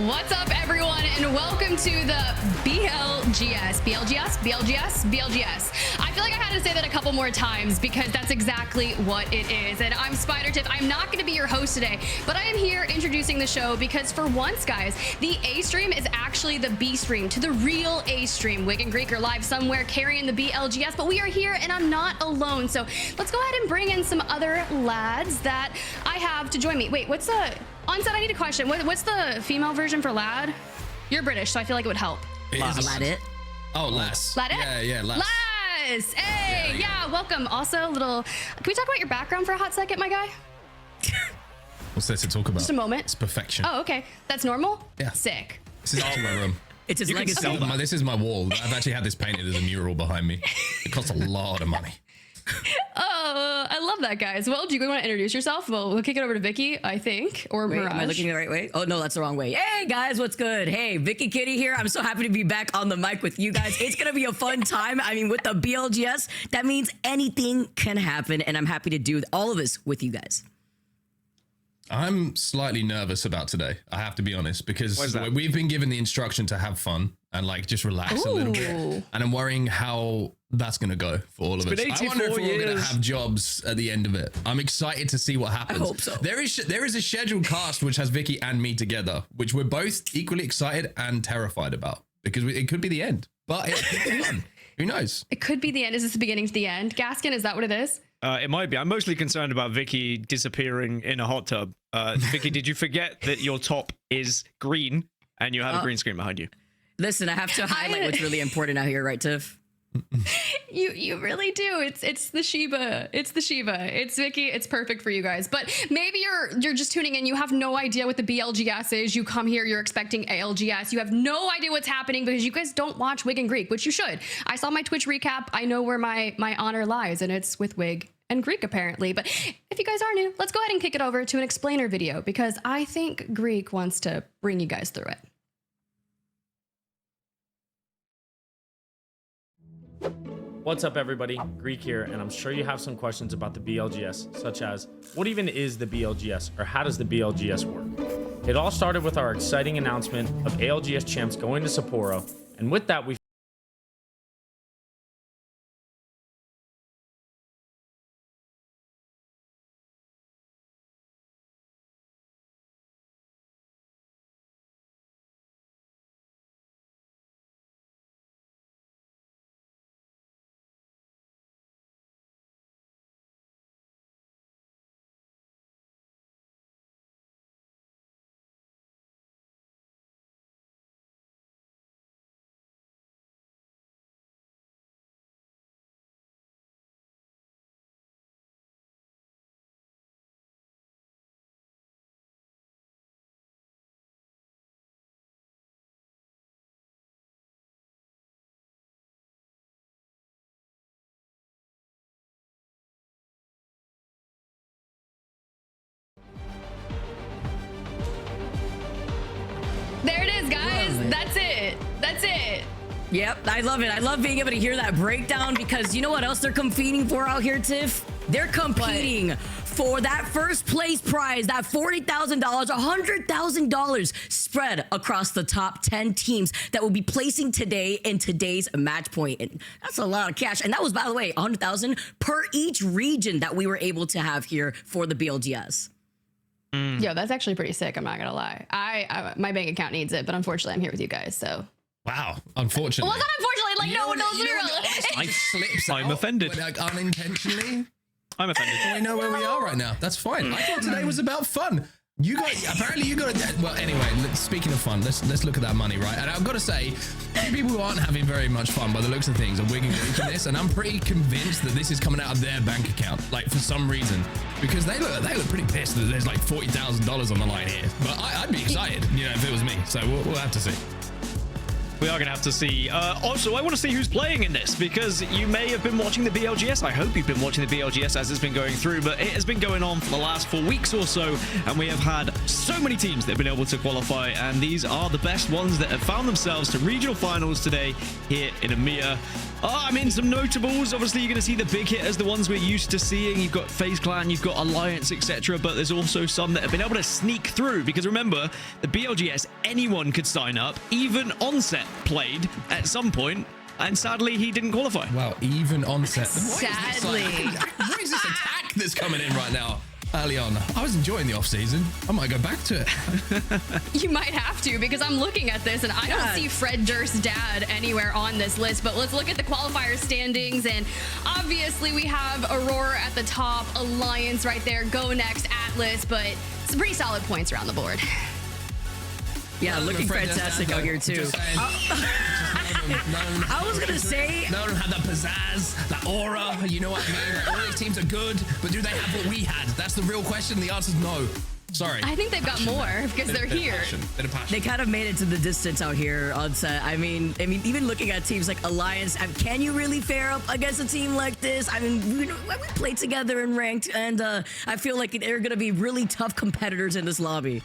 What's up, everyone, and welcome to the BLGS. I feel like I had to say that a couple more times because that's exactly what it is. And I'm SpiderTiff. I'm not going to be your host today, but I am here introducing the show because for once, guys, the A stream is actually the B stream to the real A stream. Wig and Greek are live somewhere carrying the BLGS, but we are here and I'm not alone. So let's go ahead and bring in some other lads that I have to join me. Wait, what's the... Onset, I need a question. What's the female version for lad? You're British, so I feel like it would help. Lad it. Oh, lass. Lad it? Yeah, lass. Lass! Hey, yeah, welcome. Also, can we talk about your background for a hot second, my guy? What's there to talk about? Just a moment. It's perfection. Oh, okay. That's normal? Yeah. Sick. This is my room. It's his legacy. This is my wall. I've actually had this painted as a mural behind me. It costs a lot of money. I love that, guys. Well, do you want to introduce yourself? Well, we'll kick it over to Vicky, I think, or Wait, Mirage. am I looking the right way? Oh, no, that's the wrong way. Hey, guys, what's good? Hey, Vicky Kitty here. I'm so happy to be back on the mic with you guys. It's going to be a fun time. I mean, with the BLGS, that means anything can happen, and I'm happy to do all of this with you guys. I'm slightly nervous about today, I have to be honest, because we've been given the instruction to have fun and like just relax a little bit. And I'm worrying how that's going to go for all of us. I wonder if we're going to have jobs at the end of it. I'm excited to see what happens. I hope so. There is a scheduled cast which has Vicky and me together, which we're both equally excited and terrified about because it could be the end, but it could be fun. Who knows? It could be the end. Is this the beginning to the end? Gaskin, is that what it is? It might be. I'm mostly concerned about Vicky disappearing in a hot tub. Vicky, did you forget that your top is green and you have a green screen behind you? Listen, I have to highlight what's really important out here, right, Tiff? You really do. It's the Shiba. It's the Shiba. It's Vicky. It's perfect for you guys. But maybe you're just tuning in. You have no idea what the BLGS is. You come here, you're expecting ALGS. You have no idea what's happening because you guys don't watch Wig and Greek, which you should. I saw my Twitch recap. I know where my honor lies, and it's with Wig and Greek apparently. But if you guys are new, let's go ahead and kick it over to an explainer video because I think Greek wants to bring you guys through it. What's up, everybody? Greek here, and I'm sure you have some questions about the BLGS, such as what even is the BLGS, or how does the BLGS work? It all started with our exciting announcement of ALGS champs going to Sapporo, and with that, we There it is, guys. That's it. That's it. Yep, I love it. I love being able to hear that breakdown because you know what else they're competing for out here, Tiff? They're competing for that first place prize, that $40,000, $100,000 spread across the top 10 teams that will be placing today in today's match point. And that's a lot of cash. And that was, by the way, $100,000 per each region that we were able to have here for the BLGS. Yo, that's actually pretty sick. I'm not gonna lie. My bank account needs it, but unfortunately, I'm here with you guys. So. Wow. Unfortunately. Well, not unfortunately. Like no one knows me. I slips. I'm offended. Like unintentionally. I'm offended. We know where we are right now. That's fine. I thought today was about fun. You guys, apparently you got to, well, anyway, speaking of fun, let's look at that money, right? And I've got to say, people who aren't having very much fun by the looks of things are wigging into this, and I'm pretty convinced that this is coming out of their bank account, like for some reason, because they look pretty pissed that there's like $40,000 on the line here. But I'd be excited, you know, if it was me. So we'll have to see. We are going to have to see. Also, I want to see who's playing in this because you may have been watching the BLGS. I hope you've been watching the BLGS as it's been going through, but it has been going on for the last 4 weeks or so, and we have had so many teams that have been able to qualify, and these are the best ones that have found themselves to regional finals today here in EMEA. I mean, some notables. Obviously, you're going to see the big hitters, the ones we're used to seeing. You've got FaZe Clan, you've got Alliance, etc. But there's also some that have been able to sneak through. Because remember, the BLGS, anyone could sign up. Even Onset played at some point, and sadly, he didn't qualify. Wow, even Onset. Sadly. What is this attack that's coming in right now? Early on, I was enjoying the off season. I might go back to it. You might have to, because I'm looking at this and I don't see Fred Durst's dad anywhere on this list. But let's look at the qualifier standings, and obviously we have Aurora at the top, Alliance right there, Go Next, Atlas, but some pretty solid points around the board. Yeah, looking fantastic out here too. I was gonna say, none of them had that pizzazz, that aura. You know what I mean? Like, all these teams are good, but do they have what we had? That's the real question. The answer's no. Sorry. I think they've got more because they're here. they kind of made it to the distance out here on set. I mean, even looking at teams like Alliance, can you really fare up against a team like this? I mean, we played together in ranked, and I feel like they're gonna be really tough competitors in this lobby.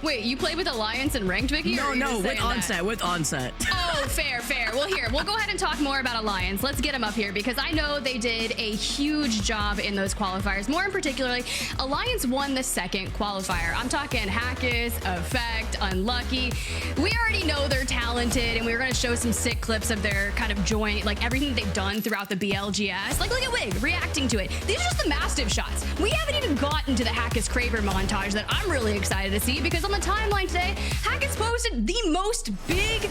Wait, you played with Alliance and ranked, Vicky? No, with Onset. Oh, fair. Well, here, we'll go ahead and talk more about Alliance. Let's get them up here because I know they did a huge job in those qualifiers. More in particular, Alliance won the second qualifier. I'm talking Hackus, Effect, Unlucky. We already know they're talented, and we were going to show some sick clips of their kind of joint, like everything they've done throughout the BLGS. Like, look at Wig reacting to it. These are just the massive shots. We haven't even gotten to the Hackus Kraber montage that I'm really excited to see, because on the timeline today, Hackus posted the most big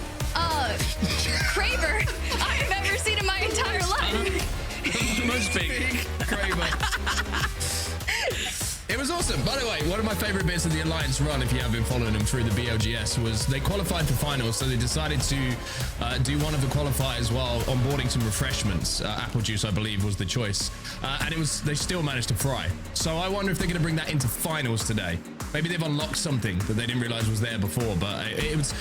Kraber I've ever seen in my entire life. The most big Kraber. It was awesome. By the way, one of my favorite bits of the Alliance run, if you have been following them through the BLGS, was they qualified for finals, so they decided to do one of the qualifiers while onboarding some refreshments. Apple juice, I believe, was the choice. And they still managed to fry. So I wonder if they're going to bring that into finals today. Maybe they've unlocked something that they didn't realize was there before, but it was...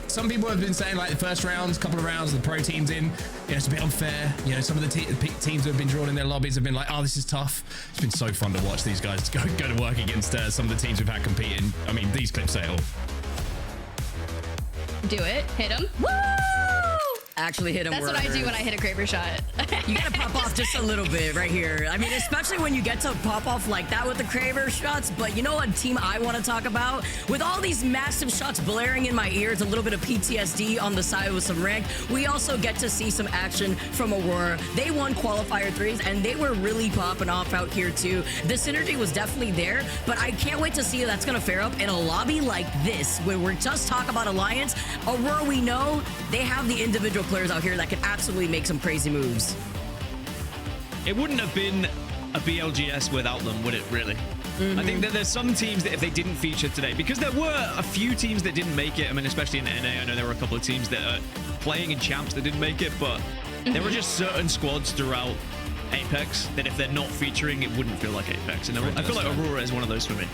Some people have been saying, like, the first rounds, couple of rounds, the pro teams in, it's a bit unfair. You know, some of the teams who have been drawn in their lobbies have been like, oh, this is tough. It's been so fun to watch these guys go to work against some of the teams we've had competing. I mean, these clips say it all. Do it. Hit him. Woo! Actually hit him. That's what I do when I hit a Kraber shot. You gotta pop off just a little bit right here. I mean, especially when you get to pop off like that with the Kraber shots. But you know what team I want to talk about? With all these massive shots blaring in my ears, a little bit of PTSD on the side with some rank, we also get to see some action from Aurora. They won qualifier 3s, and they were really popping off out here too. The synergy was definitely there, but I can't wait to see if that's gonna fare up in a lobby like this, where we're just talking about Alliance. Aurora, we know they have the individual players out here that can absolutely make some crazy moves. It wouldn't have been a BLGS without them, would it, really? I think that there's some teams that if they didn't feature today, because there were a few teams that didn't make it. I mean, especially in NA, I know there were a couple of teams that are playing in champs that didn't make it, but there were just certain squads throughout Apex that if they're not featuring, it wouldn't feel like Apex. And I feel like Aurora is one of those for me.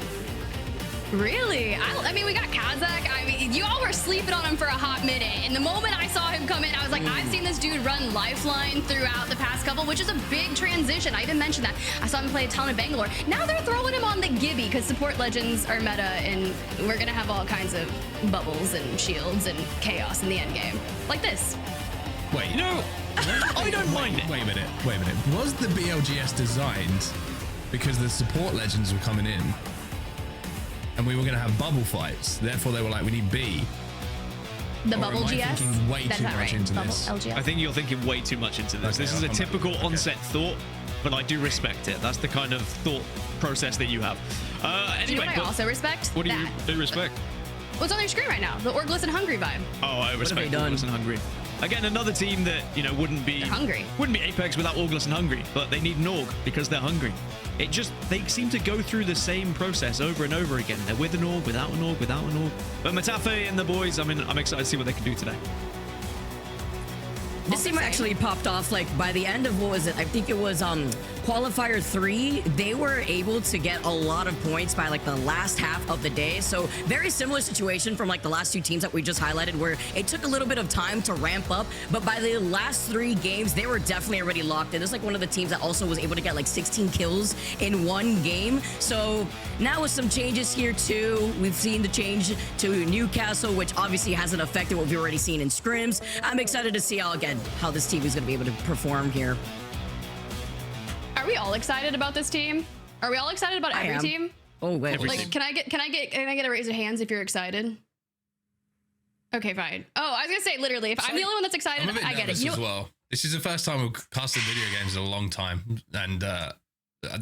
Really? I mean, we got Kazakh. I mean, you all were sleeping on him for a hot minute. And the moment I saw him come in, I was like, I've seen this dude run Lifeline throughout the past couple, which is a big transition. I even mentioned that. I saw him play a ton of Bangalore. Now they're throwing him on the Gibby because support legends are meta, and we're going to have all kinds of bubbles and shields and chaos in the end game. Like this. Wait, You know, I don't mind it. Wait a minute. Was the BLGS designed because the support legends were coming in and we were going to have bubble fights? Therefore, they were like, we need B. The Or bubble am I GS? thinking way That's too not much right. into Bubble this? LGS. I think you're thinking way too much into this. Okay, This is a I'll come back. typical Okay. onset thought, but I do respect it. That's the kind of thought process that you have. You know Anyway, what I also respect? what do you That. respect? What's on your screen right now? The Orgless and Hungry vibe. Oh, I respect they done? August and Hungry. Again, another team that, you know, wouldn't be hungry. Wouldn't be Apex without August and Hungry, but they need an Org because they're hungry. They seem to go through the same process over and over again. They're with an Org, without an Org, without an Org. But Matafe and the boys, I mean, I'm excited to see what they can do today. This team actually popped off like by the end of, what was it? I think it was qualifier 3. They were able to get a lot of points by like the last half of the day. So very similar situation from like the last 2 teams that we just highlighted, where it took a little bit of time to ramp up, but by the last 3 games, they were definitely already locked in. This is like one of the teams that also was able to get like 16 kills in 1 game. So now with some changes here too, we've seen the change to Newcastle, which obviously hasn't affected what we've already seen in Scrims. I'm excited to see how, again, how this team is going to be able to perform here. Are we all excited about this team? Are we all excited about every team? Oh wait, Every Like, team. can I get a raise of hands if you're excited? Okay, fine. Oh, I was gonna say literally, if I'm the only one that's excited, I'm a bit I get it. nervous You as know, well. This is the first time we've casted video games in a long time, and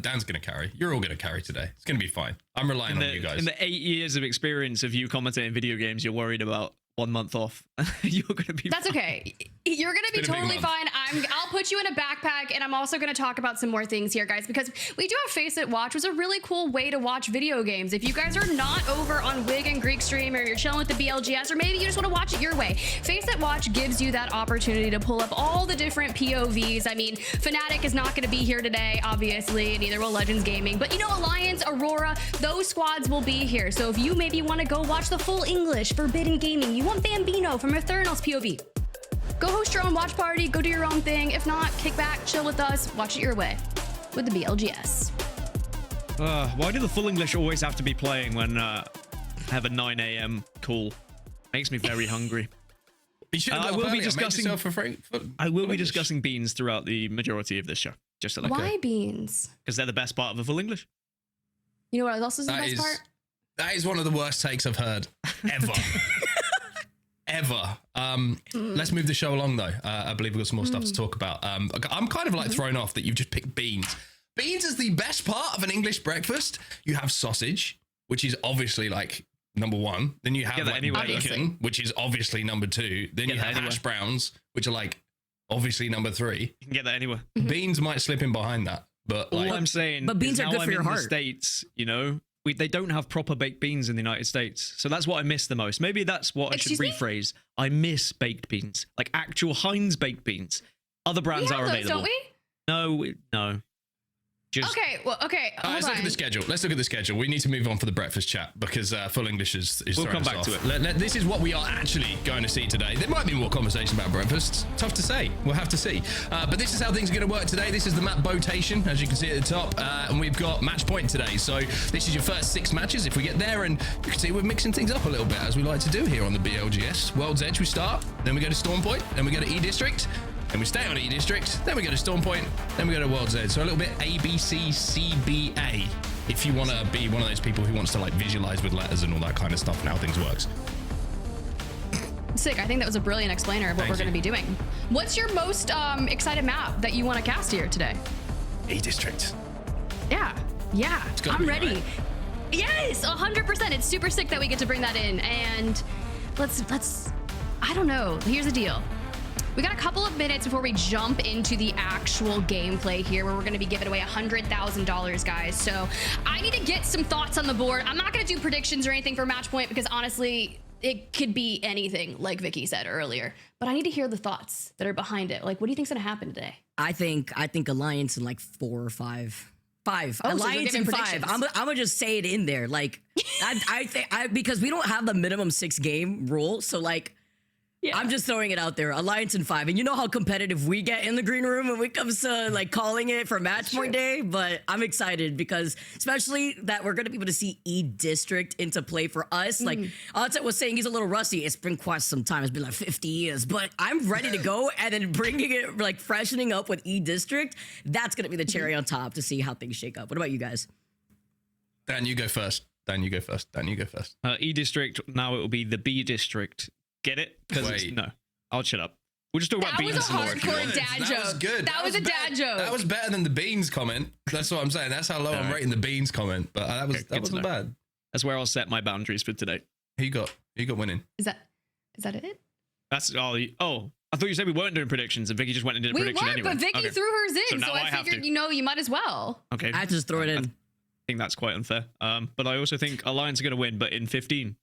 Dan's gonna carry. You're all gonna carry today. It's gonna be fine. I'm relying on you guys. In the 8 years of experience of you commentating video games, you're worried about 1 month off. You're gonna be. that's okay. You're gonna be been a big totally month. fine. I'll put you in a backpack, and I'm also gonna talk about some more things here, guys, because we do have Face It Watch, which is a really cool way to watch video games. If you guys are not over on Wig and Greek Stream, or you're chilling with the BLGS, or maybe you just want to watch it your way, Face It Watch gives you that opportunity to pull up all the different POVs. I mean, Fnatic is not gonna be here today, obviously, neither will Legends Gaming, but you know, Alliance, Aurora, those squads will be here. So if you maybe want to go watch the full English Forbidden Gaming, you want Bambino from Eternal's POV, go host your own watch party, go do your own thing. If not, kick back, chill with us, watch it your way with the BLGS. Why do the full English always have to be playing when I have a 9 a.m. call? Makes me very hungry. You should have I got will up be earlier, made discussing- yourself a I will be English. discussing beans throughout the majority of this show. Just to let Why beans? because they're the best part of the full English. You know what else is the That best is- part? That is one of the worst takes I've heard ever. Ever. Let's move the show along though. I believe we've got some more stuff to talk about. I'm kind of like thrown off that you've just picked beans. Beans is the best part of an English breakfast. You have sausage, which is obviously like number one. Then you have Get that like anywhere, bacon, obviously. which is obviously number two. Then Get you that have anywhere. hash browns, which are like obviously number three. You can get that anywhere. Beans might slip in behind that, but All like, I'm saying, but beans is are now good I'm for your in heart. the States, you know, they don't have proper baked beans in the United States, so that's what I miss the most. Maybe that's what Excuse I me? should rephrase. I miss baked beans, like actual Heinz baked beans. Other We brands have are those, available. don't we? No. Just Okay, well, okay, all right, let's hold look at on. the schedule. Let's look at the schedule. We need to move on for the breakfast chat because full English is We'll throwing come us back off. to it. This is what we are actually going to see today. There might be more conversation about breakfast. Tough to say. We'll have to see. But this is how things are going to work today. This is the map botation, as you can see at the top. And we've got match point today. So this is your first 6 matches. If we get there, and you can see we're mixing things up a little bit, as we like to do here on the BLGS. World's Edge we start, then we go to Storm Point, then we go to E District. Then we stay on E District, then we go to Storm Point, then we go to World's Edge. So a little bit A, B, C, C, B, A. If you want to be one of those people who wants to like visualize with letters and all that kind of stuff and how things works. Sick. I think that was a brilliant explainer of what Thank we're going to you. be doing. What's your most excited map that you want to cast here today? E District. Yeah, gotta I'm be, ready. right? Yes, 100%. It's super sick that we get to bring that in. And let's. I don't know. Here's the deal. We got a couple of minutes before we jump into the actual gameplay here, where we're going to be giving away $100,000, guys. So I need to get some thoughts on the board. I'm not going to do predictions or anything for match point because honestly, it could be anything, like Vicky said earlier. But I need to hear the thoughts that are behind it. Like, what do you think's going to happen today? I think Alliance in like 4 or 5. 5. Oh, so you're Alliance in giving 5. predictions. I'm gonna just say it in there. Like I think because we don't have the minimum 6 game rule, so like Yeah. I'm just throwing it out there. Alliance in 5. And you know how competitive we get in the green room when it comes to like calling it for match point day. But I'm excited because especially that we're going to be able to see E District into play for us. Like Altet was saying, he's a little rusty. It's been quite some time. It's been like 50 years. But I'm ready to go. And then bringing it, like freshening up with E District, that's going to be the cherry on top to see how things shake up. What about you guys? Dan, you go first. Dan, you go first. Dan, you go first. E District, now it will be the B District. Get it? Because Wait. no, I'll shut up. We'll just talk about That was beans a and more. hardcore dad That joke. was good. That was a dad better- joke. That was better than the beans comment. That's what I'm saying. That's how low I'm Alright. rating the beans comment. But that Okay, good that to wasn't know. bad. That's where I'll set my boundaries for today. Who you got? Who you got winning? Is that it? That's all. Oh, I thought you said we weren't doing predictions, and Vicky just went and did a We prediction weren't, anyway. but Vicky Okay. threw hers So in, now so I I have figured, to. you might as well. Okay. I have to just throw it I in. think that's quite unfair. But I also think Alliance are going to win, but in 15.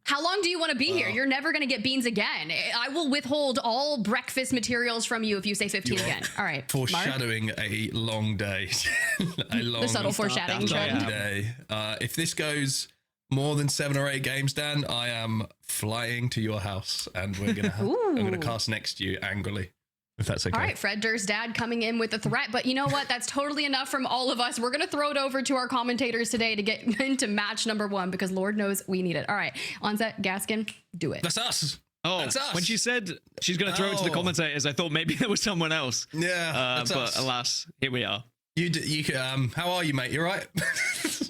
How long do you want to be here? You're never going to get beans again. I will withhold all breakfast materials from you if you say 15 You're again. All right. Mark? Foreshadowing a long day. A long, The subtle foreshadowing That's all I trend. have. day. If this goes more than 7 or 8 games, Dan, I am flying to your house and we're gonna I'm gonna cast next to you angrily. If that's okay. All right, Fred Durst's dad coming in with a threat, but you know what? That's totally enough from all of us. We're going to throw it over to our commentators today to get into match number 1 because Lord knows we need it. All right, Onset, Gaskin, do it. That's us. Oh, That's us. when she said she's going to throw it to the Oh. commentators, I thought maybe there was someone else. Yeah, that's but us. alas, here we are. How are you, mate? You all right?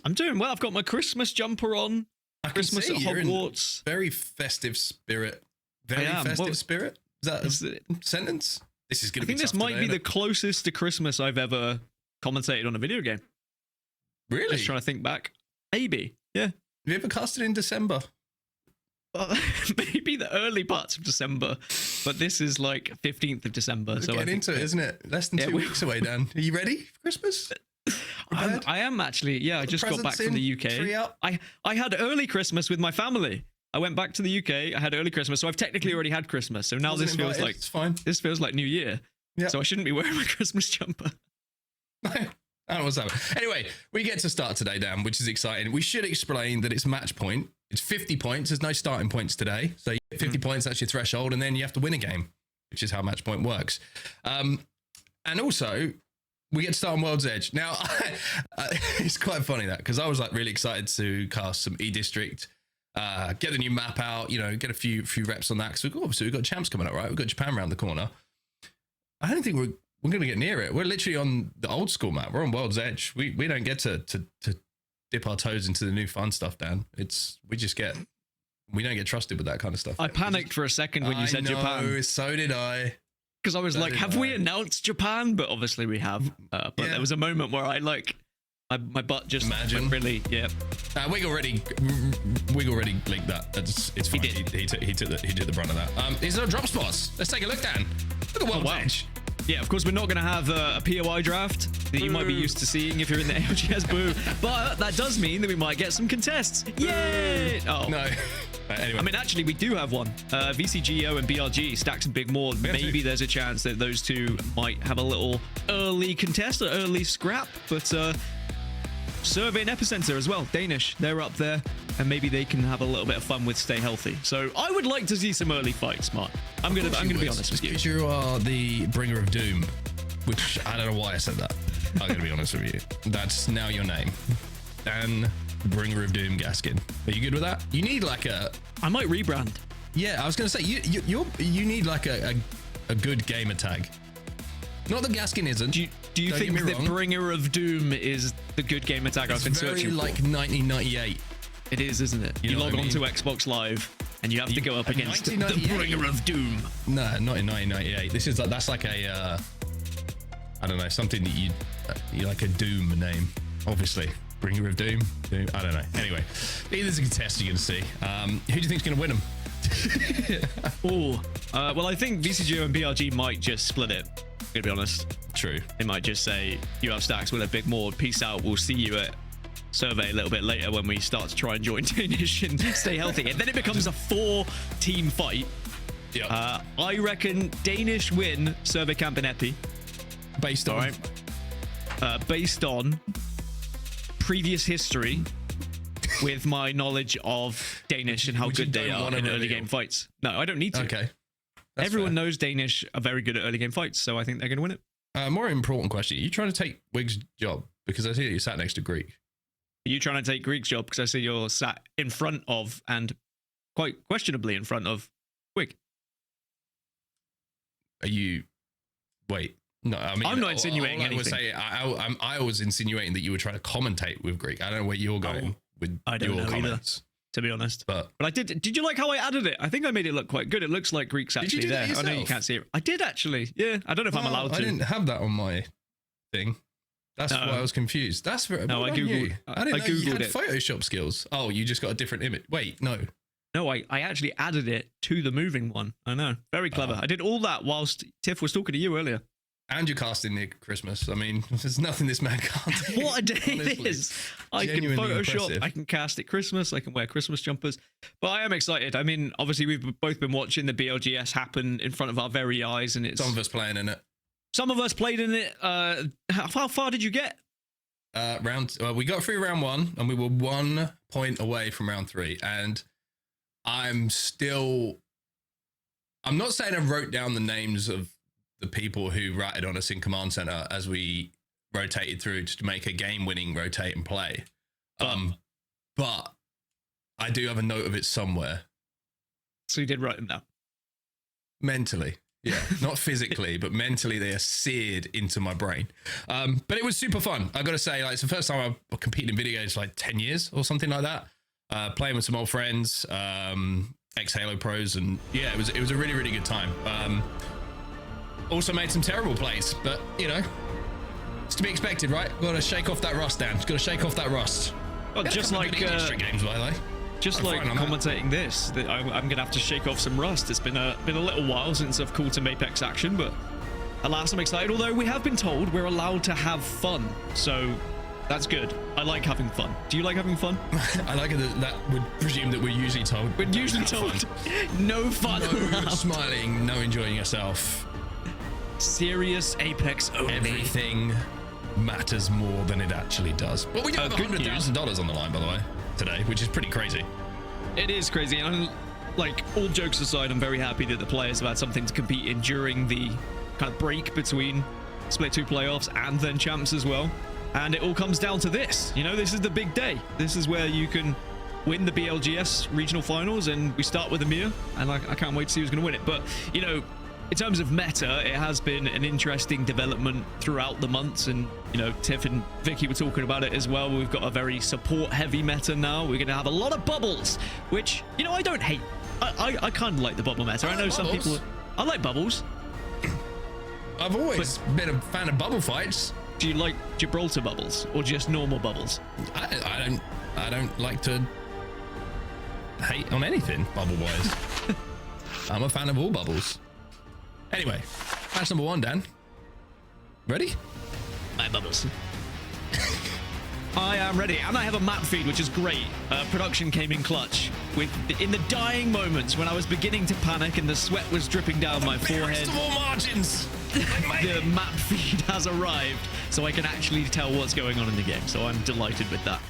I'm doing well. I've got my Christmas jumper on. I can Christmas see at you're in Hogwarts. very festive spirit. Very I am. festive Well, spirit? Is that is a it- sentence? This is going I to be think this tough might today, be the isn't closest to Christmas I've ever commentated on a video game. it? Really? Just trying to think back. Maybe. Yeah. Have you ever casted in December? Well, maybe the early parts of December, but this is like 15th of December. We're So I getting think into it, isn't it? Less than 2 weeks away, Dan. Are you ready for Christmas? Prepared? I am actually. Yeah, I just got back presents from the in, tree UK. up? I had early Christmas with my family. I went back to the UK. I had early Christmas, so I've technically already had Christmas. So now Wasn't this feels invited, like it's fine. this feels like New Year. Yeah. So I shouldn't be wearing my Christmas jumper. I don't know what's happening. Anyway, we get to start today, Dan, which is exciting. We should explain that it's match point. It's 50 points. There's no starting points today. So you get 50 points, that's your threshold, and then you have to win a game, which is how match point works. And also, we get to start on World's Edge. Now, it's quite funny that, because I was like really excited to cast some E-District, get the new map out, get a few reps on that, because we've got champs coming up, right? We've got Japan around the corner. I don't think we're going to get near it. We're literally on the old school map. We're on World's Edge. We don't get to dip our toes into the new fun stuff, Dan. We don't get trusted with that kind of stuff. I panicked for a second when you said Japan, So did I. because I was like, "Have we announced Japan?" But obviously we have. But Yeah. there was a moment where I my butt just Imagine. went really, yeah. Wig already leaked that. It's fine. did. He did the brunt of that. These are drop spots. Let's take a look, Dan. Look at World's wow. Edge. Yeah, of course, we're not going to have a POI draft that you might be used to seeing if you're in the ALGS boo, but that does mean that we might get some contests. Yay! Oh. No. Anyway. I mean, actually, we do have one. VCGO and BLG, Stacks and Big Maul. Maybe there's a chance that those two might have a little early contest, or early scrap, but Survey and Epicenter as well. Danish, they're up there, and maybe they can have a little bit of fun with Stay Healthy. So I would like to see some early fights, Mark. I'm gonna be honest with you. Because you are the bringer of doom, which I don't know why I said that. I'm gonna be honest with you. That's now your name, Dan, bringer of doom, Gaskin. Are you good with that? You need like I might rebrand. yeah. I was gonna say you need like a good gamer tag. Not that Gaskin isn't. Do you Don't think get me the wrong. Bringer of Doom is the good gamer tag I've It's been very searching like for? 1998. It is, isn't it? You You know log what I on to mean? Xbox Live, and you have to go up against the 1998? Bringer of Doom. No, not in 1998. This is that's like a I don't know, something that you like a Doom name, obviously. Bringer of Doom. I don't know. Anyway, there's a contest you're gonna see. Who do you think's gonna win them? Oh, well, I think VCGO and BRG might just split it. To be honest, True. they might just say, "You have Stacks, we'll have Big Maul. Peace out. We'll see you at Survey a little bit later when we start to try and join Danish and Stay Healthy." And then it becomes a 4-team fight. Yeah. I reckon Danish win Survey Camp and Epi. Based on. All right. Based on previous history with my knowledge of Danish and how Which you good they don't are wanna in early reveal. game fights. No, I don't need to. Okay. That's Everyone fair. knows Danish are very good at early game fights, so I think they're going to win it. More important question: are you trying to take Wig's job? Because I see that you sat next to Greek. Are you trying to take Greek's job? Because I see you're sat in front of, and quite questionably in front of, Wig. Are you? Wait. No, I mean, I'm not insinuating all I would anything. say, I was insinuating that you were trying to commentate with Greek. I don't know where you're going with I don't your know either. comments. To be honest, But I did. Did you like how I added it? I think I made it look quite good. It looks like Greek's Did you actually do that there. I know you yourself? can't see it. I did actually. Yeah, I don't know if I'm allowed to. I didn't have that on my thing. That's No. why I was confused. That's very. No, well I done you. Googled- I didn't I know you had Googled it. Photoshop skills. Oh, you just got a different image. Wait, no. No, I actually added it to the moving one. I know. Very clever. I did all that whilst Tiff was talking to you earlier. And you're casting near Christmas. I mean, there's nothing this man can't do. What a day it Honestly. is. I can Genuinely Photoshop, impressive. I can cast at Christmas, I can wear Christmas jumpers. But I am excited. I mean, obviously, we've both been watching the BLGS happen in front of our very eyes, and it's Some of us playing in it. some of us played in it. How far did you get? We got through round 1, and we were 1 point away from round 3. And I'm not saying I wrote down the names of the people who ratted on us in Command Center as we rotated through to make a game-winning rotate and play. But I do have a note of it somewhere. So you did write them down. Mentally. Yeah, not physically, but mentally they are seared into my brain. But it was super fun. I got to say, like, it's the first time I've competed in video games like 10 years or something like that. Playing with some old friends, ex-Halo pros, and yeah, it was a really, really good time. Also made some terrible plays, but you know, it's to be expected, right? Got to shake off that rust, Dan. Got to shake off that rust. Well, just like games, by the way. Just like commentating this, that I'm gonna have to shake off some rust. It's been a little while since I've called some Apex action, but alas, I'm excited. Although we have been told we're allowed to have fun, so that's good. I like having fun. Do you like having fun? I like it that would presume that we're usually told. We're usually told no fun. No smiling, no enjoying yourself. Serious Apex only. Everything matters more than it actually does. But we do have $100,000 on the line, by the way, today, which is pretty crazy. It is crazy, and I'm, like, all jokes aside, I'm very happy that the players have had something to compete in during the kind of break between Split 2 playoffs and then champs as well. And it all comes down to this. You know, this is the big day. This is where you can win the BLGS regional finals, and we start with EMEA, and I can't wait to see who's going to win it. But, you know, in terms of meta, it has been an interesting development throughout the months, and you know, Tiff and Vicky were talking about it as well. We've got a very support-heavy meta now. We're going to have a lot of bubbles, which, you know, I don't hate. I kind of like the bubble meta. I know some people. I like bubbles. I've always been a fan of bubble fights. Do you like Gibraltar bubbles or just normal bubbles? I don't like to hate on anything bubble-wise. I'm a fan of all bubbles. Anyway, match number 1, Dan. Ready? My bubbles. I am ready, and I have a map feed, which is great. Production came in clutch. In the dying moments when I was beginning to panic and the sweat was dripping down my forehead. All margins. The map feed has arrived, so I can actually tell what's going on in the game. So I'm delighted with that.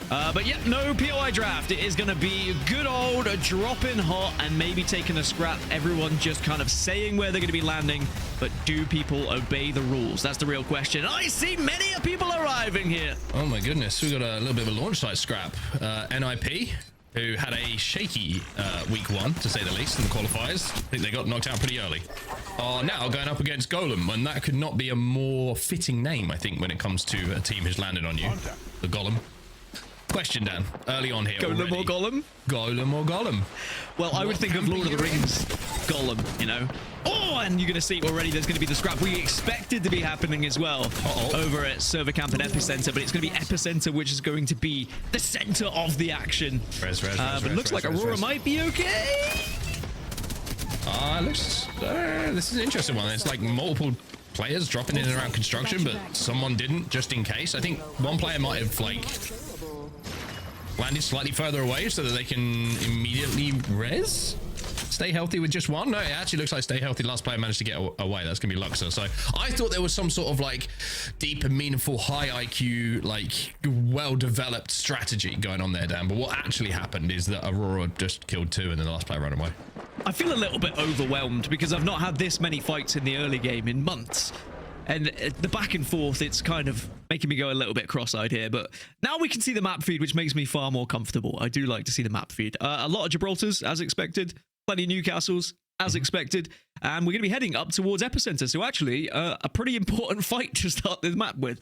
But yeah, no POI draft. It is going to be good old dropping hot and maybe taking a scrap. Everyone just kind of saying where they're going to be landing. But do people obey the rules? That's the real question. I see many people arriving here. Oh my goodness. We got a little bit of a launch site scrap. NIP, who had a shaky week 1, to say the least, in the qualifiers. I think they got knocked out pretty early. Are now going up against Golem, and that could not be a more fitting name, I think, when it comes to a team who's landed on you. The Golem. Question, Dan, early on here. Golem or Golem? Golem or Golem? Well, I would think of Lord of the Rings Golem, you know. Oh, and you're going to see already there's going to be the scrap we expected to be happening as well over at Server Camp and Epicenter, but it's going to be Epicenter, which is going to be the center of the action. But it looks like Aurora might be okay. This is an interesting one. It's like multiple players dropping in and around construction, but someone didn't, just in case. I think one player might have, like, landed slightly further away so that they can immediately res. Stay healthy with just one. No, it actually looks like stay healthy. Last player managed to get away. That's gonna be Luxor. So I thought there was some sort of like deep and meaningful, high IQ, like well-developed strategy going on there, Dan. But what actually happened is that Aurora just killed 2 and then the last player ran away. I feel a little bit overwhelmed because I've not had this many fights in the early game in months. And the back and forth, it's kind of making me go a little bit cross-eyed here. But now we can see the map feed, which makes me far more comfortable. I do like to see the map feed. A lot of Gibraltars, as expected. Plenty of Newcastles, as expected. And we're going to be heading up towards Epicenter. So actually, a pretty important fight to start this map with.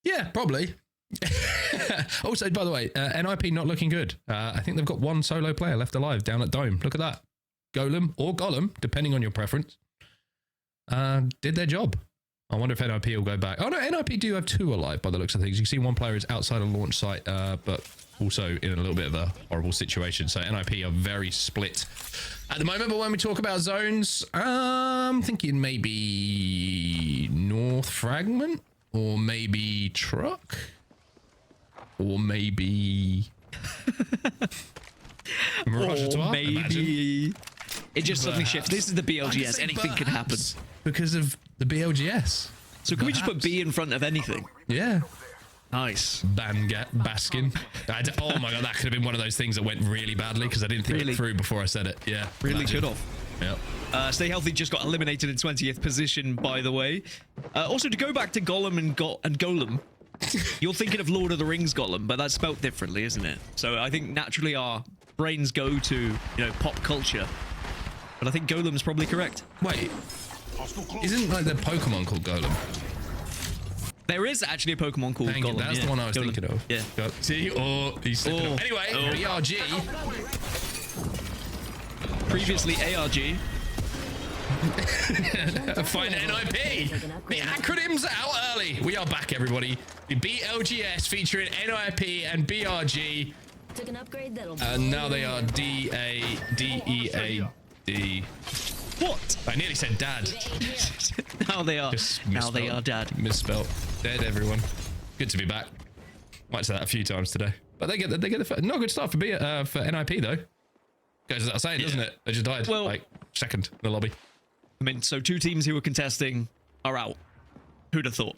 Yeah, probably. Also, by the way, NIP not looking good. I think they've got 1 solo player left alive down at Dome. Look at that. Golem or Golem, depending on your preference, did their job. I wonder if NIP will go back. Oh no, NIP do have 2 alive by the looks of things. You can see one player is outside a launch site, but also in a little bit of a horrible situation. So NIP are very split at the moment. But when we talk about zones, I'm thinking maybe North Fragment, or maybe Truck, or maybe Mirage, or maybe it just suddenly shifts. This is the BLGS. Anything can happen because of the BLGS. So can we just put B in front of anything? Yeah. Nice. Baskin. Oh my god, that could have been one of those things that went really badly because I didn't think it through before I said it. Yeah. Really could have. Yep. Stay Healthy just got eliminated in 20th position, by the way. Also, to go back to Golem and Golem, you're thinking of Lord of the Rings Golem, but that's spelt differently, isn't it? So I think naturally our brains go to, you know, pop culture. but I think Golem's probably correct. Wait, isn't like the Pokemon called Golem? There is actually a Pokemon called Golem. That's the one I was thinking of. Yeah. See, he's slipping up. Anyway, BRG. Previously ARG. Find NIP. The acronyms are out early. We are back, everybody. The BLGS featuring NIP and BRG. Took an upgrade that'll And now they are DADEAD. What? I nearly said dad. Now they are. Now they are dad. Misspelt. Dead, everyone. Good to be back. Might say that a few times today. But they get the not good stuff for NIP though. Goes without saying, doesn't it? They just died. Well, like second in the lobby. I mean, so 2 teams who were contesting are out. Who'd have thought?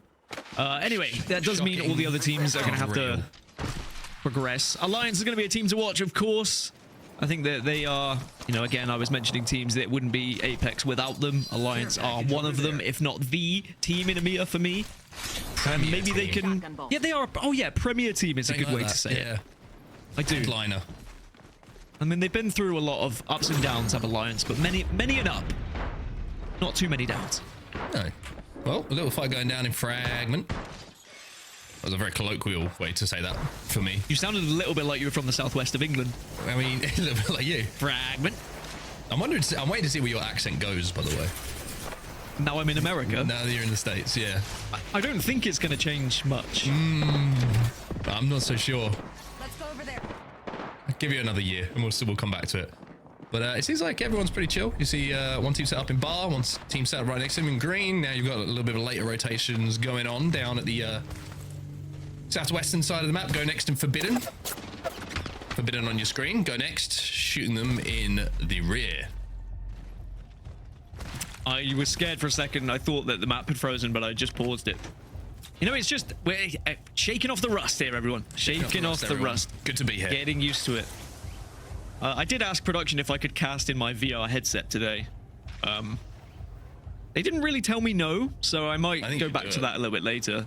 Anyway, that does mean all the other teams are going to have to progress. Alliance is going to be a team to watch, of course. I think that they are, you know, again, I was mentioning teams that wouldn't be Apex without them. Alliance are one of them, if not the team in EMEA for me. And maybe they can... Yeah, they are... Oh, yeah, Premier team is a good way to say it. I do. Headliner. I mean, they've been through a lot of ups and downs of Alliance, but many an up. Not too many downs. No. Well, a little fight going down in Fragment. That was a very colloquial way to say that for me. You sounded a little bit like you were from the southwest of England. I mean, a little bit like you. Fragment. I'm waiting to see where your accent goes, by the way. Now I'm in America. Now that you're in the States, yeah. I don't think it's going to change much. I'm not so sure. Let's go over there. I'll give you another year and we'll come back to it. But it seems like everyone's pretty chill. You see one team set up in bar, one team set up right next to him in green. Now you've got a little bit of later rotations going on down at the southwestern side of the map. Go next and Forbidden. Forbidden on your screen. Go next, shooting them in the rear. I was scared for a second. I thought that the map had frozen, but I just paused it. You know, it's just, we're shaking off the rust here, everyone. Shaking off the rust. Good to be here. Getting used to it. I did ask production if I could cast in my VR headset today. They didn't really tell me no, so I might go back to that a little bit later.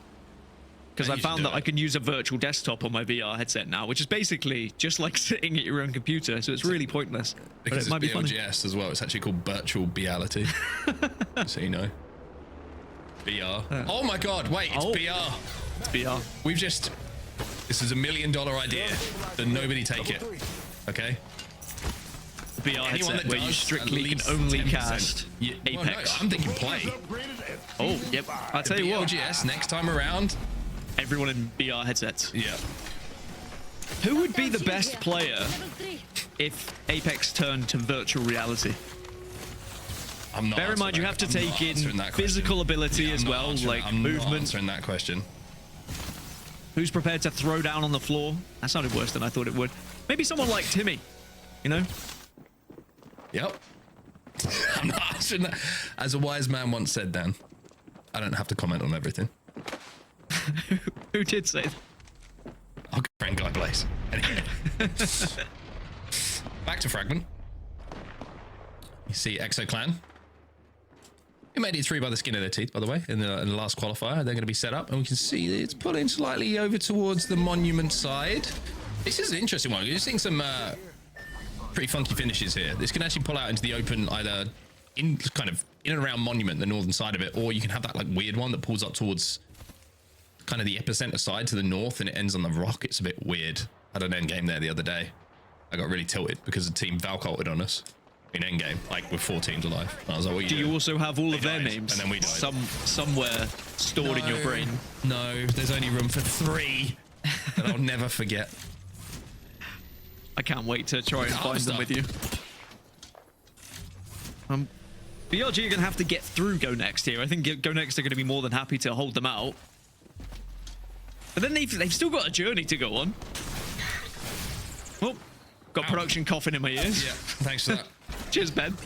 Because I found that I can use a virtual desktop on my VR headset now, which is basically just like sitting at your own computer, so it's really pointless. Because it might be fun. BLGS as well. It's actually called virtual reality. So you know. VR. Oh my god, wait, it's VR. It's VR. This is $1 million idea. Then nobody take it. Okay? VR headset where you strictly can only cast Apex. Well, no, I'm thinking play. Oh, yep. I'll tell you what. BLGS next time around. Everyone in VR headsets. Yeah. Who would be the best player if Apex turned to virtual reality? I'm not. Bear in mind, you have to take in physical ability as well, like movement. I'm not answering that question. Who's prepared to throw down on the floor? That sounded worse than I thought it would. Maybe someone like Timmy, you know? Yep. I'm not answering that. As a wise man once said, Dan, I don't have to comment on everything. Who did say that? Our good friend Guy Blaze. Anyway. Back to Fragment. You see Exo Clan. Who made it through by the skin of their teeth, by the way, in the last qualifier. They're going to be set up, and we can see that it's pulling slightly over towards the monument side. This is an interesting one. You're seeing some pretty funky finishes here. This can actually pull out into the open, either in and around monument, the northern side of it, or you can have that like weird one that pulls up towards kind of the epicenter side to the north, and it ends on the rock. It's a bit weird. I had an end game there the other day. I got really tilted because the team Valculted on us in end game, like with 4 teams alive. And I was like, what are you doing? Do you also have all of their names? And then we died. Somewhere stored in your brain. No, there's only room for 3 that I'll never forget. I can't wait to try and find them with you. BLG are going to have to get through Go Next here. I think Go Next are going to be more than happy to hold them out. But then they've still got a journey to go on. Oh, got production coughing in my ears. Yeah, thanks for that. Cheers, Ben.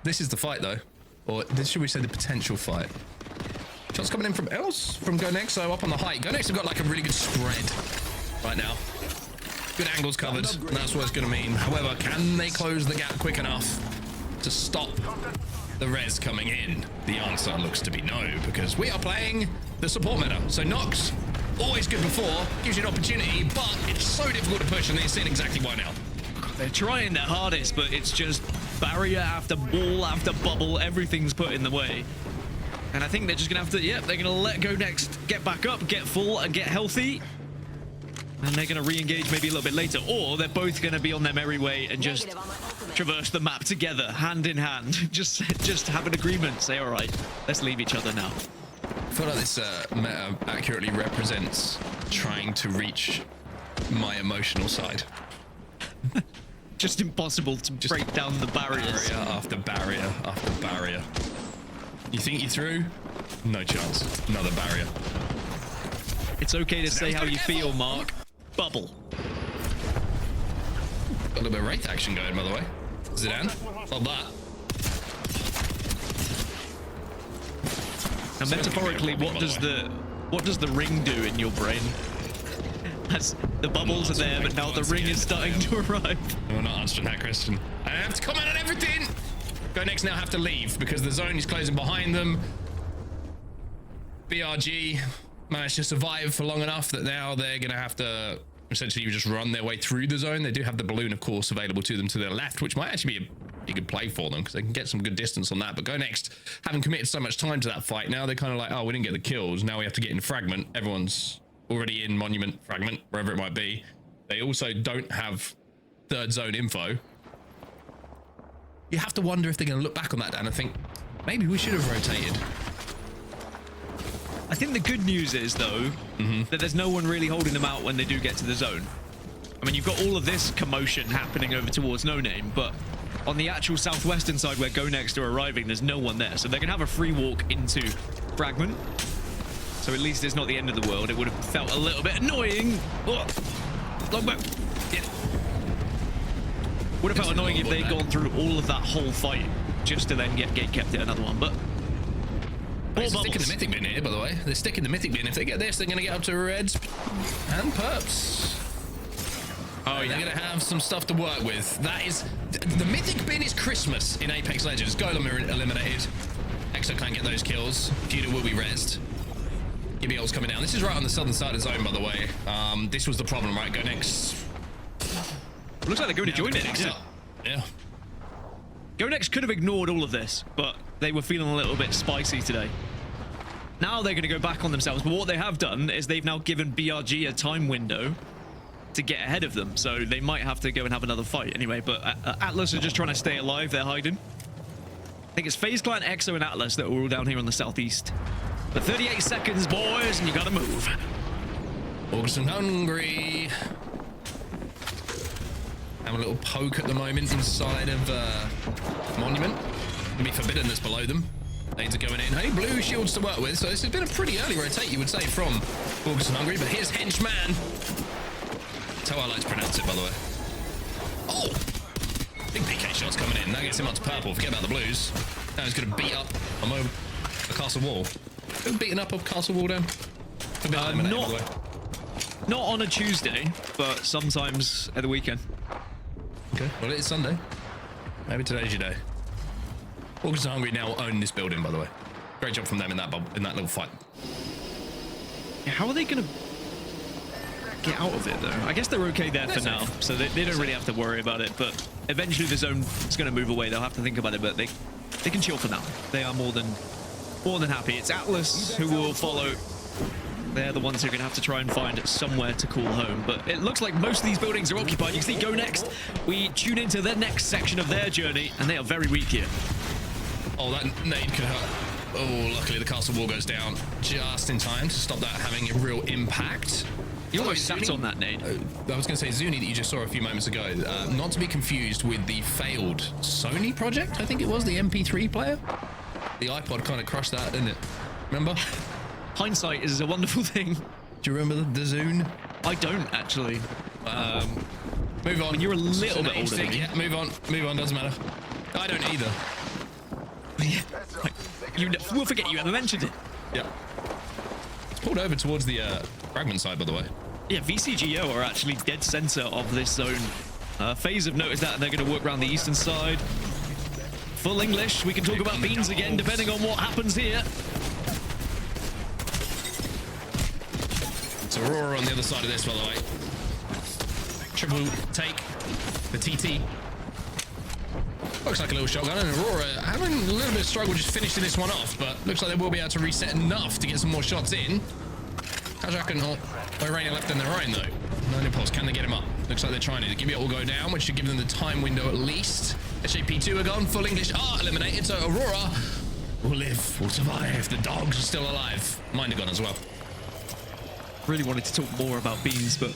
This is the fight, though. Or should we say the potential fight? Shots coming in from Go Next, so up on the height. Go Next have got like a really good spread right now. Good angles covered, and that's what it's going to mean. However, can they close the gap quick enough to stop the res coming in? The answer looks to be no, because we are playing the support meta. So Nox, Always good before, gives you an opportunity, but it's so difficult to push, and they're seeing exactly why now. They're trying their hardest, but it's just barrier after wall after bubble. Everything's put in the way. And I think they're just going to have to, they're going to let go next, get back up, get full, and get healthy. And they're going to re-engage maybe a little bit later. Or they're both going to be on their merry way and just traverse the map together, hand in hand. Just have an agreement. Say, all right, let's leave each other now. I feel like this meta accurately represents trying to reach my emotional side. Just impossible to break down the barriers. Barrier after barrier after barrier. You think you're through? No chance. Another barrier. It's okay to say how you feel, Mark. Bubble. Got a little bit of Wraith action going, by the way. Zidane, love that. Now, metaphorically, what does the ring do in your brain? As the bubbles are there, but now the ring is starting to arrive. We're not answering that question. I have to comment on everything. Go next now have to leave because the zone is closing behind them. BRG managed to survive for long enough that now they're going to have to essentially just run their way through the zone. They do have the balloon, of course, available to them to their left, which might actually be a pretty good play for them because they can get some good distance on that. But Go Next, having committed so much time to that fight, now they're kind of like, oh, we didn't get the kills. Now we have to get in fragment. Everyone's already in monument, fragment, wherever it might be. They also don't have third zone info. You have to wonder if they're going to look back on that and think maybe we should have rotated. I think the good news is, though, that there's no one really holding them out when they do get to the zone. I mean, you've got all of this commotion happening over towards No Name, but on the actual southwestern side where Go Next are arriving, there's no one there. So they're going to have a free walk into Fragment. So at least it's not the end of the world. It would have felt a little bit annoying. Oh, longbow. Yeah. Would have felt annoying if they'd gone through all of that whole fight just to then get kept at another one, but... They're sticking the mythic bin here, by the way. They're sticking the mythic bin. If they get this, they're going to get up to reds and perps. Oh, yeah. They're going to have some stuff to work with. That is... The mythic bin is Christmas in Apex Legends. Golem eliminated. Exo can't get those kills. Feudal will be rezzed. GBL's coming down. This is right on the southern side of the zone, by the way. This was the problem, right? Go Next. Looks like they're going to join it. Yeah. Go Next could have ignored all of this, but they were feeling a little bit spicy today. Now they're going to go back on themselves, but what they have done is they've now given BRG a time window to get ahead of them, so they might have to go and have another fight anyway, but Atlas are just trying to stay alive. They're hiding. I think it's FaZe Clan, Exo, and Atlas that are all down here on the southeast. But 38 seconds, boys, and you got to move. Augustin hungry. Have a little poke at the moment inside of Monument. Gonna be Forbidden that's below them. Nades are going in. Hey, blue shields to work with, so this has been a pretty early rotate, you would say, from Augustin Hungry, but here's Henchman. That's how I like to pronounce it, by the way. Oh! Big PK shots coming in. That gets him up to purple. Forget about the blues. Now he's gonna beat up a castle wall. Who beating up a castle wall down? Not on a Tuesday, but sometimes at the weekend. Okay, well, it is Sunday. Maybe today's your day. Augustin Hungry now own this building, by the way. Great job from them in that little fight. Yeah, how are they going to get out of it, though? I guess they're okay there for now, so they don't really have to worry about it, but eventually the zone is going to move away. They'll have to think about it, but they can chill for now. They are more than happy. It's Atlas who will follow. They're the ones who are going to have to try and find somewhere to call home. But it looks like most of these buildings are occupied. You can see Go Next. We tune into the next section of their journey, and they are very weak here. Oh, that nade could hurt. Oh, luckily the castle wall goes down just in time to stop that having a real impact. You almost sat on that nade. I was going to say Zuni that you just saw a few moments ago. Not to be confused with the failed Sony project, I think it was, the MP3 player. The iPod kind of crushed that, didn't it? Remember? Hindsight is a wonderful thing. Do you remember the Zune? I don't, actually. Move on. You're a little bit older than me. Yeah, move on, doesn't matter. I don't either. We'll forget you ever mentioned it. Yeah. It's pulled over towards the fragment side, by the way. Yeah, VCGO are actually dead center of this zone. FaZe have noticed that, and they're going to work around the eastern side. Full English. We can talk about beans again, depending on what happens here. So Aurora on the other side of this, by the way. Triple take. The TT. Looks like a little shotgun, and Aurora having a little bit of struggle just finishing this one off, but looks like they will be able to reset enough to get some more shots in. How's that going? Iranian left on their own, though. No impulse. Can they get him up? Looks like they're trying to. The Give It will go down, which should give them the time window at least. SJP2 are gone. Full English are eliminated, so Aurora will live, will survive. The dogs are still alive. Mine are gone as well. Really wanted to talk more about beans, but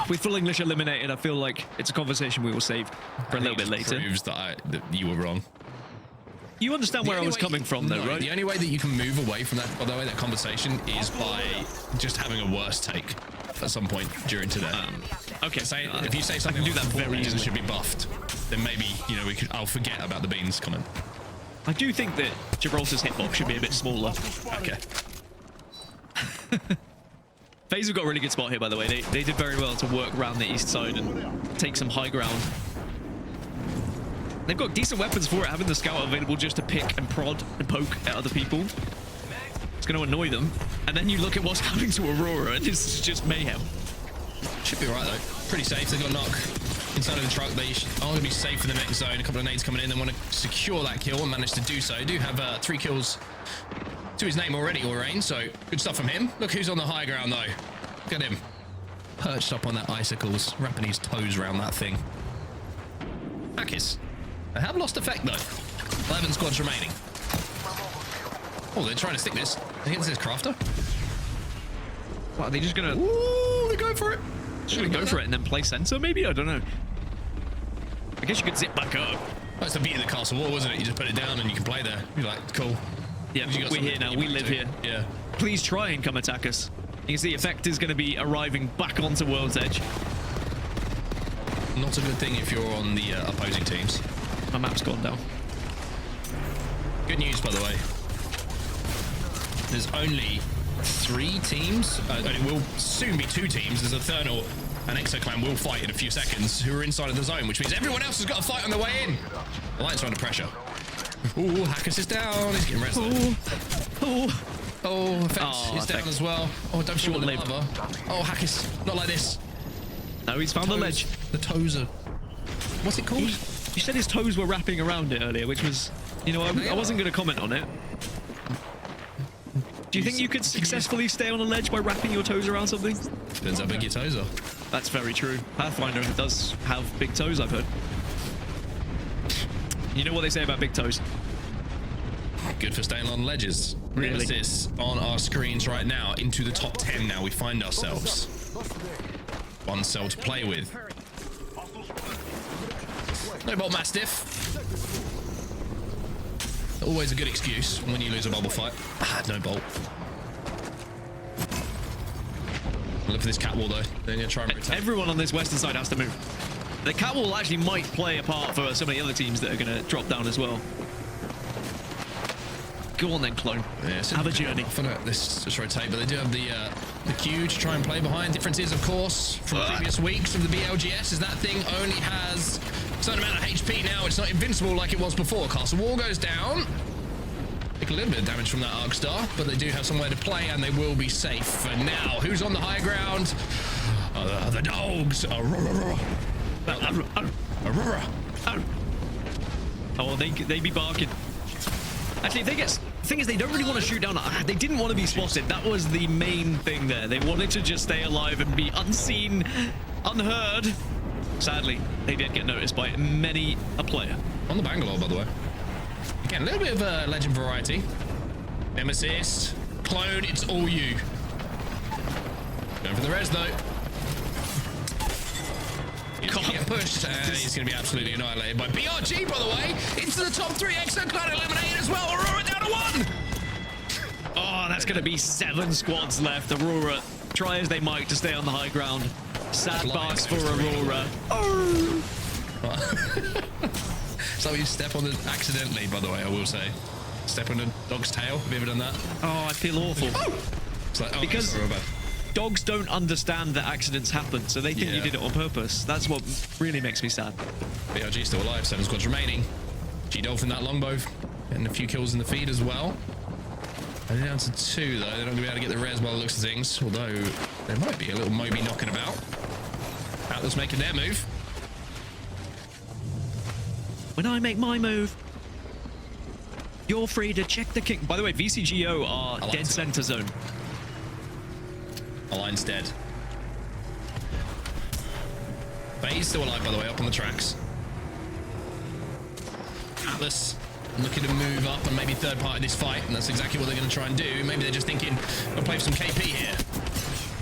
with full English eliminated, I feel like it's a conversation we will save for a little bit later. Proves that you were wrong. You understand where I was coming from, though, right? The only way that you can move away from that, by the way, that conversation is by just having a worse take at some point during today. Okay, if you say something do that very easily. should be buffed, then maybe I'll forget about the beans comment. I do think that Gibraltar's hitbox should be a bit smaller. Okay. FaZe have got a really good spot here, by the way. They did very well to work around the east side and take some high ground. They've got decent weapons for it, having the scout available just to pick and prod and poke at other people. It's going to annoy them. And then you look at what's happening to Aurora, and this is just mayhem. Should be right though. Pretty safe. They've got knock inside of the truck. They are going to be safe for the next zone. A couple of nades coming in. They want to secure that kill and manage to do so. Do have 3 kills to his name already, Orain, so good stuff from him. Look who's on the high ground though. Look at him. Perched up on that icicles, wrapping his toes around that thing. Akis. They have lost effect though. 11 squads remaining. Oh, they're trying to stick this against this crafter. What, are they just gonna... Ooh, they go for it. Should we go for it and then play center, maybe? I don't know. I guess you could zip back up. That's the beauty of the castle wall, wasn't it? You just put it down and you can play there. You're like, cool. Yeah, we're here now. We live here. Yeah. Please try and come attack us. You can see effect is going to be arriving back onto World's Edge. Not a good thing if you're on the opposing teams. My map's gone down. Good news, by the way. There's only 3 teams. It will soon be 2 teams. There's a Thurnal and Exoclan will fight in a few seconds who are inside of the zone, which means everyone else has got to fight on their way in. The lights are under pressure. Ooh, Hackus is down. He's getting rested. Oh, Effect is down as well. Oh, don't shoot the lava. Oh, Hackus, not like this. No, he's found the ledge. The toes are... What's it called? You said his toes were wrapping around it earlier, which was... You know, I wasn't going to comment on it. Do you think you could successfully stay on a ledge by wrapping your toes around something? Depends how big your toes are. That's very true. Pathfinder does have big toes, I've heard. You know what they say about big toes? Good for staying on ledges. Really? Nemesis on our screens right now. Into the top 10 now we find ourselves. 1 cell to play with. No bolt Mastiff. Always a good excuse when you lose a bubble fight. No bolt. Look for this cat wall though. They're going to try and rotate. Everyone on this western side has to move. The cat wall actually might play a part for some of the other teams that are going to drop down as well. Go on then, clone. Yeah, have a journey. Let's just rotate, but they do have the Q to try and play behind. Difference is, of course, from previous weeks of the BLGS is that thing only has a certain amount of HP now. It's not invincible like it was before. Castle wall goes down. Take a little bit of damage from that Arc Star, but they do have somewhere to play and they will be safe for now. Who's on the high ground? The dogs. Oh, they be barking. Actually, the thing is, they don't really want to shoot down. They didn't want to be spotted. That was the main thing there. They wanted to just stay alive and be unseen, unheard. Sadly, they did get noticed by many a player. On the Bangalore, by the way. Again, a little bit of legend variety. Nemesis, clone, it's all you. Going for the res, though. He's going to get pushed, and he's going to be absolutely annihilated by BRG, by the way. Into the top 3, Exoclan eliminated as well. Aurora down to 1. Oh, that's going to be 7 squads left. Aurora try as they might to stay on the high ground. Sad barks for Aurora. So you step on the accidentally, by the way, I will say. Step on a dog's tail. Have you ever done that? Oh, I feel awful. It's like, because dogs don't understand that accidents happen, so they think you did it on purpose. That's what really makes me sad. BRG still alive, 7 squads remaining. G-Dolphin that longbow, getting a few kills in the feed as well. They're down to 2 though. They're not going to be able to get the res by the looks of things. Although there might be a little Moby knocking about. Atlas making their move. When I make my move, you're free to check the king. By the way, VCGO are dead center zone. Align's dead. Faye's still alive, by the way, up on the tracks. Atlas looking to move up and maybe third party this fight, and that's exactly what they're going to try and do. Maybe they're just thinking, we'll play some KP here.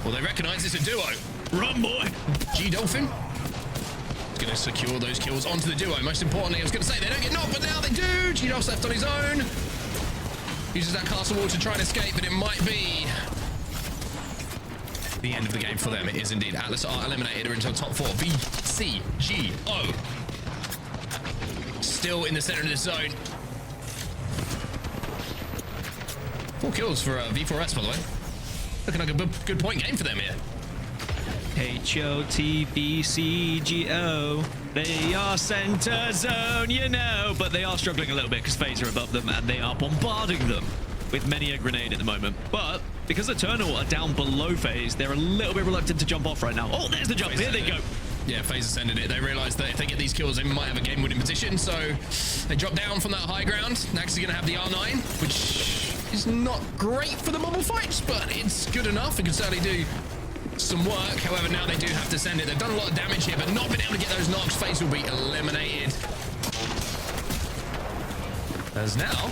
Well, they recognize it's a duo. Run, boy. G-Dolphin is going to secure those kills onto the duo. Most importantly, I was going to say they don't get knocked, but now they do. G-Dolph's left on his own. Uses that castle wall to try and escape, but it might be the end of the game for them. It is indeed. Atlas are eliminated. Are into the top 4. B, C, G, O. Still in the center of the zone. 4 kills for V4S, by the way. Looking like a good point game for them here. HOTBCGO. They are center zone, you know, but they are struggling a little bit because FaZe are above them and they are bombarding them with many a grenade at the moment. But because Eternal are down below FaZe, they're a little bit reluctant to jump off right now. Oh, there's the jump. Here they go. Yeah, FaZe ascended it. They realized that if they get these kills, they might have a game-winning position. So they drop down from that high ground. Next, they're going to have the R9, which is not great for the mobile fights, but it's good enough. It can certainly do some work. However, now they do have to send it. They've done a lot of damage here, but not been able to get those knocks. FaZe will be eliminated. As now,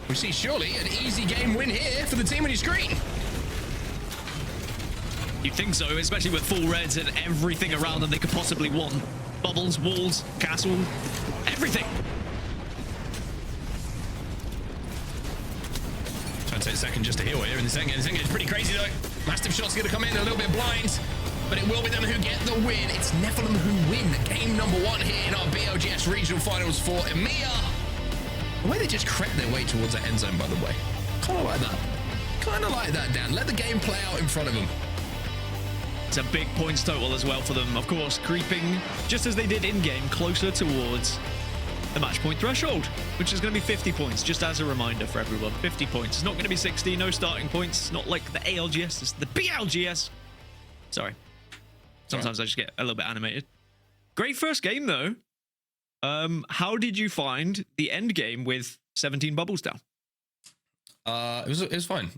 we see surely an easy game win here for the team on your screen. You'd think so, especially with full reds and everything around them they could possibly want. Bubbles, walls, castle, everything. Trying to take a second just to heal here in the second. It's pretty crazy though. Massive shot's going to come in a little bit blind, but it will be them who get the win. It's Nephilim who win game number 1 here in our BLGS regional finals for EMEA. The way they just crept their way towards that end zone, by the way. Kind of like that. Kind of like that, Dan. Let the game play out in front of them. It's a big points total as well for them, of course, creeping just as they did in-game closer towards the match point threshold, which is going to be 50 points, just as a reminder for everyone. 50 points. It's not going to be 60, no starting points. Not like the ALGS, it's the BLGS. Sorry. Sometimes I just get a little bit animated. Great first game, though. How did you find the end game with 17 bubbles down? It was fine.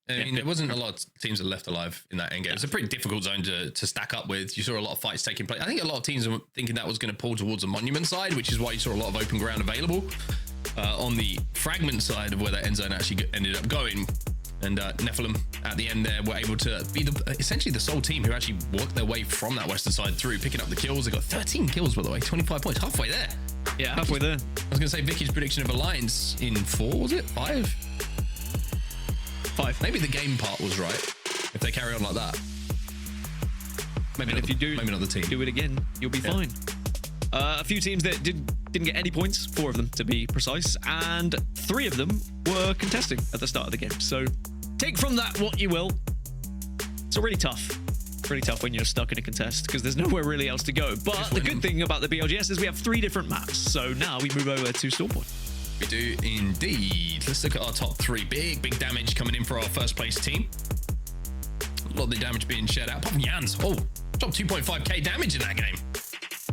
I mean, there wasn't a lot of teams that left alive in that end game. It's a pretty difficult zone to stack up with. You saw a lot of fights taking place. I think a lot of teams were thinking that was going to pull towards the monument side, which is why you saw a lot of open ground available. On the fragment side of where that end zone actually ended up going. And Nephilim at the end there were able to be essentially the sole team who actually worked their way from that western side through, picking up the kills. They got 13 kills, by the way, 25 points, halfway there. Yeah, halfway there. I was going to say Vicky's prediction of Alliance in 4, was it? 5? 5. Maybe the game part was right if they carry on like that. Maybe not, if you do, maybe not the team. Do it again, you'll be fine. A few teams that didn't get any points, 4 of them to be precise, and 3 of them were contesting at the start of the game. So take from that what you will. It's really tough. Really tough when you're stuck in a contest because there's nowhere really else to go. But the good thing about the BLGS is we have 3 different maps. So now we move over to Stormpoint. We do indeed. Let's look at our top 3. Big damage coming in for our first place team. A lot of the damage being shared out. Apart from Jans. Oh, top 2.5k damage in that game.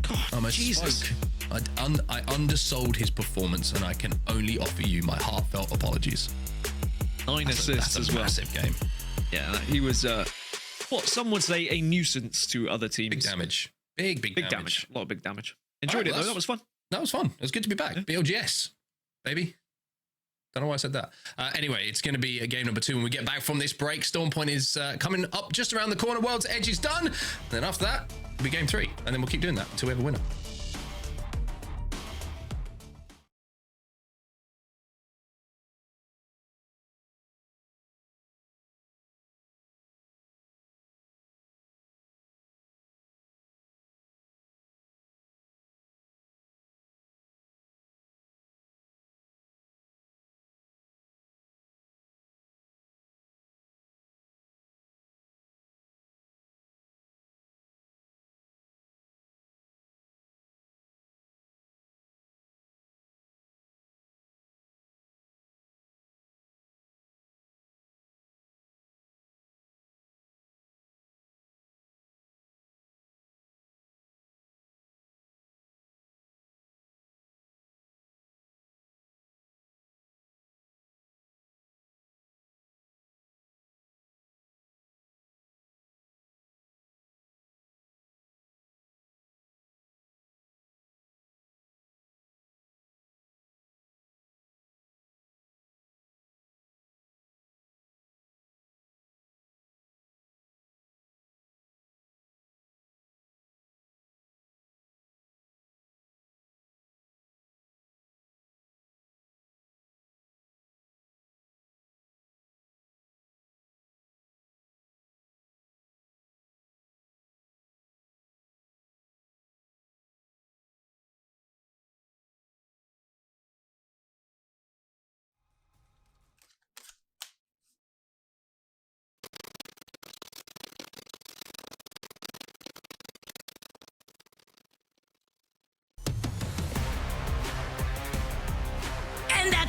God, Jesus. I undersold his performance and I can only offer you my heartfelt apologies. 9 assists as well. Massive game. Yeah, he was, what some would say a nuisance to other teams. Big damage. Big damage. A lot of big damage. Enjoyed it though. That was fun. That was fun. It was good to be back. Yeah. BLGS. Baby. Don't know why I said that. Anyway, it's going to be game number 2 when we get back from this break. Stormpoint is coming up just around the corner. World's Edge is done. And then after that, it'll be game 3. And then we'll keep doing that until we have a winner.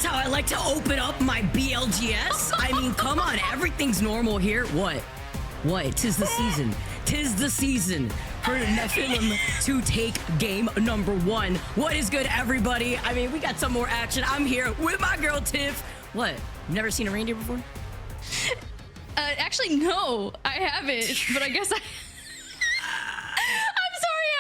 That's how I like to open up my BLGS. I mean, come on, everything's normal here. What? Tis the season. Tis the season for Nephilim to take game number 1. What is good, everybody? I mean, we got some more action. I'm here with my girl, Tiff. What? You've never seen a reindeer before? Actually, no, I haven't. But I guess I'm sorry.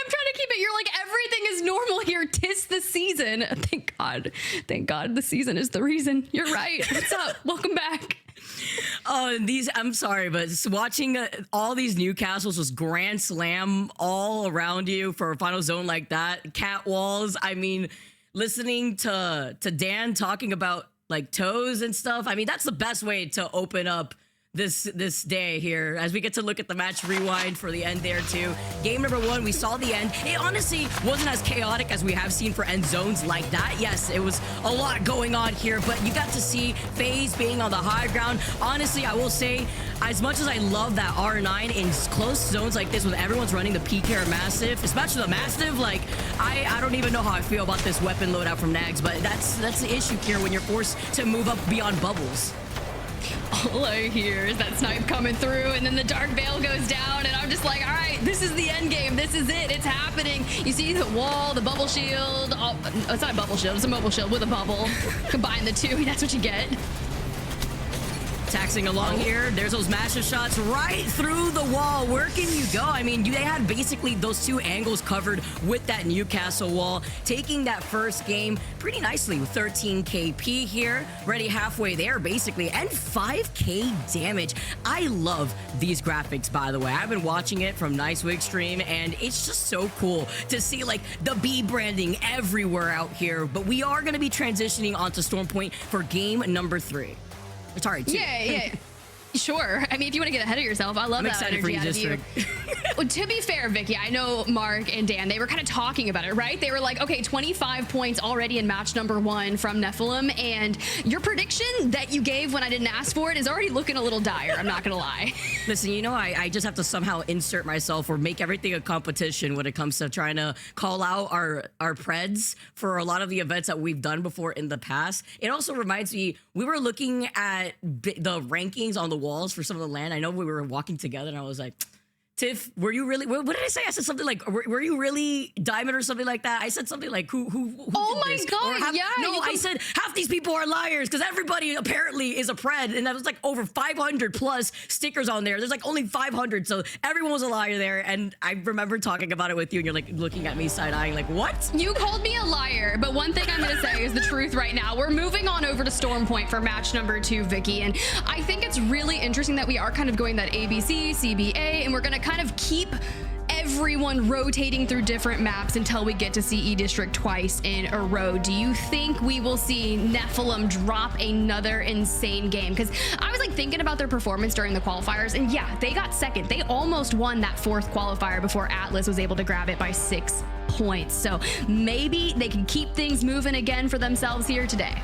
I'm trying to keep it. You're like, everything is normal here. 'Tis the season. Thank God. Thank God the season is the reason. You're right. What's up? Welcome back. Oh, I'm sorry, but just watching all these Newcastles was grand slam all around you for a final zone like that. Cat walls. I mean, listening to Dan talking about like toes and stuff. I mean, that's the best way to open up this day here as we get to look at the match rewind for the end there too. Game number 1, we saw the end. It honestly wasn't as chaotic as we have seen for end zones like that. Yes, it was a lot going on here, but you got to see FaZe being on the high ground. Honestly, I will say, as much as I love that R9 in close zones like this when everyone's running the PK or Massive, especially the Massive, like I don't even know how I feel about this weapon loadout from Nags, but that's the issue here when you're forced to move up beyond bubbles. All I hear is that snipe coming through, and then the dark veil goes down, and I'm just like, all right, this is the end game. This is it. It's happening. You see the wall, the bubble shield. Oh, it's not a bubble shield. It's a mobile shield with a bubble. Combine the two. That's what you get. Taxing along here. There's those massive shots right through the wall. Where can you go? I mean, they had basically those 2 angles covered with that Newcastle wall, taking that first game pretty nicely with 13 KP here, already halfway there basically, and 5k damage. I love these graphics, by the way. I've been watching it from Nicewig stream, and it's just so cool to see like the B branding everywhere out here. But we are going to be transitioning onto Storm Point for game number 3. Sorry, 2. Yeah. Sure. I mean, if you want to get ahead of yourself, I love I'm that excited for energy you, out of District. you. Well, to be fair, Vicky, I know Mark and Dan, they were kind of talking about it, right? They were like, okay, 25 points already in match number 1 from Nephilim, and your prediction that you gave when I didn't ask for it is already looking a little dire, I'm not going to lie. Listen, you know, I just have to somehow insert myself or make everything a competition when it comes to trying to call out our preds for a lot of the events that we've done before in the past. It also reminds me, we were looking at the rankings on the walls for some of the land. I know we were walking together and I was like, Tiff, were you really, what did I say? I said something like, were you really Diamond or something like that? I said something like, who oh did my this? God, yeah. No, I said half these people are liars because everybody apparently is a pred, and that was like over 500 plus stickers on there. There's like only 500, so everyone was a liar there, and I remember talking about it with you, and you're like looking at me side-eyeing like, what? You called me a liar, but one thing I'm going to say is the truth right now. We're moving on over to Storm Point for match number 2, Vicky, and I think it's really interesting that we are kind of going that ABC, CBA, and we're going to kind of keep everyone rotating through different maps until we get to see E District twice in a row. Do you think we will see Nephilim drop another insane game? Because I was like thinking about their performance during the qualifiers, and yeah, they got second. They almost won that 4th qualifier before Atlas was able to grab it by 6 points. So maybe they can keep things moving again for themselves here today.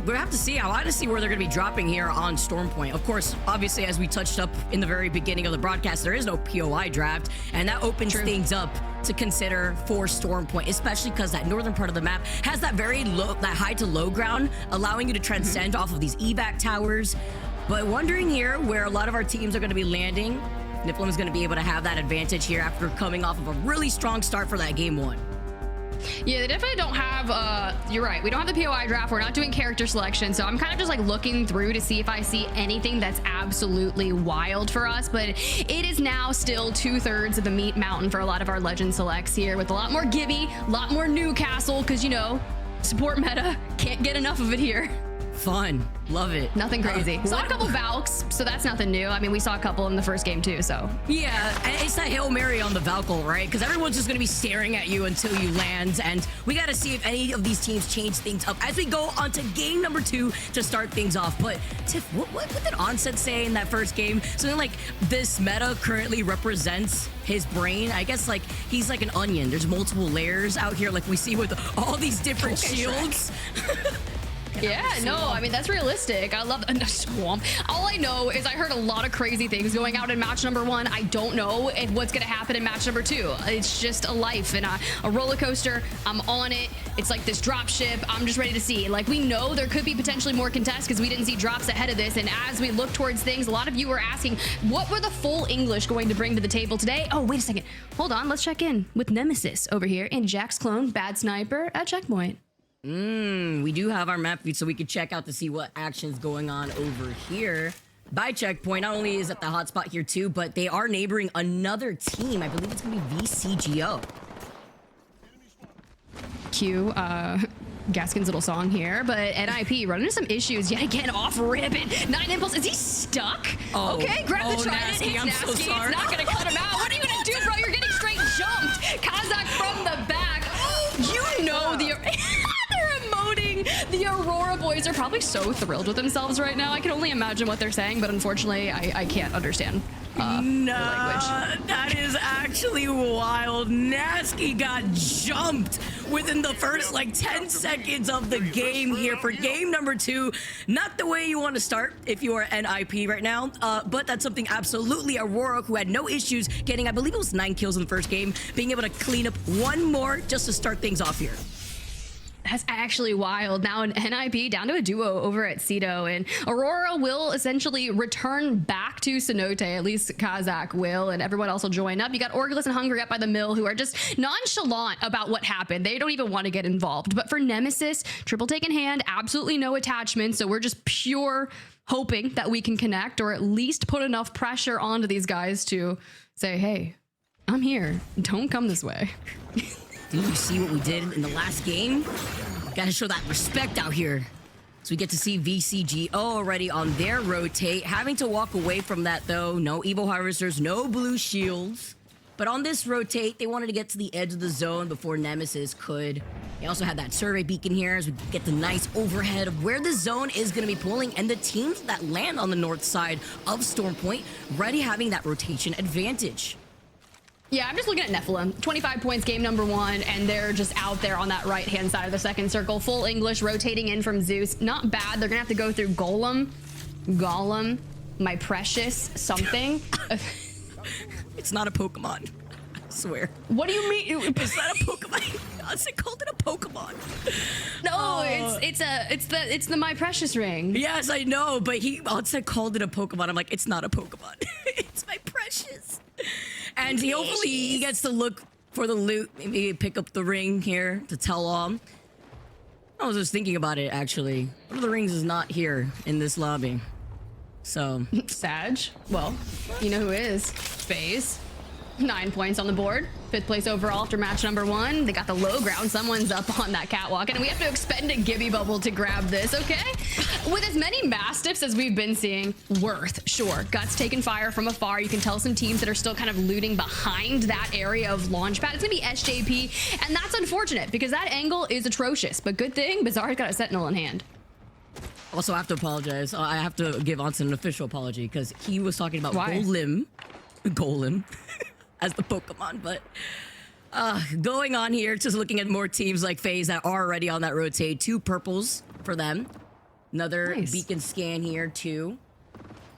We'll have to see. I want to see where they're going to be dropping here on Storm Point. Of course, obviously, as we touched up in the very beginning of the broadcast, there is no POI draft, and that opens things up to consider for Storm Point, especially because that northern part of the map has that very low, that high to low ground, allowing you to transcend off of these evac towers. But wondering here where a lot of our teams are going to be landing. Nephilim is going to be able to have that advantage here after coming off of a really strong start for that game 1. Yeah, they definitely don't have, you're right, we don't have the POI draft, we're not doing character selection, so I'm kind of just like looking through to see if I see anything that's absolutely wild for us, but it is now still 2/3 of the meat mountain for a lot of our legend selects here, with a lot more Gibby, a lot more Newcastle, because, you know, support meta, can't get enough of it here. Fun. Love it. Nothing crazy. Saw a couple Valks, so that's nothing new. I mean, we saw a couple in the first game too, so. Yeah, and it's that Hail Mary on the Valkyl, right? Because everyone's just going to be staring at you until you land, and we got to see if any of these teams change things up as we go on to game number 2 to start things off. But, Tiff, what did Onset say in that first game? Something like, this meta currently represents his brain. I guess, like, he's like an onion. There's multiple layers out here, like we see with all these different shields. Yeah, no, I mean, that's realistic. I love Swamp. All I know is I heard a lot of crazy things going out in match number 1. I don't know if what's going to happen in match number 2. It's just a life and a roller coaster. I'm on it. It's like this drop ship. I'm just ready to see. Like, we know there could be potentially more contests because we didn't see drops ahead of this. And as we look towards things, a lot of you were asking, what were the full English going to bring to the table today? Oh, wait a second. Hold on. Let's check in with Nemesis over here in Jack's clone, Bad Sniper at Checkpoint. We do have our map feed so we could check out to see what action's going on over here. By Checkpoint, not only is it the hotspot here too, but they are neighboring another team. I believe it's going to be VCGO. Cue Gaskin's little song here, but NIP running into some issues yet again off rip. And 9 Impulse, is he stuck? Oh. Okay, grab the trident. Nasty, It's I'm so nasty. sorry. It's not gonna cut him out. What are you gonna do, bro? You're getting straight jumped. Kazakh from the back. You know they're emoting. The Aurora boys are probably so thrilled with themselves right now. I can only imagine what they're saying, but unfortunately, I can't understand the language. That is actually wild. Nasky got jumped within the first like 10 seconds of the game here for game number 2. Not the way you want to start if you are NIP right now, but that's something absolutely Aurora, who had no issues getting, I believe it was 9 kills in the first game, being able to clean up one more just to start things off here. That's actually wild. Now an NIP down to a duo over at Cedo, and Aurora will essentially return back to Cenote. At least Kazakh will, and everyone else will join up. You got Orgulus and Hungry up by the mill, who are just nonchalant about what happened. They don't even want to get involved. But for Nemesis, triple take in hand, absolutely no attachment. So we're just pure hoping that we can connect, or at least put enough pressure onto these guys to say, hey, I'm here. Don't come this way. Did you see what we did in the last game? Gotta show that respect out here. So we get to see VCGO already on their rotate. Having to walk away from that though. No Evo Harvesters, no blue shields. But on this rotate, they wanted to get to the edge of the zone before Nemesis could. They also had that survey beacon here as we get the nice overhead of where the zone is going to be pulling, and the teams that land on the north side of Storm Point already having that rotation advantage. Yeah, I'm just looking at Nephilim. 25 points, game number 1, and they're just out there on that right-hand side of the second circle. Full English, rotating in from Zeus. Not bad. They're going to have to go through Golem, my precious something. It's not a Pokemon. I swear. What do you mean? It's not a Pokemon. I called it a Pokemon. No, it's the my precious ring. Yes, I know, but he also called it a Pokemon. I'm like, it's not a Pokemon. It's my precious. And hopefully he gets to look for the loot, maybe pick up the ring here to tell on. I was just thinking about it, actually. One of the rings is not here in this lobby. So. Sag. Well, you know who is. FaZe. 9 points on the board. 5th place overall after match number 1. They got the low ground. Someone's up on that catwalk, and we have to expend a Gibby bubble to grab this, okay? With as many Mastiffs as we've been seeing, Worth, sure. Guts taking fire from afar. You can tell some teams that are still kind of looting behind that area of Launchpad. It's gonna be SJP, and that's unfortunate because that angle is atrocious. But good thing, Bizarre's got a Sentinel in hand. Also, I have to apologize. I have to give Onsen an official apology because he was talking about Golem. As the Pokemon, but going on here, just looking at more teams like FaZe that are already on that rotate. 2 purples for them. Another nice beacon scan here too,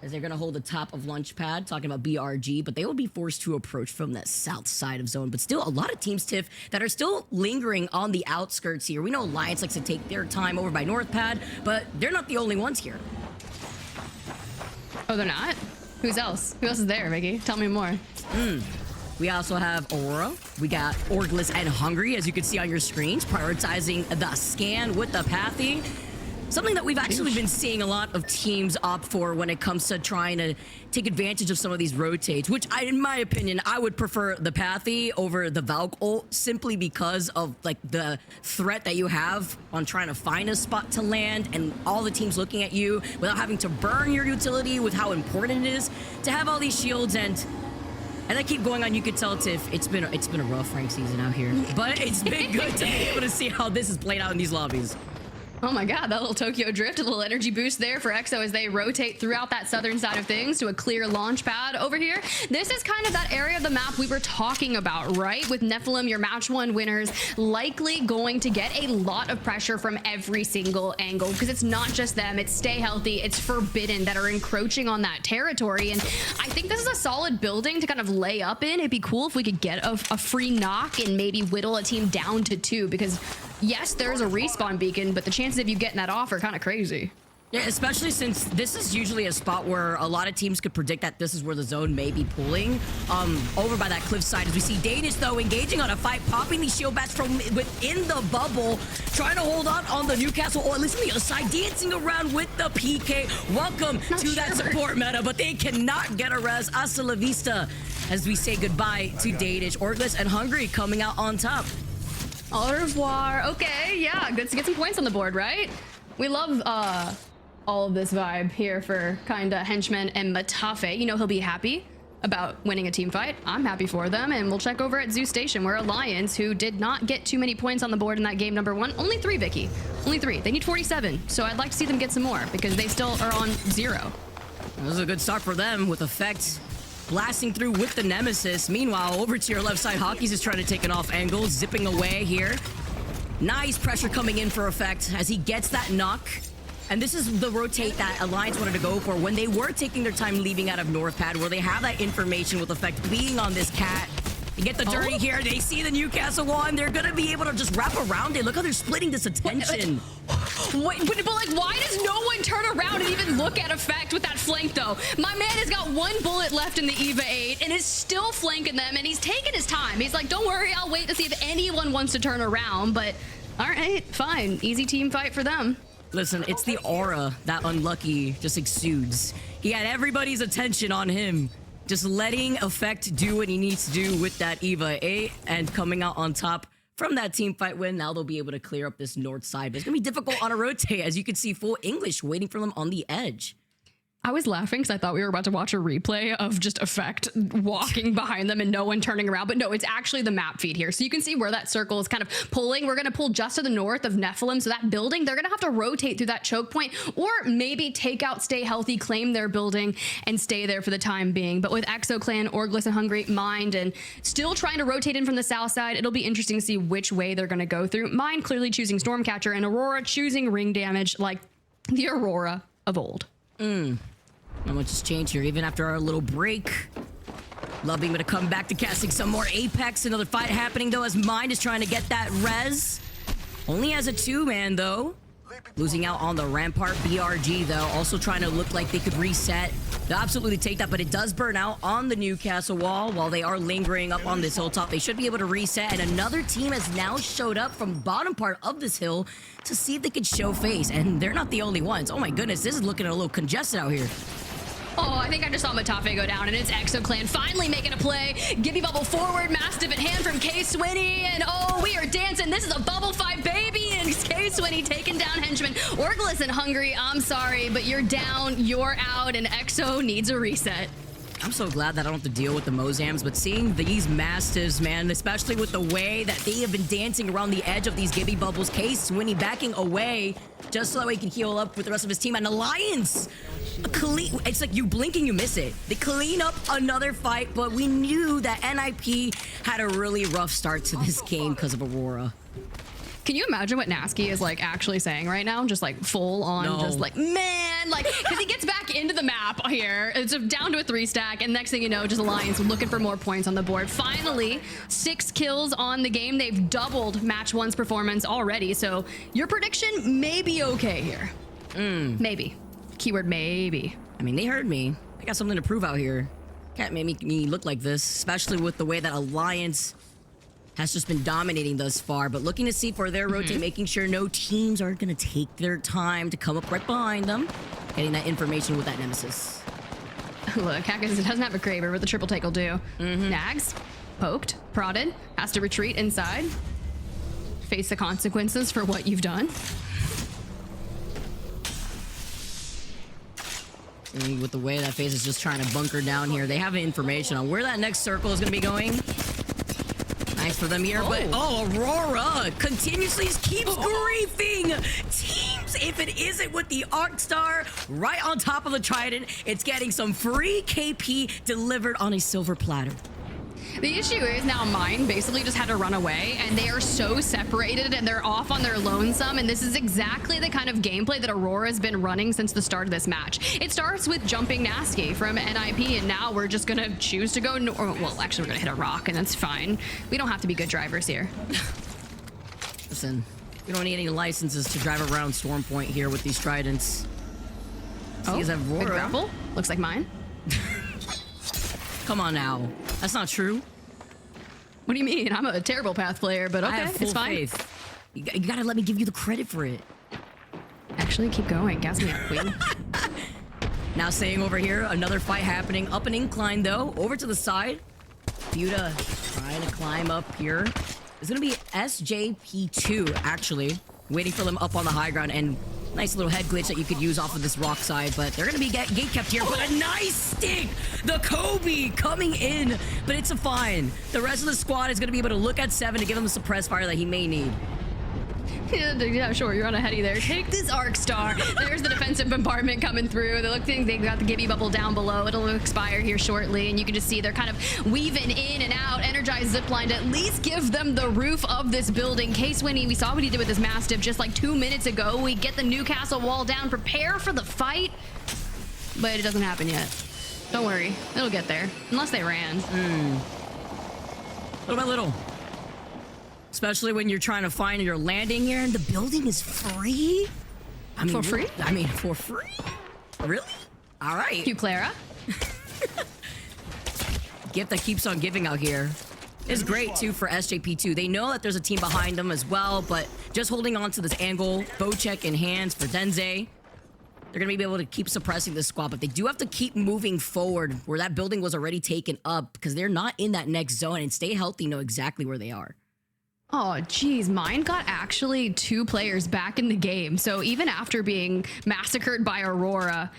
as they're gonna hold the top of Launchpad, talking about BRG, but they will be forced to approach from that south side of zone. But still, a lot of teams, Tiff, that are still lingering on the outskirts here. We know Alliance likes to take their time over by Northpad, but they're not the only ones here. Oh, they're not? Who's else? Who else is there, Vicky? Tell me more. We also have Aurora. We got Orgulus and Hungry, as you can see on your screens, prioritizing the scan with the Pathy. Something that we've actually been seeing a lot of teams opt for when it comes to trying to take advantage of some of these rotates, which in my opinion, I would prefer the Pathy over the Valk ult simply because of like the threat that you have on trying to find a spot to land and all the teams looking at you without having to burn your utility with how important it is to have all these shields. And I keep going on, you could tell, Tiff, it's been a rough rank season out here. But it's been good to be able to see how this is played out in these lobbies. Oh my god, that little Tokyo drift, a little energy boost there for EXO as they rotate throughout that southern side of things to a clear launch pad over here. This is kind of that area of the map we were talking about, right? With Nephilim, your match 1 winners, likely going to get a lot of pressure from every single angle, because it's not just them, it's Stay Healthy, it's Forbidden that are encroaching on that territory. And I think this is a solid building to kind of lay up in. It'd be cool if we could get a free knock and maybe whittle a team down to 2, because yes, there's a respawn beacon, but the chances of you getting that off are kind of crazy. Yeah, especially since this is usually a spot where a lot of teams could predict that this is where the zone may be pulling. Over by that cliffside, as we see Danish, though, engaging on a fight, popping these shield bats from within the bubble, trying to hold on the Newcastle, or at least on the other side, dancing around with the PK. Welcome to that support meta, but they cannot get a res. Hasta la vista, as we say goodbye to Danish. Orgless and Hungry coming out on top. Au revoir. Okay, yeah, good to get some points on the board, right? We love all of this vibe here for kinda Henchman and Matafe. You know he'll be happy about winning a team fight. I'm happy for them, and we'll check over at Zoo Station where Alliance, who did not get too many points on the board in that game number 1, only 3, Vicky. Only 3. They need 47, so I'd like to see them get some more because they still are on 0. This is a good start for them with Effect blasting through with the Nemesis. Meanwhile, over to your left side, Hawkies is trying to take an off angle, zipping away here. Nice pressure coming in for Effect as he gets that knock. And this is the rotate that Alliance wanted to go for when they were taking their time leaving out of North Pad, where they have that information with Effect being on this cat. They get the dirty here. They see the Newcastle wall, and they're going to be able to just wrap around it. Look how they're splitting this attention. Wait, but like, why does no one turn around and even look at Effect with that flank, though? My man has got 1 bullet left in the EVA 8 and is still flanking them, and he's taking his time. He's like, don't worry, I'll wait to see if anyone wants to turn around. But all right, fine. Easy team fight for them. Listen, it's the aura that Unlucky just exudes. He had everybody's attention on him. Just letting Effect do what he needs to do with that EVA 8 and coming out on top from that team fight win. Now they'll be able to clear up this north side. But it's going to be difficult on a rotate, as you can see full English waiting for them on the edge. I was laughing because I thought we were about to watch a replay of just Effect walking behind them and no one turning around. But no, it's actually the map feed here. So you can see where that circle is kind of pulling. We're going to pull just to the north of Nephilim. So that building, they're going to have to rotate through that choke point or maybe take out Stay Healthy, claim their building, and stay there for the time being. But with Exo Clan, Orgless and Hungry, Mind, and still trying to rotate in from the south side, it'll be interesting to see which way they're going to go through. Mind clearly choosing Stormcatcher, and Aurora choosing ring damage like the Aurora of old. Not much has changed here, even after our little break. Love being able to come back to casting some more Apex. Another fight happening, though, as Mind is trying to get that res. Only has a 2-man, though. Losing out on the Rampart. BRG, though, also trying to look like they could reset. They'll absolutely take that, but it does burn out on the Newcastle wall while they are lingering up on this hilltop. They should be able to reset, and another team has now showed up from the bottom part of this hill to see if they could show face, and they're not the only ones. Oh my goodness, this is looking a little congested out here. Oh, I think I just saw Matafe go down, and it's Exo Clan finally making a play. Gibby bubble forward, Mastiff at hand from K-Swinny, and oh, we are dancing. This is a bubble fight, baby, and K-Swinny taking down Henchman. Orgless and Hungry, I'm sorry, but you're down, you're out, and Exo needs a reset. I'm so glad that I don't have to deal with the Mozams, but seeing these Mastiffs, man, especially with the way that they have been dancing around the edge of these Gibby bubbles, K-Swinny backing away just so that way he can heal up with the rest of his team. And Alliance, it's like you blink and you miss it. They clean up another fight, but we knew that NIP had a really rough start to this game because of Aurora. Can you imagine what Nasky is like actually saying right now? Just like full on, just like, man, like, because he gets back into the map here. It's down to a 3-stack, and next thing you know, just Alliance looking for more points on the board. Finally, 6 kills on the game. They've doubled match 1's performance already, so your prediction may be okay here. Maybe. Keyword maybe. I mean, they heard me. I got something to prove out here. Can't make me look like this, especially with the way that Alliance has just been dominating thus far, but looking to see for their rotate, making sure no teams are going to take their time to come up right behind them, getting that information with that Nemesis. Look, Hackers doesn't have a Kraber, but the triple take will do. Nags, poked, prodded, has to retreat inside, face the consequences for what you've done. And with the way that FaZe is just trying to bunker down here, they have information on where that next circle is going to be going. Nice for them here, but Aurora continuously keeps griefing teams. If it isn't with the Arc Star right on top of the Trident, it's getting some free KP delivered on a silver platter. The issue is now mine basically just had to run away, and they are so separated and they're off on their lonesome, and this is exactly the kind of gameplay that Aurora's been running since the start of this match. It starts with jumping Nasty from NIP, and now we're just gonna choose to go well, actually we're gonna hit a rock, and that's fine. We don't have to be good drivers here. Listen, we don't need any licenses to drive around Storm Point here with these Tridents. Oh, Aurora. good grapple. Looks like mine. Come on now. That's not true. What do you mean? I'm a terrible path player, but okay, I have full it's fine. faith. You gotta let me give you the credit for it. Actually, keep going. Gas me up, queen. Now staying over here, another fight happening. Up an incline though, over to the side. Buta trying to climb up here. It's gonna be SJP2 actually, waiting for them up on the high ground, and nice little head glitch that you could use off of this rock side, but they're gonna be gate kept here. But a nice stick! The Kobe coming in, but it's a fine. The rest of the squad is gonna be able to look at 7 to give him the suppressed fire that he may need. Yeah, sure, you're on a heady there. Take this Arc Star. There's the defensive bombardment coming through. They got the Gibby bubble down below. It'll expire here shortly, and you can just see they're kind of weaving in and out. Energized zipline to at least give them the roof of this building. Case Winnie, we saw what he did with his Mastiff just like 2 minutes ago. We get the Newcastle wall down, prepare for the fight, but it doesn't happen yet. Don't worry, it'll get there, unless they ran. Little by little. Especially when you're trying to find your landing here, and the building is free. I mean, For free? I mean, for free? Really? All right. You, Clara. Gift that keeps on giving out here. Is great too for SJP2. They know that there's a team behind them as well, but just holding on to this angle, bow check in hands for Denze. They're gonna be able to keep suppressing this squad, but they do have to keep moving forward where that building was already taken up, because they're not in that next zone, and stay healthy, know exactly where they are. Oh, geez, mine got actually 2 players back in the game. So even after being massacred by Aurora,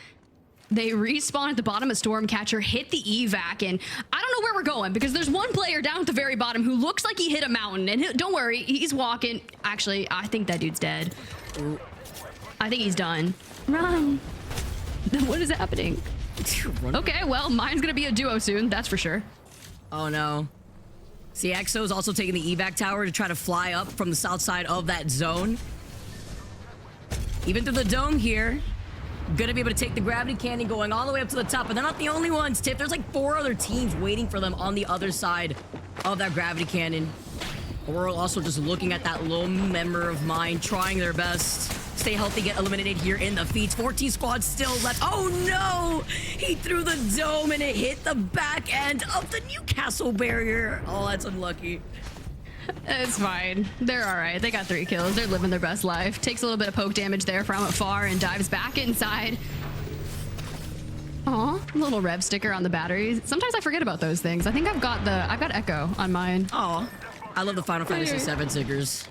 they respawn at the bottom of Stormcatcher, hit the evac, and I don't know where we're going because there's one player down at the very bottom who looks like he hit a mountain. And don't worry, he's walking. Actually, I think that dude's dead. I think he's done. Run. What is happening? Okay, well, mine's gonna be a duo soon, that's for sure. Oh no. See, EXO is also taking the evac tower to try to fly up from the south side of that zone. Even through the dome here, gonna be able to take the gravity cannon going all the way up to the top, but they're not the only ones, Tiff. There's like 4 other teams waiting for them on the other side of that gravity cannon. Aurora also just looking at that lone member of mine, trying their best. Stay healthy, get eliminated here in the feats. 14 squads still left. Oh no! He threw the dome and it hit the back end of the Newcastle barrier. Oh, that's unlucky. It's fine. They're all right. They got 3 kills. They're living their best life. Takes a little bit of poke damage there from afar and dives back inside. Aw, little rev sticker on the batteries. Sometimes I forget about those things. I think I've got Echo on mine. Oh, I love the Final Fantasy VII stickers.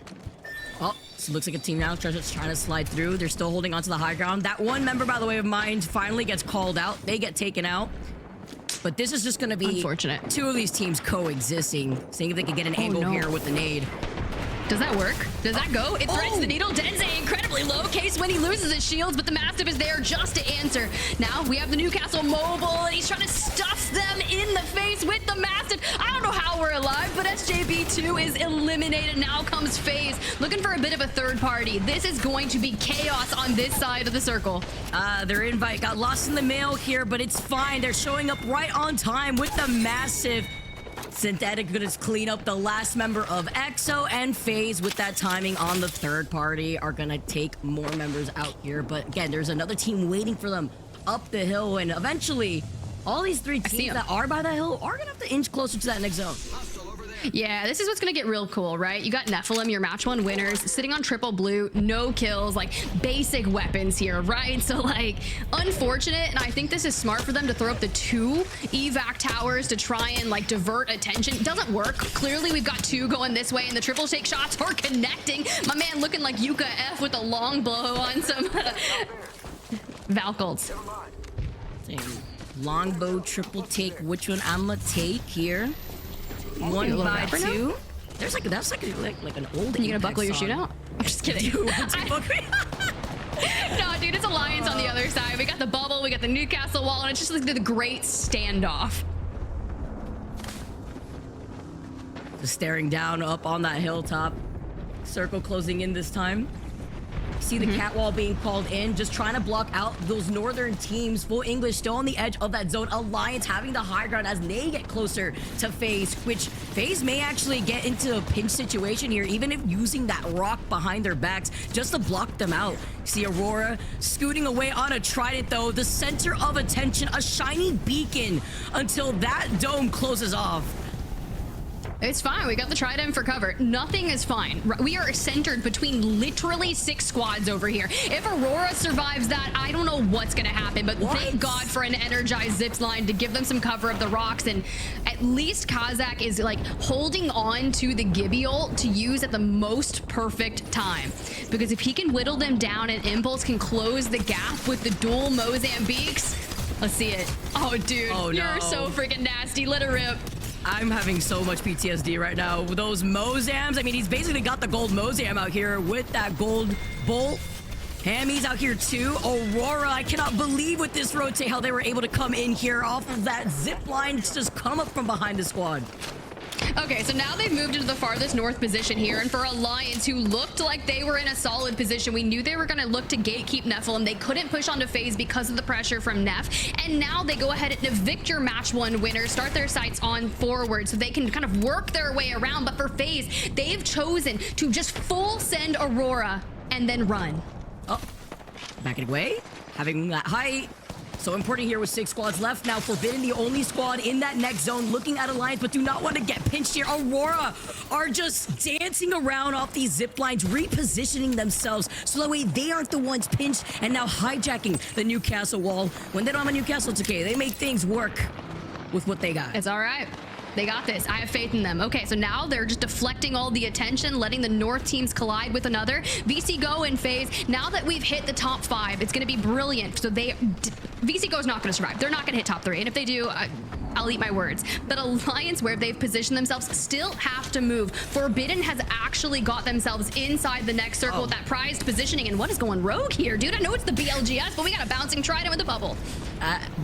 Oh, so it looks like a team now trying to slide through. They're still holding onto the high ground. That one member, by the way, of mine finally gets called out. They get taken out. But this is just going to be unfortunate. 2 of these teams coexisting, seeing if they can get an angle here with the nade. Does that work? Does that go? It threads the needle. Denze incredibly low case when he loses his shields, but the Mastiff is there just to answer. Now we have the Newcastle mobile, and he's trying to stuff them in the face with the Mastiff. I don't know how we're alive, but SJB2 is eliminated. Now comes FaZe, looking for a bit of a third party. This is going to be chaos on this side of the circle. Their invite got lost in the mail here, but it's fine. They're showing up right on time with the Massive. Synthetic gonna clean up the last member of EXO, and FaZe with that timing on the third party are gonna take more members out here. But again, there's another team waiting for them up the hill, and eventually all these 3 teams that are by the hill are gonna have to inch closer to that next zone. Yeah, this is what's gonna get real cool, right? You got Nephilim, your match 1 winners, sitting on triple blue, no kills, like basic weapons here, right? So like, unfortunate, and I think this is smart for them to throw up the 2 evac towers to try and like divert attention. It doesn't work. Clearly we've got 2 going this way, and the triple take shots are connecting. My man looking like Yuka F with a long blow on some Valkults. Longbow triple take, which one I'ma take here? 1 by 2. That's like an old. You gonna Apex buckle your song. shootout? I'm just kidding. You want to buckle? No, dude, it's Alliance on the other side. We got the bubble, we got the Newcastle wall, and it's just like the great standoff. Just staring down up on that hilltop. Circle closing in this time. See the cat wall being called in, just trying to block out those northern teams. Full English still on the edge of that zone. Alliance having the high ground as they get closer to FaZe, which FaZe may actually get into a pinch situation here, even if using that rock behind their backs just to block them out. See Aurora scooting away on a trident though, the center of attention, a shiny beacon until that dome closes off. It's fine. We got the trident for cover. Nothing is fine. We are centered between literally 6 squads over here. If Aurora survives that, I don't know what's going to happen, but thank God for an energized zips line to give them some cover of the rocks. And at least Kazakh is like holding on to the Gibby ult to use at the most perfect time. Because if he can whittle them down and Impulse can close the gap with the dual Mozambiques, let's see it. Oh, dude, you're so freaking nasty. Let it rip. I'm having so much PTSD right now. With those Mozams, I mean, he's basically got the gold Mozam out here with that gold bolt. Hammy's out here too. Aurora, I cannot believe with this rotate how they were able to come in here off of that zip line to just come up from behind the squad. Okay, so now they've moved into the farthest north position here, and for Alliance, who looked like they were in a solid position, we knew they were going to look to gatekeep Nephilim. They couldn't push onto FaZe because of the pressure from Neph, and now they go ahead and evict your match 1 winner, start their sights on forward so they can kind of work their way around. But for FaZe, they've chosen to just full send Aurora and then run. Oh, backing away, having that height. So important here with 6 squads left now. Forbidden, the only squad in that next zone, looking at Alliance, but do not want to get pinched here. Aurora are just dancing around off these zip lines, repositioning themselves so that way they aren't the ones pinched and now hijacking the Newcastle wall. When they don't have a Newcastle, it's okay. They make things work with what they got. It's all right. They got this. I have faith in them. Okay, so now they're just deflecting all the attention, letting the North teams collide with another. VC Go in FaZe. Now that we've hit the top 5, it's going to be brilliant. So VC Go's not going to survive. They're not going to hit top 3. And if they do, I'll eat my words. But Alliance, where they've positioned themselves, still have to move. Forbidden has actually got themselves inside the next circle with that prized positioning. And what is going rogue here, dude? I know it's the BLGS, but we got a bouncing trident with the bubble.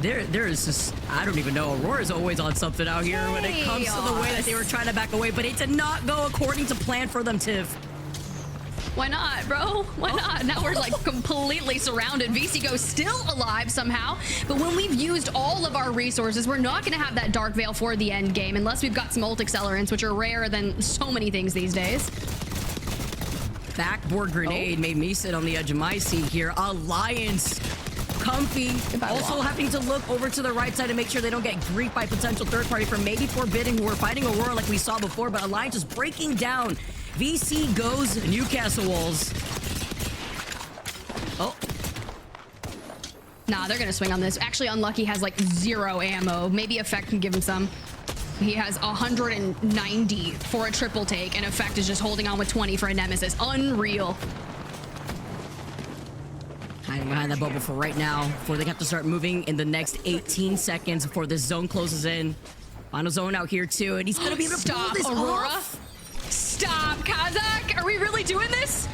There is just, I don't even know. Aurora's always on something out here when it comes to the way that they were trying to back away, but it did not go according to plan for them, Tiff. Why not, bro? Why not? Now we're like completely surrounded. VC Go still alive somehow, but when we've used all of our resources, we're not going to have that Dark Veil for the end game unless we've got some ult accelerants, which are rarer than so many things these days. Backboard grenade made me sit on the edge of my seat here. Alliance comfy. Also having to look over to the right side to make sure they don't get griefed by potential third party from maybe Forbidden, who are fighting Aurora like we saw before, but Alliance is breaking down VC Go's Newcastle walls. Oh. Nah, they're gonna swing on this. Actually, Unlucky has like 0 ammo. Maybe Effect can give him some. He has 190 for a triple take, and Effect is just holding on with 20 for a Nemesis. Unreal. Hiding behind that bubble for right now, before they have to start moving in the next 18 seconds before this zone closes in. Final zone out here too, and he's gonna be able to pull this Aurora. off. Stop, Kazakh! Are we really doing this?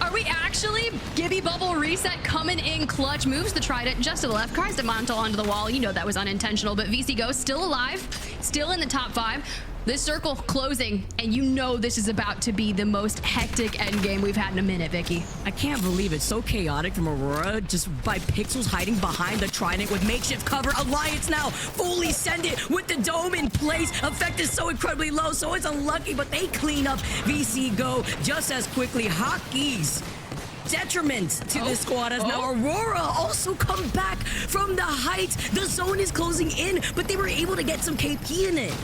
Are we actually? Gibby bubble reset coming in clutch. Moves the trident just to the left. Tries to mantle onto the wall. You know that was unintentional, but VC Go still alive. Still in the top 5. This circle closing, and you know this is about to be the most hectic endgame we've had in a minute, Vicky. I can't believe it's so chaotic from Aurora, just by Pixels hiding behind the trident with makeshift cover. Alliance now fully send it with the dome in place. Effect is so incredibly low, so it's Unlucky, but they clean up VC Go just as quickly. Hockey's detriment to this squad as now Aurora also come back from the heights. The zone is closing in, but they were able to get some KP in it.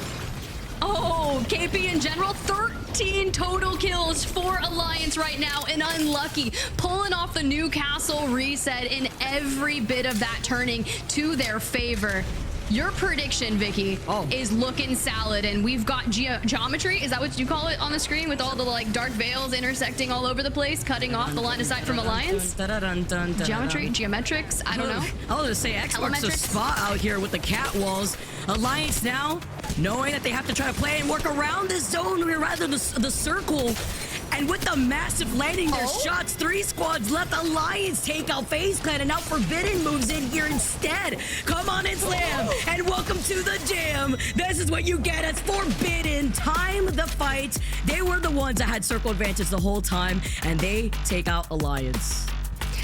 Oh, KP in general, 13 total kills for Alliance right now, and Unlucky pulling off the Newcastle reset in every bit of that turning to their favor. Your prediction, Vicky, is looking salad, and we've got geometry. Is that what you call it on the screen, with all the like dark veils intersecting all over the place, cutting off the line of sight from Alliance? Geometry, geometrics, I don't know. I was gonna say X marks the spot out here with the cat walls. Alliance now knowing that they have to try to play and work around this zone, or rather the circle. And with the massive landing, their shots, 3 squads left. Alliance take out FaZe Clan, and now Forbidden moves in here instead. Come on in, Slam, and welcome to the jam. This is what you get as Forbidden time the fight. They were the ones that had circle advantage the whole time, and they take out Alliance.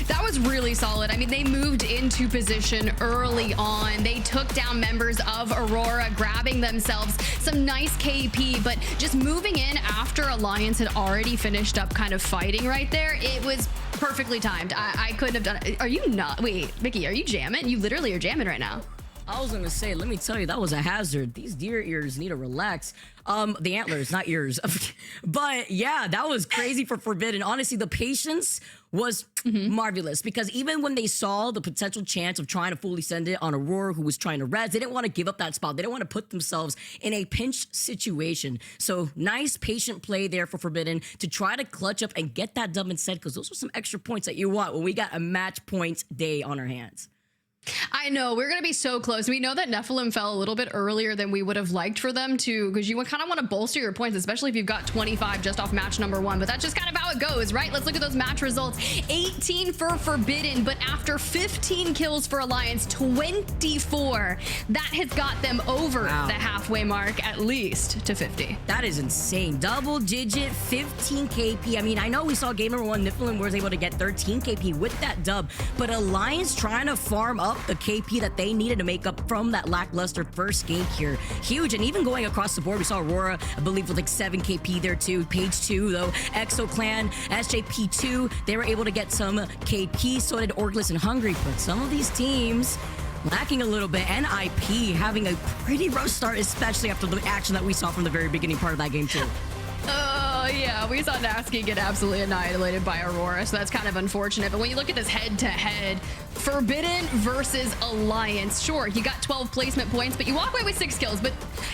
That was really solid. I mean, they moved into position early on. They took down members of Aurora, grabbing themselves some nice KP, but just moving in after Alliance had already finished up kind of fighting right there, it was perfectly timed. I couldn't have done it. Are you not? Wait, Mickey, are you jamming? You literally are jamming right now. I was gonna say, let me tell you, that was a hazard. These deer ears need to relax. The antlers, not ears. But yeah, that was crazy for Forbidden. Honestly, the patience was marvelous, because even when they saw the potential chance of trying to fully send it on Aurora, who was trying to res, they didn't want to give up that spot. They didn't want to put themselves in a pinched situation. So nice patient play there for Forbidden to try to clutch up and get that dub instead, because those are some extra points that you want when we got a match point day on our hands. I know, we're going to be so close. We know that Nephilim fell a little bit earlier than we would have liked for them to, because you kind of want to bolster your points, especially if you've got 25 just off match number 1. But that's just kind of how it goes, right? Let's look at those match results. 18 for Forbidden, but after 15 kills for Alliance, 24. That has got them over the halfway mark, at least to 50. That is insane. Double digit 15 KP. I mean, I know we saw game number 1, Nephilim was able to get 13 KP with that dub, but Alliance trying to farm up the KP that they needed to make up from that lackluster first game here. Huge. And even going across the board, we saw Aurora, I believe, with like 7 KP there too. Page 2, though. Exo Clan, SJP2, they were able to get some KP. So did Orgless and Hungry. But some of these teams lacking a little bit. And IP having a pretty rough start, especially after the action that we saw from the very beginning part of that game too. Oh, yeah, we saw Nasky get absolutely annihilated by Aurora, so that's kind of unfortunate. But when you look at this head-to-head, Forbidden versus Alliance, sure, you got 12 placement points, but you walk away with 6 kills, but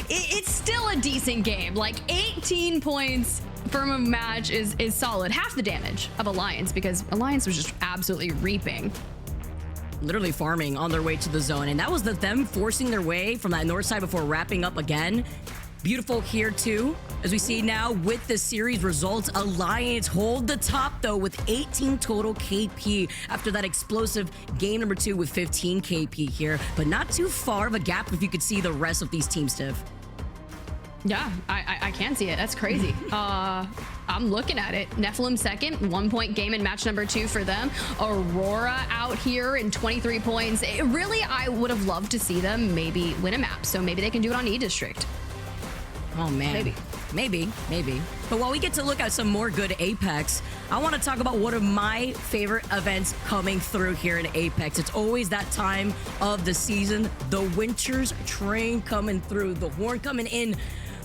it's still a decent game. Like, 18 points from a match is solid. Half the damage of Alliance, because Alliance was just absolutely reaping. Literally farming on their way to the zone, and that was them forcing their way from that north side before wrapping up again. Beautiful here too, as we see now with the series results. Alliance hold the top though with 18 total KP after that explosive game number 2 with 15 KP here, but not too far of a gap if you could see the rest of these teams, Tiff. Yeah, I can see it. That's crazy. I'm looking at it. Nephilim second, 1-point game in match number 2 for them. Aurora out here in 23 points. Really, I would have loved to see them maybe win a map, so maybe they can do it on E-District. Oh man, maybe. But while we get to look at some more good Apex, I want to talk about one of my favorite events coming through here in Apex. It's always that time of the season, the Winter's Train coming through, the horn coming in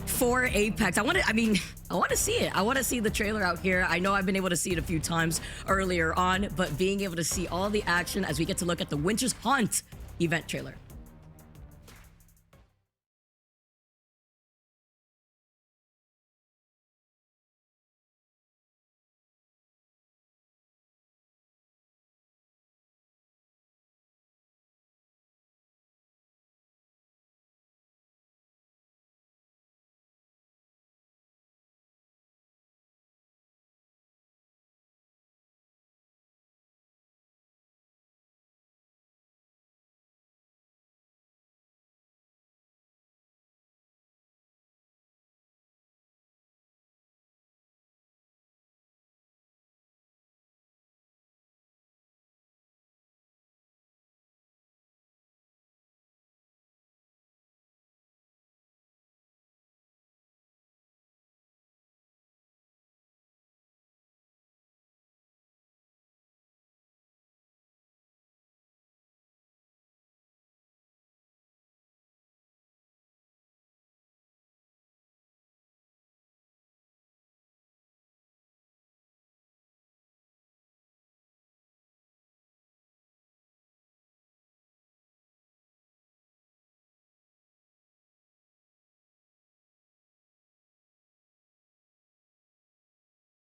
for Apex. I want to see it. I want to see the trailer out here. I know I've been able to see it a few times earlier on, but being able to see all the action as we get to look at the Winter's Hunt event trailer.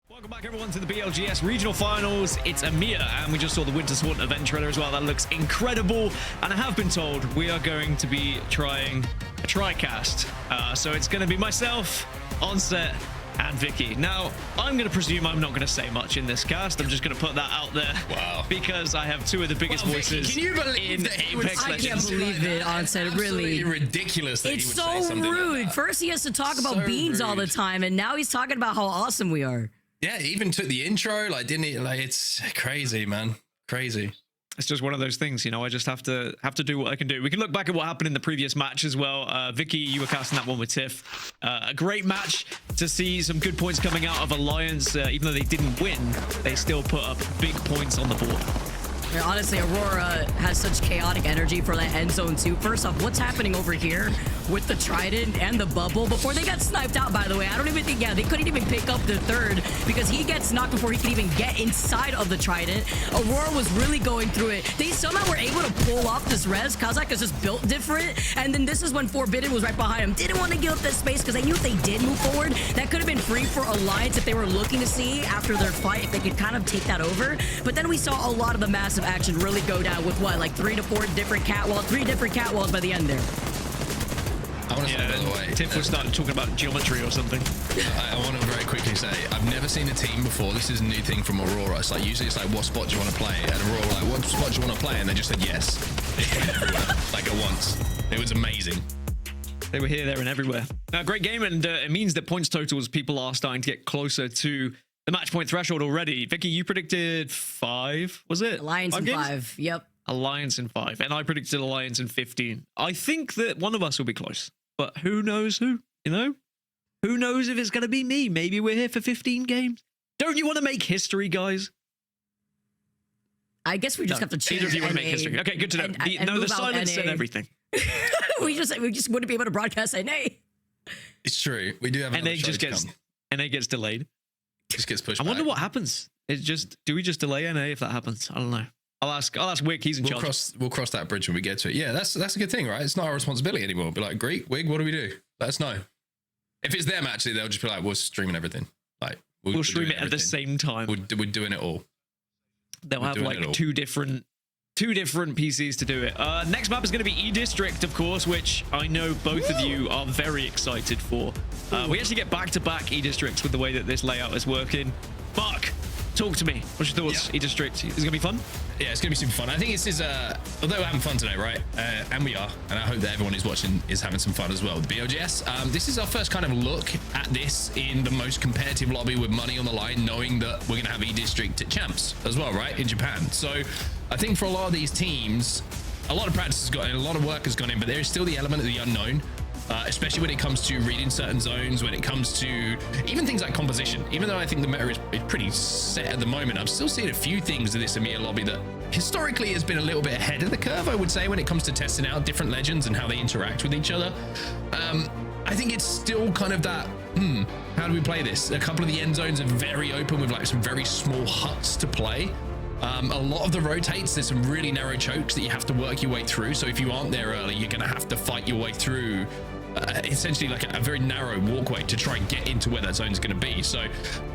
Welcome back, everyone, to the BLGS Regional Finals. It's EMEA, and we just saw the Winter Swan event trailer as well. That looks incredible. And I have been told we are going to be trying a TriCast. So it's going to be myself, Onset, and Vicky. Now, I'm going to presume I'm not going to say much in this cast. I'm just going to put that out there. Wow. Because I have two of the biggest voices. Can you believe that he would Apex say I can't Legends. believe it, Onset. Really. Absolutely ridiculous that It's he would so say something rude. like that. First, he has to talk about So beans all the rude. time, and now he's talking about how awesome we are. Yeah, he even took the intro, like, didn't he? Like, it's crazy, man. Crazy. It's just one of those things, you know. I just have to do what I can do. We can look back at what happened in the previous match as well. Vicky, you were casting that one with Tiff. A great match to see some good points coming out of Alliance. Even though they didn't win, they still put up big points on the board. Yeah, honestly, Aurora has such chaotic energy for that end zone too. First off, what's happening over here with the Trident and the bubble before they got sniped out, by the way? I don't even think, yeah, they couldn't even pick up the third because he gets knocked before he can even get inside of the Trident. Aurora was really going through it. They somehow were able to pull off this res. Kazakh is just built different. And then this is when Forbidden was right behind him. Didn't want to give up that space because they knew if they did move forward, that could have been free for Alliance if they were looking to see after their fight, if they could kind of take that over. But then we saw a lot of the massive action really go down with what, like 3 to 4 different catwalls, 3 different catwalls by the end there. I want to say, by the way, Tiff was starting talking about geometry or something. I want to very quickly say, I've never seen a team before. This is a new thing from Aurora. It's like, usually it's like, what spot do you want to play? And Aurora, like, what spot do you want to play? And they just said yes. They went everywhere, like at once. It was amazing. They were here, there, and everywhere. Great game, and it means that points totals, people are starting to get closer to the match point threshold already. Vicky, you predicted 5, was it? Alliance in games? 5, yep. Alliance in 5, and I predicted Alliance in 15. I think that one of us will be close, but who knows who, you know? Who knows if it's going to be me? Maybe we're here for 15 games. Don't you want to make history, guys? I guess we just have to change Either of you want to make NA history. Okay, good to know. and No, the move out silence said NA. everything. we just wouldn't be able to broadcast NA. It's true. We do have NA another show just to gets come. NA gets delayed. Just gets pushed I wonder back. what happens. It's just, do we just delay NA if that happens? I don't know. I'll ask Wick. He's in charge. We'll cross that bridge when we get to it. Yeah, that's a good thing, right? It's not our responsibility anymore. Be like, Greek, Wig, what do we do? Let us know. If it's them, actually, they'll just be like, we're streaming everything. Like, We'll stream it at the same time. We're doing it all. They'll we're have doing it like all. two different PCs to do it. Next map is going to be E-District, of course, which I know both of you are very excited for. We actually get back-to-back E-Districts with the way that this layout is working. Mark, talk to me. What's your thoughts? Yeah. E-District, is it going to be fun? Yeah, it's going to be super fun. I think this is, although we're having fun today, right? And we are, and I hope that everyone who's watching is having some fun as well. The BLGS, this is our first kind of look at this in the most competitive lobby with money on the line, knowing that we're going to have E-District at Champs as well, right? In Japan. So I think for a lot of these teams, a lot of practice has gone in, a lot of work has gone in, but there is still the element of the unknown. Especially when it comes to reading certain zones, when it comes to even things like composition. Even though I think the meta is pretty set at the moment, I'm still seeing a few things in this EMEA lobby that historically has been a little bit ahead of the curve, I would say, when it comes to testing out different legends and how they interact with each other. I think it's still kind of that, how do we play this? A couple of the end zones are very open with like some very small huts to play. A lot of the rotates, there's some really narrow chokes that you have to work your way through. So if you aren't there early, you're going to have to fight your way through essentially like a very narrow walkway to try and get into where that zone is going to be. So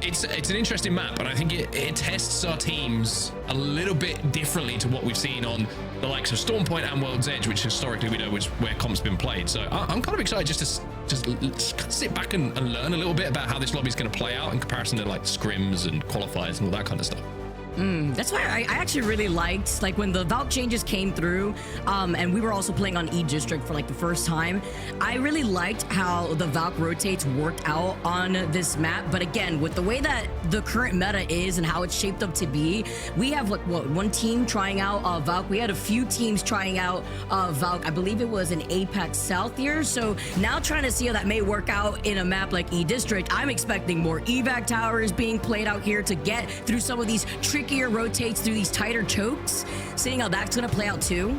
it's an interesting map, and I think it tests our teams a little bit differently to what we've seen on the likes of Storm Point and World's Edge, which historically we know where comp's been played. So I'm kind of excited just to sit back and learn a little bit about how this lobby is going to play out in comparison to like scrims and qualifiers and all that kind of stuff. That's why I actually really liked, like, when the Valk changes came through, and we were also playing on E-District for like the first time. I really liked how the Valk rotates worked out on this map. But again, with the way that the current meta is and how it's shaped up to be, we have like one team trying out Valk. We had a few teams trying out Valk. I believe it was in Apex South here. So now trying to see how that may work out in a map like E-District. I'm expecting more evac towers being played out here to get through some of these trickier rotates through these tighter chokes, seeing how that's going to play out too.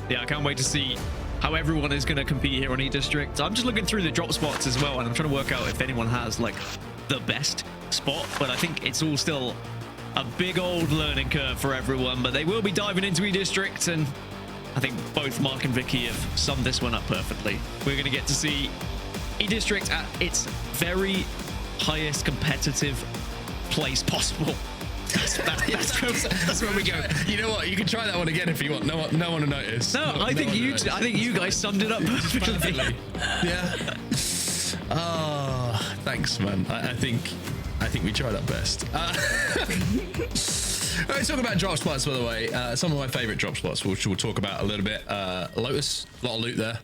Yeah, I can't wait to see how everyone is going to compete here on E-District. I'm just looking through the drop spots as well, and I'm trying to work out if anyone has like the best spot, but I think it's all still a big old learning curve for everyone. But they will be diving into E-District, and I think both Mark and Vicky have summed this one up perfectly. We're going to get to see E-District at its very highest competitive place possible. That's where we go. You know what? You can try that one again if you want. No one will notice. No, I think you guys summed it up perfectly. Yeah. Oh, thanks, man. I think we tried our best. Let's talk about drop spots, by the way. Some of my favorite drop spots, which we'll talk about a little bit. Lotus, a lot of loot there.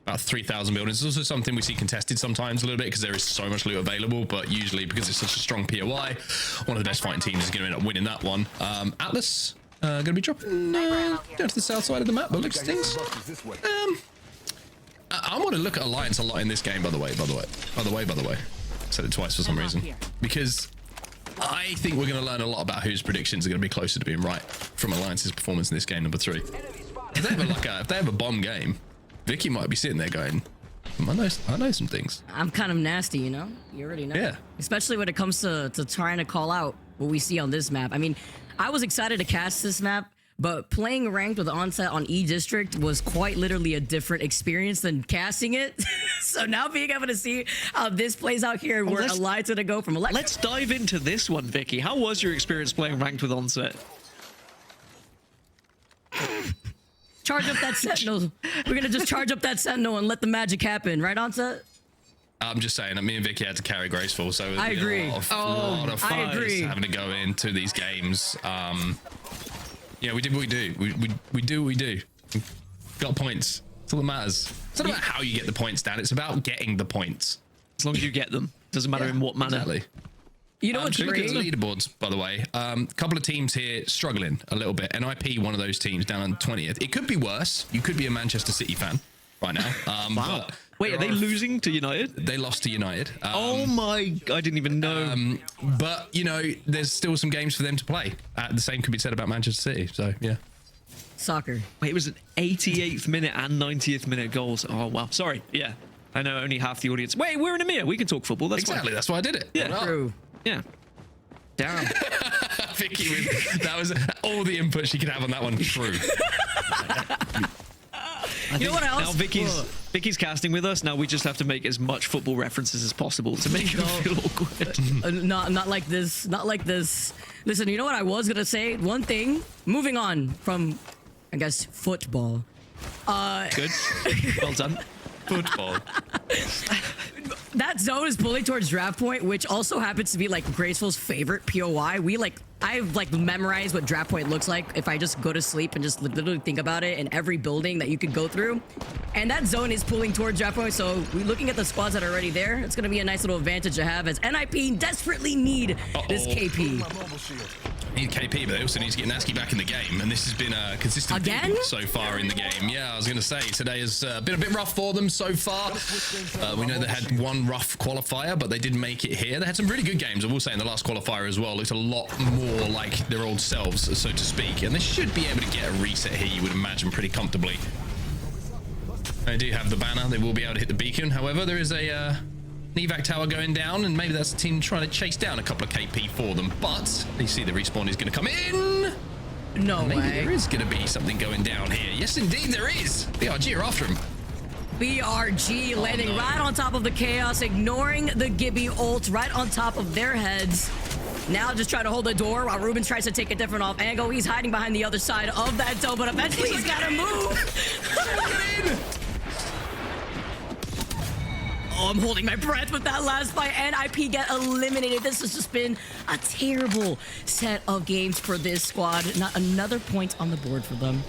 About 3,000 buildings. It's also something we see contested sometimes a little bit because there is so much loot available, but usually because it's such a strong POI, one of the best fighting teams is going to end up winning that one. Atlas, going to be dropping down to the south side of the map, but looks at things. I want to look at Alliance a lot in this game, by the way. Said it twice for some reason. Because I think we're going to learn a lot about whose predictions are going to be closer to being right from Alliance's performance in this game, number 3. If they have a bomb game, Vicky might be sitting there going, I know some things. I'm kind of nasty, you know? You already know. Yeah. Especially when it comes to trying to call out what we see on this map. I mean, I was excited to cast this map, but playing ranked with onset on E-District was quite literally a different experience than casting it. So now being able to see how this plays out here and where Alliance to go from Let's dive into this one, Vicky. How was your experience playing ranked with onset? Charge up that Sentinel. We're going to just charge up that Sentinel and let the magic happen. Right, Onset? I'm just saying that me and Vicky had to carry Graceful, so I agree. A lot of I agree. having to go into these games. Yeah, we did what we do. We do what we do. Got points. That's all that matters. It's not about how you get the points, Dan. It's about getting the points. As long as you get them. Doesn't matter in what manner. Exactly. You know what's Look at great? the leaderboards, by the way. Couple of teams here struggling a little bit. NIP, one of those teams, down on 20th. It could be worse. You could be a Manchester City fan right now. Wow. Wait, are they losing to United? They lost to United. Oh my, I didn't even know. But, you know, there's still some games for them to play. The same could be said about Manchester City. So, yeah. Soccer. Wait, it was an 88th minute and 90th minute goals. Oh, wow. Sorry. Yeah. I know only half the audience. Wait, we're in EMEA. We can talk football. That's Exactly. fine. That's why I did it. Yeah. True. Yeah. Damn. Vicky, that was all the input she could have on that one. True. You know what else? Now Vicky's casting with us. Now we just have to make as much football references as possible to make it feel awkward. Not like this. Not like this. Listen, you know what I was gonna say? One thing. Moving on from, I guess, football. Good. Well done. Football. That zone is pulling towards draft point, which also happens to be like Graceful's favorite POI. I've like memorized what draft point looks like if I just go to sleep and just literally think about it in every building that you could go through. And that zone is pulling towards draft point. So we're looking at the squads that are already there. It's going to be a nice little advantage to have as NIP desperately need this KP. Need KP, but they also need to get Nasky back in the game, and this has been a consistent theme so far in the game. Yeah, I was going to say today has been a bit rough for them so far. We know they had one rough qualifier, but they did make it here. They had some really good games, I will say, in the last qualifier as well. Looked a lot more like their old selves, so to speak, and they should be able to get a reset here, you would imagine, pretty comfortably. They do have the banner. They will be able to hit the beacon. However, there is a evac tower going down, and maybe that's the team trying to chase down a couple of KP for them, but you see the respawn is going to come in. No Maybe way. there is going to be something going down here. Yes, indeed there is. BRG are after him. BRG landing right on top of the chaos, ignoring the Gibby ult right on top of their heads. Now just trying to hold the door while Ruben tries to take a different off angle. He's hiding behind the other side of that door, but eventually he's got to move. Oh, I'm holding my breath with that last fight, and NIP get eliminated. This has just been a terrible set of games for this squad. Not another point on the board for them.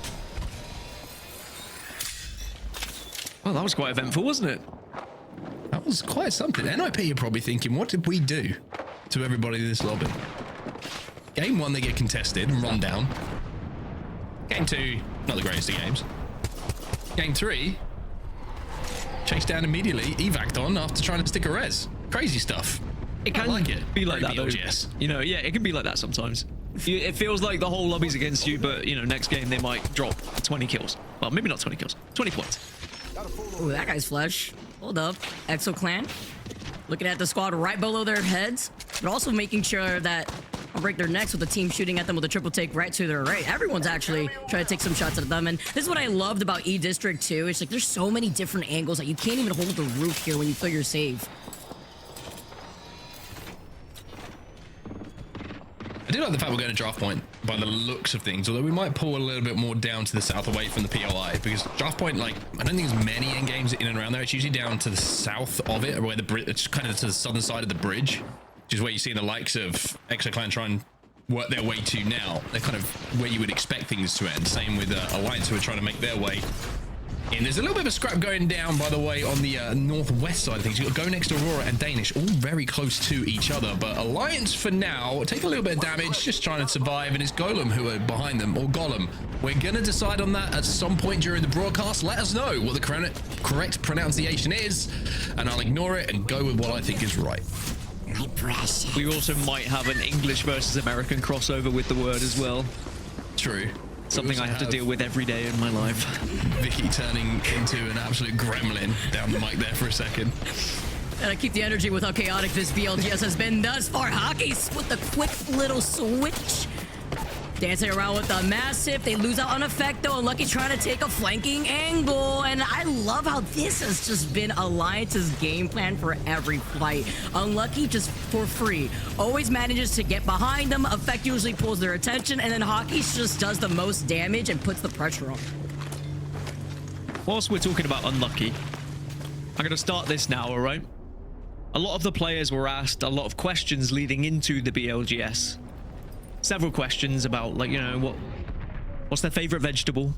Well, that was quite eventful, wasn't it? That was quite something. NIP are probably thinking, what did we do to everybody in this lobby? Game 1, they get contested and run down. Game 2, not the greatest of games. Game 3, chased down immediately, evac'd on after trying to stick a res. Crazy stuff. It can like it. be like that, though. BLGS. You know, yeah, it can be like that sometimes. It feels like the whole lobby's against you, but, you know, next game they might drop 20 kills. Well, maybe not 20 kills. 20 points. Ooh, that guy's flush. Hold up. Exo Clan. Looking at the squad right below their heads, but also making sure that break their necks with the team shooting at them with a triple take right to their right. Everyone's actually trying to take some shots at them. And this is what I loved about E-District too. It's like there's so many different angles that you can't even hold the roof here when you play your save. I do like the fact we're going to draft point by the looks of things, although we might pull a little bit more down to the south away from the POI, because draft point, like, I don't think there's many end games in and around there. It's usually down to the south of it, or where the bridge, it's kind of to the southern side of the bridge, which is where you see the likes of ExoClan try and work their way to now. They're kind of where you would expect things to end. Same with Alliance, who are trying to make their way in. There's a little bit of a scrap going down, by the way, on the northwest side of things. You've got Go Next, Aurora, and Danish, all very close to each other. But Alliance, for now, take a little bit of damage, just trying to survive. And it's Golem who are behind them, or Gollum. We're going to decide on that at some point during the broadcast. Let us know what the correct pronunciation is, and I'll ignore it and go with what I think is right. We also might have an English versus American crossover with the word as well. True. Something I have to deal with every day in my life. Vicky turning into an absolute gremlin down the mic there for a second. And I keep the energy with how chaotic this BLGS has been thus far. Hockey with a quick little switch. Dancing around with the massive. They lose out on effect though. Unlucky trying to take a flanking angle. And I love how this has just been Alliance's game plan for every fight. Unlucky just for free. Always manages to get behind them. Effect usually pulls their attention. And then Hockey just does the most damage and puts the pressure on. Whilst we're talking about Unlucky, I'm going to start this now, all right? A lot of the players were asked a lot of questions leading into the BLGS. Several questions about, like, you know, what's their favorite vegetable?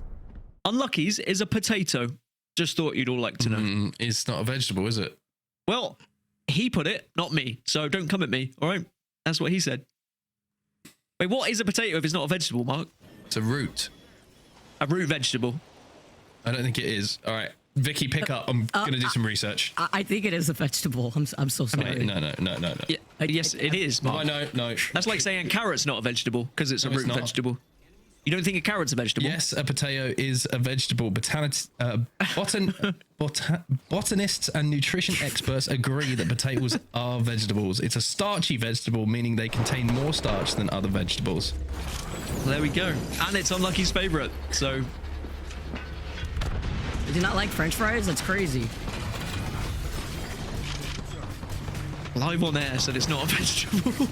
Unlucky's is a potato. Just thought you'd all like to know. It's not a vegetable, is it? Well, he put it, not me. So don't come at me, all right? That's what he said. Wait, what is a potato if it's not a vegetable, Mark? It's a root. A root vegetable. I don't think it is. All right, Vicky, pick up. I'm going to do some research. I think it is a vegetable. I'm so sorry. No. Yeah, yes, it is, Mark. No. That's like saying carrot's not a vegetable because it's a root vegetable. You don't think a carrot's a vegetable? Yes, a potato is a vegetable. Botanists and nutrition experts agree that potatoes are vegetables. It's a starchy vegetable, meaning they contain more starch than other vegetables. There we go. And it's Unlucky's favorite, so... I do not like French fries? That's crazy. Live on air said it's not a vegetable.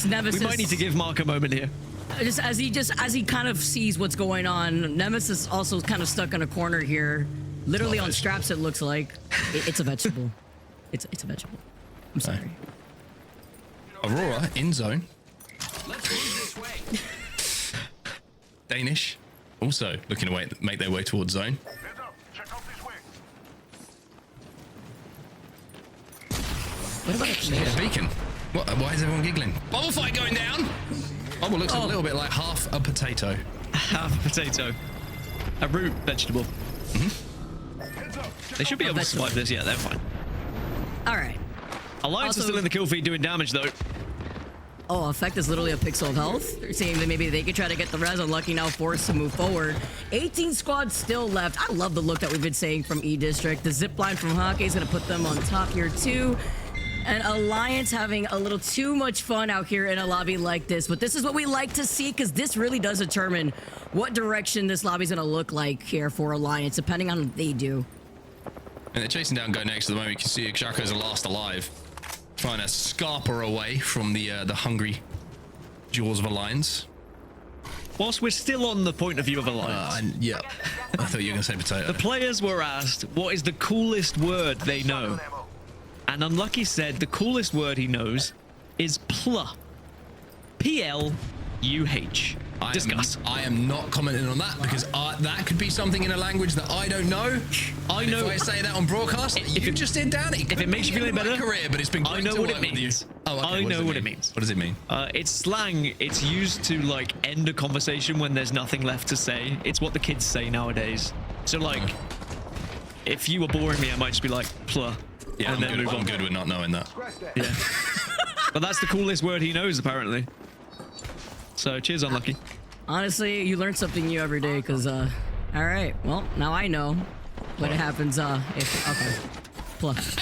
Nemesis, we might need to give Mark a moment here. Just as he kind of sees what's going on, Nemesis also kind of stuck in a corner here. Literally on straps, it looks like. It's a vegetable. It's a vegetable. I'm sorry. Aurora in zone. Let's move this way. Danish also looking to make their way towards zone. What about a beacon? What? Why is everyone giggling? Bubble fight going down. Bubble looks a little bit like half a potato. Half a potato. A root vegetable. They should be able to survive this. Yeah, they're fine. All right. Alliance is still in the kill feed doing damage though. Oh, effect is literally a pixel of health. They're saying that maybe they could try to get the res. Unlucky now forced to move forward. 18 squads still left. I love the look that we've been saying from E-District. The zip line from Hockey is going to put them on top here too. And Alliance having a little too much fun out here in a lobby like this. But this is what we like to see, because this really does determine what direction this lobby is going to look like here for Alliance, depending on what they do. And they're chasing down Go Next at the moment. You can see Xhako's the last alive, trying to scarper away from the hungry jaws of Alliance. Whilst we're still on the point of view of Alliance. Yeah, I thought you were going to say potato. The players were asked, what is the coolest word they know? And Unlucky said the coolest word he knows is pluh. P-L-U-H. Discuss. I am not commenting on that, because that could be something in a language that I don't know. I know. If I say that on broadcast, you just did, Danny. If it makes you feel any better, career, but it's been great. I know to what it work with means. you. Oh, okay. I know what it means. What does it mean? It's slang. It's used to like end a conversation when there's nothing left to say. It's what the kids say nowadays. So like, if you were boring me, I might just be like pluh. Yeah, I'm good with not knowing that. Yeah. But that's the coolest word he knows, apparently. So, cheers, Unlucky. Honestly, you learn something new every day, because, all right. Well, now I know what happens, if... Okay. Plus.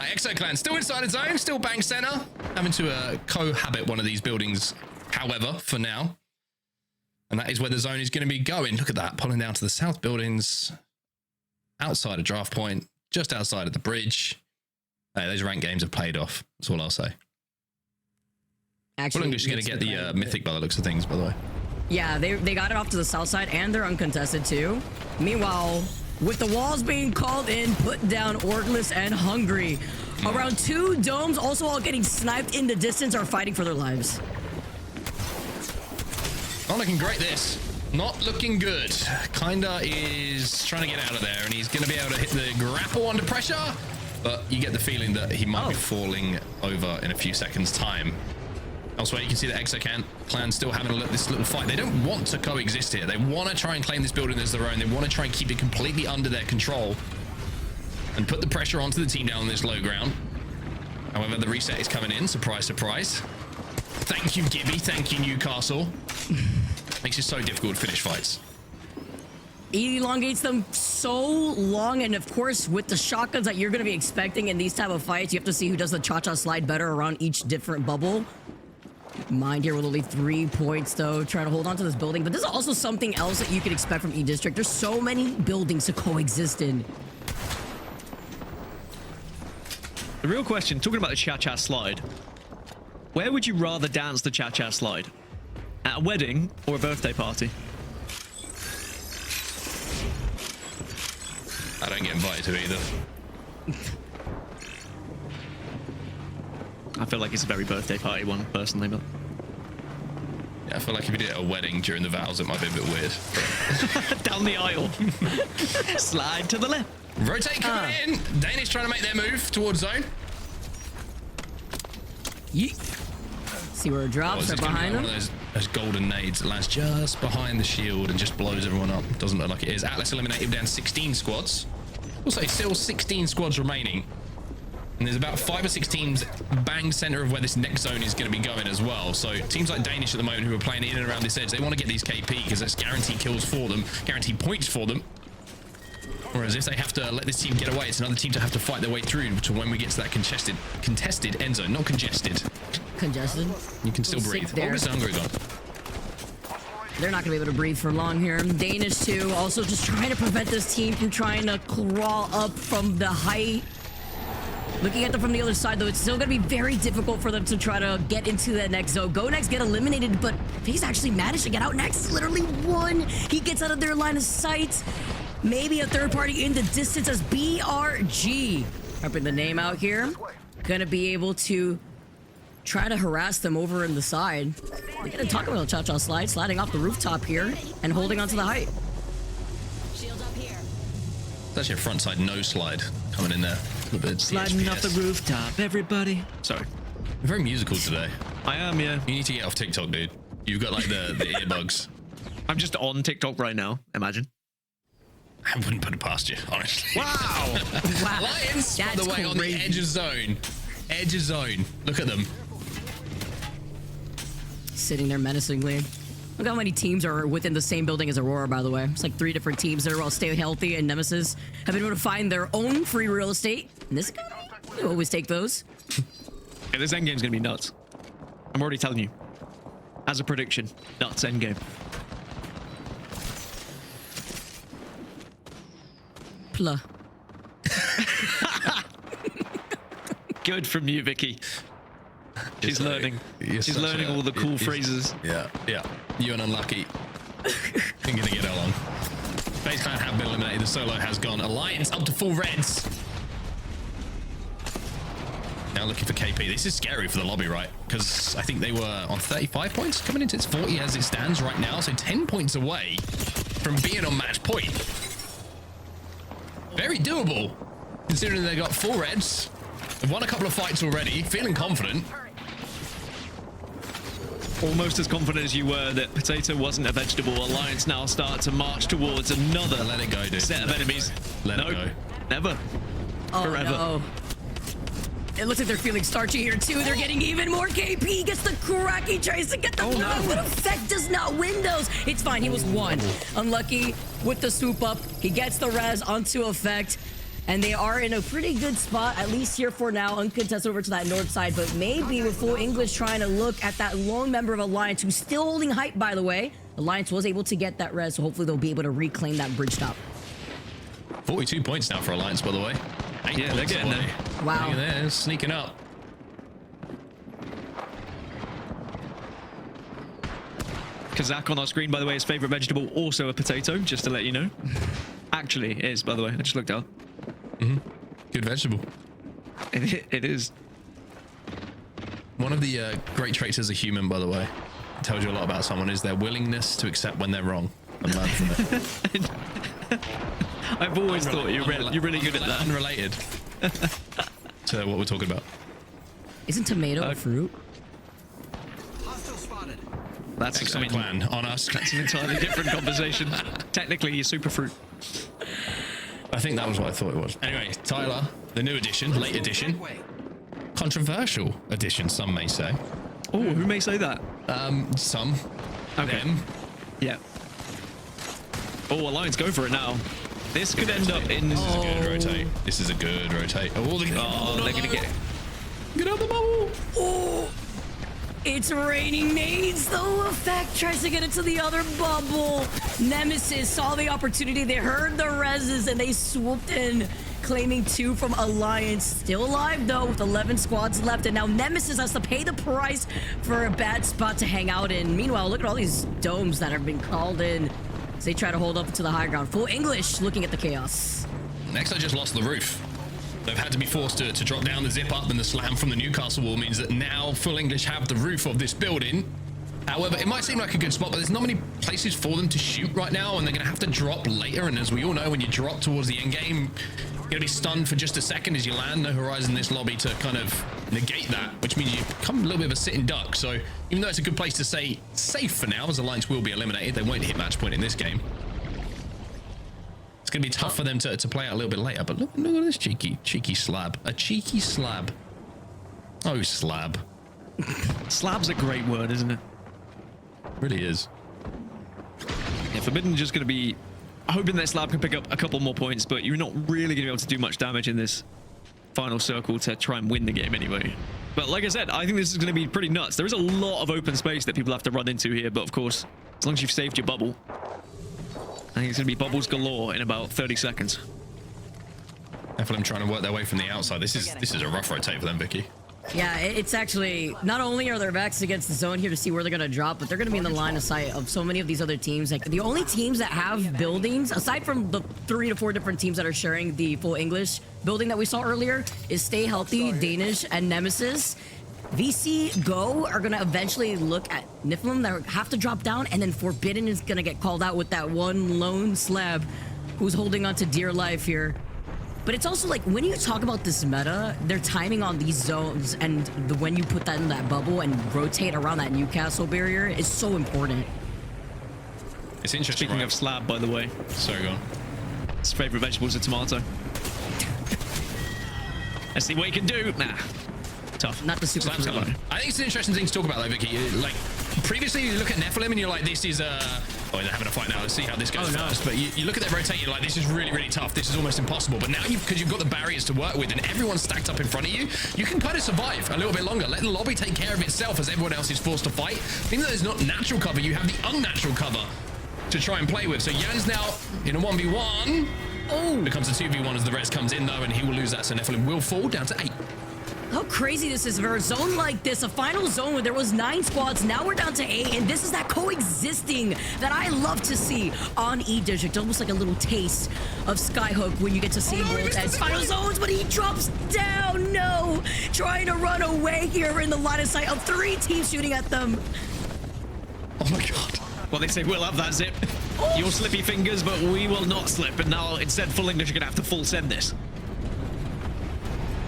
ExoClan still inside its zone, still bank center, having to cohabit one of these buildings, however, for now. And that is where the zone is going to be going. Look at that, pulling down to the south buildings, outside of draft point, just outside of the bridge. Hey, those ranked games have paid off. That's all I'll say. Actually, English is going to get the mythic by the looks of things, by the way. Yeah, they got it off to the south side, and they're uncontested too. Meanwhile, with the walls being called in, put down Orgless and Hungry. Around 2 domes, also all getting sniped in the distance, are fighting for their lives. Not looking great, this. Not looking good. Kinda is trying to get out of there, and he's going to be able to hit the grapple under pressure, but you get the feeling that he might be falling over in a few seconds' time. Elsewhere, you can see that ExoClan still having this little fight. They don't want to coexist here. They want to try and claim this building as their own. They want to try and keep it completely under their control and put the pressure onto the team down on this low ground. However, the reset is coming in. Surprise, surprise. Thank you, Gibby. Thank you, Newcastle. Makes it so difficult to finish fights. It elongates them so long, and of course, with the shotguns that you're going to be expecting in these type of fights, you have to see who does the cha-cha slide better around each different bubble. Mind here with only 3 points, though, trying to hold on to this building. But this is also something else that you can expect from E-District. There's so many buildings to coexist in. The real question, talking about the cha-cha slide, where would you rather dance the cha-cha slide? At a wedding or a birthday party? I don't get invited to either. I feel like it's a very birthday party one, personally, but... Yeah, I feel like if you did it at a wedding during the vows, it might be a bit weird. Down the aisle. Slide to the left. Rotate coming in. Danish trying to make their move towards zone. Yeet. See where it drops right behind them. One of those golden nades that lands just behind the shield and just blows everyone up. Doesn't look like it is. Atlas eliminated down 16 squads. Also, still 16 squads remaining. And there's about 5 or 6 teams bang center of where this next zone is going to be going as well. So teams like Danish at the moment who are playing in and around this edge, they want to get these KP because that's guaranteed kills for them, guaranteed points for them. Whereas if they have to let this team get away, it's another team to have to fight their way through to when we get to that contested end zone, not congested. Congested? You can still breathe. August Hungry gone. They're not going to be able to breathe for long here. Danish, too, also just trying to prevent this team from trying to crawl up from the height. Looking at them from the other side, though, it's still going to be very difficult for them to try to get into that next zone. Go next, get eliminated, but FaZe actually managed to get out next. Literally one. He gets out of their line of sight. Maybe a third party in the distance as BRG. Upping the name out here. Gonna be able to try to harass them over in the side. We're gonna talk about a cha-cha slide, sliding off the rooftop here and holding onto the height. Shield up here. It's actually a front side no slide coming in there. A little bit of Sliding CSPS. off the rooftop, everybody. Sorry. You're very musical today. I am, yeah. You need to get off TikTok, dude. You've got like the earbuds. I'm just on TikTok right now, imagine. I wouldn't put it past you, honestly. Wow! Wow. Lions, by the way, on the crazy. edge of zone. Edge of zone. Look at them. Sitting there menacingly. Look how many teams are within the same building as Aurora, by the way. It's like 3 different teams that are all Stay Healthy and Nemesis have been able to find their own free real estate. And this guy, you always take those. Yeah, this endgame's gonna be nuts. I'm already telling you. As a prediction, nuts endgame. Pla. Good from you, Vicky. She's learning. She's learning all the cool phrases. Yeah, yeah. You and Unlucky. Ain't gonna get along. FaZe Clan have been eliminated. The solo has gone. Alliance up to full reds. Now looking for KP. This is scary for the lobby, right? Because I think they were on 35 points coming into its 40 as it stands right now. So 10 points away from being on match point. Very doable, considering they got 4 reds. They've won a couple of fights already, feeling confident. Almost as confident as you were that Potato wasn't a vegetable. Alliance now start to march towards another Let it go, dude. set of enemies. Let it Nope, go. never. Oh, Forever. no. It looks like they're feeling starchy here, too. They're getting even more KP. Gets the crack. He tries to get the block, but Effect does not win those. It's fine. He was 1. Unlucky with the swoop up. He gets the res onto Effect. And they are in a pretty good spot, at least here for now, uncontested over to that north side. But maybe with Full English trying to look at that lone member of Alliance, who's still holding hype, by the way. Alliance was able to get that res, so hopefully they'll be able to reclaim that bridge top. 42 points now for Alliance, by the way. Yeah, they're getting there. Wow. Look at that, sneaking up. Kazak on our screen, by the way, his favorite vegetable, also a potato, just to let you know. Actually, it is, by the way. I just looked up. Good vegetable. It is. One of the great traits as a human, by the way, tells you a lot about someone, is their willingness to accept when they're wrong and learn from it. I've always thought you're really good at that. Unrelated to what we're talking about. Isn't tomato a fruit? That's Excellent plan on us. That's an entirely different conversation. Technically, you're super fruit. I think that was what I thought it was. Anyway, Tyler, the new edition, late edition, controversial edition, some may say. Oh, who may say that? Some. Okay. Them. Yeah. Oh, Alliance go for it now. This could end up in... This is a good rotate. This is a good rotate. Oh, they're going to get... Get out the bubble. Oh, it's raining nades though. Effect tries to get into the other bubble. Nemesis saw the opportunity. They heard the reses and they swooped in, claiming 2 from Alliance. Still alive though, with 11 squads left, and now Nemesis has to pay the price for a bad spot to hang out in. Meanwhile, look at all these domes that have been called in as they try to hold up to the high ground. Full English looking at the chaos. Next, I just lost the roof. They've had to be forced to drop down the zip up, and the slam from the Newcastle wall means that now Full English have the roof of this building. However, it might seem like a good spot, but there's not many places for them to shoot right now, and they're going to have to drop later. And as we all know, when you drop towards the end game, you're going to be stunned for just a second as you land. No horizon in this lobby to kind of negate that, which means you become a little bit of a sitting duck. So even though it's a good place to stay safe for now, as Alliance will be eliminated, they won't hit match point in this game. It's going to be tough for them to play out a little bit later, but look at this cheeky slab. A cheeky slab. Oh, slab. Slab's a great word, isn't it? Really is. Yeah, Forbidden just going to be hoping that Slab can pick up a couple more points, but you're not really going to be able to do much damage in this final circle to try and win the game anyway. But like I said, I think this is going to be pretty nuts. There is a lot of open space that people have to run into here, but of course, as long as you've saved your bubble, I think it's going to be bubbles galore in about 30 seconds. Nephilim trying to work their way from the outside. This is a rough rotate for them, Vicky. Yeah, it's actually, not only are their backs against the zone here to see where they're going to drop, but they're going to be in the line of sight of so many of these other teams. Like, the only teams that have buildings, aside from the 3 to 4 different teams that are sharing the Full English building that we saw earlier, is Stay Healthy, Danish, and Nemesis. VC Go are going to eventually look at Nephilim that have to drop down, and then Forbidden is going to get called out with that one lone slab who's holding on to dear life here. But it's also like, when you talk about this meta, their timing on these zones and when you put that in that bubble and rotate around that Newcastle barrier is so important. It's interesting. Speaking of slab, by the way. Sorry, go on. His favorite vegetable is a tomato. Let's see what he can do. Nah. Tough. Not the super Slab's fruit. I think it's an interesting thing to talk about, though, Vicky. Like, previously, you look at Nephilim and you're like, this is oh, they're having a fight now. Let's see how this goes first. But you look at their rotate, you're like, this is really, really tough. This is almost impossible. But now, because you've got the barriers to work with and everyone's stacked up in front of you, you can kind of survive a little bit longer. Let the lobby take care of itself as everyone else is forced to fight. Even though there's not natural cover, you have the unnatural cover to try and play with. So Jan's now in a 1v1. Oh, becomes a 2v1 as the rest comes in, though, and he will lose that. So Nephilim will fall down to 8. How crazy this is for a zone like this, a final zone where there was 9 squads, now we're down to 8, and this is that coexisting that I love to see on E-District, almost like a little taste of Skyhook when you get to see both as final zones, but he drops down, no! Trying to run away here in the line of sight of 3 teams shooting at them. Oh my god. Well, they say we'll have that zip. Your slippy fingers, but we will not slip, and now instead Full English are going to have to full send this.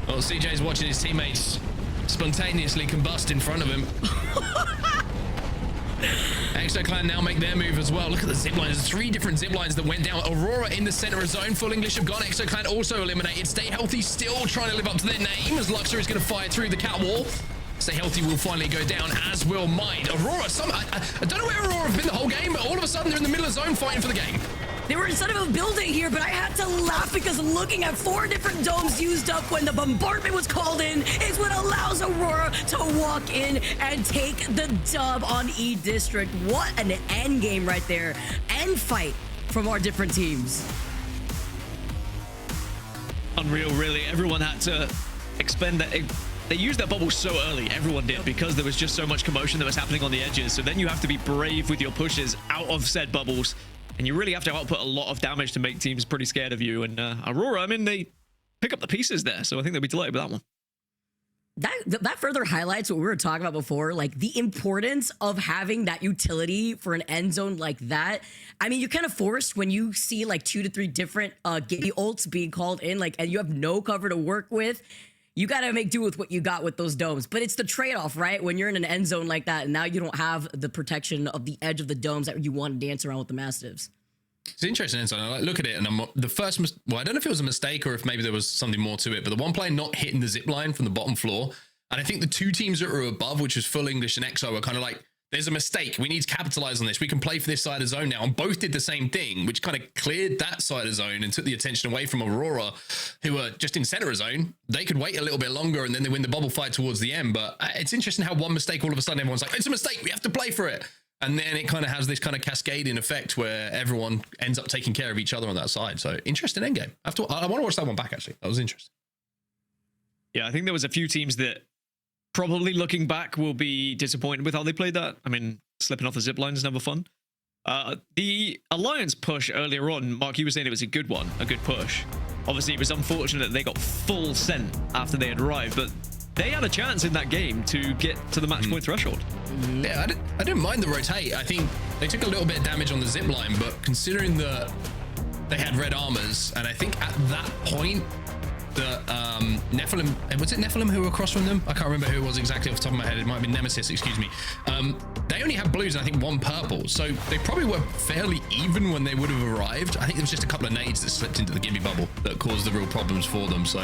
Well, CJ's watching his teammates spontaneously combust in front of him. ExoClan now make their move as well. Look at the zip lines. There's 3 different zip lines that went down. Aurora in the center of zone. Full English have gone. ExoClan also eliminated. Stay Healthy still trying to live up to their name as Luxor is going to fire through the cat wall. Stay Healthy will finally go down, as will Mind. Aurora, I don't know where Aurora have been the whole game, but all of a sudden they're in the middle of zone fighting for the game. They were inside of a building here, but I had to laugh because looking at 4 different domes used up when the bombardment was called in is what allows Aurora to walk in and take the dub on E District. What an end game right there. End fight from our different teams. Unreal, really. Everyone had to expend that. They used their bubble so early, everyone did, because there was just so much commotion that was happening on the edges. So then you have to be brave with your pushes out of said bubbles. And you really have to output a lot of damage to make teams pretty scared of you. And Aurora, I mean, they pick up the pieces there. So I think they'll be delighted with that one. That further highlights what we were talking about before, like the importance of having that utility for an end zone like that. I mean, you're kind of forced when you see like 2 to 3 different Gibby ults being called in, like, and you have no cover to work with. You got to make do with what you got with those domes. But it's the trade-off, right? When you're in an end zone like that, and now you don't have the protection of the edge of the domes that you want to dance around with the Mastiffs. It's interesting. So I look at it, and the first, well, I don't know if it was a mistake or if maybe there was something more to it, but the one player not hitting the zip line from the bottom floor, and I think the 2 teams that were above, which was Full English and EXO, were kind of like, there's a mistake. We need to capitalize on this. We can play for this side of zone now. And both did the same thing, which kind of cleared that side of zone and took the attention away from Aurora, who were just in center of zone. They could wait a little bit longer and then they win the bubble fight towards the end. But it's interesting how one mistake, all of a sudden, everyone's like, it's a mistake. We have to play for it. And then it kind of has this kind of cascading effect where everyone ends up taking care of each other on that side. So interesting endgame. I want to watch that one back, actually. That was interesting. Yeah, I think there was a few teams that probably looking back will be disappointed with how they played that. I mean, slipping off the zip line is never fun. The Alliance push earlier on, Mark, you were saying it was a good one, a good push. Obviously, it was unfortunate that they got full sent after they had arrived, but they had a chance in that game to get to the match point threshold. Yeah, I didn't mind the rotate. I think they took a little bit of damage on the zip line, but considering that they had red armors, and I think at that point, the Nephilim, was it Nephilim who were across from them? I can't remember who it was exactly off the top of my head. It might have been Nemesis, excuse me. They only had blues and I think 1 purple. So they probably were fairly even when they would have arrived. I think there was just a couple of nades that slipped into the Gibby bubble that caused the real problems for them. So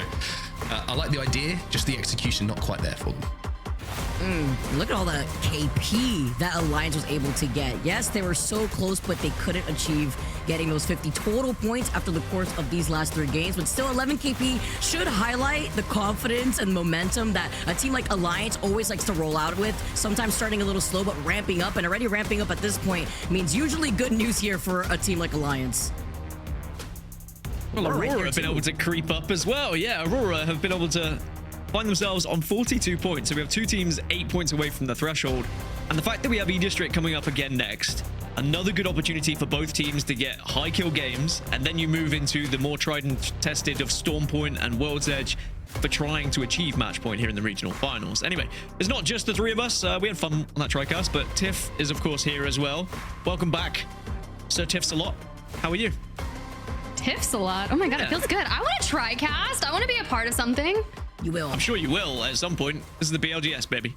I like the idea, just the execution not quite there for them. Look at all the KP that Alliance was able to get. Yes, they were so close, but they couldn't achieve getting those 50 total points after the course of these last 3 games. But still, 11 KP should highlight the confidence and momentum that a team like Alliance always likes to roll out with. Sometimes starting a little slow, but ramping up. And already ramping up at this point means usually good news here for a team like Alliance. Well, Aurora have been able to creep up as well. Yeah, Aurora have been able to find themselves on 42 points. So we have 2 teams 8 points away from the threshold. And the fact that we have E District coming up again next, another good opportunity for both teams to get high kill games. And then you move into the more tried and tested of Storm Point and World's Edge for trying to achieve match point here in the regional finals. Anyway, it's not just the 3 of us. We had fun on that TriCast, but Tiff is of course here as well. Welcome back, Sir Tiff's a lot. How are you? Tiff's a lot. Oh my God, It feels good. I want to TriCast. I want to be a part of something. You will. I'm sure you will at some point. This is the BLGS, baby.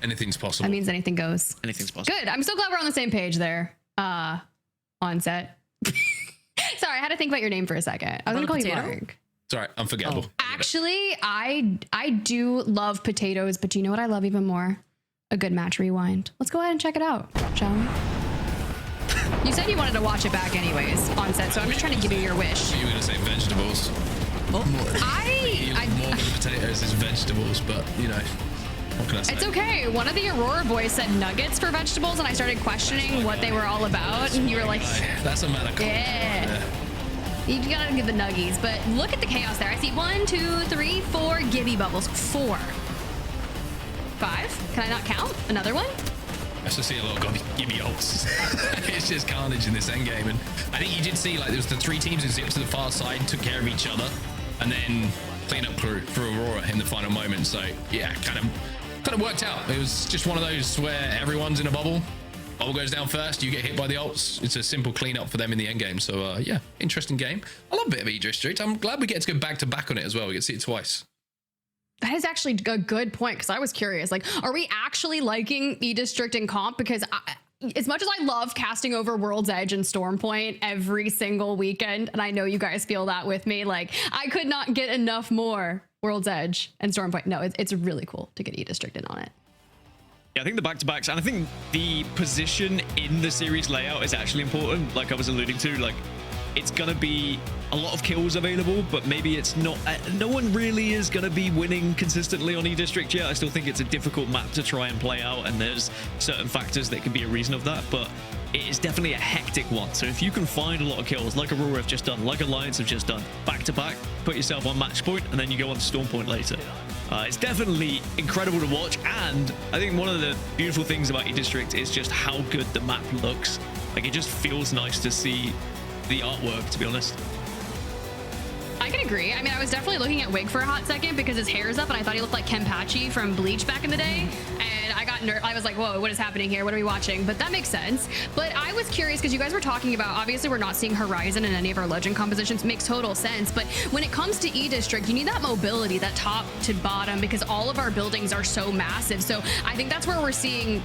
Anything's possible. That means anything goes. Anything's possible. Good. I'm so glad we're on the same page there. On set. Sorry, I had to think about your name for a second. I was going to call you Mark. It's all right. Unforgettable. Actually, I do love potatoes, but you know what I love even more? A good match rewind. Let's go ahead and check it out, shall we? You said you wanted to watch it back anyways on set, so I'm just trying to give you your wish. You were going to say vegetables. Oh. More than potatoes is vegetables, but you know, what can I say? It's okay. One of the Aurora boys said nuggets for vegetables, and I started questioning what they were all about, and you were like, that's a matter. Yeah. You gotta get the nuggies, but look at the chaos there. I see 1, 2, 3, 4 Gibby bubbles. 4. 5. Can I not count? Another one? I still see a lot of Gibby ults. It's just carnage in this endgame, and I think you did see like there was the 3 teams who zipped to the far side, took care of each other, and then clean up for Aurora in the final moment. So yeah, kind of worked out. It was just one of those where everyone's in a bubble. Bubble goes down first, you get hit by the ults. It's a simple cleanup for them in the end game. So yeah, interesting game. I love a bit of E District. I'm glad we get to go back to back on it as well. We get to see it twice. That is actually a good point, because I was curious. Like, are we actually liking E District in comp? Because as much as I love casting over World's Edge and Storm Point every single weekend, and I know you guys feel that with me, like I could not get enough more World's Edge and Storm Point. No, it's really cool to get E District in on it. Yeah, I think the back-to-backs, and I think the position in the series layout is actually important. Like I was alluding to, like it's gonna be a lot of kills available, but maybe it's not. No one really is gonna be winning consistently on E-District yet. I still think it's a difficult map to try and play out, and there's certain factors that can be a reason of that. But it is definitely a hectic one. So if you can find a lot of kills, like Aurora have just done, like Alliance have just done, back-to-back, put yourself on match point, and then you go on to Storm Point later. It's definitely incredible to watch, and I think one of the beautiful things about E-District is just how good the map looks. Like, it just feels nice to see the artwork, to be honest. I can agree. I mean, I was definitely looking at Wig for a hot second because his hair is up and I thought he looked like Kenpachi from Bleach back in the day. And I was like, whoa, what is happening here? What are we watching? But that makes sense. But I was curious because you guys were talking about, obviously we're not seeing Horizon in any of our legend compositions. Makes total sense. But when it comes to E-District, you need that mobility, that top to bottom, because all of our buildings are so massive. So I think that's where we're seeing,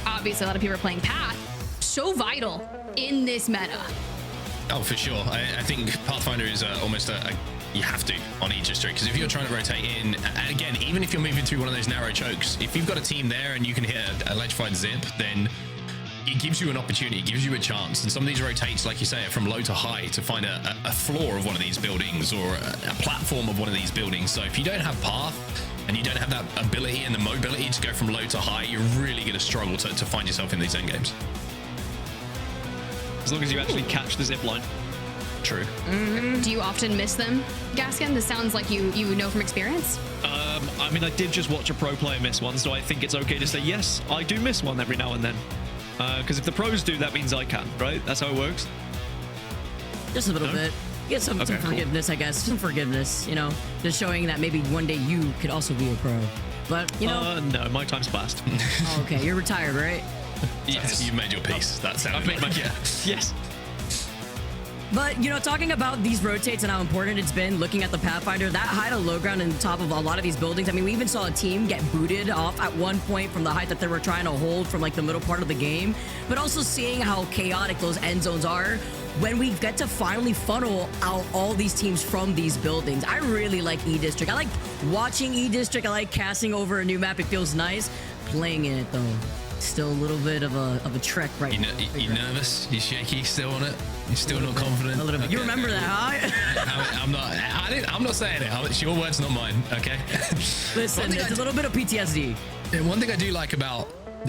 obviously a lot of people are playing Path, so vital in this meta. Oh, for sure. I think Pathfinder is almost you have to on E-District, because if you're trying to rotate in, again, even if you're moving through one of those narrow chokes, if you've got a team there and you can hit a electrified zip, then it gives you an opportunity, it gives you a chance. And some of these rotates, like you say, are from low to high to find a floor of one of these buildings or a platform of one of these buildings. So if you don't have Path and you don't have that ability and the mobility to go from low to high, you're really going to struggle to find yourself in these end games. As long as you actually catch the zip line. True. Do you often miss them, Gaskin? This sounds like you know from experience. I mean, I did just watch a pro player miss one, so I think it's okay to say, yes, I do miss one every now and then. Because if the pros do, that means I can, right? That's how it works. Just a little bit. Get some forgiveness, cool. I guess. Some forgiveness, you know, just showing that maybe one day you could also be a pro. But, you know. No, my time's passed. Oh, okay, you're retired, right? Yes. You've made your peace. That's how I've made my Yes. But, you know, talking about these rotates and how important it's been, looking at the Pathfinder, that high to low ground in the top of a lot of these buildings. I mean, we even saw a team get booted off at one point from the height that they were trying to hold from like the middle part of the game. But also seeing how chaotic those end zones are when we get to finally funnel out all these teams from these buildings. I really like E-District. I like watching E-District. I like casting over a new map. It feels nice. Playing in it, though, still a little bit of a trek right now. You nervous? You shaky still on it? You're still not confident? A little bit. You remember that, huh? I'm not saying it. It's your words, not mine. Okay. Listen, it's a little bit of PTSD. One thing I do like about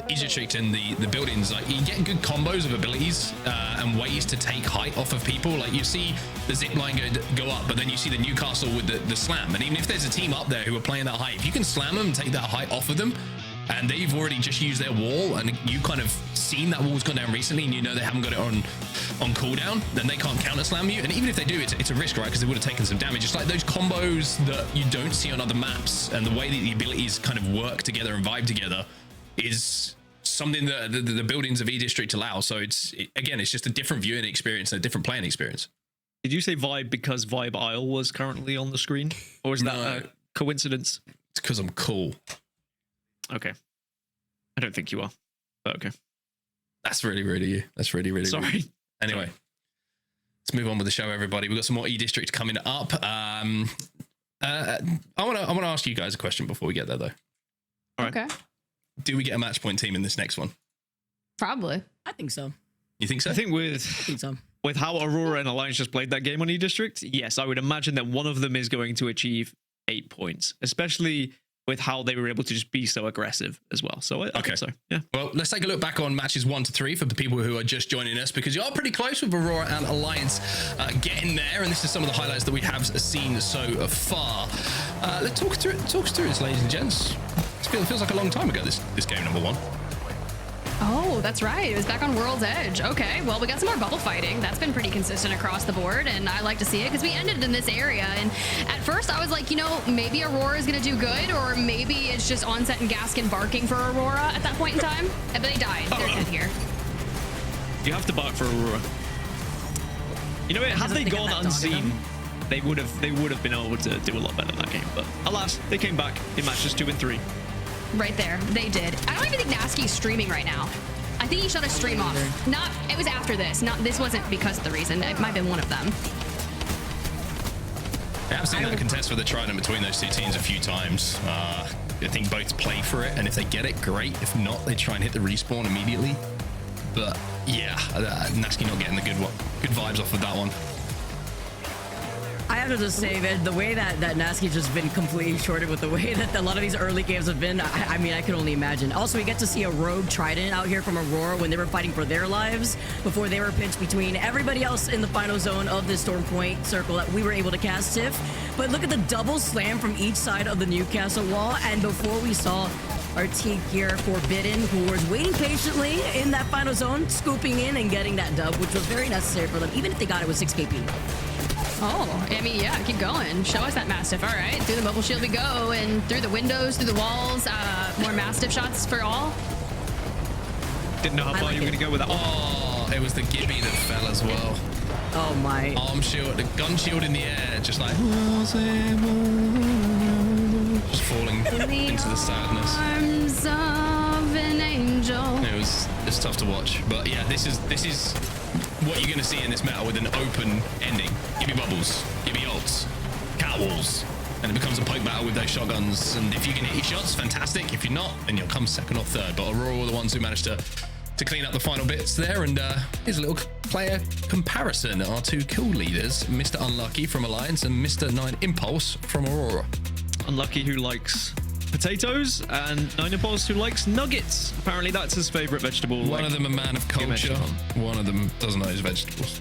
E-District and the buildings, like you get good combos of abilities and ways to take height off of people. Like you see the zip line go up, but then you see the Newcastle with the slam. And even if there's a team up there who are playing that height, if you can slam them and take that height off of them, and they've already just used their wall, and you kind of seen that wall's gone down recently, and you know they haven't got it on cooldown, then they can't counter slam you. And even if they do, it's a risk, right? Because they would have taken some damage. It's like those combos that you don't see on other maps, and the way that the abilities kind of work together and vibe together is something that the buildings of E-District allow. So again, it's just a different viewing experience and a different playing experience. Did you say vibe because Vibe Isle was currently on the screen, or is that a coincidence? It's because I'm cool. Okay. I don't think you are, but okay. That's really you. That's really sorry. Rude. Anyway, let's move on with the show, everybody. We've got some more E-District coming up. I want to ask you guys a question before we get there, though. All right. Okay. Do we get a match point team in this next one? Probably. I think so. You think so? I think so. With how Aurora and Alliance just played that game on E-District, yes, I would imagine that one of them is going to achieve 8 points, especially with how they were able to just be so aggressive as well. So I think so, yeah. Well, let's take a look back on matches 1 to 3 for the people who are just joining us, because you are pretty close with Aurora and Alliance getting there, and this is some of the highlights that we have seen so far. Let's talk us through this, ladies and gents. It feels like a long time ago, this game number 1. Oh, that's right. It was back on World's Edge. Okay, well, we got some more bubble fighting. That's been pretty consistent across the board, and I like to see it because we ended in this area. And at first, I was like, you know, maybe Aurora is going to do good, or maybe it's just Onset and Gaskin barking for Aurora at that point in time. But they died. They're dead here. You have to bark for Aurora. You know, had they gone unseen, they would have been able to do a lot better in that game. But alas, they came back in matches 2 and 3. Right there, they did. I don't even think Nasky's streaming right now. I think he shut his stream off. It was after this. This wasn't because of the reason. It might have been one of them. I've seen that contest for the trident between those two teams a few times. I think both play for it, and if they get it, great. If not, they try and hit the respawn immediately. But yeah, Nasky not getting the good vibes off of that one. I have to just say that the way that Nasky's just been completely shorted with the way that a lot of these early games have been, I mean, I can only imagine. Also, we get to see a rogue Trident out here from Aurora when they were fighting for their lives before they were pinched between everybody else in the final zone of the Storm Point circle that we were able to cast Tiff. But look at the double slam from each side of the Newcastle wall. And before we saw our team here, Forbidden, who was waiting patiently in that final zone, scooping in and getting that dub, which was very necessary for them, even if they got it with 6 KP. Oh, I mean, yeah, keep going. Show us that Mastiff. All right, through the mobile shield we go, and through the windows, through the walls. More Mastiff shots for all. Didn't know how far you were going to go with that one. Oh, it was the Gibby that fell as well. Oh my. Arm shield, the gun shield in the air, just like just falling into the sadness. Arms of an angel. It's tough to watch, but yeah, this is what you're going to see in this meta with an open ending. Gibby bubbles, Gibby ults, cat walls, and it becomes a poke battle with those shotguns. And if you can hit your shots, fantastic. If you're not, then you'll come second or third. But Aurora were the ones who managed to clean up the final bits there. And here's a little player comparison. Our two kill leaders, Mr. Unlucky from Alliance and Mr. 9 Impulse from Aurora. Unlucky who likes potatoes, and 9 Impulse who likes nuggets. Apparently that's his favorite vegetable. One of them a man of culture, one of them doesn't know his vegetables.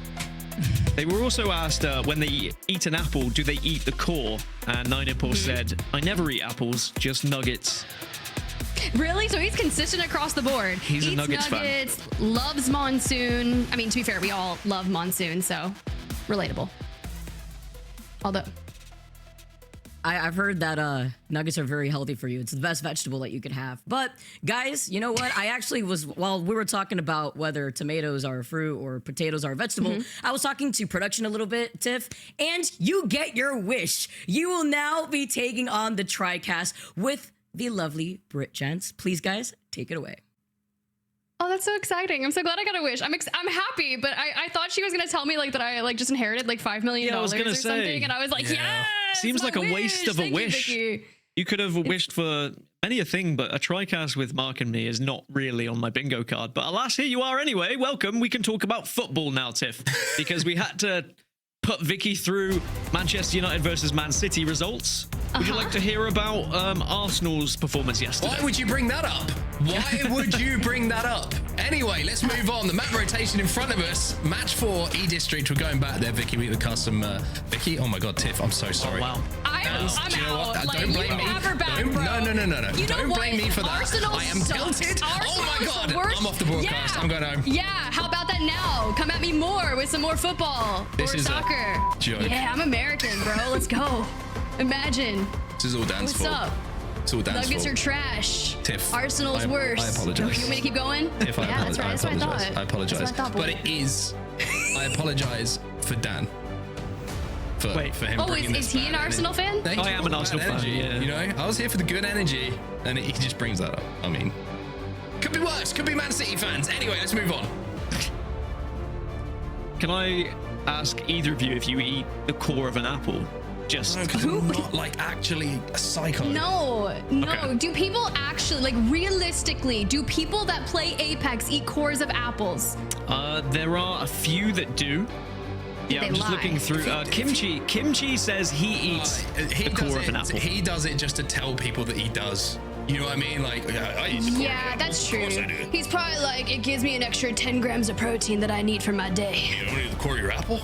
They were also asked when they eat an apple, do they eat the core? And 9 Impulse said, I never eat apples, just nuggets. Really? So he's consistent across the board. He's a Nuggets fan. Loves Monsoon. I mean, to be fair, we all love Monsoon, so relatable. Although I've heard that nuggets are very healthy for you. It's the best vegetable that you could have. But guys, you know what? I actually was, while we were talking about whether tomatoes are a fruit or potatoes are a vegetable, I was talking to production a little bit, Tiff, and you get your wish. You will now be taking on the TriCast with the lovely Brit Chance. Please, guys, take it away. oh, that's so exciting. I'm so glad I got a wish. I'm happy, but I thought she was going to tell me like that I like just inherited like $5 million or something. And I was like, yes, seems like a waste of a wish. You could have wished for many a thing, but a TriCast with Mark and me is not really on my bingo card. But alas, here you are anyway. Welcome. We can talk about football now, Tiff, because we had to put Vicky through Manchester United versus Man City results. Would you like to hear about Arsenal's performance yesterday? Why would you bring that up? Why would you bring that up? Anyway, let's move on. The map rotation in front of us. Match 4, E-District. We're going back there. Vicky, we the custom. Vicky, oh my God, Tiff, I'm so sorry. Oh, wow. I'm out. Like, don't blame me. No. You don't blame me for that. Arsenal I am tilted. Oh my God. I'm off the broadcast. I'm going home. Yeah, how about that now? Come at me more with some more football This or is soccer. a joke. Yeah, I'm American, bro. Let's go. Imagine. This is all Dan's What's fault. up? It's all Dan's Nuggets fault. are trash. Tiff, Arsenal's worse. I apologize. You want me to keep going? Tiff, I yeah, that's right. That's what I thought. I apologize. That's what I thought, But it is. I apologize for Dan. For him bringing this is he an bad Arsenal fan? energy. I am an Arsenal fan, Energy, yeah. You know, I was here for the good energy, and he just brings that up. I mean, could be worse. Could be Man City fans. Anyway, let's move on. Can I ask either of you if you eat the core of an apple? Just Because I'm not like actually a psycho. No. Okay. Do people actually, like realistically, do people that play Apex eat cores of apples? there are a few that do. Yeah, They I'm just lie. looking through. Kimchi says he eats the core of an apple. He does it just to tell people that he does. You know what I mean? Like, I eat the core of an Yeah, apple. that's Of true. course I do. He's probably like, it gives me an extra 10 grams of protein that I need for my day. You don't eat the core of your apple?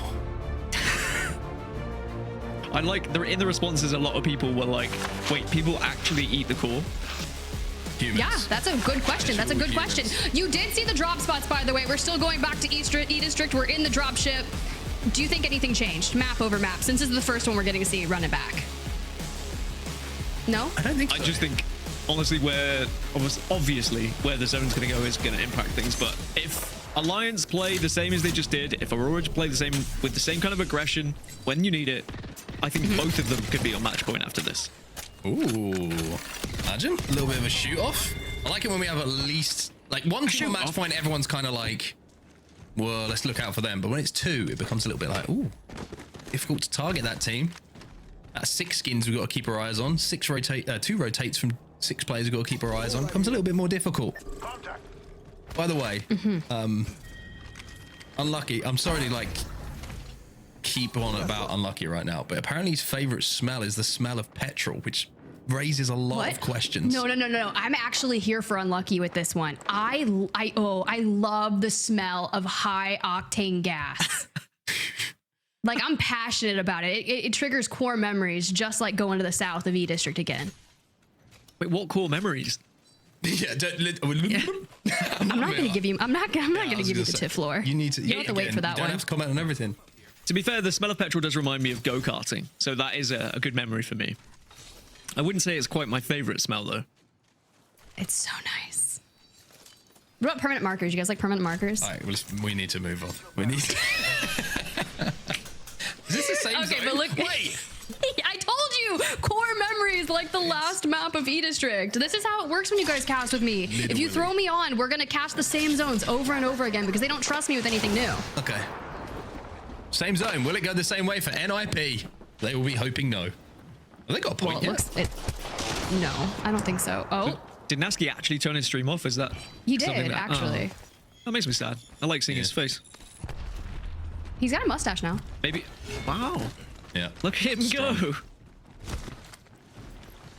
I like in the responses, a lot of people were like, "Wait, people actually eat the core?" Humans. Yeah, that's a good question. That's a good Humans. question. You did see the drop spots, by the way. We're still going back to E-District. We're in the drop ship. Do you think anything changed, map over map, since this is the first one we're getting to see run it back? No? I don't think so. I just think, honestly, obviously where the zone's going to go is going to impact things. But if Alliance play the same as they just did, if Aurora play the same with the same kind of aggression when you need it, I think both of them could be on match point after this. Ooh, imagine a little bit of a shoot off. I like it when we have at least like one team match point. Everyone's kind of like, well, let's look out for them. But when it's two, it becomes a little bit like, ooh, difficult to target that team. That's 6 skins we've got to keep our eyes on. 2 rotates from 6 players we've got to keep our eyes on, becomes a little bit more difficult. By the way, Unlucky. I'm sorry to like keep on about Unlucky right now, but apparently his favorite smell is the smell of petrol, which raises a lot of questions. No. I'm actually here for Unlucky with this one. I love the smell of high octane gas. Like, I'm passionate about it. It triggers core memories, just like going to the south of E District again. Wait, what core memories? Yeah, I'm not going to give you. I'm not going to give you the tip floor. You need to. You have to wait for that you one. don't have to comment on everything. To be fair, the smell of petrol does remind me of go-karting, so that is a good memory for me. I wouldn't say it's quite my favorite smell, though. It's so nice. What about permanent markers? You guys like permanent markers? All right, well, we need to move on. We need to... Is this the same Okay, zone? but look. Wait. I told you, core memories like the last map of E District. This is how it works when you guys cast with me. If you throw me on, we're gonna cast the same zones over and over again because they don't trust me with anything new. Okay. Same zone. Will it go the same way for NIP? They will be hoping no. Have they got a point yet? No, I don't think so. Oh, Did Nasky actually turn his stream off? Is that he something did, that, actually. That makes me sad. I like seeing his face. He's got a mustache now. Maybe. Wow. Yeah. Look at him go.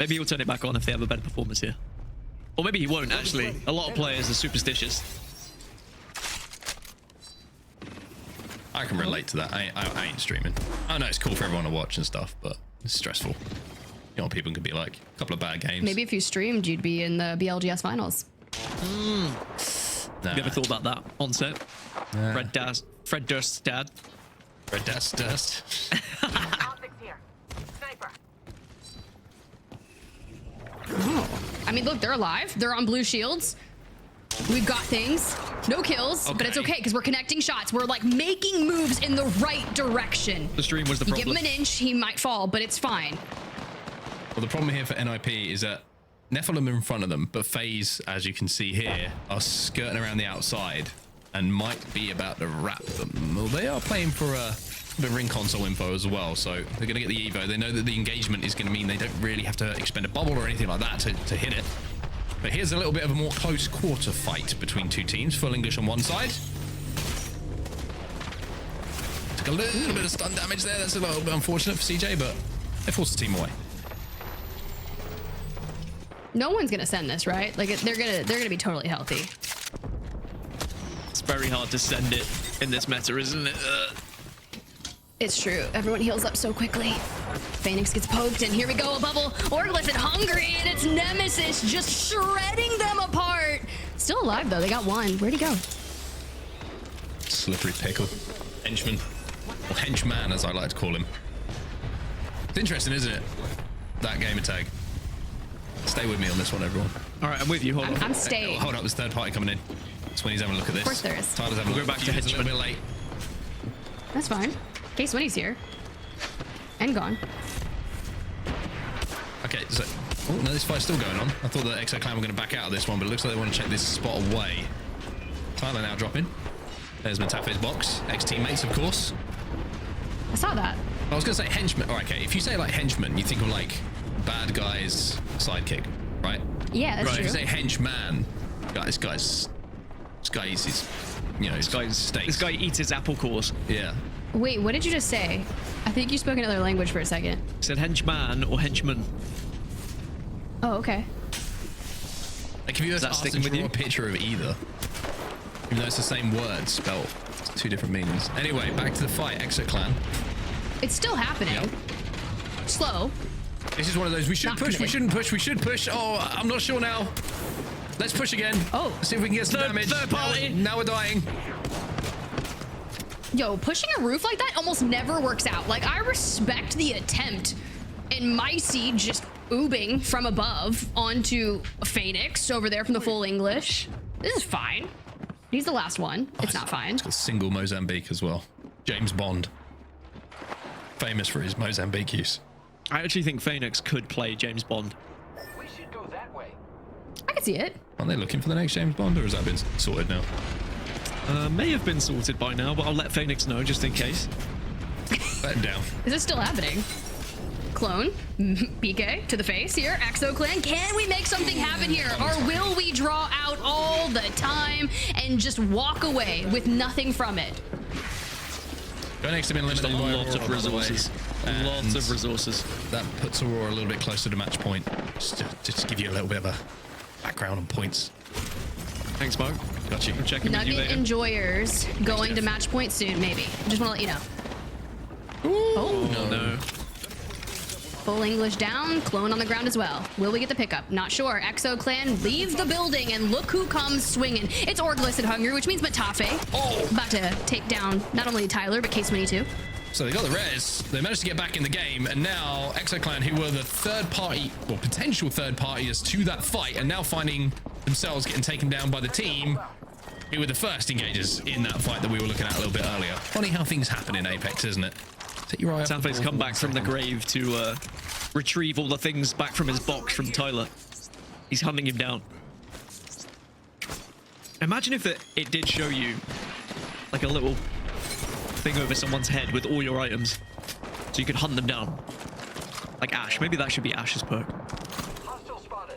Maybe he'll turn it back on if they have a better performance here. Or maybe he won't, actually. A lot of players are superstitious. I can relate to that. I ain't streaming. I know it's cool for everyone to watch and stuff, but it's stressful. You know, people can be like a couple of bad games. Maybe if you streamed, you'd be in the BLGS finals. Nah. You ever thought about that on set? Nah. Fred Durst's dad. Red dust. Optics here. Sniper. Oh, I mean, look, they're alive. They're on blue shields. We've got things. No kills, but it's okay because we're connecting shots. We're like making moves in the right direction. The stream was the You problem. give him an inch, he might fall, but it's fine. Well, the problem here for NIP is that Nephilim are in front of them, but FaZe, as you can see here, are skirting around the outside and might be about to wrap them. Well, they are playing for a bit of ring console info as well, so they're going to get the Evo. They know that the engagement is going to mean they don't really have to expend a bubble or anything like that to hit it. But here's a little bit of a more close quarter fight between two teams. Full English on one side. Took a little bit of stun damage there. That's a little bit unfortunate for CJ, but they forced the team away. No one's gonna send this, right? Like they're gonna be totally healthy. It's very hard to send it in this meta, isn't it? It's true. Everyone heals up so quickly. Phoenix gets poked, and here we go, a bubble. Orgless and Hungry, and it's Nemesis just shredding them apart. Still alive, though. They got one. Where'd he go? Slippery pickle. Henchman. Or henchman, as I like to call him. It's interesting, isn't it? That gamer tag. Stay with me on this one, everyone. All right, I'm with you. Hold on. I'm staying. Hold up, there's third party coming in. That's when he's having a look at this. Of course there is. Tyler's having We'll a go look. back to He's a little henchman. bit late. That's fine. Case Winnie's here. And gone. Okay, so... Oh, no, this fight's still going on. I thought the XO Clan were going to back out of this one, but it looks like they want to check this spot away. Tyler now dropping. There's Matafe's box. Ex-teammates, of course. I saw that. I was going to say henchman. All right, okay. If you say, like, henchman, you think of, like, bad guy's sidekick, right? Yeah, that's Right, true. if you say henchman, this guy eats his, you know, his steaks. This guy eats his apple cores. Yeah. Wait, what did you just say? I think you spoke another language for a second. He said henchman or henchman. Oh, okay. Like, if you Is were that asked to sticking with draw you? a picture of either, even though it's the same word spelled, it's two different meanings. Anyway, back to the fight. Exo Clan. It's still happening. Yep. Slow. This is one of those. We should Not push. We committed. shouldn't push. We should push. Oh, I'm not sure now. Let's push again. Oh. Let's see if we can get some damage. Third party. Now we're dying. Yo, pushing a roof like that almost never works out. Like, I respect the attempt. And Micey just oobing from above onto Phoenix over there from the full English. This is fine. He's the last one. It's not fine. It's got single Mozambique as well. James Bond. Famous for his Mozambique use. I actually think Phoenix could play James Bond. We should go that way. I can see it. Aren't they looking for the next James Bond, or has that been sorted now? May have been sorted by now, but I'll let Phoenix know just in case. Let him down. Is this still happening? clone. BK to the face here. Exo Clan, can we make something happen here? Or will we draw out all the time and just walk away with nothing from it? Going next to been limited by Lots of Aurora, by the way. resources. And Lots of resources. That puts Aurora a little bit closer to match point. Just to give you a little bit of a background on points. Thanks, Mark. Got you. I'm checking with you Nugget later. enjoyers going to match point soon, maybe. Just want to let you know. Oh, No. full English down, clone on the ground as well. Will we get the pickup? Not sure. Exo Clan leave the building, and look who comes swinging. It's Orglis at Hungry, which means Matafe. About to take down not only Tyler, but K-Swinny too. So they got the res, they managed to get back in the game, and now ExoClan, who were the third party, or potential third parties to that fight, are now finding themselves getting taken down by the team who were the first engagers in that fight that we were looking at a little bit earlier. Funny how things happen in Apex, isn't it? Take your eye off the Sanfei's ball come for back 1 from the second. grave to retrieve all the things back from his box from Tyler. He's hunting him down. Imagine if it did show you like a little thing over someone's head with all your items, so you could hunt them down. Like Ash. Maybe that should be Ash's perk. Hostile spotted.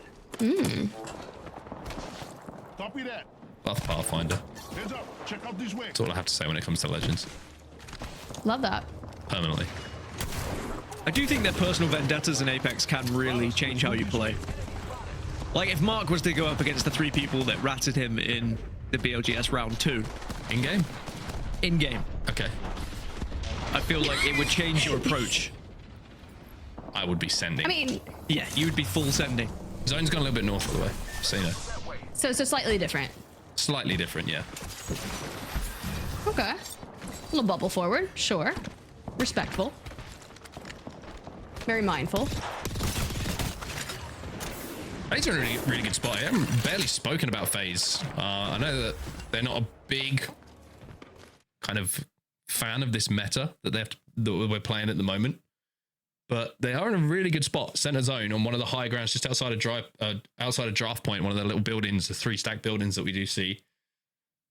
Copy that. Buff Pathfinder. Heads up. Check out this way. That's all I have to say when it comes to Legends. Love that. Permanently. I do think that personal vendettas in Apex can really change how you play. Like if Mark was to go up against the 3 people that ratted him in the BLGS round 2 In-game? in-game, Okay. I feel like it would change your approach. I would be sending. I mean, Yeah, you would be full sending. Zone's gone a little bit north, by the way. So, you know. so slightly different. Slightly different, yeah. Okay. A little bubble forward, sure. Respectful. Very mindful. I think it's a really, really good spot. I haven't barely spoken about FaZe. I know that they're not a big kind of fan of this meta that we're playing at the moment, but they are in a really good spot, center zone on one of the high grounds, just outside of draft point, one of the little buildings, the 3 stack buildings that we do see.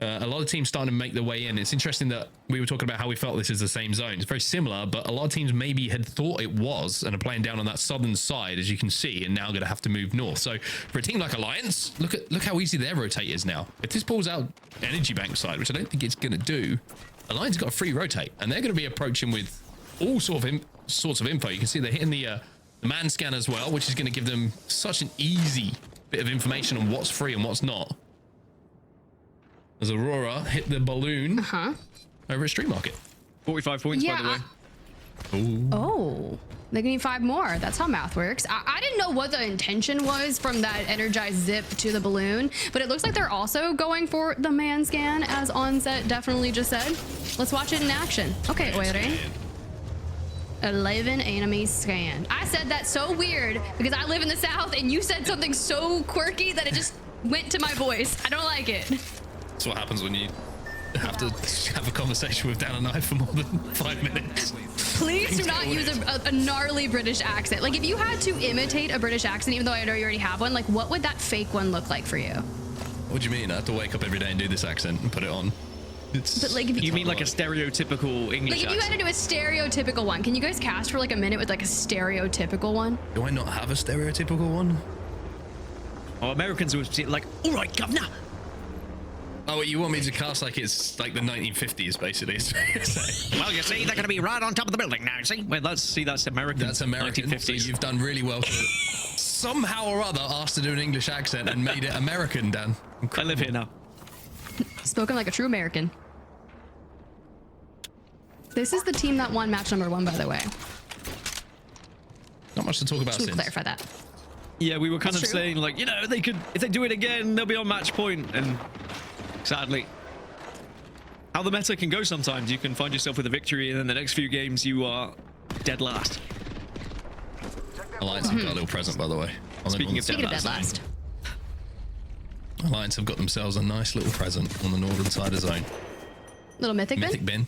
A lot of teams starting to make their way in. It's interesting that we were talking about how we felt this is the same zone. It's very similar, but a lot of teams maybe had thought it was and are playing down on that southern side, as you can see, and now going to have to move north. So for a team like Alliance, look how easy their rotate is now. If this pulls out Energy Bank side, which I don't think it's going to do, Alliance got a free rotate, and they're going to be approaching with all sorts of info. You can see they're hitting the man scan as well, which is going to give them such an easy bit of information on what's free and what's not. As Aurora hit the balloon over at Street Market. 45 points, by the way. Oh, they give me 5 more. That's how math works. I didn't know what the intention was from that energized zip to the balloon, but it looks like they're also going for the man scan, as Onset definitely just said. Let's watch it in action. Okay, Oirin. 11 enemies scanned. I said that so weird because I live in the South and you said something so quirky that it just went to my voice. I don't like it. That's what happens when you have to have a conversation with Dan and I for more than 5 minutes. Please do not use a gnarly British accent. Like, if you had to imitate a British accent, even though I know you already have one, like, what would that fake one look like for you? What do you mean? I have to wake up every day and do this accent and put it on. But like, if You mean like a stereotypical English like, if you had to do a stereotypical one, can you guys cast for like a minute with like a stereotypical one? Do I not have a stereotypical one? Oh, Americans would be like, all right, governor. Oh, you want me to cast like it's like the 1950s, basically? Well, you see, they're going to be right on top of the building now, you see? Well, that's American. That's American. 1950s. So you've done really well to somehow or other asked to do an English accent and made it American, Dan. I live here now. Spoken like a true American. This is the team that won match number 1, by the way. Not much to talk about Should we since. clarify that? Yeah, we were kind That's of true. saying, like, you know, they could, if they do it again, they'll be on match point. And sadly, how the meta can go sometimes. You can find yourself with a victory, and then the next few games, you are dead last. Alliance have got a little present, by the way. Speaking of Speaking of dead last. Alliance have got themselves a nice little present on the northern side of zone. Little mythic bin? Mythic bin.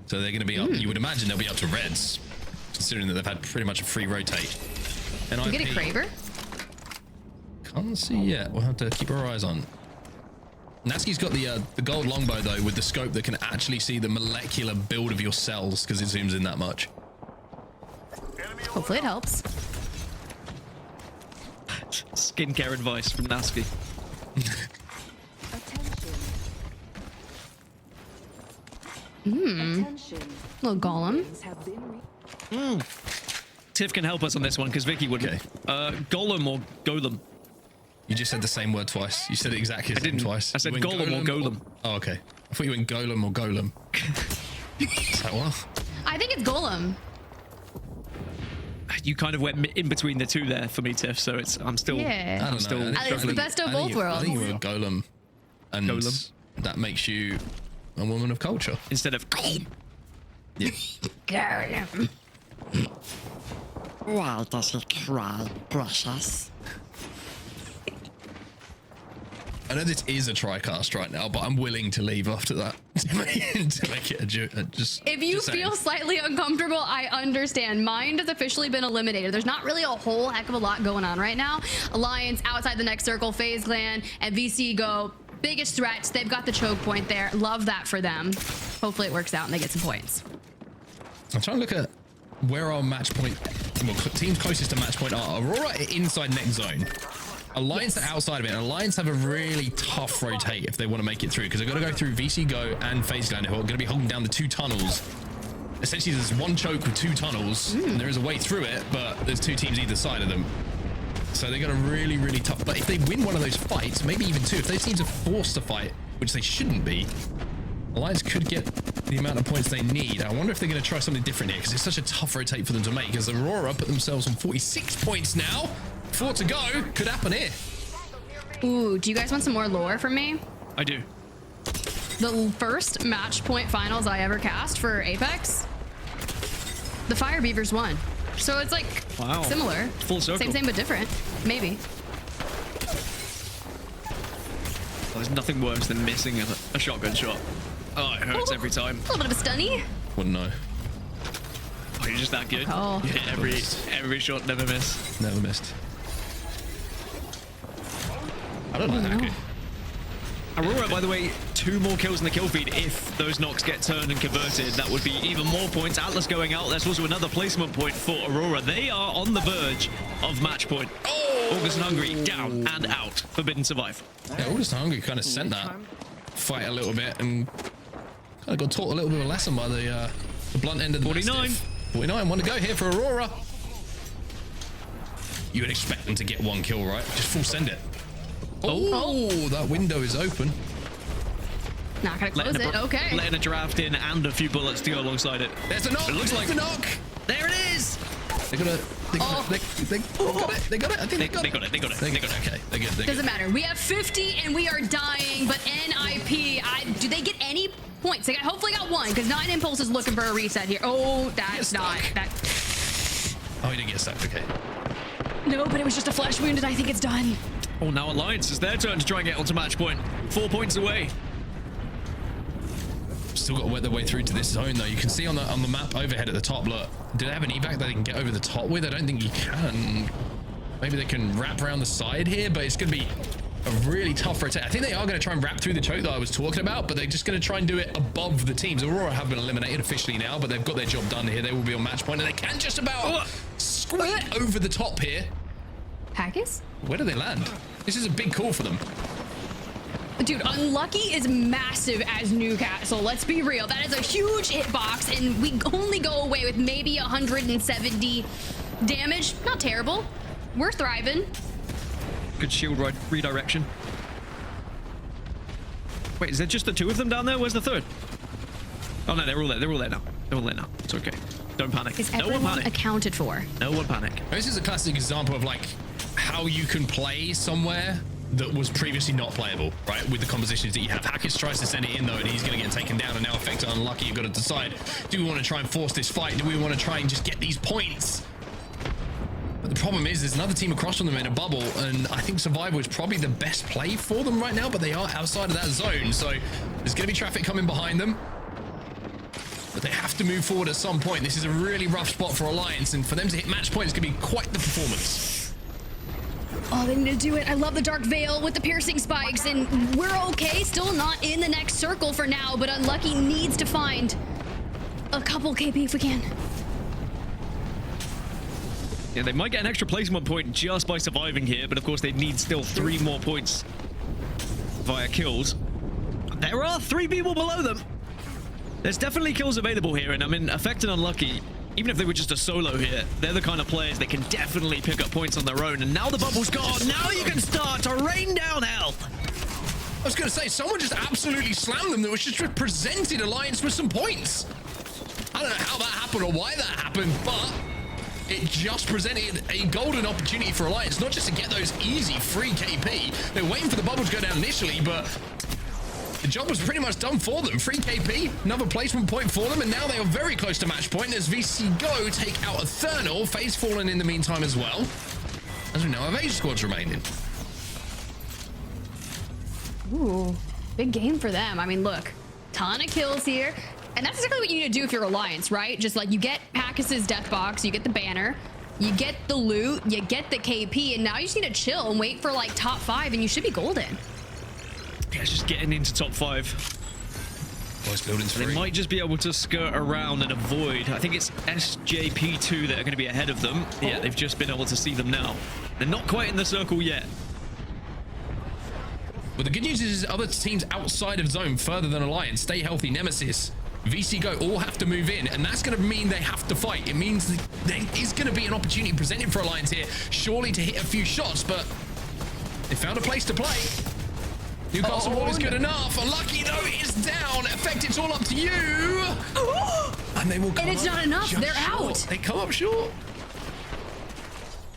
So they're going to be up, you would imagine they'll be up to reds, considering that they've had pretty much a free rotate. And You get a Craver? Can't see yet. We'll have to keep our eyes on. Natsuki's got the gold longbow though, with the scope that can actually see the molecular build of your cells because it zooms in that much. Enemy Hopefully it helps. Skincare advice from Nasky. Little golem. Tiff can help us on this one because Vicky wouldn't. Okay. Golem or golem? You just said the same word twice. You said it exactly the same twice. I said You went golem or golem. Oh, okay. I thought you went golem or golem. Is that what? I think it's golem. You kind of went in between the two there for me, Tiff. So I'm still. Yeah. I don't still know. It's the best of both worlds. I think you were a golem. And Golem. that makes you a woman of culture. Instead of golem. Yeah. Golem. Why does he cry, precious? I know this is a tricast right now, but I'm willing to leave after that to make it just. If you just feel saying. slightly uncomfortable, I understand. Mind has officially been eliminated. There's not really a whole heck of a lot going on right now. Alliance outside the next circle, FaZe Clan, and VC go. Biggest threats. They've got the choke point there. Love that for them. Hopefully it works out and they get some points. I'm trying to look at where our match point, well, teams closest to match point are. Aurora inside next zone. Alliance are outside of it. Alliance have a really tough rotate if they want to make it through because they've got to go through VC Go and FaZe Clan who are going to be holding down the two tunnels. Essentially, there's one choke with two tunnels and there is a way through it, but there's two teams either side of them. So they got a really, really tough. But if they win one of those fights, maybe even two, if those teams are forced to fight, which they shouldn't be, Alliance could get the amount of points they need. I wonder if they're going to try something different here because it's such a tough rotate for them to make. As Aurora put themselves on 46 points now. 4 to go. Could happen here. Ooh, do you guys want some more lore from me? I do. The first match point finals I ever cast for Apex, the Fire Beavers won. So it's like Wow. similar. Full circle. Same but different. Maybe. Well, there's nothing worse than missing a shotgun shot. Oh, it hurts every time. A little bit of a stunny. Wouldn't know. Oh, you're just that good. Oh. You hit every shot, never miss. Never missed. I don't know that good. Aurora, by the way, 2 more kills in the kill feed. If those knocks get turned and converted, that would be even more points. Atlas going out. There's also another placement point for Aurora. They are on the verge of match point. August and Hungry down and out. Forbidden survive. Yeah, August and Hungry kind of sent that fight a little bit and kind of got taught a little bit of a lesson by the blunt end of the 49. mastiff. 49, want to go here for Aurora. You would expect them to get 1 kill, right? Just full send it. Oh, that window is open. Not gonna close it. Okay. Letting a draft in and a few bullets to go alongside it. There's a knock. It looks like There's a knock. There it is. They got it. They got it. They got it. I think they got it. They got it. Okay, they're good. Doesn't matter. We have 50 and we are dying, but NIP, do they get any points? They hopefully got 1 because 9 Impulse is looking for a reset here. Oh, that's not that. Oh, he didn't get stuck. Okay. No, but it was just a flesh wound and I think it's done. Oh, now Alliance, it's their turn to try and get onto match point. 4 points away. Still got to work their way through to this zone though. You can see on the map overhead at the top. Look, do they have an evac that they can get over the top with? I don't think you can. Maybe they can wrap around the side here, but it's going to be a really tough rotate. I think they are going to try and wrap through the choke that I was talking about, but they're just going to try and do it above the teams. Aurora have been eliminated officially now, but they've got their job done here. They will be on match point, and they can just about squeak over the top here. Haggis? Where do they land? This is a big call for them. Dude, Unlucky is massive as Newcastle. Let's be real. That is a huge hitbox, and we only go away with maybe 170 damage. Not terrible. We're thriving. Good shield redirection. Wait, is there just the 2 of them down there? Where's the 3rd? Oh no, they're all there. They're all there now. They're all there now. It's okay. Don't panic. Is No one everyone panic. accounted for? No one panic. This is a classic example of like how you can play somewhere that was previously not playable, right? With the compositions that you have. Hackers tries to send it in though, and he's going to get taken down, and now Effect are Unlucky. You've got to decide, do we want to try and force this fight? Do we want to try and just get these points? But the problem is there's another team across from them in a bubble, and I think Survival is probably the best play for them right now, but they are outside of that zone, so there's going to be traffic coming behind them. But they have to move forward at some point. This is a really rough spot for Alliance, and for them to hit match point is going to be quite the performance. Oh, they need to do it. I love the Dark Veil with the piercing spikes, and we're okay. Still not in the next circle for now, but Unlucky needs to find a couple KP if we can. Yeah, they might get an extra placement point just by surviving here, but of course they need still 3 more points via kills. There are 3 people below them. There's definitely kills available here, and I mean, Affected Unlucky, even if they were just a solo here, they're the kind of players that can definitely pick up points on their own, and now the bubble's gone. Now you can start to rain down health. I was going to say, someone just absolutely slammed them that was just presented Alliance with some points. I don't know how that happened or why that happened, but it just presented a golden opportunity for Alliance, not just to get those easy free KP. They're waiting for the bubble to go down initially, but the job was pretty much done for them. Free KP, another placement point for them, and now they are very close to match point as VC Go take out Ethernal. Phase Fallen in the meantime as well, as we now have 8 squads remaining. Ooh, big game for them. I mean, look, ton of kills here. And that's exactly what you need to do if you're Alliance, right? Just like you get Packus's death box, you get the banner, you get the loot, you get the KP, and now you just need to chill and wait for like top 5 and you should be golden. Yeah, it's just getting into top 5. Boys, building's free. They might just be able to skirt around and avoid. I think it's SJP2 that are going to be ahead of them. Yeah, they've just been able to see them now. They're not quite in the circle yet. Well, the good news is other teams outside of zone further than Alliance stay healthy. Nemesis, VC Go all have to move in, and that's going to mean they have to fight. It means there is going to be an opportunity presented for Alliance here, surely to hit a few shots, but they found a place to play. Newcastle wall is good enough. Unlucky though, is down. Effect, it's all up to you. And they will come And it's up not enough. just They're short. out. They come up short.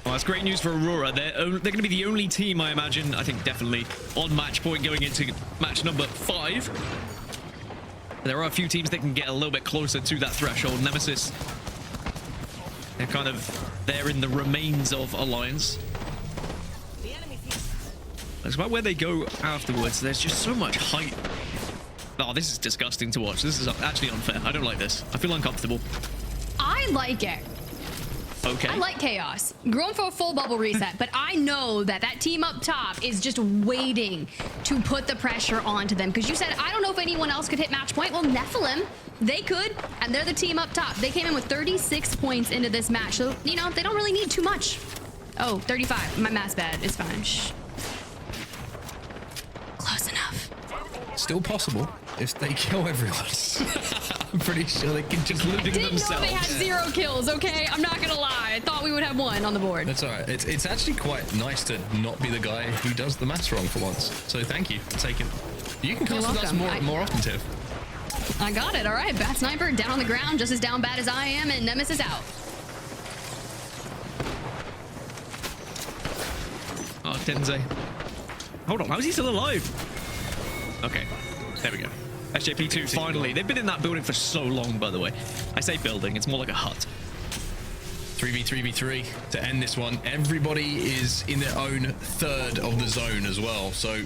Well, that's great news for Aurora. They're going to be the only team, I imagine, I think definitely, on match point going into match number 5. There are a few teams that can get a little bit closer to that threshold. Nemesis, they're kind of there in the remains of Alliance. It's about where they go afterwards. There's just so much height. Oh, this is disgusting to watch. This is actually unfair. I don't like this. I feel uncomfortable. I like it. Okay. I like chaos. Going for a full bubble reset, but I know that that team up top is just waiting to put the pressure onto them. Because you said, I don't know if anyone else could hit match point. Well, Nephilim, they could, and they're the team up top. They came in with 36 points into this match. So, you know, they don't really need too much. Oh, 35. My math's bad. It's fine. Shh. Close enough. Still possible if they kill everyone. I'm pretty sure they can just Looting Didn't know themselves. they had 0 kills, okay? I'm not gonna lie. I thought we would have 1 on the board. That's all right. It's actually quite nice to not be the guy who does the maths wrong for once. So thank you for taking. You can cast with us welcome. more often, Tiff. I got it. All right. Bat Sniper down on the ground, just as down bad as I am, and Nemesis out. Oh, Denze. Hold on, how is he still alive? Okay, there we go. SJP2 finally. They've been in that building for so long, by the way. I say building, it's more like a hut. 3v3v3 to end this one. Everybody is in their own third of the zone as well. So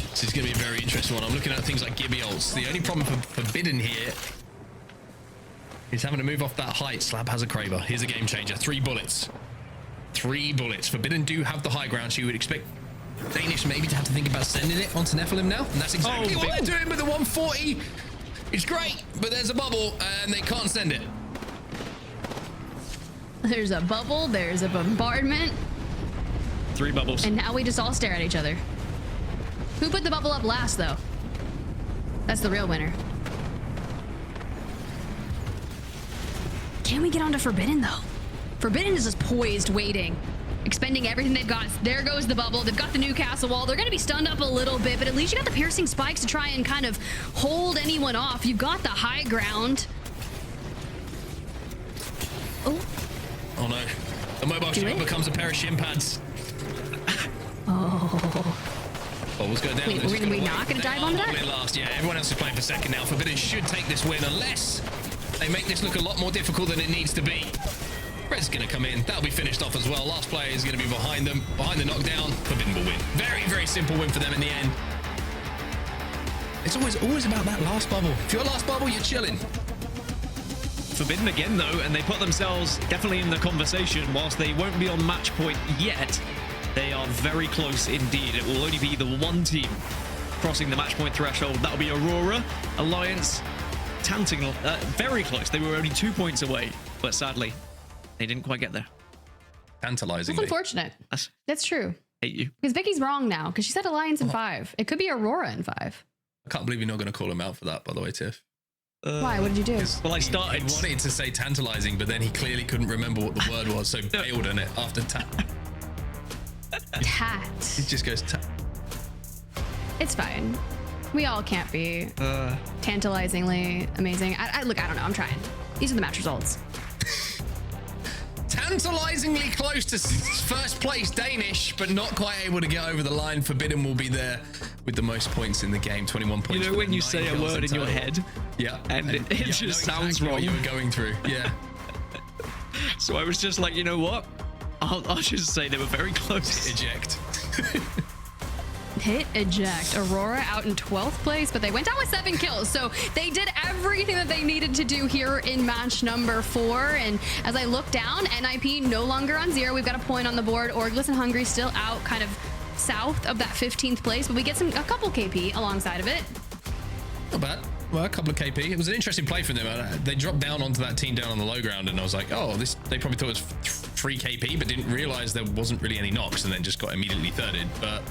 this is going to be a very interesting one. I'm looking at things like Gibby ults. The only problem for Forbidden here is having to move off that height. Slab has a Kraber. Here's a game changer. 3 bullets. 3 bullets. Forbidden do have the high ground, so you would expect Danish maybe to have to think about sending it onto Nephilim now. And that's exactly what they're doing with the 140. It's great, but there's a bubble and they can't send it. There's a bubble, there's a bombardment, 3 bubbles. and now we just all stare at each other. Who put the bubble up last, though? That's the real winner. Can we get onto Forbidden, though? Forbidden is just poised, waiting, expending everything they've got. There goes the bubble. They've got the Newcastle wall. They're going to be stunned up a little bit, but at least you got the piercing spikes to try and kind of hold anyone off. You've got the high ground. Oh. Oh no. The mobile shield becomes a pair of shin pads. Oh. Bubbles go down. Wait, we're not going to dive on that? Last. Yeah, everyone else is playing for second now. Forbidden should take this win unless they make this look a lot more difficult than it needs to be. Red's going to come in. That'll be finished off as well. Last player is going to be behind them. Behind the knockdown. Forbidden will win. Very, very simple win for them in the end. It's always about that last bubble. If you're last bubble, you're chilling. Forbidden again, though, and they put themselves definitely in the conversation. Whilst they won't be on match point yet, they are very close indeed. It will only be the one team crossing the match point threshold. That'll be Aurora. Alliance, Tanting, very close. They were only 2 points away, but sadly, they didn't quite get there. Tantalizingly. That's unfortunate. That's true. Hate you. Because Vicky's wrong now, because she said Alliance in 5. It could be Aurora in 5. I can't believe you're not going to call him out for that, by the way, Tiff. Why? What did you do? Well, I He started. wanted to say tantalizing, but then he clearly couldn't remember what the word was, so bailed on it after Tat. It just goes It's fine. We all can't be tantalizingly amazing. Look, I don't know. I'm trying. These are the match results. tantalizingly close to first place Danish, but not quite able to get over the line. Forbidden will be there with the most points in the game, 21 points. You know when you say a word in your head, yeah, and it yeah, just I know sounds exactly wrong. what you were going through, yeah. So I was just like, you know what? I'll just say they were very close. Eject. Hit eject. Aurora out in 12th place, but they went down with 7 kills. So they did everything that they needed to do here in match number 4. And as I look down, NIP no longer on 0. We've got a point on the board. Orgless and Hungry still out kind of south of that 15th place, but we get a couple KP alongside of it. Not bad. Well, a couple of KP. It was an interesting play from them. They dropped down onto that team down on the low ground, and I was like, oh, this. They probably thought it was 3 KP, but didn't realize there wasn't really any knocks, and then just got immediately thirded. But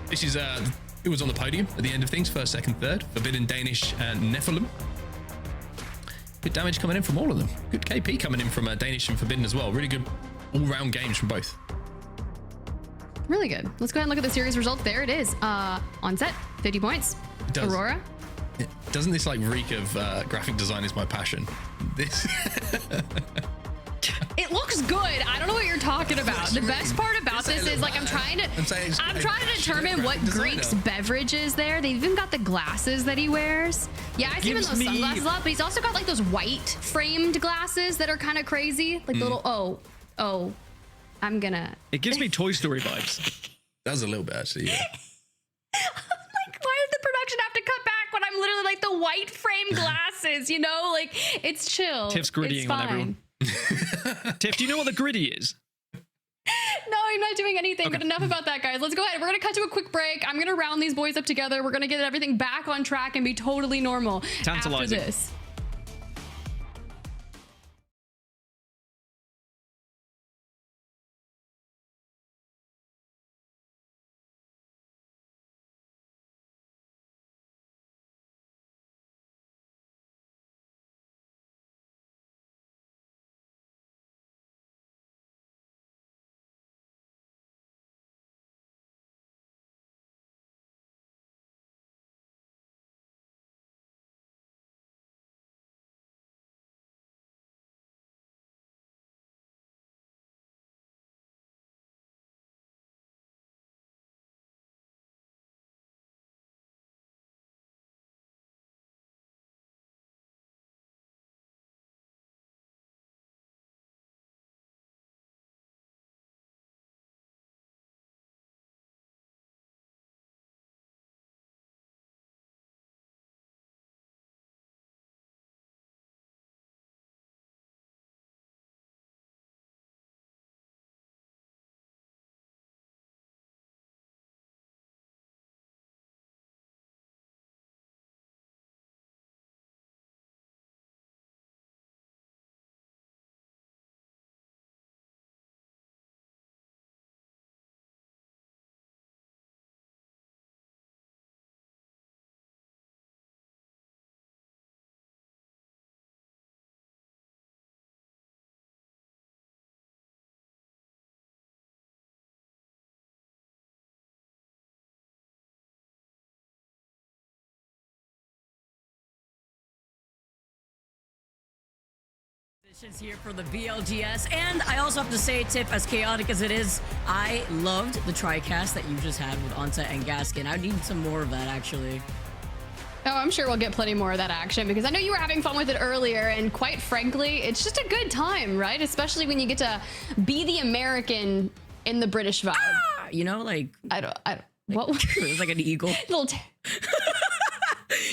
this is it was on the podium at the end of things, first, second, third. Forbidden, Danish, and Nephilim. Good damage coming in from all of them. Good KP coming in from Danish and Forbidden as well. Really good all-round games from both. Really good. Let's go ahead and look at the series results. There it is. On set, 50 points. It does. Aurora. Doesn't this like reek of graphic design is my passion? This. It looks good. I don't know what you're talking about. The best part about this is like I'm trying to determine what Greek's beverage is there. They've even got the glasses that he wears. Yeah, I see him in those sunglasses a lot, but he's also got like those white framed glasses that are kind of crazy. Like the little I'm gonna. It gives me Toy Story vibes. That was a little bit actually. Yeah. Like, why did the production have to cut back when I'm literally like the white frame glasses? You know, like it's chill. Tiff's griddying on everyone. Tiff, do you know what the griddy is? No, I'm not doing anything, but enough about that, guys. Let's go ahead. We're going to cut to a quick break. I'm going to round these boys up together. We're going to get everything back on track and be totally normal Tantalizing. after this. Here for the BLGS, and I also have to say, Tiff, as chaotic as it is, I loved the TriCast that you just had with Onset and Gaskin. I need some more of that, actually. Oh, I'm sure we'll get plenty more of that action because I know you were having fun with it earlier, and quite frankly, it's just a good time, right? Especially when you get to be the American in the British vibe. You know, like I don't. What? it's like an eagle. Little.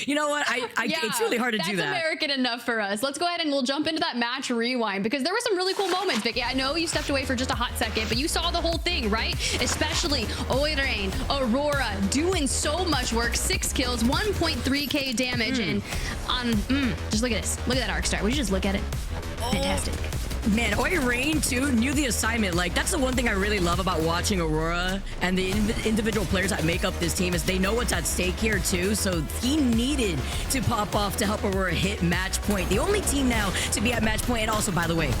You know what? It's really hard to do that. That's American enough for us. Let's go ahead and we'll jump into that match rewind because there were some really cool moments, Vicky. I know you stepped away for just a hot second, but you saw the whole thing, right? Especially Oirain, Aurora doing so much work. 6 kills, 1.3k damage, and just look at this. Look at that arc star. Would you just look at it? Fantastic. Man, Oi Rain too knew the assignment. Like, that's the one thing I really love about watching Aurora and the individual players that make up this team is they know what's at stake here too. So he needed to pop off to help Aurora hit match point. The only team now to be at match point. And also, by the way,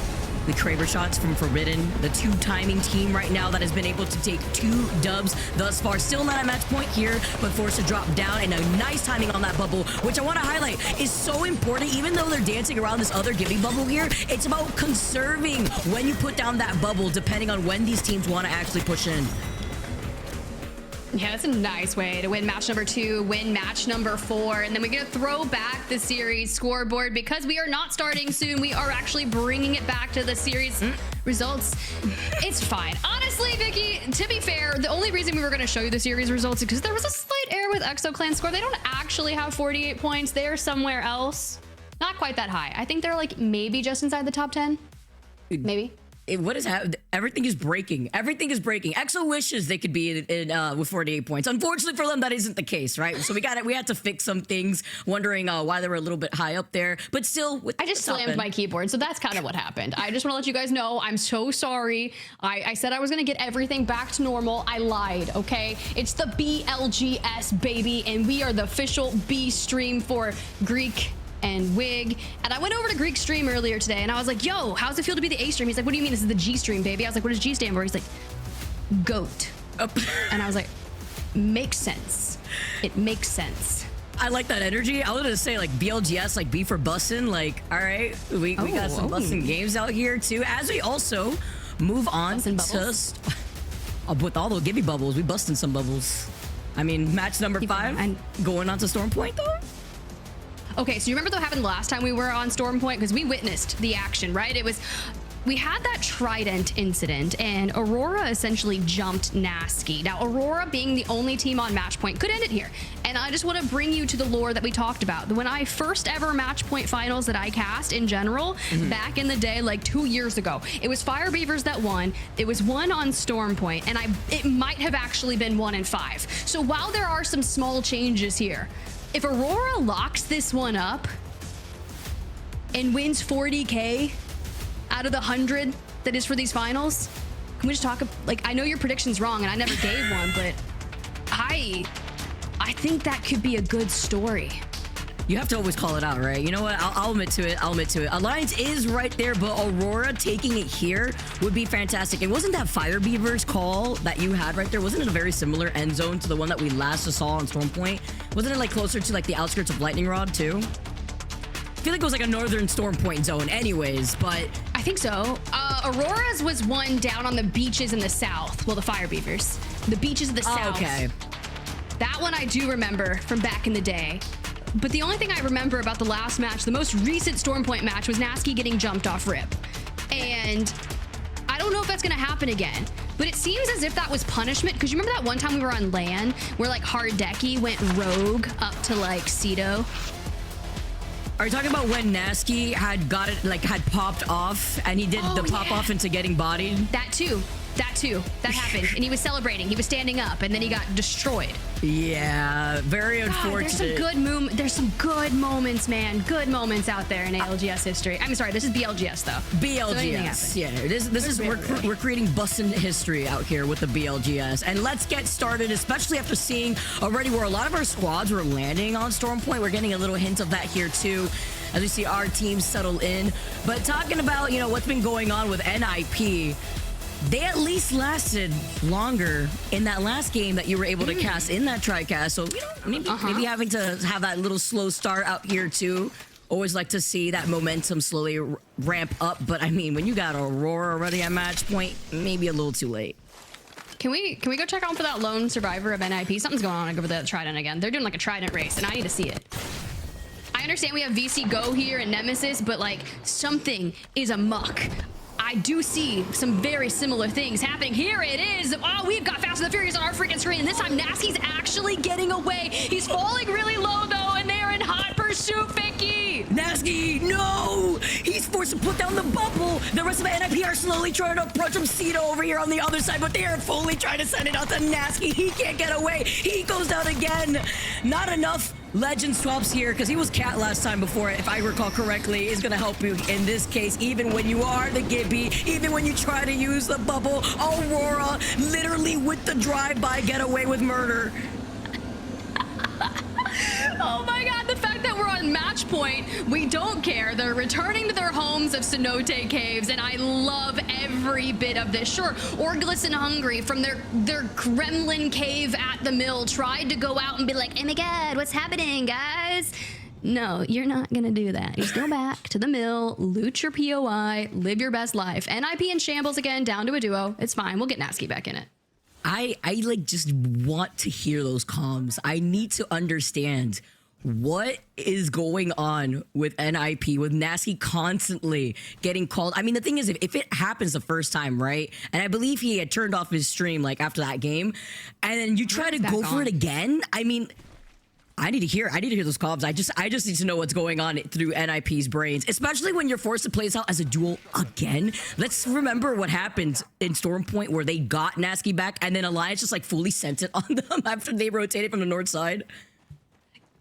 the Kraber shots from Forbidden, the two timing team right now that has been able to take 2 dubs thus far. Still not at match point here, but forced to drop down, and a nice timing on that bubble, which I want to highlight is so important. Even though they're dancing around this other Gibby bubble here, it's about conserving when you put down that bubble, depending on when these teams want to actually push in. Yeah, that's a nice way to win match number 2, win match number 4, and then we're going to throw back the series scoreboard because we are not starting soon. We are actually bringing it back to the series results. It's fine. Honestly, Vicky, to be fair, the only reason we were going to show you the series results is because there was a slight error with ExoClan's score. They don't actually have 48 points. They're somewhere else. Not quite that high. I think they're like maybe just inside the top 10. Maybe. What is happening? Everything is breaking. Everything is breaking. EXO wishes they could be in with 48 points. Unfortunately for them, that isn't the case, right? So we had to fix some things, wondering why they were a little bit high up there. But still, I just slammed my keyboard, so that's kind of what happened. I just want to let you guys know I'm so sorry. I said I was going to get everything back to normal. I lied, okay? It's the BLGS, baby, and we are the official B stream for Greek and Wig. And I went over to Greek stream earlier today and I was like, yo, how's it feel to be the A stream? He's like, what do you mean this is the G stream, baby? I was like, what does G stand for? He's like, goat. And I was like, makes sense. It makes sense. I like that energy. I was gonna say like BLGS, like B for bussin'. Like, all right, we got some bussin' games out here too. As we also move on to with all those Gibby bubbles, we busting some bubbles. I mean, match number 5 going on to Storm Point though. Okay, so you remember what happened last time we were on Storm Point? Because we witnessed the action, right? We had that Trident incident, and Aurora essentially jumped Nasky. Now, Aurora being the only team on match point could end it here. And I just want to bring you to the lore that we talked about. When I first ever match point finals that I cast in general, back in the day, like 2 years ago, it was Fire Beavers that won. It was 1 on Storm Point, and it might have actually been 1 in 5. So while there are some small changes here, if Aurora locks this one up and wins 40K out of the 100 that is for these finals, can we just talk? Like, I know your prediction's wrong and I never gave one, but I think that could be a good story. You have to always call it out, right? You know what? I'll admit to it. I'll admit to it. Alliance is right there, but Aurora taking it here would be fantastic. And wasn't that Fire Beavers call that you had right there? Wasn't it a very similar end zone to the one that we last saw on Storm Point? Wasn't it like closer to like the outskirts of Lightning Rod too? I feel like it was like a northern Storm Point zone anyways, but I think so. Aurora's was one down on the beaches in the south. Well, the Fire Beavers. The beaches of the south. Okay. That one I do remember from back in the day. But the only thing I remember about the last match, the most recent Storm Point match, was Nasky getting jumped off rip. And I don't know if that's going to happen again. But it seems as if that was punishment. Because you remember that one time we were on LAN where like Hardeki went rogue up to like Cedo? Are you talking about when Nasky had got it, like had popped off and he did the pop off into getting bodied? That too. That happened. And he was celebrating. He was standing up and then he got destroyed. Yeah, very unfortunate. There's some good moments, man. Good moments out there in ALGS history. I'm sorry, this is BLGS though. BLGS, so yeah. We're creating bussin' history out here with the BLGS. And let's get started, especially after seeing already where a lot of our squads were landing on Storm Point. We're getting a little hint of that here too, as we see our teams settle in. But talking about, what's been going on with NIP, they at least lasted longer in that last game that you were able to cast in that TriCast. So, maybe having to have that little slow start out here too. Always like to see that momentum slowly ramp up. But I mean, when you got Aurora already at match point, maybe a little too late. Can we go check out for that lone survivor of NIP? Something's going on over the Trident again. They're doing like a Trident race and I need to see it. I understand we have VC Go here and Nemesis, but like something is amok. I do see some very similar things happening. Here it is. Oh, we've got Fast and the Furious on our freaking screen. And this time, Nasky's actually getting away. He's falling really low, though, and they're in hot pursuit, Vicky. Nasky, no! He's forced to put down the bubble. The rest of the NIP are slowly trying to approach him. Cedo over here on the other side, but they are fully trying to send it out to Nasky. He can't get away. He goes down again. Not enough Legend swaps here because he was cat last time before, if I recall correctly, is going to help you in this case, even when you are the Gibby, even when you try to use the bubble. Aurora literally with the drive-by get away with murder. Oh my god, the fact that we're on match point, we don't care. They're returning to their homes of Cenote Caves, and I love every bit of this. Sure, Orglis and Hungry from their Kremlin cave at the mill tried to go out and be like, oh my god, what's happening, guys? No, you're not gonna do that. Just go back to the mill, loot your POI, live your best life. NIP in shambles again, down to a duo. It's fine, we'll get Nasky back in it. I like just want to hear those comms. I need to understand what is going on with NIP, with Nasky constantly getting called. I mean, the thing is, if it happens the first time, right? And I believe he had turned off his stream like after that game, and then you try to go for it again. I mean, I need to hear those comms. I just need to know what's going on through NIP's brains, especially when you're forced to play this out as a duo again. Let's remember what happened in Storm Point where they got Nasky back and then Alliance just like fully sent it on them after they rotated from the north side.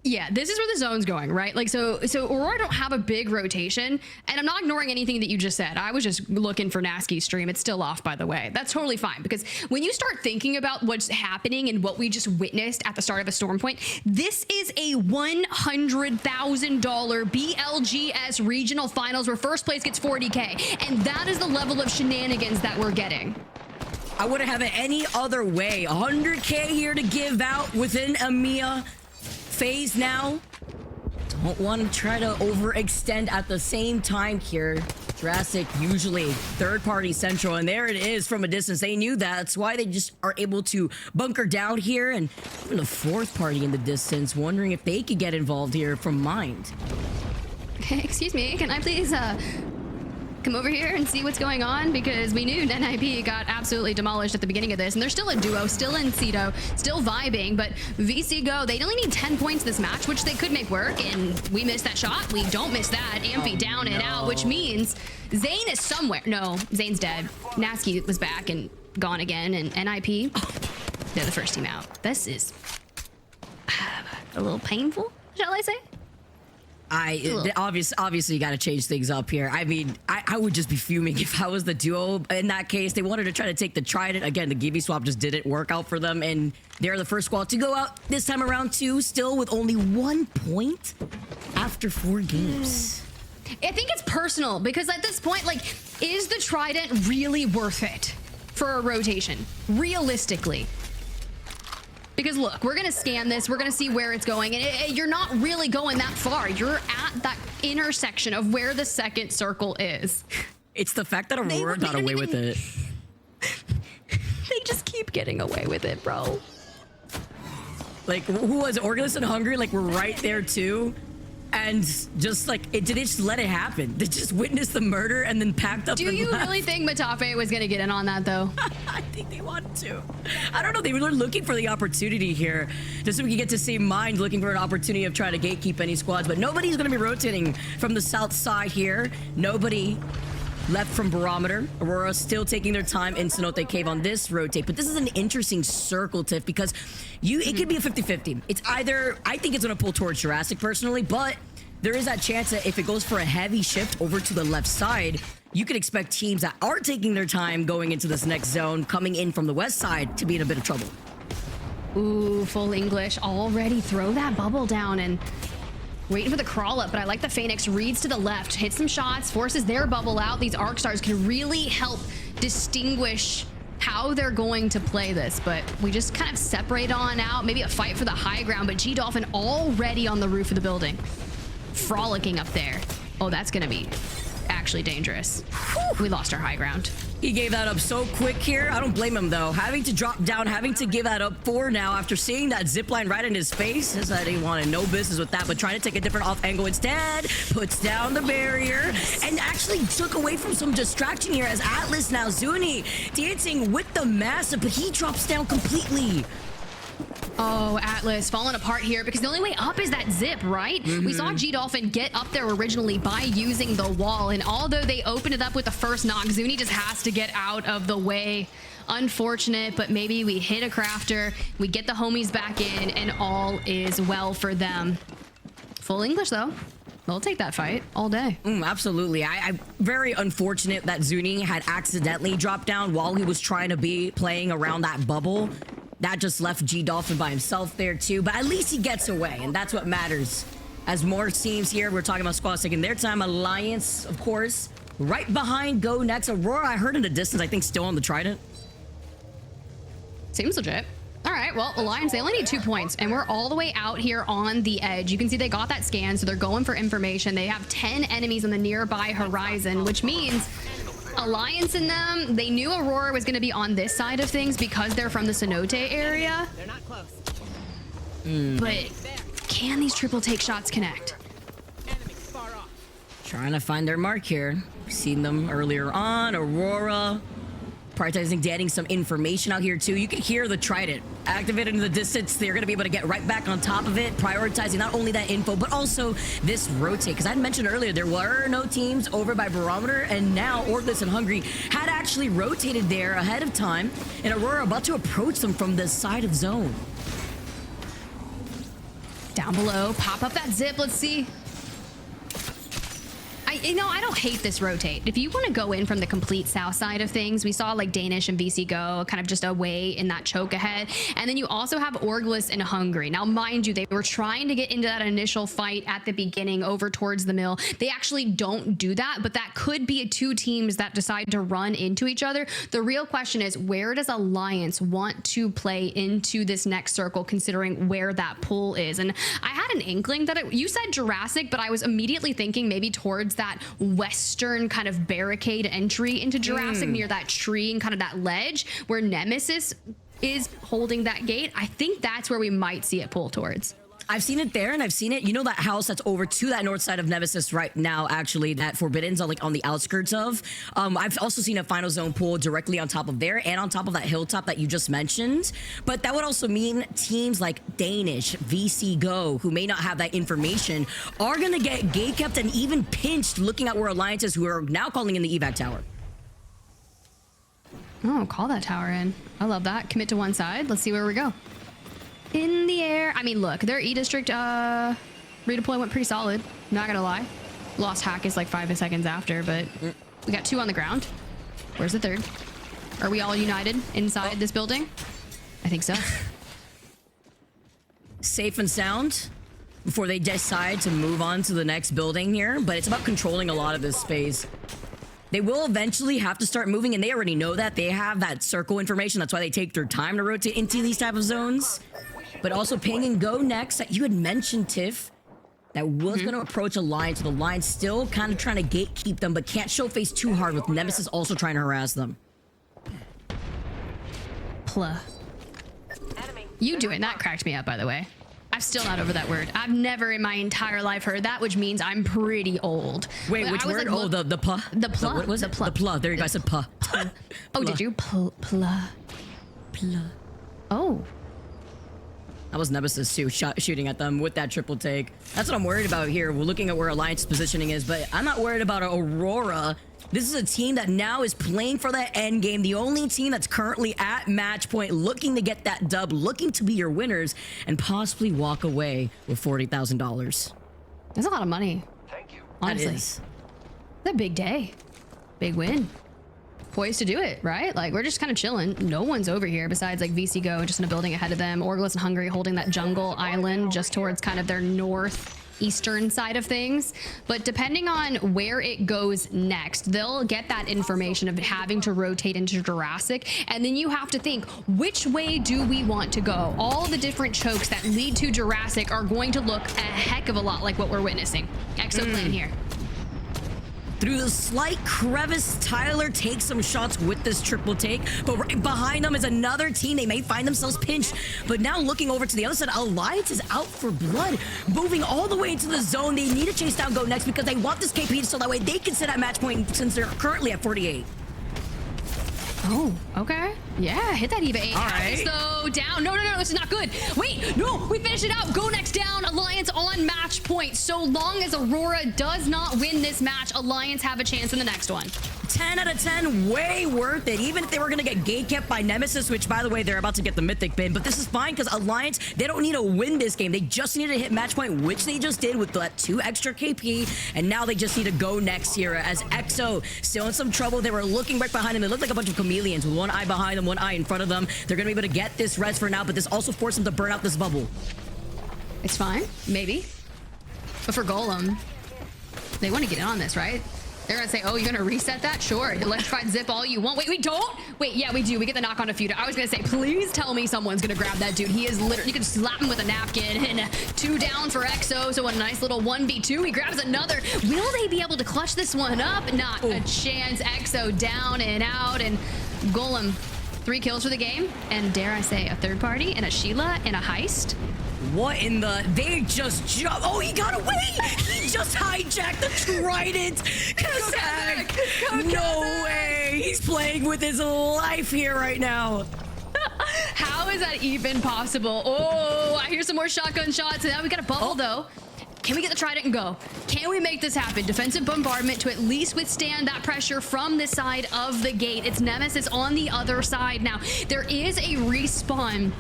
Yeah, this is where the zone's going, right? Like, so Aurora don't have a big rotation, and I'm not ignoring anything that you just said. I was just looking for Nasky's stream. It's still off, by the way. That's totally fine, because when you start thinking about what's happening and what we just witnessed at the start of a Storm Point, this is a $100,000 BLGS regional finals where first place gets 40K, and that is the level of shenanigans that we're getting. I wouldn't have it any other way. 100K here to give out within EMEA phase now. Don't want to try to overextend at the same time here. Jurassic usually third-party central, and there it is from a distance. They knew that. That's why they just are able to bunker down here, and even a fourth party in the distance, wondering if they could get involved here from Mind. Excuse me, can I please come over here and see what's going on? Because we knew NIP got absolutely demolished at the beginning of this, and they're still a duo, still in Cedo, still vibing, but VC Go, they only need 10 points this match, which they could make work, and we missed that shot. We don't miss that. Amphi down and out, which means Zane is somewhere. No, Zane's dead. Nasky was back and gone again, and NIP, they're the first team out. This is a little painful, shall I say? Obviously you got to change things up here. I mean, I would just be fuming if I was the duo in that case. They wanted to try to take the Trident. Again, the Gibby swap just didn't work out for them, and they're the first squad to go out this time around too, still with only 1 point after 4 games. I think it's personal, because at this point, like, is the Trident really worth it for a rotation? Realistically. Because look, we're gonna scan this, we're gonna see where it's going, and you're not really going that far. You're at that intersection of where the second circle is. It's the fact that Aurora got away with it. They just keep getting away with it, bro. Like, who was it? Orglis and Hungry, like, we're right there too. And just like, they just let it happen. They just witnessed the murder and then packed up. Do you really think Matafe was gonna get in on that though? I think they wanted to. I don't know. They were looking for the opportunity here, just so we could get to see Mind looking for an opportunity of trying to gatekeep any squads. But nobody's gonna be rotating from the south side here. Nobody left from Barometer. Aurora still taking their time in Cenote Cave on this rotate. But this is an interesting circle, Tiff, because it could be a 50-50. It's either, I think it's going to pull towards Jurassic personally, but there is that chance that if it goes for a heavy shift over to the left side, you could expect teams that are taking their time going into this next zone, coming in from the west side, to be in a bit of trouble. Ooh, full English already. Throw that bubble down and waiting for the crawl up, but I like the Phoenix. Reads to the left, hits some shots, forces their bubble out. These Arc Stars can really help distinguish how they're going to play this, but we just kind of separate on out. Maybe a fight for the high ground, but G-Dolphin already on the roof of the building. Frolicking up there. Oh, that's gonna be actually dangerous. Whew, we lost our high ground. He gave that up so quick here. I don't blame him though. Having to drop down, having to give that up for now after seeing that zipline right in his face. Says that he wanted no business with that, but trying to take a different off angle instead. Puts down the barrier and actually took away from some distraction here as Atlas now Zuni dancing with the massive, but he drops down completely. Oh, Atlas falling apart here because the only way up is that zip, right? We saw G-Dolphin get up there originally by using the wall, and although they opened it up with the first knock, Zuni just has to get out of the way. Unfortunate, but maybe we hit a crafter, we get the homies back in, and all is well for them. Full English, though. They'll take that fight all day. Absolutely. I very unfortunate that Zuni had accidentally dropped down while he was trying to be playing around that bubble. That just left G-Dolphin by himself there too, but at least he gets away, and that's what matters. As more teams here, we're talking about squads taking their time. Alliance, of course, right behind Go Next. Aurora, I heard in the distance, I think still on the Trident. Seems legit. All right, well, Alliance, they only need 2 points, and we're all the way out here on the edge. You can see they got that scan, so they're going for information. They have 10 enemies on the nearby horizon, which means Alliance in them, they knew Aurora was going to be on this side of things because they're from the Cenote area. They're not close. But can these triple take shots connect? Enemies far off. Trying to find their mark here. Seen them earlier on. Aurora prioritizing getting some information out here too. You can hear the Trident activated in the distance. They're going to be able to get right back on top of it, prioritizing not only that info, but also this rotate. Because I mentioned earlier, there were no teams over by Barometer, and now Orgless and Hungry had actually rotated there ahead of time, and Aurora about to approach them from the side of zone. Down below, pop up that zip. Let's see. I don't hate this rotate. If you want to go in from the complete south side of things, we saw like Danish and VC go kind of just away in that choke ahead. And then you also have Orgless and Hungry. Now, mind you, they were trying to get into that initial fight at the beginning over towards the mill. They actually don't do that, but that could be two teams that decide to run into each other. The real question is, where does Alliance want to play into this next circle, considering where that pool is? And I had an inkling that you said Jurassic, but I was immediately thinking maybe towards that western kind of barricade entry into Jurassic near that tree and kind of that ledge where Nemesis is holding that gate. I think that's where we might see it pull towards. I've seen it there, and I've seen it. You know that house that's over to that north side of Nemesis right now, actually, that Forbidden's like on the outskirts of. I've also seen a final zone pool directly on top of there and on top of that hilltop that you just mentioned. But that would also mean teams like Danish, VC Go, who may not have that information, are going to get gate kept and even pinched looking at where Alliance is, who are now calling in the evac tower. Oh, call that tower in. I love that. Commit to one side. Let's see where we go. In the air. I mean, look, their E-District redeploy went pretty solid. Not gonna lie. Lost hack is like 5 seconds after, but we got 2 on the ground. Where's the third? Are we all united inside this building? I think so. Safe and sound before they decide to move on to the next building here, but it's about controlling a lot of this space. They will eventually have to start moving, and they already know that. They have that circle information. That's why they take their time to rotate into these type of zones. But also Ping and Go Next, that you had mentioned, Tiff, that was going to approach Alliance. The Alliance still kind of trying to gatekeep them, but can't show face too hard with Nemesis also trying to harass them. Pluh. You doing that cracked me up, by the way. I'm still not over that word. I've never in my entire life heard that, which means I'm pretty old. Wait, But which I was word? like, Oh, the puh? The pluh. What was The it? pluh. The pluh. There you go. I said puh. Oh, did you? Pluh. Pluh. Oh. That was Nemesis too, shooting at them with that triple take. That's what I'm worried about here. We're looking at where Alliance positioning is, but I'm not worried about Aurora. This is a team that now is playing for that end game. The only team that's currently at match point, looking to get that dub, looking to be your winners, and possibly walk away with $40,000. That's a lot of money. Thank you. Honestly. That is. It's a big day. Big win. Poised to do it, right? Like, we're just kind of chilling. No one's over here besides like VC Go, just in a building ahead of them. Orgless and Hungry holding that jungle island just towards kind of their northeastern side of things. But depending on where it goes next, they'll get that information of having to rotate into Jurassic. And then you have to think, which way do we want to go? All the different chokes that lead to Jurassic are going to look a heck of a lot like what we're witnessing. Exoplan here. Through the slight crevice, Tyler takes some shots with this triple take, but right behind them is another team. They may find themselves pinched, but now looking over to the other side, Alliance is out for blood, moving all the way into the zone. They need to chase down Go Next because they want this KP so that way they can sit at match point since they're currently at 48. Oh, okay. Yeah, hit that Eva 8. All right. Though down. No, this is not good. Wait, no, we finished it out. Go next down. Alliance on match point. So long as Aurora does not win this match, Alliance have a chance in the next one. 10 out of 10, way worth it. Even if they were going to get gate kept by Nemesis, which, by the way, they're about to get the Mythic bin. But this is fine because Alliance, they don't need to win this game. They just need to hit match point, which they just did with that 2 extra KP. And now they just need to go next here as EXO still in some trouble. They were looking right behind them. They looked like a bunch of chameleons with one eye behind them, one eye in front of them. They're going to be able to get this res for now, but this also forced them to burn out this bubble. It's fine, maybe. But for Golem, they want to get in on this, right? They're gonna say, oh, you're gonna reset that? Sure, electrified zip all you want. Wait, we don't? Wait, yeah, we do. We get the knock on a feud. I was gonna say, please tell me someone's gonna grab that dude. He is literally, you can slap him with a napkin, and 2 down for EXO, so a nice little 1v2. He grabs another. Will they be able to clutch this one up? Not a chance. EXO down and out, and Golem, 3 kills for the game, and dare I say, a third party, and a Sheila, and a heist. What in the... They just jump... Oh, he got away! He just hijacked the Trident! Kazak! No way! He's playing with his life here right now. How is that even possible? Oh, I hear some more shotgun shots, and now we got a bubble, though. Can we get the Trident and go? Can we make this happen? Defensive bombardment to at least withstand that pressure from this side of the gate. It's Nemesis on the other side now. There is a respawn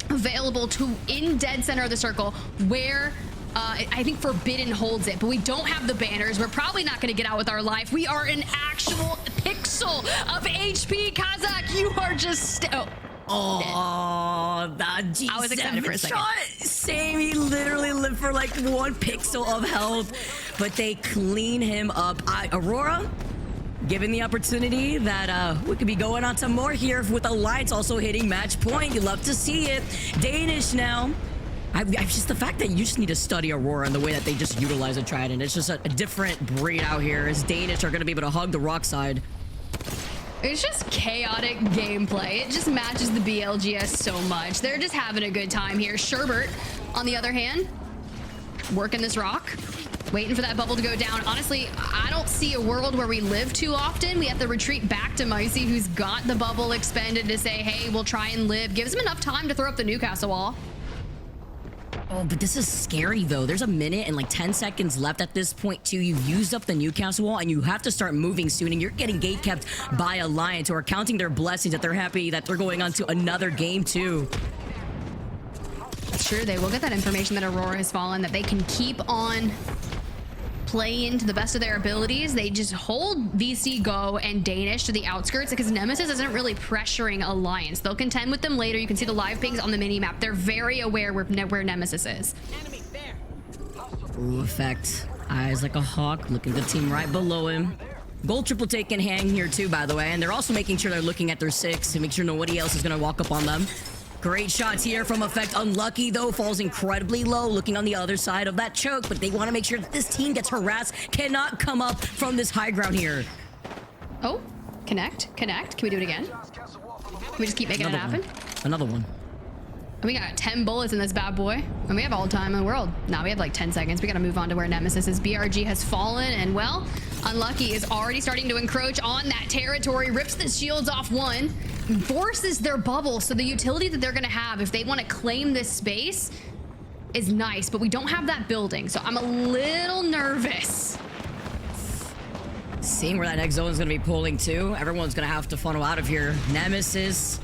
available to in dead center of the circle where I think Forbidden holds it, but we don't have the banners. We're probably not going to get out with our life. We are an actual pixel of HP. Kazak, you are just Oh, that G7 I was excited for a second. shot. Same, he literally lived for like 1 pixel of health, but they clean him up. Aurora, given the opportunity that we could be going on to more here with Alliance also hitting match point. You love to see it. Danish now. I just the fact that you just need to study Aurora and the way that they just utilize a Trident. It's just a different breed out here as Danish are going to be able to hug the rock side. It's just chaotic gameplay. It just matches the BLGS so much. They're just having a good time here. Sherbert, on the other hand, working this rock, waiting for that bubble to go down. Honestly, I don't see a world where we live too often. We have to retreat back to Micey, who's got the bubble expended, to say, hey, we'll try and live. Gives him enough time to throw up the Newcastle wall. Oh, but this is scary, though. There's a minute and like 10 seconds left at this point, too. You've used up the Newcastle wall, and you have to start moving soon, and you're getting gate kept by Alliance, who are counting their blessings that they're happy that they're going on to another game, too. That's true. They will get that information that Aurora has fallen, that they can keep on playing to the best of their abilities. They just hold VC Go and Danish to the outskirts because Nemesis isn't really pressuring Alliance. They'll contend with them later. You can see the live pings on the mini-map. They're very aware where Nemesis is. Enemy there. Ooh, effect. Eyes like a hawk, looking at the team right below him. Gold triple take in hand here too, by the way. And they're also making sure they're looking at their 6 to make sure nobody else is going to walk up on them. Great shots here from Effect. Unlucky, though, falls incredibly low, looking on the other side of that choke. But they want to make sure that this team gets harassed, cannot come up from this high ground here. Oh, connect. Can we do it again? Can we just keep making it happen? Another one. We got 10 bullets in this bad boy, and we have all the time in the world. Now we have like 10 seconds. We got to move on to where Nemesis is. BRG has fallen, and well, Unlucky is already starting to encroach on that territory, rips the shields off one, forces their bubble. So the utility that they're going to have if they want to claim this space is nice, but we don't have that building. So I'm a little nervous. Seeing where that next zone is going to be pulling to, everyone's going to have to funnel out of here. Nemesis,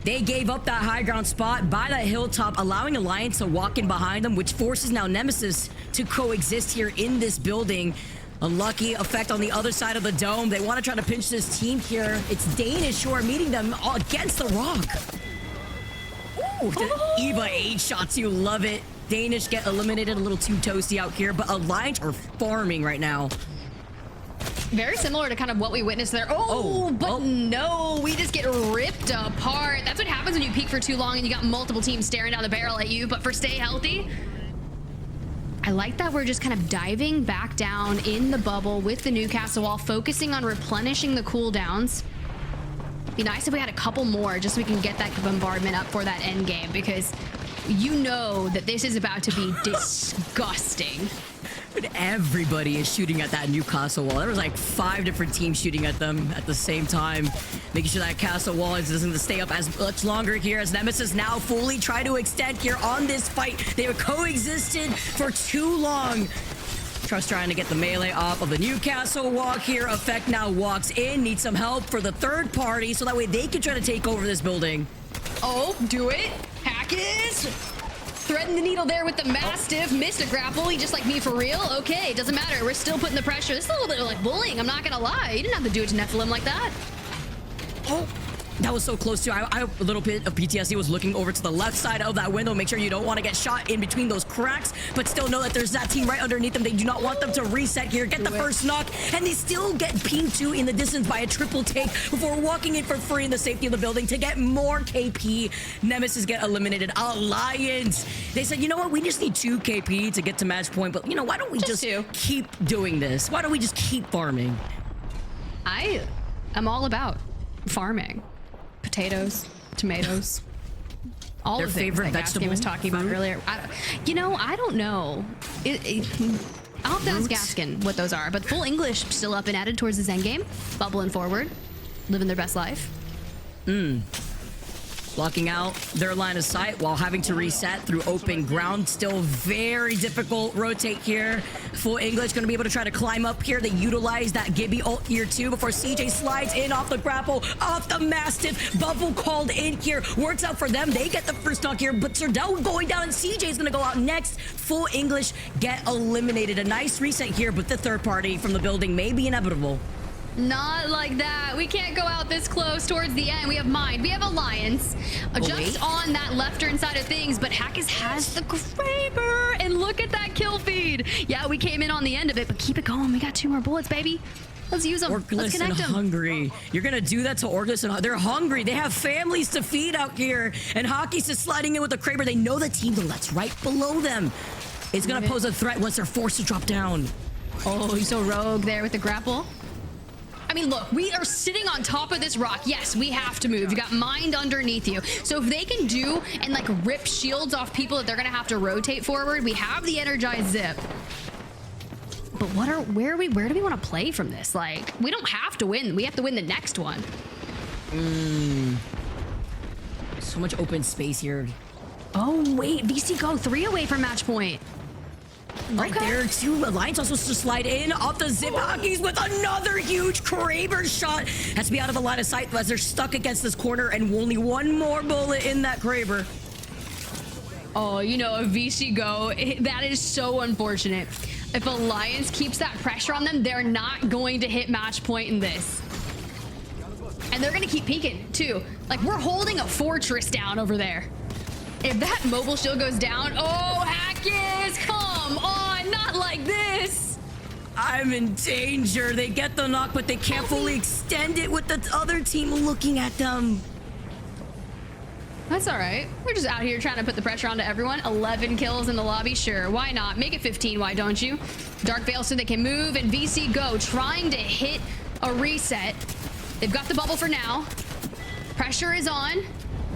they gave up that high ground spot by that hilltop, allowing Alliance to walk in behind them, which forces now Nemesis to coexist here in this building. Unlucky Effect on the other side of the dome. They want to try to pinch this team here. It's Danish who are meeting them against the rock. Ooh, the Eva 8 shots, you love it. Danish get eliminated, a little too toasty out here, but Alliance are farming right now. Very similar to kind of what we witnessed there. No, we just get ripped apart. That's what happens when you peek for too long and you got multiple teams staring down the barrel at you. But for Stay Healthy, I like that we're just kind of diving back down in the bubble with the Newcastle wall, focusing on replenishing the cooldowns. Be nice if we had a couple more just so we can get that bombardment up for that end game, because you know that this is about to be disgusting. Everybody is shooting at that new castle wall. There was like 5 different teams shooting at them at the same time, making sure that castle wall doesn't stay up as much longer here as Nemesis now fully try to extend here on this fight. They have coexisted for too long. Trust trying to get the melee off of the Newcastle walk here. Effect now walks in, needs some help for the third party so that way they can try to take over this building. Oh, do it. Hackers. Threading the needle there with the Mastiff. Missed a grapple. He just like me for real. Okay, doesn't matter. We're still putting the pressure. This is a little bit of like bullying. I'm not going to lie. You didn't have to do it to Nephilim like that. Oh, that was so close too. I a little bit of PTSD was looking over to the left side of that window. Make sure you don't want to get shot in between those cracks, but still know that there's that team right underneath them. They do not want them to reset here, get the first knock, and they still get pinged too in the distance by a triple take before walking in for free in the safety of the building to get more KP. Nemesis get eliminated. Alliance. They said, you know what? We just need 2 KP to get to match point, but you know, why don't we just keep doing this? Why don't we just keep farming? I'm all about farming. Potatoes, tomatoes, all their the favorite things that vegetable Gaskin was talking about earlier. I don't know. I'll have to ask Gaskin what those are, but full English still up and added towards the end game, bubbling forward, living their best life. Blocking out their line of sight while having to reset through open ground. Still very difficult rotate here. Full English going to be able to try to climb up here. They utilize that Gibby ult here too before CJ slides in off the grapple, off the Mastiff. Bubble called in here. Works out for them. They get the first knock here, but Serdell going down and CJ is going to go out next. Full English get eliminated. A nice reset here, but the third party from the building may be inevitable. Not like that. We can't go out this close towards the end. We have Mind. We have Alliance. Just on that left turn side of things, but Hackers has the Kraber. And look at that kill feed. Yeah, we came in on the end of it, but keep it going. We got 2 more bullets, baby. Let's use them. Let's connect them. Hungry. You're going to do that to Orgless and they're hungry. They have families to feed out here. And Hockey's just sliding in with the Kraber. They know the team that's right below them is going to pose a threat once they're forced to drop down. Oh, he's so rogue there with the grapple. I mean, look, we are sitting on top of this rock. Yes, we have to move. You got Mind underneath you. So if they can do and like rip shields off people that they're going to have to rotate forward, we have the energized zip. But where do we want to play from this? Like, we don't have to win. We have to win the next one. So much open space here. Oh, wait. VC Go 3 away from match point. Right there, too. Alliance also to slide in off the zip hockeys with another huge Kraber shot. Has to be out of the line of sight as they're stuck against this corner and only 1 more bullet in that Kraber. Oh, you know, a VC Go, that is so unfortunate. If Alliance keeps that pressure on them, they're not going to hit match point in this. And they're going to keep peeking, too. Like, we're holding a fortress down over there. If that mobile shield goes down, oh, Hackers, come on, not like this. I'm in danger. They get the knock, but they can't fully extend it with the other team looking at them. That's all right. We're just out here trying to put the pressure onto everyone. 11 kills in the lobby, sure. Why not? Make it 15, why don't you? Dark Veil so they can move, and VC Go trying to hit a reset. They've got the bubble for now. Pressure is on.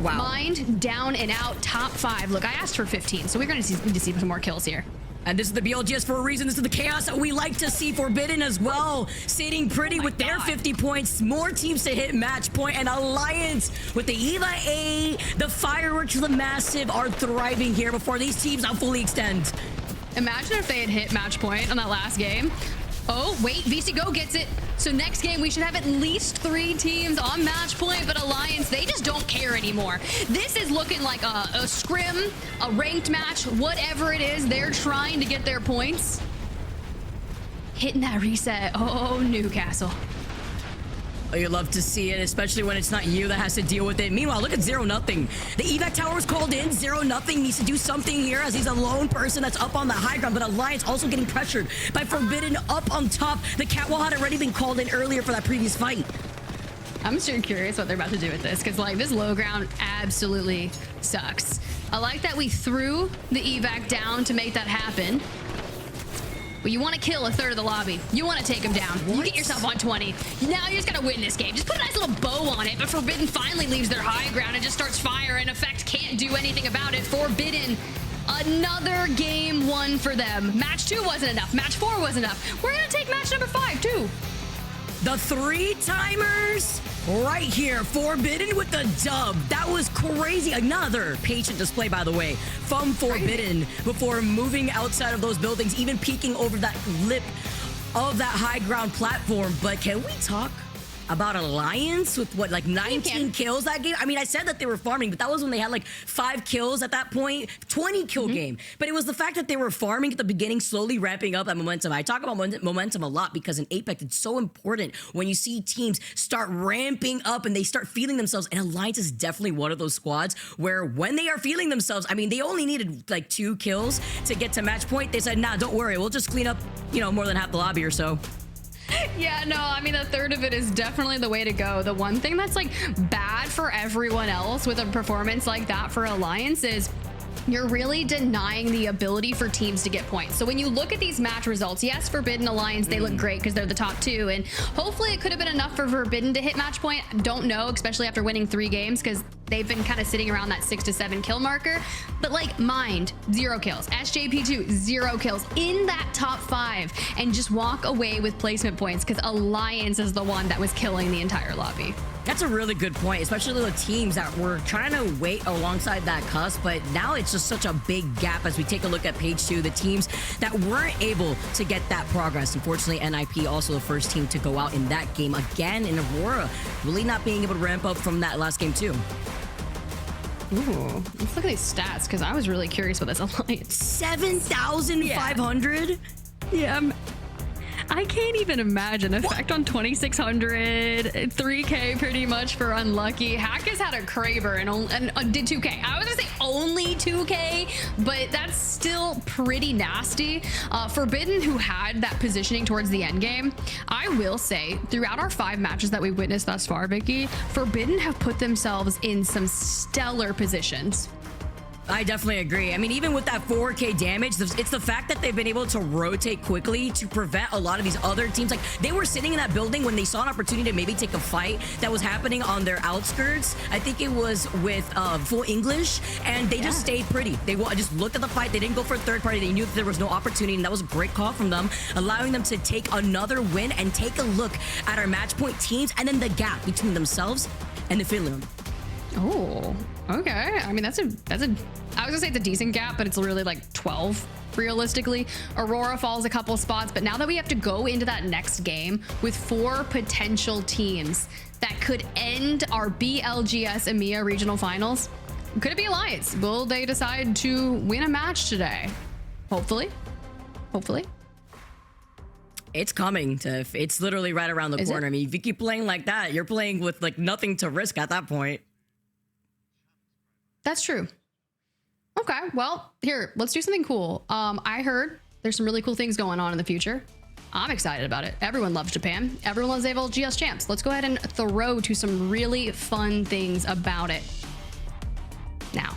Wow. Mind down and out, top 5. Look, I asked for 15, so we're going to need to see some more kills here. And this is the BLGS for a reason. This is the chaos that we like to see. Forbidden as well, sitting pretty with their 50 points. More teams to hit match point, and Alliance with the EVA A, the Fireworks, the Massive are thriving here before these teams now fully extend. Imagine if they had hit match point on that last game. Oh, wait, VC Go gets it. So next game, we should have at least 3 teams on match point, but Alliance, they just don't care anymore. This is looking like a scrim, a ranked match, whatever it is. They're trying to get their points. Hitting that reset. Oh, Newcastle. Oh, you love to see it, especially when it's not you that has to deal with it. Meanwhile, look at 0-0. The evac tower was called in. 0-0 needs to do something here as he's a lone person that's up on the high ground, but Alliance also getting pressured by Forbidden up on top. The catwall had already been called in earlier for that previous fight. I'm sure curious what they're about to do with this, because like this low ground absolutely sucks. I like that we threw the evac down to make that happen. But you want to kill a third of the lobby. You want to take them down. You get yourself on 20. Now you just got to win this game. Just put a nice little bow on it. But Forbidden finally leaves their high ground and just starts firing. Effect can't do anything about it. Forbidden Another game won for them. Match 2 wasn't enough. Match 4 wasn't enough. We're going to take match number 5 too. The 3-timers right here. Forbidden with the dub. That was crazy. Another patient display, by the way, from Forbidden before moving outside of those buildings, even peeking over that lip of that high ground platform. But can we talk about Alliance with what, like 19 kills that game? I mean, I said that they were farming, but that was when they had like 5 kills at that point, 20 kill game. But it was the fact that they were farming at the beginning, slowly ramping up that momentum. I talk about momentum a lot because in Apex, it's so important when you see teams start ramping up and they start feeling themselves. And Alliance is definitely one of those squads where when they are feeling themselves, I mean, they only needed like 2 kills to get to match point. They said, nah, don't worry, we'll just clean up, you know, more than half the lobby or so. Yeah, no, I mean, a third of it is definitely the way to go. The one thing that's like bad for everyone else with a performance like that for Alliance is you're really denying the ability for teams to get points. So when you look at these match results, yes, Forbidden Alliance, they look great because they're the top 2. And hopefully it could have been enough for Forbidden to hit match point. Don't know, especially after winning 3 games because they've been kind of sitting around that 6 to 7 kill marker. But like Mind, 0 kills. SJP2, 0 kills in that top 5 and just walk away with placement points because Alliance is the one that was killing the entire lobby. That's a really good point, especially the teams that were trying to wait alongside that cusp, but now it's just such a big gap as we take a look at page 2, the teams that weren't able to get that progress. Unfortunately, NIP also the first team to go out in that game again in Aurora, really not being able to ramp up from that last game too. Ooh, let's look at these stats because I was really curious about this Alliance. 7,500? Yeah. I can't even imagine. Effect on 2,600, 3K pretty much for unlucky. Hack has had a Kraber and did 2K. I was gonna say only 2K, but that's still pretty nasty. Forbidden, who had that positioning towards the end game, I will say throughout our 5 matches that we've witnessed thus far, Vicky, Forbidden have put themselves in some stellar positions. I definitely agree. I mean, even with that 4K damage, it's the fact that they've been able to rotate quickly to prevent a lot of these other teams. Like, they were sitting in that building when they saw an opportunity to maybe take a fight that was happening on their outskirts. I think it was with Full English, and they just stayed pretty. They just looked at the fight. They didn't go for a third party. They knew that there was no opportunity, and that was a great call from them, allowing them to take another win and take a look at our match point teams and then the gap between themselves and the Finland. Oh, okay. I mean, I was gonna say it's a decent gap, but it's really like 12 realistically. Aurora falls a couple spots, but now that we have to go into that next game with 4 potential teams that could end our BLGS EMEA regional finals, could it be Alliance? Will they decide to win a match today? Hopefully. It's coming, Tiff. It's literally right around the corner. I mean, if you keep playing like that, you're playing with like nothing to risk at that point. That's true. Okay, well, here, let's do something cool. I heard there's some really cool things going on in the future. I'm excited about it. Everyone loves Japan. Everyone loves BLGS champs. Let's go ahead and throw to some really fun things about it now.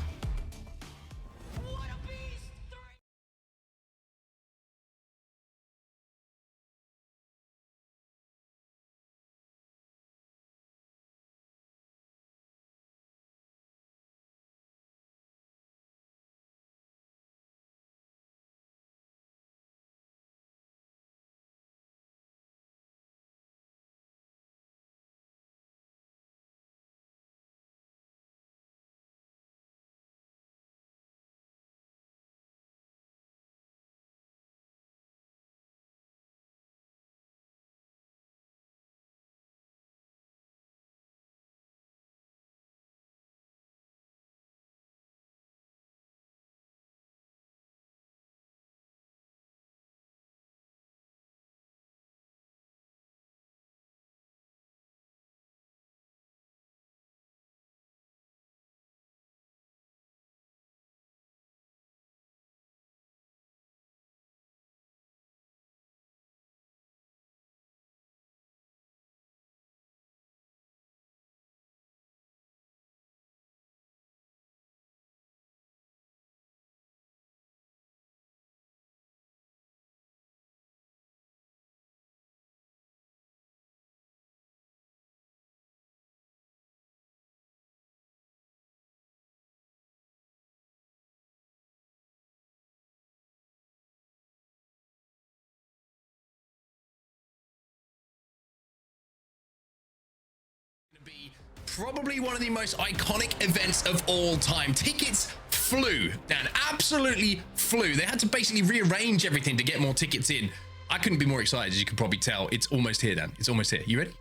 probably one of the most iconic events of all time. Tickets flew, Dan, absolutely flew. They had to basically rearrange everything to get more tickets in. I couldn't be more excited, as you can probably tell. It's almost here, Dan. It's almost here. You ready?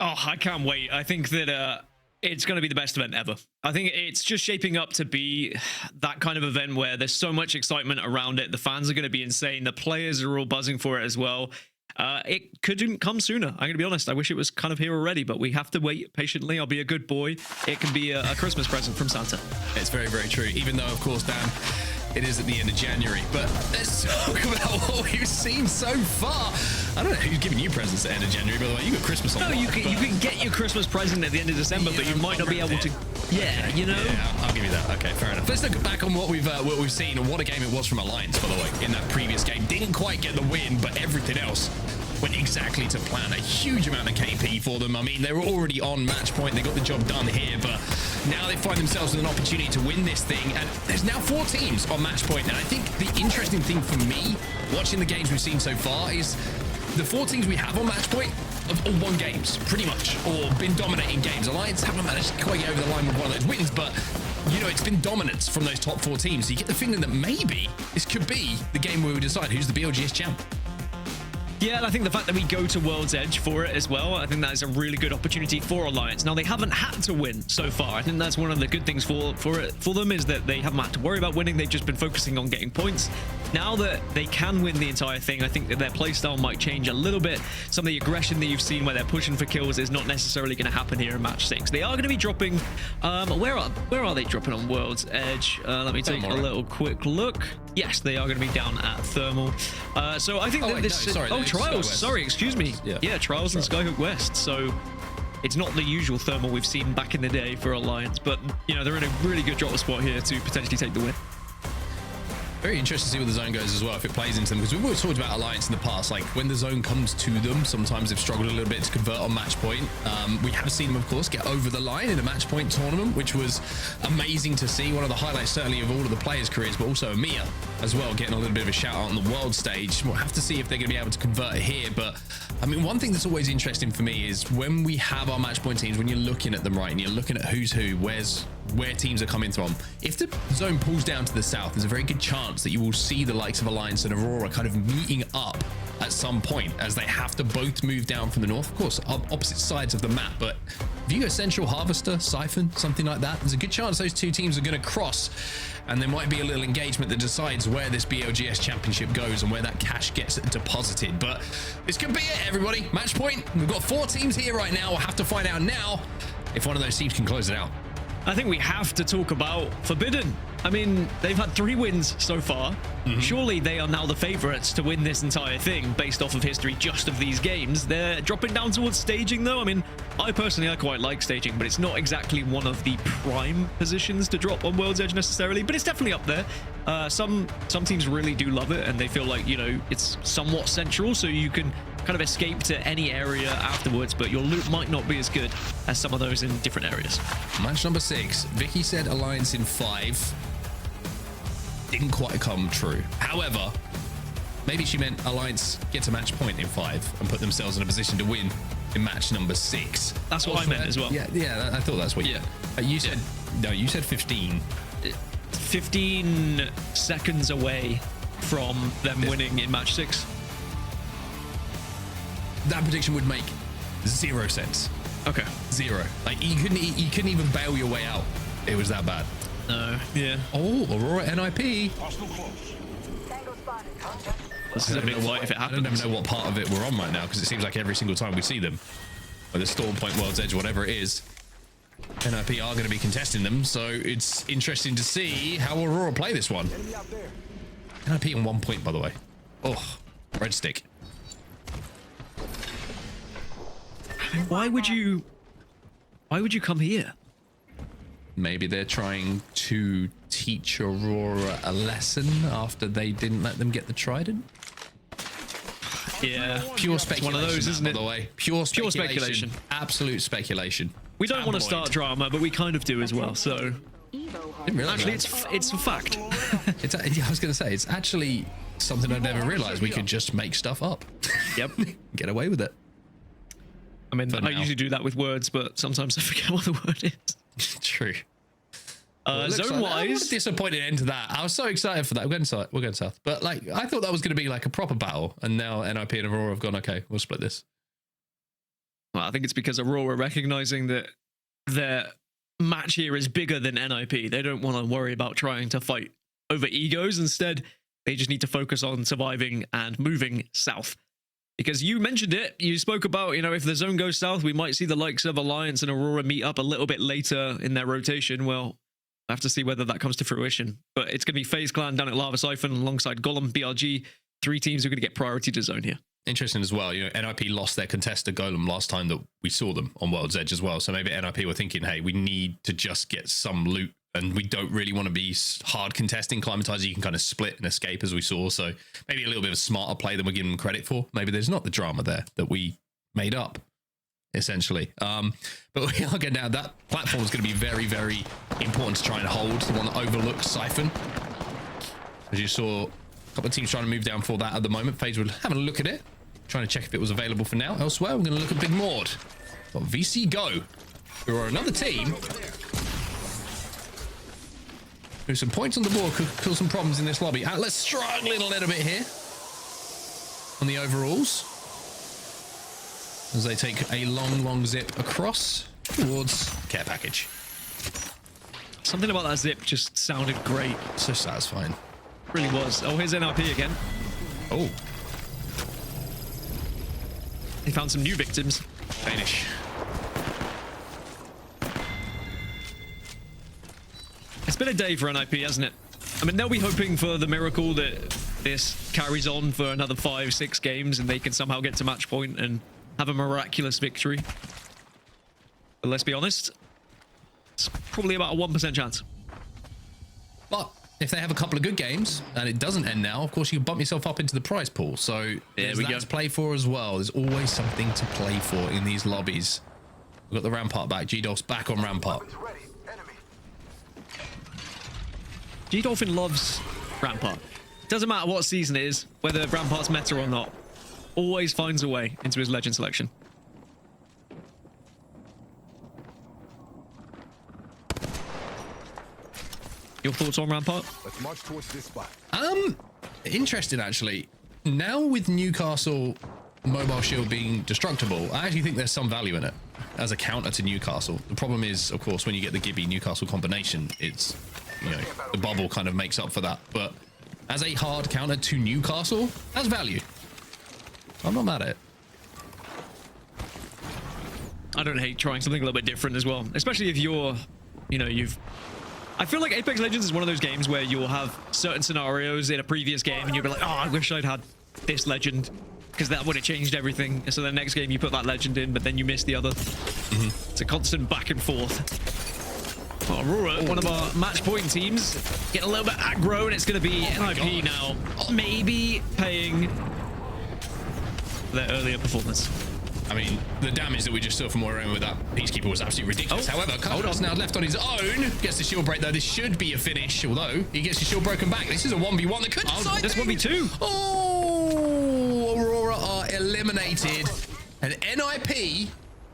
Oh, I can't wait. I think that it's going to be the best event ever. I think it's just shaping up to be that kind of event where there's so much excitement around it. The fans are going to be insane. The players are all buzzing for it as well. It couldn't come sooner. I'm going to be honest. I wish it was kind of here already, but we have to wait patiently. I'll be a good boy. It can be a Christmas present from Santa. It's very, very true. Even though, of course, Dan, it is at the end of January. But let's talk about what we've seen so far. I don't know who's giving you presents at the end of January, by the way. You got Christmas on. No, you can get your Christmas present at the end of December, but you might not be able to. Yeah, you know. Yeah, I'll give you that. Okay, fair enough. Let's look back on what we've seen and what a game it was from Alliance, by the way, in that previous game. Didn't quite get the win, but everything else went exactly to plan. A huge amount of KP for them. I mean, they were already on match point. They got the job done here, but now they find themselves with an opportunity to win this thing. And there's now 4 teams on match point. And I think the interesting thing for me, watching the games we've seen so far, is the 4 teams we have on match point have all won games, pretty much, or been dominating games. Alliance haven't managed to quite get over the line with one of those wins, but you know, it's been dominance from those top 4 teams. So you get the feeling that maybe this could be the game where we decide who's the BLGS champ. Yeah, and I think the fact that we go to World's Edge for it as well, I think that is a really good opportunity for Alliance. Now, they haven't had to win so far. I think that's one of the good things for them, is that they haven't had to worry about winning. They've just been focusing on getting points. Now that they can win the entire thing, I think that their playstyle might change a little bit. Some of the aggression that you've seen where they're pushing for kills is not necessarily going to happen here in match 6. They are going to be dropping... where are they dropping on World's Edge? Let me take a little quick look. Yes, they are going to be down at Thermal. So I think that this... Trials. Sorry, excuse me. Yeah, Trials and Skyhook West. So it's not the usual Thermal we've seen back in the day for Alliance, but you know, they're in a really good drop spot here to potentially take the win. Very interested to see where the zone goes as well, if it plays into them, because we've always talked about Alliance in the past. Like, when the zone comes to them, sometimes they've struggled a little bit to convert on match point. We have seen them, of course, get over the line in a match point tournament, which was amazing to see. One of the highlights, certainly, of all of the players' careers, but also EMEA as well, getting a little bit of a shout out on the world stage. We'll have to see if they're going to be able to convert here. But, I mean, one thing that's always interesting for me is when we have our match point teams, when you're looking at them, right, and you're looking at who's who, where teams are coming from. If the zone pulls down to the south, there's a very good chance that you will see the likes of Alliance and Aurora kind of meeting up at some point, as they have to both move down from the north. Of course, opposite sides of the map, but if you go Central, Harvester, Siphon, something like that, there's a good chance those 2 teams are going to cross, and there might be a little engagement that decides where this BLGS championship goes and where that cash gets deposited. But this could be it, everybody. Match point. We've got 4 teams here right now. We'll have to find out now if one of those teams can close it out. I think we have to talk about Forbidden. I mean, they've had 3 wins so far. Surely they are now the favorites to win this entire thing based off of history just of these games. They're dropping down towards staging, though. I mean, I quite like staging, but it's not exactly one of the prime positions to drop on World's Edge necessarily, but it's definitely up there. Some teams really do love it, and they feel like, you know, it's somewhat central, so you can kind of escape to any area afterwards, but your loot might not be as good as some of those in different areas. Match number 6. Vicky said Alliance in 5. Didn't quite come true. However, maybe she meant Alliance gets a match point in 5 and put themselves in a position to win in match number 6. That's what I meant as well. Yeah, I thought that's what you said. No, you said 15. 15 seconds away from them winning in match 6. That prediction would make 0 sense. Okay. 0. Like, you couldn't even bail your way out. It was that bad. No. Yeah. Oh, Aurora NIP. Hostile close. This is a big white if it happens. I don't even know what part of it we're on right now, because it seems like every single time we see them, whether Storm Point, World's Edge, whatever it is, NIP are going to be contesting them. So it's interesting to see how Aurora play this one. NIP on 1 point, by the way. Oh, red stick. Why would you come here? Maybe they're trying to teach Aurora a lesson after they didn't let them get the trident. Yeah, pure speculation. It's one of those, isn't it? By the way, pure speculation. Absolute speculation. We don't want to start drama, but we kind of do as well. So, actually, it's a fact. I was going to say, it's actually something I've never realized. We could just make stuff up. Yep. Get away with it. I mean, For I now. usually do that with words, but sometimes I forget what the word is. True. Well, it looks Zone like that. What wise, a disappointed end to that. I was so excited for that. We're going south. But like, I thought that was going to be like a proper battle, and now NIP and Aurora have gone, okay, we'll split this. well, I think it's because Aurora recognizing that their match here is bigger than NIP. They don't want to worry about trying to fight over egos. Instead, they just need to focus on surviving and moving south. Because you mentioned it, you spoke about, you know, if the zone goes south, we might see the likes of Alliance and Aurora meet up a little bit later in their rotation. Well, I have to see whether that comes to fruition. But it's going to be FaZe Clan down at Lava Siphon alongside Golem, BLG. 3 teams are going to get priority to zone here. Interesting as well. You know, NIP lost their contester Golem last time that we saw them on World's Edge as well. So maybe NIP were thinking, hey, we need to just get some loot, and we don't really want to be hard contesting. Climatizer, you can kind of split and escape, as we saw. So maybe a little bit of a smarter play than we're giving them credit for. Maybe there's not the drama there that we made up, essentially. But we are getting down. That platform is going to be very, very important to try and hold. The one that overlooks Siphon. As you saw, a couple of teams trying to move down for that at the moment. FaZe were having a look at it, trying to check if it was available for now. Elsewhere, we're going to look at Big Maud. Got VC Go, who are another team. There's some points on the board, could cause some problems in this lobby. Atlas struggling a little bit here on the overalls as they take a long zip across towards care package. Something about that zip just sounded great. So satisfying. Really was. Oh, here's NRP again. Oh, He found some new victims. Danish. It's been a day for NIP, hasn't it? I mean, they'll be hoping for the miracle that this carries on for another 5-6 games and they can somehow get to match point and have a miraculous victory. But let's be honest, it's probably about a 1% chance. But if they have a couple of good games and it doesn't end now, of course you can bump yourself up into the prize pool. So there's we that go. to play for as well. There's always something to play for in these lobbies. We've got the Rampart back. G-Dolph's back on Rampart. Weapons ready. Enemy. G-Dolphin loves Rampart. Doesn't matter what season it is, whether Rampart's meta or not. Always finds a way into his legend selection. Your thoughts on Rampart? Let's march towards this spot. Interesting actually. Now with Newcastle Mobile Shield being destructible, I actually think there's some value in it as a counter to Newcastle. The problem is, of course, when you get the Gibby Newcastle combination, it's, you know, the bubble kind of makes up for that. But as a hard counter to Newcastle, that's value. I'm not mad at it. I don't hate trying something a little bit different as well, especially if you're, you know, I feel like Apex Legends is one of those games where you'll have certain scenarios in a previous game and you'll be like, oh, I wish I'd had this legend because that would have changed everything. So the next game you put that legend in, but then you miss the other. It's a constant back and forth. Well, Aurora, one of our match point teams, get a little bit aggro, and it's going to be NIP now, maybe paying their earlier performance. I mean, the damage that we just saw from Warren with that Peacekeeper was absolutely ridiculous. Oh, However, Carlos now left on his own. Gets the shield break, though. This should be a finish, although he gets his shield broken back. This is a 1v1 that could decide this things. 1v2. Oh, Aurora are eliminated. And NIP,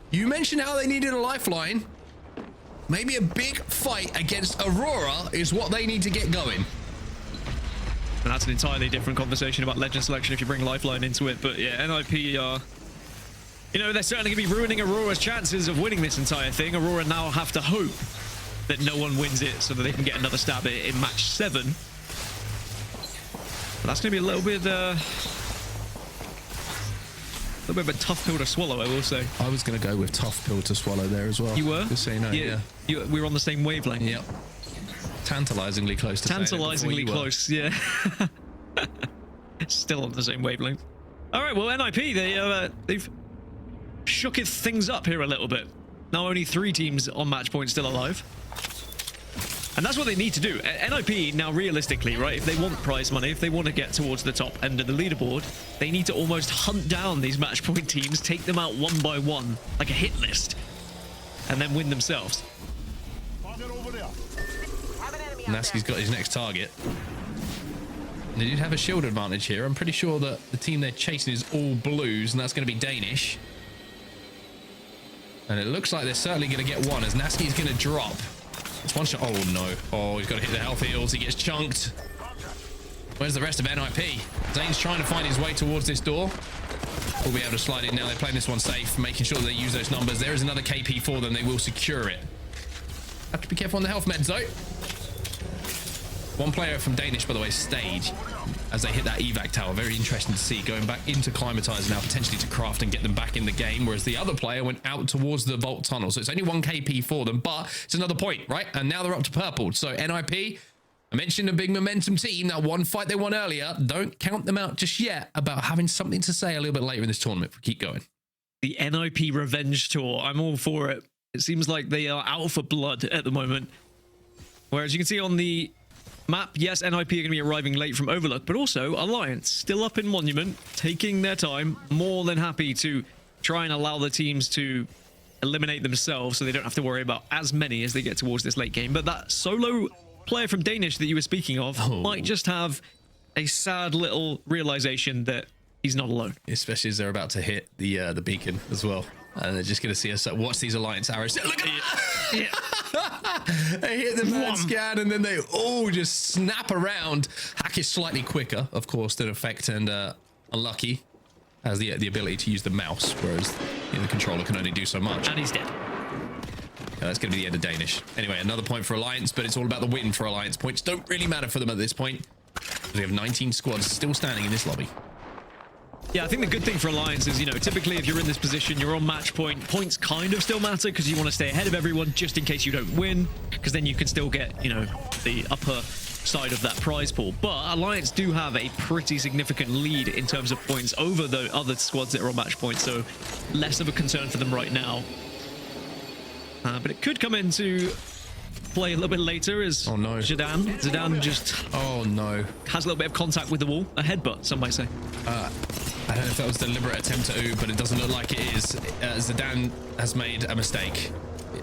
you mentioned how they needed a lifeline. Maybe a big fight against Aurora is what they need to get going. And that's an entirely different conversation about legend selection if you bring Lifeline into it. But yeah, NIP are... You know, they're certainly going to be ruining Aurora's chances of winning this entire thing. Aurora now have to hope that no one wins it so that they can get another stab at it in match 7. But that's going to be a little bit of a tough pill to swallow, I will say. I was going to go with tough pill to swallow there as well. You were? Just so you know, yeah. We were on the same wavelength. Yep. Tantalizingly close to saying it before Tantalizingly you were. close, yeah. Still on the same wavelength. All right, well, NIP, they've shooketh things up here a little bit. Now only 3 teams on match point still alive. And that's what they need to do. NIP, now realistically, right, if they want prize money, if they want to get towards the top end of the leaderboard, they need to almost hunt down these match point teams, take them out one by one, like a hit list, and then win themselves. Target over there. Nasky's got his next target. They did have a shield advantage here. I'm pretty sure that the team they're chasing is all blues, and that's going to be Danish. And it looks like they're certainly going to get one as Naski's going to drop. It's one shot. Oh, no. Oh, he's got to hit the health heals. He gets chunked. Where's the rest of NIP? Zane's trying to find his way towards this door. We'll be able to slide in now. They're playing this one safe, making sure that they use those numbers. There is another KP for them. They will secure it. Have to be careful on the health meds, though. One player from Danish, by the way, stayed as they hit that evac tower. Very interesting to see, going back into Climatize now, potentially to craft and get them back in the game, whereas the other player went out towards the vault tunnel. So it's only one KP for them, but it's another point, right? And now they're up to purple. So NIP, I mentioned a big momentum team. That one fight they won earlier, don't count them out just yet about having something to say a little bit later in this tournament. If we keep going. The NIP Revenge Tour, I'm all for it. It seems like they are out for blood at the moment. Whereas you can see on the map, yes, NIP are going to be arriving late from Overlook, but also Alliance still up in Monument, taking their time, more than happy to try and allow the teams to eliminate themselves so they don't have to worry about as many as they get towards this late game. But that solo player from Danish that you were speaking of might just have a sad little realization that he's not alone. Especially as they're about to hit the beacon as well. And they're just going to see us watch these Alliance arrows. Look at that! They hit the man scan and then they all just snap around. Hack is slightly quicker, of course, than Effect, and Unlucky has the ability to use the mouse, whereas the controller can only do so much. And he's dead. That's going to be the end of Danish. Anyway, another point for Alliance, but it's all about the win for Alliance. Points don't really matter for them at this point. We have 19 squads still standing in this lobby. Yeah, I think the good thing for Alliance is, typically if you're in this position, you're on match point. Points kind of still matter because you want to stay ahead of everyone just in case you don't win, because then you can still get, the upper side of that prize pool. But Alliance do have a pretty significant lead in terms of points over the other squads that are on match point, so less of a concern for them right now. But it could come into play a little bit later as Zidane just has a little bit of contact with the wall. A headbutt, some might say. I don't know if that was a deliberate attempt to but it doesn't look like it is. Zidane has made a mistake.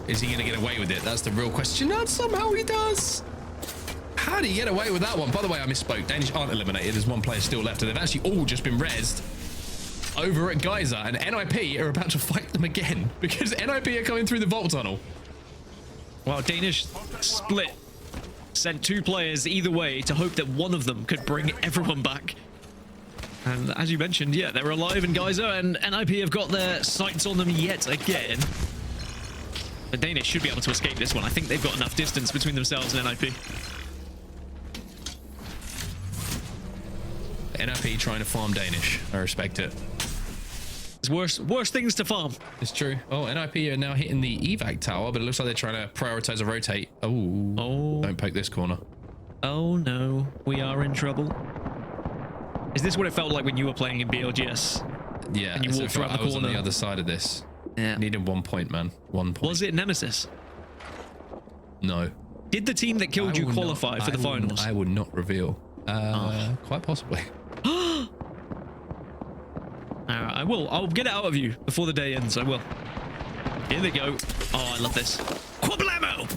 Is he going to get away with it? That's the real question. And somehow he does. How did he get away with that one? By the way, I misspoke. Danish aren't eliminated. There's one player still left, and they've actually all just been rezzed over at Geyser, and NIP are about to fight them again because NIP are coming through the vault tunnel. Well, Danish split, sent two players either way to hope that one of them could bring everyone back. And as you mentioned, yeah, they're alive in Geyser, and NIP have got their sights on them yet again. The Danish should be able to escape this one. I think they've got enough distance between themselves and NIP. NIP trying to farm Danish. I respect it. There's worse things to farm. It's true. Oh, NIP are now hitting the evac tower, but it looks like they're trying to prioritize a rotate. Oh, don't poke this corner. Oh no, we are in trouble. Is this what it felt like when you were playing in BLGS? Yeah, and you walked around the corner. I was on the other side of this. Yeah. Needed 1 point, man. 1 point. Was it Nemesis? No. Did the team that killed you qualify for the finals? I would not reveal. Quite possibly. I will. I'll get it out of you before the day ends. I will. Here they go. Oh, I love this. Quablamo!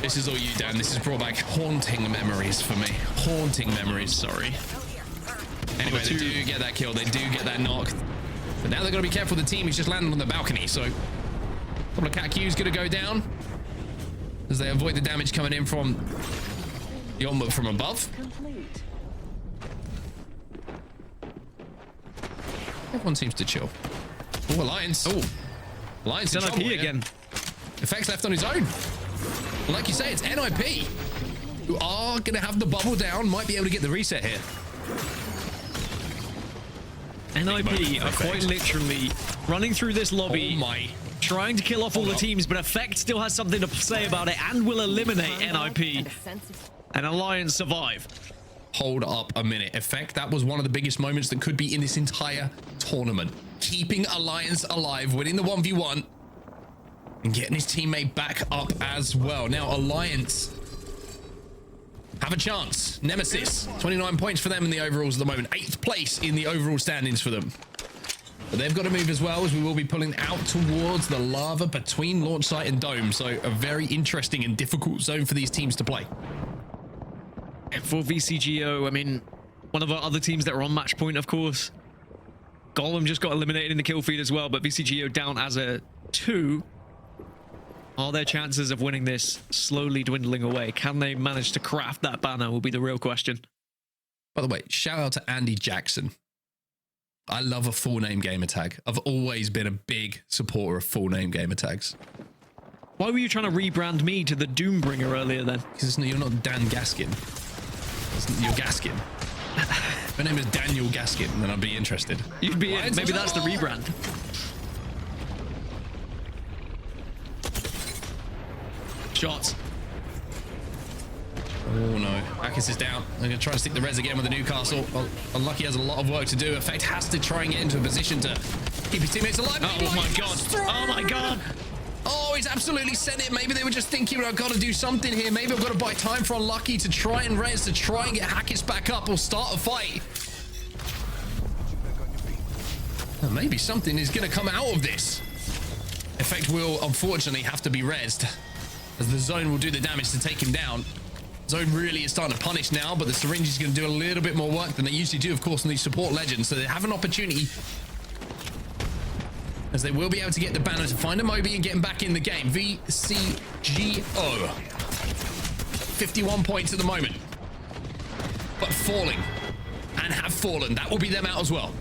This is all you, Dan. This has brought back haunting memories for me. Haunting memories. Sorry. Anyway, they do get that kill. They do get that knock. But now they've got to be careful. The team is just landing on the balcony. So a couple of cat Q's going to go down as they avoid the damage coming in from the onward from above. Everyone seems to chill. Oh, Alliance. Oh, Alliance in trouble again. Effects left on his own. Like you say, it's NIP who are going to have the bubble down. Might be able to get the reset here. NIP are quite literally running through this lobby, trying to kill off all the teams, but Effect still has something to say about it and will eliminate NIP. And Alliance survive. Hold up a minute. Effect, that was one of the biggest moments that could be in this entire tournament. Keeping Alliance alive, winning the 1v1, and getting his teammate back up as well. Now, Alliance have a chance. Nemesis, 29 points for them in the overalls at the moment. 8th place in the overall standings for them. But they've got to move as well, as we will be pulling out towards the lava between launch site and dome. So a very interesting and difficult zone for these teams to play. And for VCGO, I mean, one of our other teams that are on match point, of course. Golem just got eliminated in the kill feed as well, but VCGO down as a 2. Are their chances of winning this slowly dwindling away? Can they manage to craft that banner will be the real question. By the way, shout out to Andy Jackson. I love a full name gamer tag. I've always been a big supporter of full name gamer tags. Why were you trying to rebrand me to the Doombringer earlier then? Because you're not Dan Gaskin. You're Gaskin. My name is Daniel Gaskin, and then I'd be interested. You'd be in. Maybe that's the rebrand. Shots. Oh no, Akis is down. They're going to try to stick the res again with the Newcastle. Well, Unlucky has a lot of work to do. Effect has to try and get into a position to keep his teammates alive. Oh my god. Oh my god. Oh, he's absolutely sent it. Maybe they were just thinking, I've got to do something here. Maybe I've got to buy time for Unlucky to try and res, to try and get Hackis back up or start a fight. Well, maybe something is going to come out of this. Effect will, unfortunately, have to be rezzed, as the zone will do the damage to take him down. Zone really is starting to punish now, but the syringe is going to do a little bit more work than they usually do, of course, on these support legends. So they have an opportunity, as they will be able to get the banner to find a Moby and get him back in the game. VCGO. 51 points at the moment, but falling, and have fallen. That will be them out as well.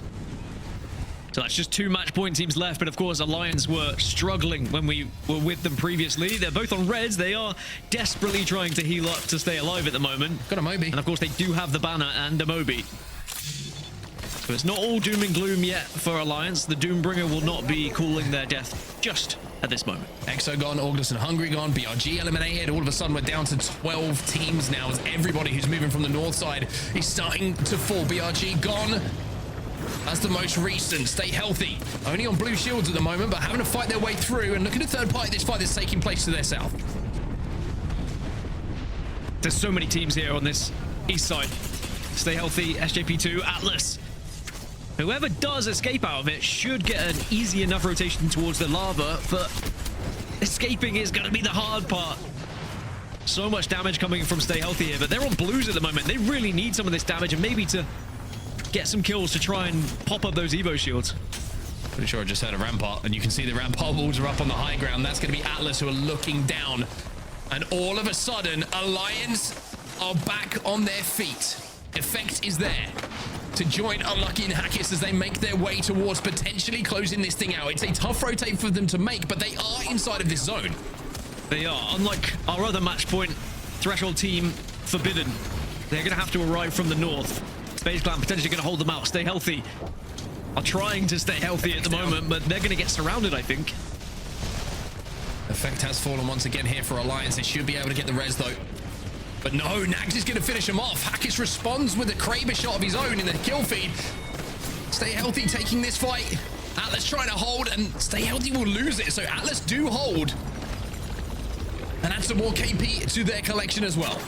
So that's just 2 match point teams left, but of course Alliance were struggling when we were with them previously. They're both on reds. They are desperately trying to heal up to stay alive at the moment. Got a Moby. And of course they do have the banner and a Moby. So it's not all doom and gloom yet for Alliance. The Doombringer will not be cooling their death just at this moment. Exo gone, August and Hungry gone, BRG eliminated. All of a sudden we're down to 12 teams now, as everybody who's moving from the north side is starting to fall. BRG gone. That's the most recent. Stay healthy. Only on blue shields at the moment, but having to fight their way through. And look at the third party. This fight is taking place to their south. There's so many teams here on this east side. Stay healthy, SJP2, Atlas. Whoever does escape out of it should get an easy enough rotation towards the lava, but escaping is going to be the hard part. So much damage coming from Stay Healthy here, but they're on blues at the moment. They really need some of this damage and maybe to get some kills to try and pop up those Evo shields. Pretty sure I just heard a rampart, and you can see the rampart walls are up on the high ground. That's going to be Atlas who are looking down. And all of a sudden, Alliance are back on their feet. Effect is there to join Unlucky and Hackis as they make their way towards potentially closing this thing out. It's a tough rotate for them to make, but they are inside of this zone. They are. Unlike our other match point threshold team, Forbidden, they're going to have to arrive from the north. Space Clan potentially going to hold them out. Stay Healthy are trying to stay healthy at the moment, but they're going to get surrounded, I think. Effect has fallen once again here for Alliance. They should be able to get the res, though. But no, Nags is going to finish him off. Hackis responds with a Kraber shot of his own in the kill feed. Stay Healthy taking this fight. Atlas trying to hold, and Stay Healthy will lose it. So Atlas do hold. And add some more KP to their collection as well.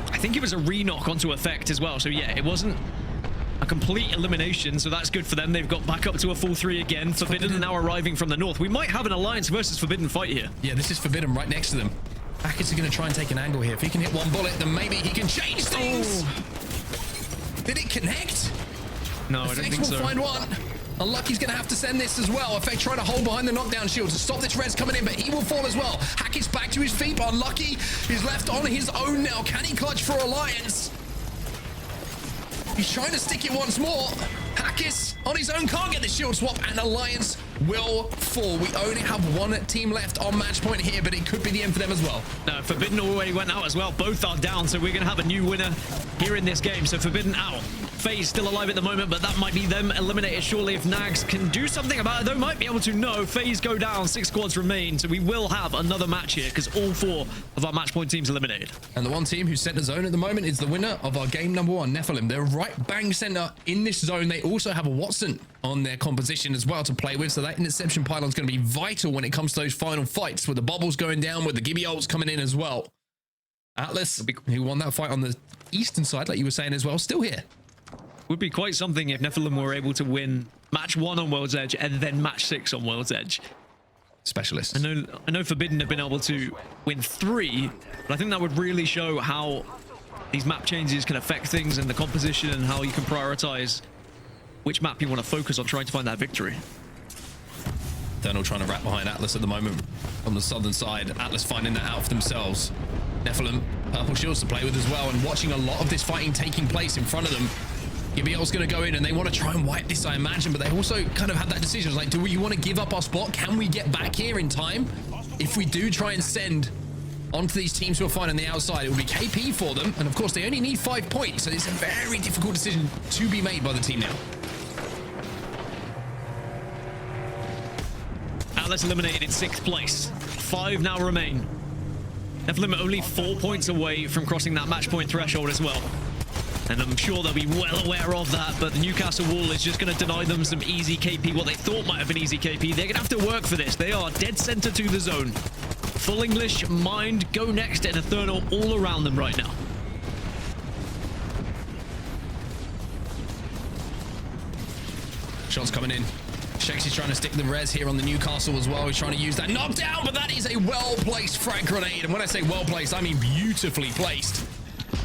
I think it was a re-knock onto Effect as well. So yeah, it wasn't a complete elimination, so that's good for them. They've got back up to a full 3 again. Forbidden are now arriving from the north. We might have an Alliance versus Forbidden fight here. Yeah, this is Forbidden right next to them. Hackis are going to try and take an angle here. If he can hit one bullet, then maybe he can change things. Oh. Did it connect? No, I don't think so. Effect will find one. Unlucky's going to have to send this as well. Effect trying to hold behind the knockdown shield to stop this res coming in, but he will fall as well. Hackis back to his feet, but Unlucky is left on his own now. Can he clutch for Alliance? He's trying to stick it once more. Hackis on his own can't get the shield swap, and Alliance will fall. We only have one team left on match point here, but it could be the end for them as well. No, Forbidden already went out as well. Both are down, so we're going to have a new winner here in this game. So Forbidden out. FaZe still alive at the moment, but that might be them eliminated surely if Nags can do something about it. They might be able to. No, FaZe go down. 6 squads remain, so we will have another match here because all 4 of our match point teams eliminated. And the one team who's center zone at the moment is the winner of our game number 1, Nephilim. They're right bang center in this zone. They also have a Watson on their composition as well to play with, so that interception pylon is going to be vital when it comes to those final fights with the bubbles going down, with the Gibby ults coming in as well. Atlas, who won that fight on the eastern side, like you were saying as well, still here. Would be quite something if Nephilim were able to win match 1 on World's Edge and then match 6 on World's Edge. Specialists. I know Forbidden have been able to win 3, but I think that would really show how these map changes can affect things and the composition and how you can prioritize which map you want to focus on trying to find that victory. Eternal trying to wrap behind Atlas at the moment on the southern side. Atlas finding that out for themselves. Nephilim, purple shields to play with as well, and watching a lot of this fighting taking place in front of them. EMEA's going to go in and they want to try and wipe this, I imagine, but they also kind of have that decision. It's like, do we want to give up our spot? Can we get back here in time? If we do try and send onto these teams who are fighting on the outside, it will be KP for them. And of course, they only need 5 points. So it's a very difficult decision to be made by the team now. Atlas eliminated in 6th place. 5 now remain. Nephilim are only 4 points away from crossing that match point threshold as well. And I'm sure they'll be well aware of that, but the Newcastle Wall is just going to deny them some easy KP, what they thought might have been easy KP. They're going to have to work for this. They are dead center to the zone. Full English, Mind, Go Next, and Eternal all around them right now. Shots coming in. Shakespeare's trying to stick the res here on the Newcastle as well. He's trying to use that knockdown, but that is a well-placed frag grenade. And when I say well-placed, I mean beautifully placed.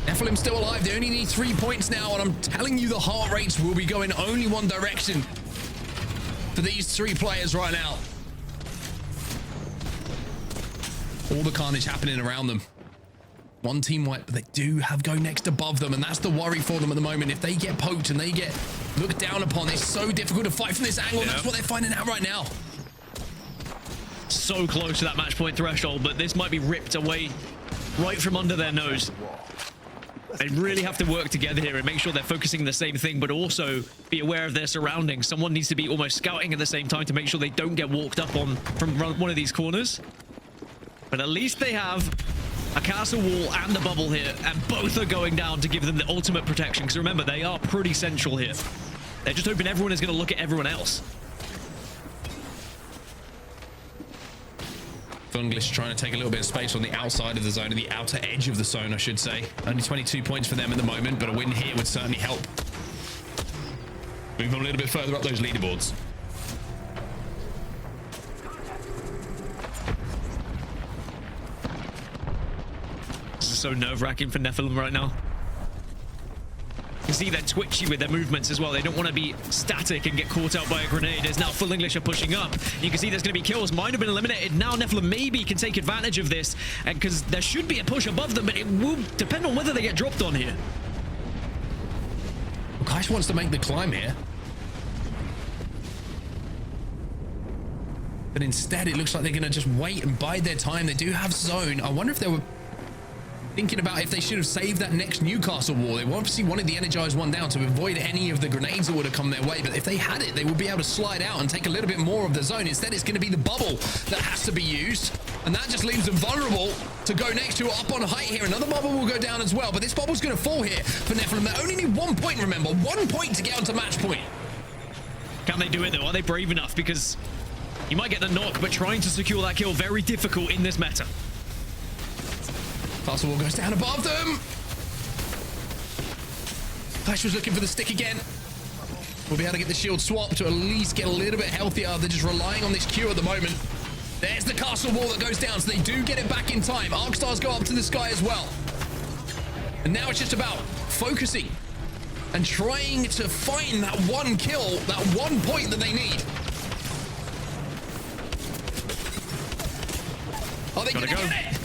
Nephilim still alive. They only need 3 points now, and I'm telling you the heart rates will be going only one direction for these 3 players right now. All the carnage happening around them. One team wipe, but they do have Go Next above them, and that's the worry for them at the moment. If they get poked and they get looked down upon, it's so difficult to fight from this angle. Yep. That's what they're finding out right now. So close to that match point threshold, but this might be ripped away right from under their nose. They really have to work together here and make sure they're focusing the same thing, but also be aware of their surroundings. Someone needs to be almost scouting at the same time to make sure they don't get walked up on from one of these corners. But at least they have a castle wall and a bubble here, and both are going down to give them the ultimate protection. Because remember, they are pretty central here. They're just hoping everyone is going to look at everyone else. English trying to take a little bit of space on the outside of the zone, or the outer edge of the zone, I should say. Only 22 points for them at the moment, but a win here would certainly help. Move on a little bit further up those leaderboards. This is so nerve-wracking for Nephilim right now. You can see they're twitchy with their movements as well. They don't want to be static and get caught out by a grenade. As now Full English are pushing up. You can see there's going to be kills. Mine have been eliminated. Now Nephilim maybe can take advantage of this, and because there should be a push above them, but it will depend on whether they get dropped on here. Well, Kaish wants to make the climb here. But instead, it looks like they're going to just wait and bide their time. They do have zone. I wonder if they were thinking about if they should have saved that next Newcastle wall. They obviously wanted the energized one down to avoid any of the grenades that would have come their way, but if they had it, they would be able to slide out and take a little bit more of the zone. Instead, it's going to be the bubble that has to be used, and that just leaves them vulnerable to Go Next, who are up on height here. Another bubble will go down as well, but this bubble's going to fall here for Nephilim. They only need 1 point, remember. 1 point to get onto match point. Can they do it, though? Are they brave enough? Because you might get the knock, but trying to secure that kill, very difficult in this meta. Castle wall goes down above them. Clash was looking for the stick again. We'll be able to get the shield swapped to at least get a little bit healthier. They're just relying on this Q at the moment. There's the castle wall that goes down, so they do get it back in time. Arc stars go up to the sky as well. And now it's just about focusing and trying to find that one kill, that 1 point that they need. Are they going to get it?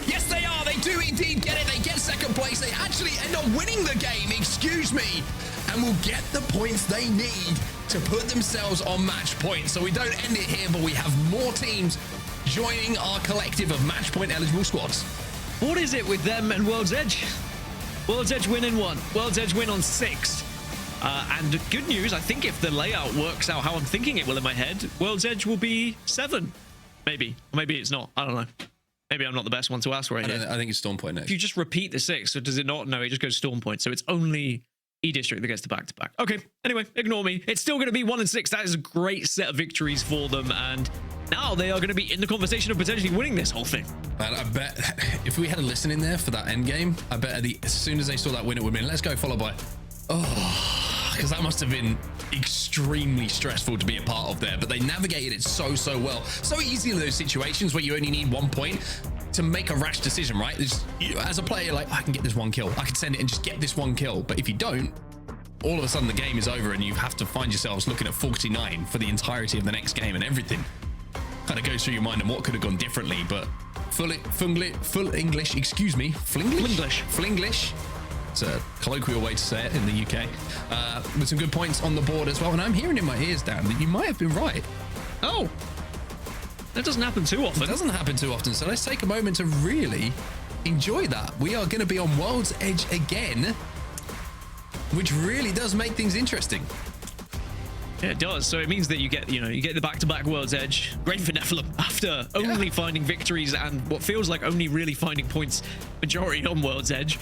Yes, they are. They do indeed get it. They get second place. They actually end up winning the game, excuse me, and will get the points they need to put themselves on match point. So we don't end it here, but we have more teams joining our collective of match point eligible squads. What is it with them and World's Edge? World's Edge win in 1. World's Edge win on 6. And good news, I think if the layout works out how I'm thinking it will in my head, World's Edge will be 7. Maybe. Or maybe it's not. I don't know. Maybe I'm not the best one to ask right here. I think it's Storm Point next. If you just repeat the 6, so does it not? No, it just goes Storm Point. So it's only E-District that gets the back-to-back. Okay, anyway, ignore me. It's still going to be 1 and 6. That is a great set of victories for them. And now they are going to be in the conversation of potentially winning this whole thing. Man, I bet if we had a listen in there for that end game, I bet as soon as they saw that win, it would have been, let's go, followed by, oh, because that must have been extremely stressful to be a part of there, but they navigated it so well. So easy in those situations where you only need 1 point to make a rash decision, right? As a player, like, I can get this 1 kill. I can send it and just get this 1 kill. But if you don't, all of a sudden the game is over and you have to find yourselves looking at 49 for the entirety of the next game, and everything kind of goes through your mind and what could have gone differently. But full English, excuse me, Flinglish. It's a colloquial way to say it in the UK. With some good points on the board as well. And I'm hearing in my ears, Dan, that you might have been right. Oh, that doesn't happen too often. It doesn't happen too often. So let's take a moment to really enjoy that. We are going to be on World's Edge again, which really does make things interesting. Yeah, it does. So it means that you get the back-to-back World's Edge. Great for Nephilim after only finding victories and what feels like only really finding points majority on World's Edge.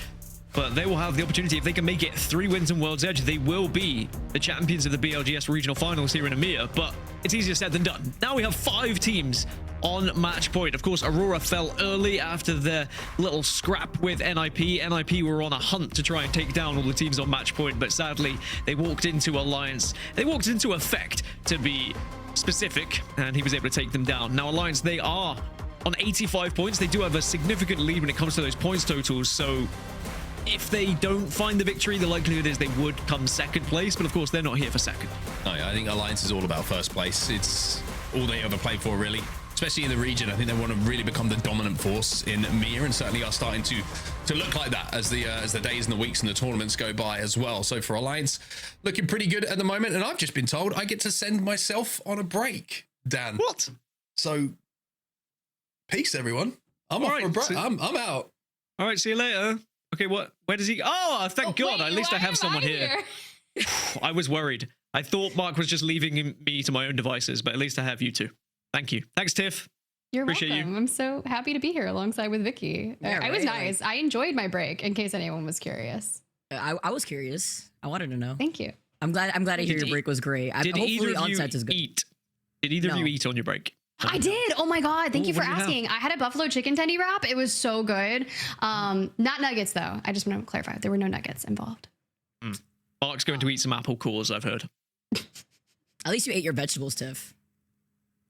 But they will have the opportunity, if they can make it 3 wins in World's Edge, they will be the champions of the BLGS regional finals here in EMEA. But it's easier said than done. Now we have 5 teams on match point. Of course, Aurora fell early after their little scrap with NIP. NIP were on a hunt to try and take down all the teams on match point, but sadly, they walked into Alliance. They walked into Effect, to be specific, and he was able to take them down. Now, Alliance, they are on 85 points. They do have a significant lead when it comes to those points totals, so if they don't find the victory, the likelihood is they would come second place, but of course, they're not here for second. No, I think Alliance is all about first place. It's all they ever played for, really. Especially in the region, I think they want to really become the dominant force in EMEA, and certainly are starting to look like that as the days and the weeks and the tournaments go by as well. So for Alliance, looking pretty good at the moment, and I've just been told I get to send myself on a break, Dan. What? So, peace, everyone. I'm off for a break. I'm out. All right, see you later. Okay, where does he? Oh, thank God. At least I have someone here. I was worried. I thought Mark was just leaving me to my own devices, but at least I have you two. Thank you. Thanks, Tiff. You're Appreciate welcome. you. I'm so happy to be here alongside with Vicky. Yeah, it was right. nice. I enjoyed my break, in case anyone was curious. I was curious. I wanted to know. Thank you. I'm glad to hear your break was great. Did either of you is good. eat? Did either of you eat on your break? I did. Oh my God. Thank you for what did you asking. I had a buffalo chicken tendy wrap. It was so good. Not nuggets though. I just want to clarify. There were no nuggets involved. Mark's going to eat some apple cores, I've heard. At least you ate your vegetables, Tiff.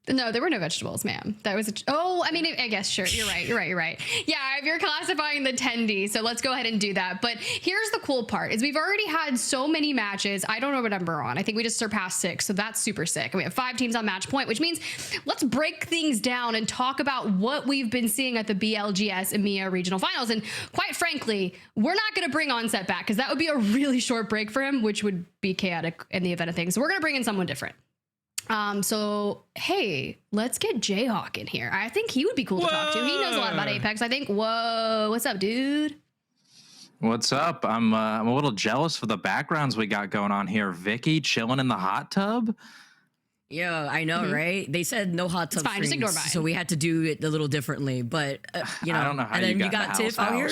No, there were no vegetables, ma'am. That was I guess, sure. You're right. Yeah, if you're classifying the tendy, so let's go ahead and do that. But here's the cool part is we've already had so many matches. I don't know what number we're on. I think we just surpassed 6, so that's super sick. And we have 5 teams on match point, which means let's break things down and talk about what we've been seeing at the BLGS EMEA regional finals. And quite frankly, we're not going to bring on Set back because that would be a really short break for him, which would be chaotic in the event of things. So we're going to bring in someone different. So hey, let's get Jayhawk in here. I think he would be cool to talk to. He knows a lot about Apex, I think. Whoa, what's up, dude? What's up? I'm a little jealous for the backgrounds we got going on here. Vicky chilling in the hot tub. Yeah, I know, right? They said no hot tub. It's fine, just ignore mine. So we had to do it a little differently. But you know, I don't know how and then you got the Tiff out here.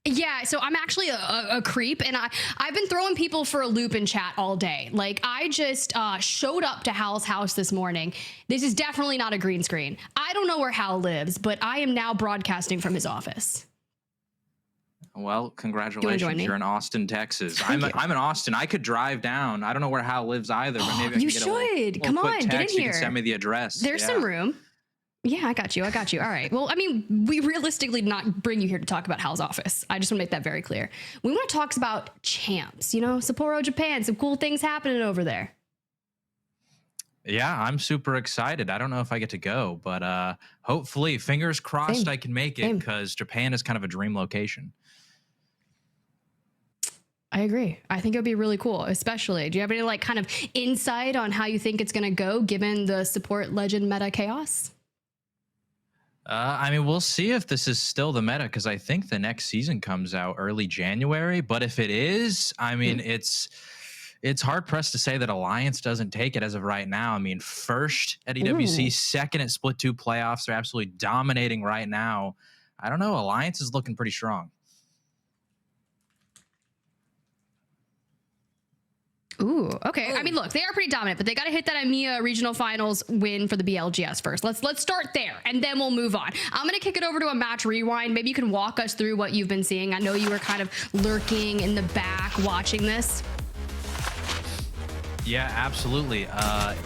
Yeah, so I'm actually a creep, and I've been throwing people for a loop in chat all day. Like, I just showed up to Hal's house this morning. This is definitely not a green screen. I don't know where Hal lives, but I am now broadcasting from his office. Well, congratulations. You're in Austin, Texas. I'm in Austin. I could drive down. I don't know where Hal lives either, but maybe I can you get should. Come on, get in text. here. You can send me the address. There's some room. Yeah, I got you. All right. Well, I mean, we realistically did not bring you here to talk about Hal's office. I just want to make that very clear. We want to talk about champs, Sapporo, Japan, some cool things happening over there. Yeah, I'm super excited. I don't know if I get to go, but hopefully, fingers crossed, I can make it because Japan is kind of a dream location. I agree. I think it would be really cool, especially. Do you have any kind of insight on how you think it's going to go given the support legend meta chaos? I mean, we'll see if this is still the meta because I think the next season comes out early January. But if it is, I mean, it's hard pressed to say that Alliance doesn't take it as of right now. I mean, first at EWC, second at Split 2 playoffs. They're absolutely dominating right now. I don't know. Alliance is looking pretty strong. Ooh, okay. I mean, look, they are pretty dominant, but they got to hit that EMEA regional finals win for the BLGS first. Let's start there, and then we'll move on. I'm going to kick it over to a match rewind. Maybe you can walk us through what you've been seeing. I know you were kind of lurking in the back watching this. Yeah, absolutely.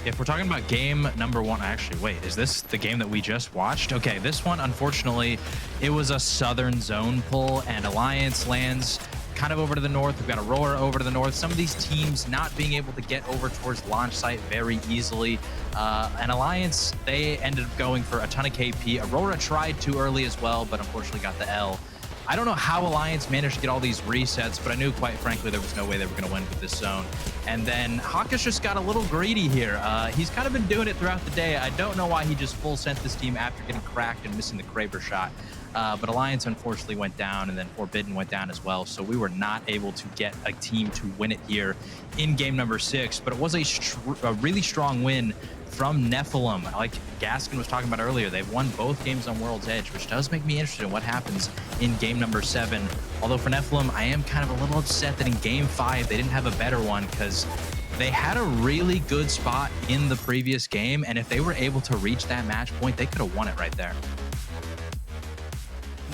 If we're talking about game number 1, actually, wait, is this the game that we just watched? Okay, this one, unfortunately, it was a Southern Zone pull, and Alliance lands kind of over to the north. We've got Aurora over to the north. Some of these teams not being able to get over towards launch site very easily. And Alliance, they ended up going for a ton of KP. Aurora tried too early as well, but unfortunately got the L. I don't know how Alliance managed to get all these resets, but I knew, quite frankly, there was no way they were going to win with this zone. And then Hawkish just got a little greedy here. He's kind of been doing it throughout the day. I don't know why he just full sent this team after getting cracked and missing the Kraber shot. But Alliance unfortunately went down, and then Forbidden went down as well. So we were not able to get a team to win it here in game number 6. But it was a really strong win from Nephilim. Like Gaskin was talking about earlier, they've won both games on World's Edge, which does make me interested in what happens in game number 7. Although for Nephilim, I am kind of a little upset that in game 5, they didn't have a better one, because they had a really good spot in the previous game. And if they were able to reach that match point, they could have won it right there.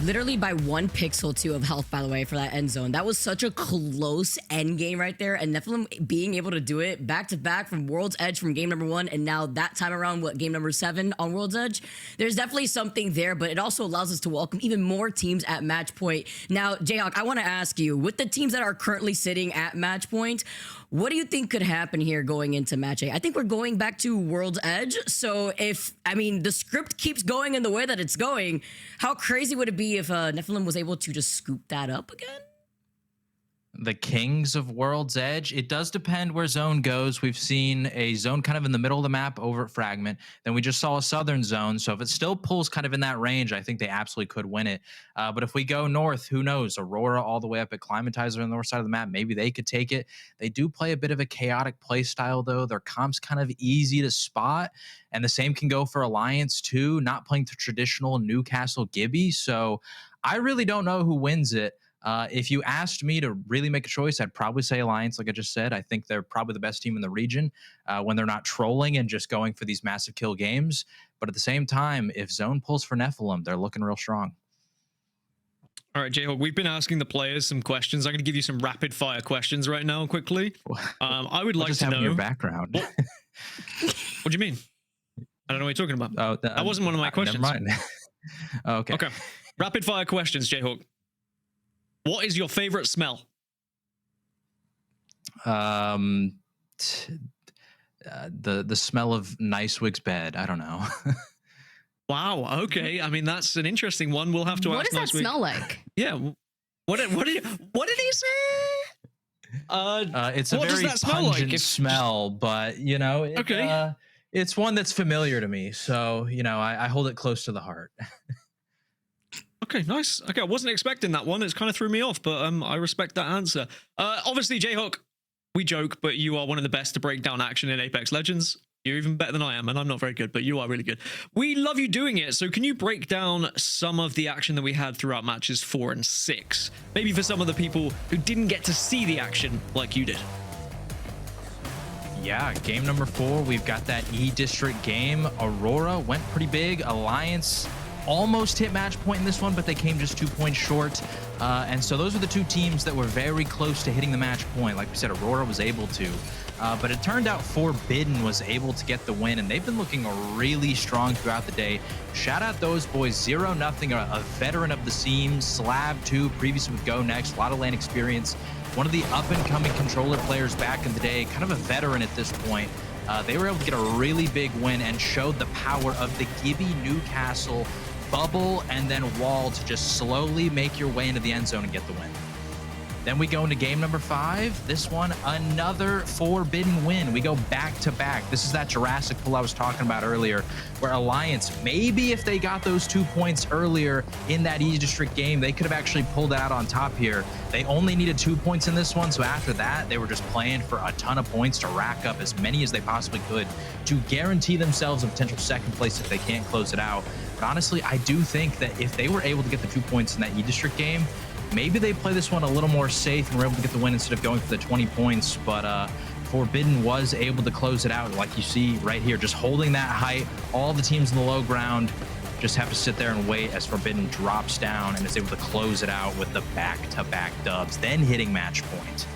Literally by 1 pixel too of health, by the way, for that end zone. That was such a close end game right there. And Nephilim being able to do it back to back from World's Edge from game number 1, and now that time around, game number 7 on World's Edge. There's definitely something there, but it also allows us to welcome even more teams at match point. Now, Jayhawk, I want to ask you, with the teams that are currently sitting at match point, what do you think could happen here going into match 8? I think we're going back to World's Edge. So the script keeps going in the way that it's going, how crazy would it be if Nephilim was able to just scoop that up again? The kings of World's Edge. It does depend where zone goes. We've seen a zone kind of in the middle of the map over at Fragment. Then we just saw a southern zone. So if it still pulls kind of in that range, I think they absolutely could win it. But if we go north, who knows? Aurora all the way up at Climatizer on the north side of the map, maybe they could take it. They do play a bit of a chaotic play style, though. Their comp's kind of easy to spot. And the same can go for Alliance, too, not playing the traditional Newcastle Gibby. So I really don't know who wins it. If you asked me to really make a choice, I'd probably say Alliance, like I just said. I think they're probably the best team in the region when they're not trolling and just going for these massive kill games. But at the same time, if zone pulls for Nephilim, they're looking real strong. All right, Jayhawk, we've been asking the players some questions. I'm going to give you some rapid fire questions right now quickly. I would like to know your background. What do you mean? I don't know what you're talking about. That wasn't one of my questions. Never mind. Okay. Rapid fire questions, Jayhawk. What is your favorite smell? The smell of Nicewig's bed. I don't know. Wow. Okay. I mean, that's an interesting one. We'll have to ask. What does that smell like? Yeah. What did he say? It's a very pungent smell, but it's one that's familiar to me. So I hold it close to the heart. Okay, nice. Okay, I wasn't expecting that one. It's kind of threw me off, but I respect that answer. Obviously, Jayhawk, we joke, but you are one of the best to break down action in Apex Legends. You're even better than I am, and I'm not very good, but you are really good. We love you doing it, so can you break down some of the action that we had throughout matches 4 and 6? Maybe for some of the people who didn't get to see the action like you did. Yeah, game number 4, we've got that E District game. Aurora went pretty big. Alliance almost hit match point in this one, but they came just 2 points short. And so those are the two teams that were very close to hitting the match point. Like we said, Aurora was able to. But it turned out Forbidden was able to get the win, and they've been looking really strong throughout the day. Shout out those boys. 0-0, a veteran of the scene. Slab, too, previously with Go Next. A lot of LAN experience. One of the up-and-coming controller players back in the day. Kind of a veteran at this point. They were able to get a really big win and showed the power of the Gibby Newcastle bubble and then wall to just slowly make your way into the end zone and get the win. Then we go into game number 5. This one, another Forbidden win. We go back to back. This is that Jurassic pull I was talking about earlier, where Alliance, maybe if they got those 2 points earlier in that E District game, they could have actually pulled out on top here. They only needed 2 points in this one, so after that, they were just playing for a ton of points to rack up as many as they possibly could to guarantee themselves a potential second place if they can't close it out. But honestly, I do think that if they were able to get the 2 points in that E District game, maybe they play this one a little more safe and were able to get the win instead of going for the 20 points. But Forbidden was able to close it out, like you see right here, just holding that height. All the teams in the low ground just have to sit there and wait as Forbidden drops down and is able to close it out with the back-to-back dubs, then hitting match point.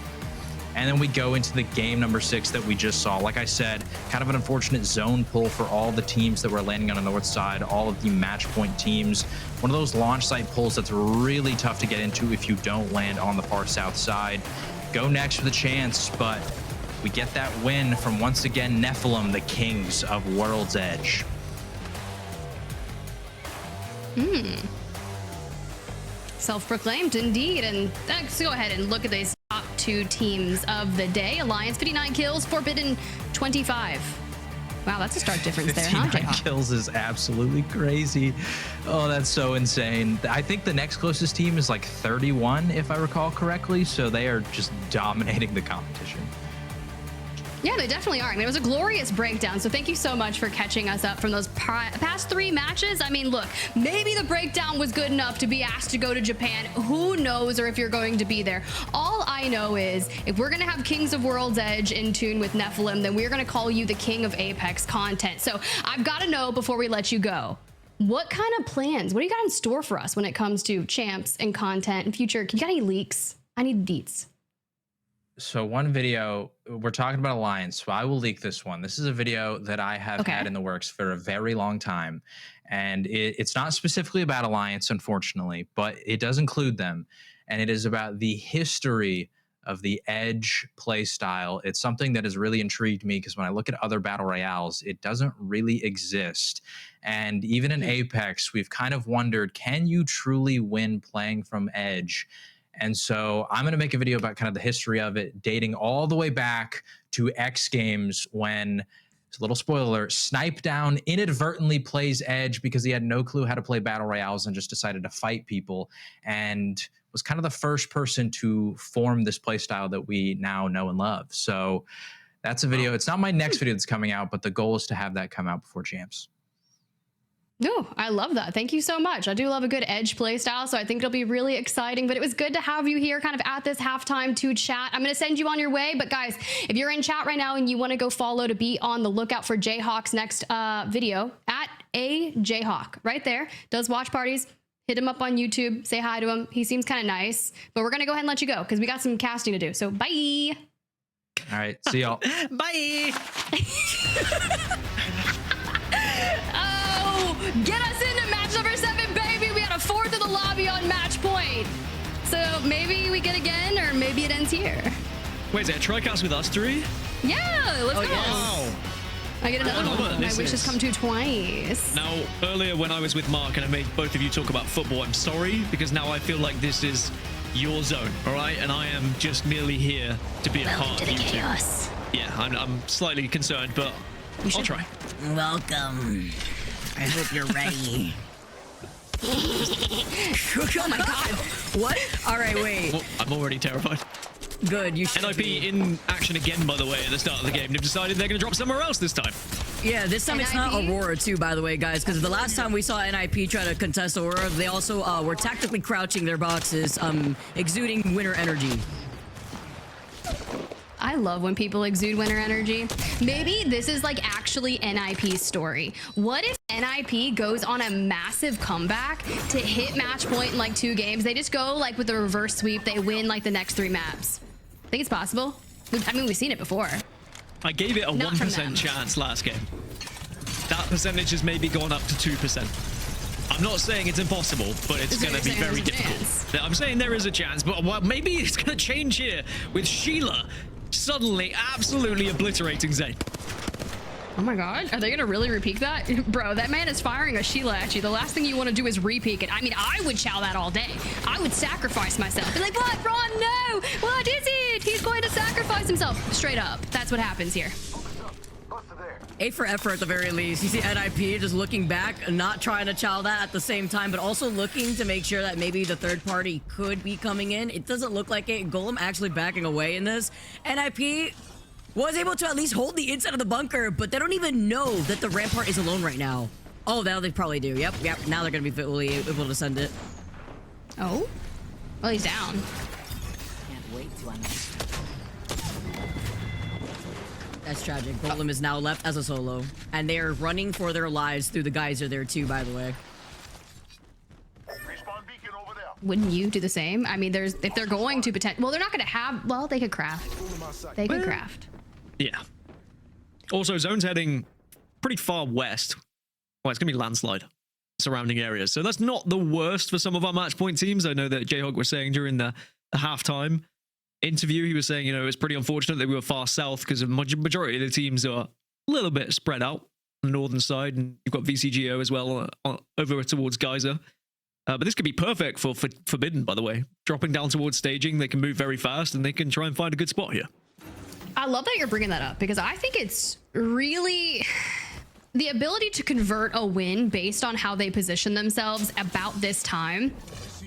And then we go into the game number 6 that we just saw. Like I said, kind of an unfortunate zone pull for all the teams that were landing on the north side, all of the match point teams. One of those launch site pulls that's really tough to get into if you don't land on the far south side. Go next with a chance, but we get that win from, once again, Nephilim, the kings of World's Edge. Self-proclaimed indeed. And let's go ahead and look at these top 2 teams of the day. Alliance 59 kills, Forbidden 25. Wow, that's a stark difference there, huh, 59 Jayhawk? kills is absolutely crazy. Oh, that's so insane. I think the next closest team is like 31, if I recall correctly. So they are just dominating the competition. Yeah, they definitely are. I mean, it was a glorious breakdown. So thank you so much for catching us up from those past 3 matches. I mean, look, maybe the breakdown was good enough to be asked to go to Japan. Who knows, or if you're going to be there. All I know is if we're going to have Kings of World's Edge in tune with Nephilim, then we're going to call you the King of Apex content. So I've got to know before we let you go, what kind of plans, what do you got in store for us when it comes to champs and content and future? You got any leaks? I need deets. So one video, we're talking about Alliance, so I will leak this one. This is a video that I have had in the works for a very long time. And it's not specifically about Alliance, unfortunately, but it does include them. And it is about the history of the Edge playstyle. It's something that has really intrigued me because when I look at other battle royales, it doesn't really exist. And even in Apex, we've kind of wondered, can you truly win playing from Edge? And so I'm going to make a video about kind of the history of it, dating all the way back to X Games when, a little spoiler, Snipedown inadvertently plays Edge because he had no clue how to play battle royales and just decided to fight people, and was kind of the first person to form this playstyle that we now know and love. So that's a video. It's not my next video that's coming out, but the goal is to have that come out before champs. No, I love that. Thank you so much. I do love a good Edge play style, so I think it'll be really exciting. But it was good to have you here kind of at this halftime to chat. I'm going to send you on your way. But guys, if you're in chat right now and you want to go follow to be on the lookout for Jayhawk's next video, at a Jayhawk right there, does watch parties. Hit him up on YouTube. Say hi to him. He seems kind of nice. But we're going to go ahead and let you go because we got some casting to do. So bye. All right. See y'all. Bye. Get us into match number 7, baby. We got a 4th of the lobby on match point. So maybe we get again, or maybe it ends here. Wait, is it a tricast with us 3? Yeah, let's go. Wow. I get another one. My wish has come true twice. Now, earlier when I was with Mark and I made both of you talk about football, I'm sorry, because now I feel like this is your zone, all right? And I am just merely here to be a part of you two. Yeah, I'm slightly concerned, but I'll try. Welcome. I hope you're ready. Oh my god. What? All right, wait. Well, I'm already terrified. Good, you should NIP be. in action again, by the way, at the start of the game. They've decided they're going to drop somewhere else this time. Yeah, this time it's not Aurora too, by the way, guys, because the last time we saw NIP try to contest Aurora, they also were tactically crouching their boxes, exuding winner energy. I love when people exude winner energy. Maybe this is like actually NIP's story. What if NIP goes on a massive comeback to hit match point in like 2 games? They just go like with a reverse sweep. They win like the next 3 maps. Think it's possible? I mean, we've seen it before. I gave it a 1% chance last game. That percentage has maybe gone up to 2%. I'm not saying it's impossible, but it's going to be very difficult. I'm saying there is a chance, but well, maybe it's going to change here with Sheila suddenly absolutely obliterating Zane. Oh my god, are they gonna really repeat that? Bro, that man is firing a Sheila at you. The last thing you want to do is repeat it. I mean, I would chow that all day. I would sacrifice myself. Be like, what, Ron? No! What is it? He's going to sacrifice himself. Straight up. That's what happens here. A for effort at the very least. You see NIP just looking back, not trying to chow that at the same time, but also looking to make sure that maybe the third party could be coming in. It doesn't look like it. Golem actually backing away in this. NIP was able to at least hold the inside of the bunker, but they don't even know that the Rampart is alone right now. Oh, now they probably do. Yep. Now they're going to be fully able to send it. Oh? Well, he's down. Can't wait to unleash. That's tragic. Golem is now left as a solo. And they are running for their lives through the geyser there too, by the way. Respawn beacon over there. wouldn't you do the same? I mean, if they're going to well, they're not going to have. Well, they could craft. They could craft. Yeah. Also, zone's heading pretty far west. Well, it's gonna be landslide surrounding areas, so that's not the worst for some of our match point teams. I know that Jayhawk was saying during the halftime interview, he was saying, you know, it's pretty unfortunate that we were far south because the majority of the teams are a little bit spread out on the northern side, and you've got VCGO as well over towards Geyser. But this could be perfect for Forbidden, by the way. Dropping down towards staging, they can move very fast, and they can try and find a good spot here. I love that you're bringing that up because I think it's really the ability to convert a win based on how they position themselves about this time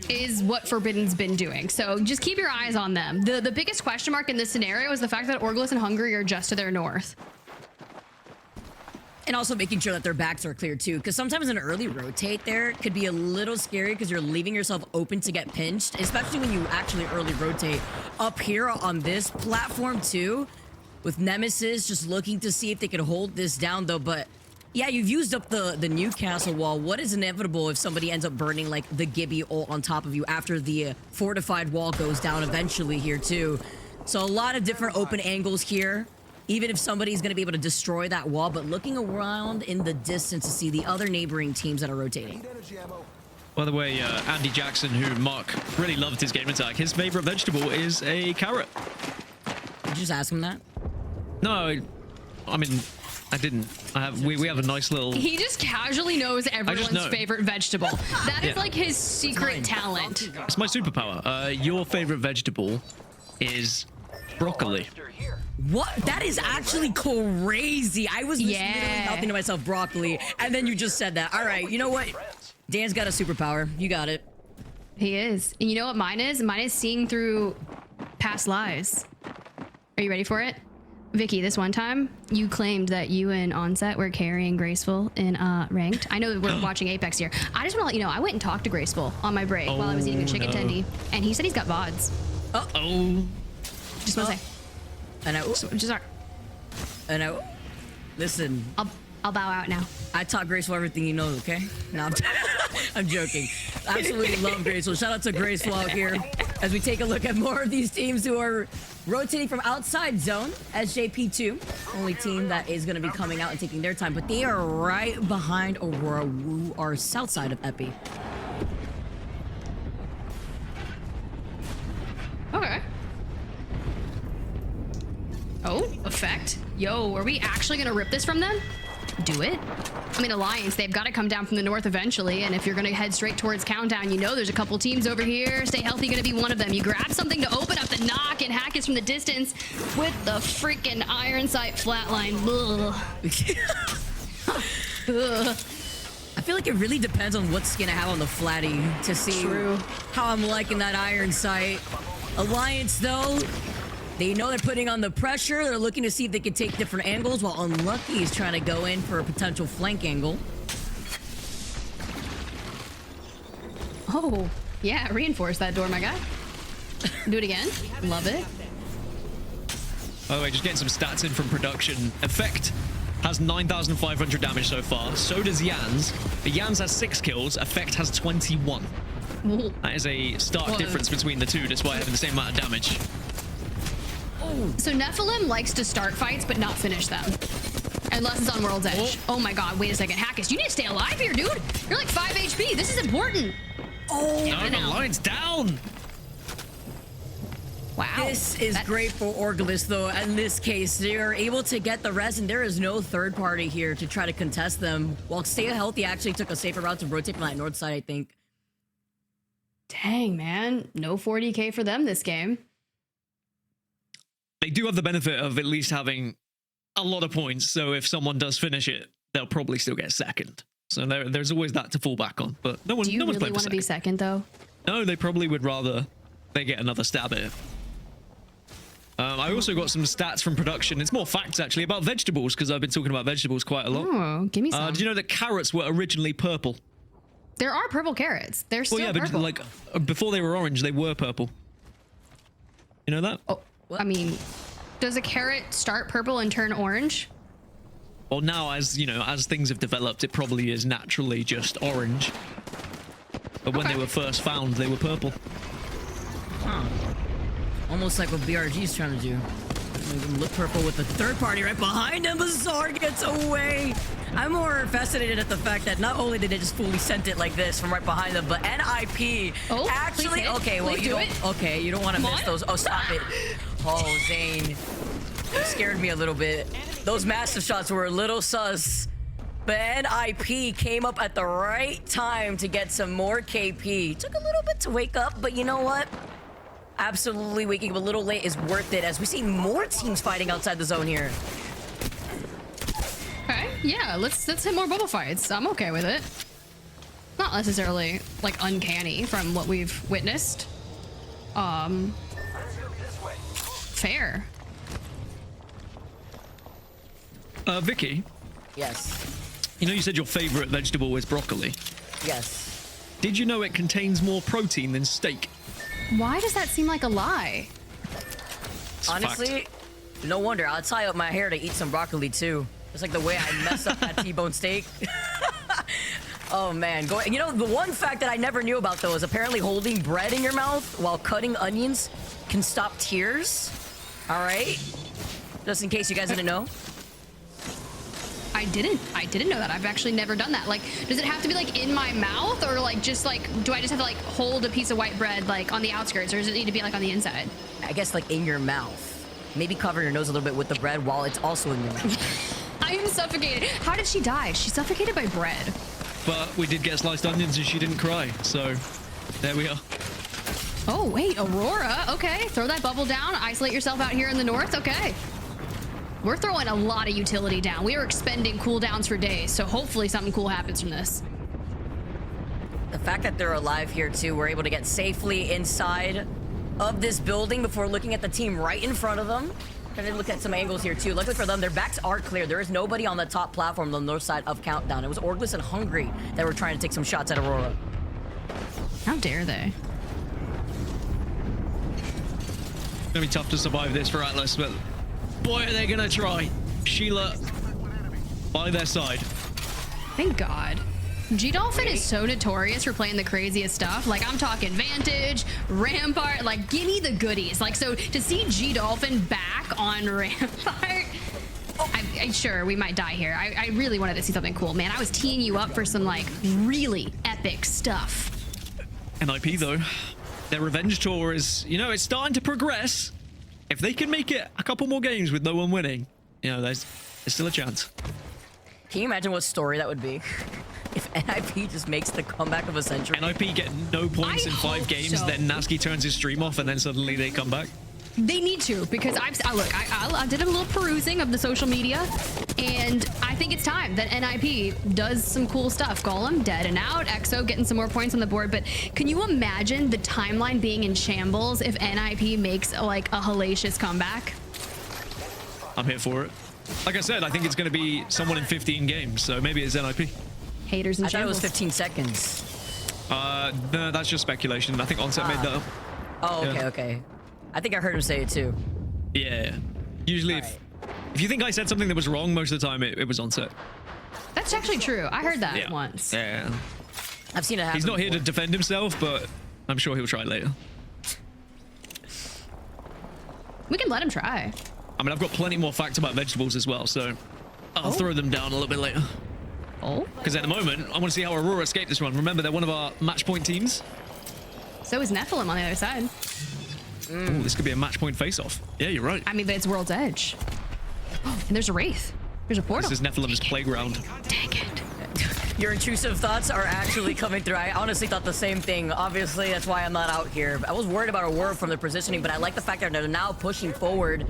is what Forbidden's been doing. So just keep your eyes on them. The biggest question mark in this scenario is the fact that Orgulus and Hungary are just to their north. And also making sure that their backs are clear too, because sometimes an early rotate there could be a little scary because you're leaving yourself open to get pinched, especially when you actually early rotate. Up here on this platform too, with Nemesis just looking to see if they could hold this down though, but yeah, you've used up the Newcastle wall. What is inevitable if somebody ends up burning like the Gibby ult on top of you after the fortified wall goes down eventually here too? So a lot of different open angles here. Even if somebody's going to be able to destroy that wall, but looking around in the distance to see the other neighboring teams that are rotating. By the way, Andy Jackson, who Mark really loved his game attack, his favorite vegetable is a carrot. Did you just ask him that? No, I mean, I didn't. We have a nice little... He just casually knows everyone's favorite vegetable. That is like his secret talent. It's my superpower. Your favorite vegetable is broccoli. What? That is actually crazy. I was literally thinking to myself, broccoli, and then you just said that. All right, you know what? Dan's got a superpower. You got it. He is. And you know what mine is? Mine is seeing through past lies. Are you ready for it? Vicky, this one time, you claimed that you and Onset were carrying Graceful in Ranked. I know we're watching Apex here. I just want to let you know, I went and talked to Graceful on my break while I was eating a chicken tendy, and he said he's got VODs. Just want to say. I know. Listen. I'll bow out now. I taught Graceful everything he knows, okay? No, I'm joking. Absolutely love Graceful. Shout out to Graceful out here as we take a look at more of these teams who are rotating from outside zone. SJP2, only team that is going to be coming out and taking their time, but they are right behind Aurora, who are south side of Epi. Okay. Oh, effect. Yo, are we actually gonna rip this from them? Do it. I mean, Alliance, they've got to come down from the north eventually, and if you're gonna head straight towards Countdown, you know there's a couple teams over here. Stay Healthy gonna be one of them. You grab something to open up the knock and hack us from the distance with the freaking iron sight flatline. I feel like it really depends on what skin I have on the flatty to see how I'm liking that iron sight. Alliance, though, they know they're putting on the pressure. They're looking to see if they can take different angles, while Unlucky is trying to go in for a potential flank angle. Oh, yeah, reinforce that door, my guy. Do it again. Love it. By the way, just getting some stats in from production. Effect has 9,500 damage so far. So does Yans. But Yans has 6 kills. Effect has 21. Ooh. That is a stark difference between the two, despite having the same amount of damage. So Nephilim likes to start fights, but not finish them. Unless it's on World's Edge. Oh my god, wait a second. Hackus, you need to stay alive here, dude. You're like 5 HP. This is important. Oh, no, the line's down. Wow. This is great for Orgulus, though. In this case, they are able to get the res, and there is no third party here to try to contest them. While Stay Healthy actually took a safer route to rotate from that north side, I think. Dang, man. No 40k for them this game. They do have the benefit of at least having a lot of points, so if someone does finish it, they'll probably still get second. So there's always that to fall back on. But no one, Do you no one's really playing want to be second, though? No, they probably would rather they get another stab at it. I also got some stats from production. It's more facts, actually, about vegetables, because I've been talking about vegetables quite a lot. Oh, give me some. Did you know that carrots were originally purple? There are purple carrots. They're still purple. But like before they were orange, they were purple. You know that? Oh, I mean, does a carrot start purple and turn orange? Well, now, as you know, as things have developed, it probably is naturally just orange. But when Okay. they were first found, they were purple. Huh. Almost like what BRG's trying to do. Make him look purple with the third party right behind him. Bizarre gets away. I'm more fascinated at the fact that not only did they just fully sent it like this from right behind them, but NIP Oh, actually. please hit. Okay, well Please you do don't. it. Okay, you don't want to Come miss on. those. Oh, stop it. Oh, Zane, you scared me a little bit. Those massive shots were a little sus. But NIP came up at the right time to get some more KP. Took a little bit to wake up, but you know what? Absolutely waking up a little late is worth it as we see more teams fighting outside the zone here. Okay, yeah, let's hit more bubble fights. I'm okay with it. Not necessarily like uncanny from what we've witnessed. Fair. Vicky, Yes. you know you said your favorite vegetable was broccoli. Yes. Did you know it contains more protein than steak? Why does that seem like a lie? It's a Honestly, fact. no wonder. I'll tie up my hair to eat some broccoli too. Just like the way I mess up that T-bone steak. Oh man, you know, the one fact that I never knew about though is apparently holding bread in your mouth while cutting onions can stop tears. All right, just in case you guys didn't know. I didn't know that. I've actually never done that. Like, does it have to be like in my mouth, or like just like, do I just have to like hold a piece of white bread like on the outskirts, or does it need to be like on the inside? I guess like in your mouth. Maybe cover your nose a little bit with the bread while it's also in your mouth. I am suffocated. How did she die? She suffocated by bread. But we did get sliced onions and she didn't cry, so there we are. Oh wait, Aurora. Okay, throw that bubble down. Isolate yourself out here in the north. Okay. We're throwing a lot of utility down. We are expending cooldowns for days, so hopefully something cool happens from this. The fact that they're alive here too, we're able to get safely inside of this building before looking at the team right in front of them. And then look at some angles here too. Luckily for them, their backs are clear. There is nobody on the top platform on the north side of Countdown. It was Orgless and Hungry that were trying to take some shots at Aurora. How dare they? It's gonna be tough to survive this for Atlas, but boy, are they gonna try. Sheila by their side. Thank God. G-Dolphin is so notorious for playing the craziest stuff. Like, I'm talking Vantage, Rampart, like, give me the goodies. Like, so to see G-Dolphin back on Rampart, sure, we might die here. I really wanted to see something cool, man. I was teeing you up for some, like, really epic stuff. NIP, though, their revenge tour is, you know, it's starting to progress. If they can make it a couple more games with no one winning, you know, there's still a chance. Can you imagine what story that would be? If NIP just makes the comeback of a century. NIP get no points in 5 games, so. then Nasky turns his stream off, and then suddenly they come back. They need to, because I did a little perusing of the social media, and I think it's time that NIP does some cool stuff. Golem dead and out, EXO getting some more points on the board, but can you imagine the timeline being in shambles if NIP makes like a hellacious comeback? I'm here for it. Like I said, I think it's going to be someone in 15 games, so maybe it's NIP. Haters and I thought it was shambles. 15 seconds. No, that's just speculation. I think Onset made that up. Oh, okay, Yeah. okay. I think I heard him say it too. Yeah. Usually, if you think I said something that was wrong, most of the time it was Onset. That's actually true. I heard that Yeah. once. Yeah. I've seen it happen. He's not here to before. defend himself, but I'm sure he'll try later. We can let him try. I mean, I've got plenty more facts about vegetables as well, so I'll throw them down a little bit later. Oh. Because at the moment, I want to see how Aurora escaped this run. Remember, they're one of our match point teams. So is Nephilim on the other side. Ooh, this could be a match point face-off. Yeah, you're right. I mean, but it's World's Edge. Oh, and there's a Wraith. There's a portal. This is Nephilim's playground. Dang it. Your intrusive thoughts are actually coming through. I honestly thought the same thing. Obviously, that's why I'm not out here. I was worried about Aurora from their positioning, but I like the fact that they're now pushing forward.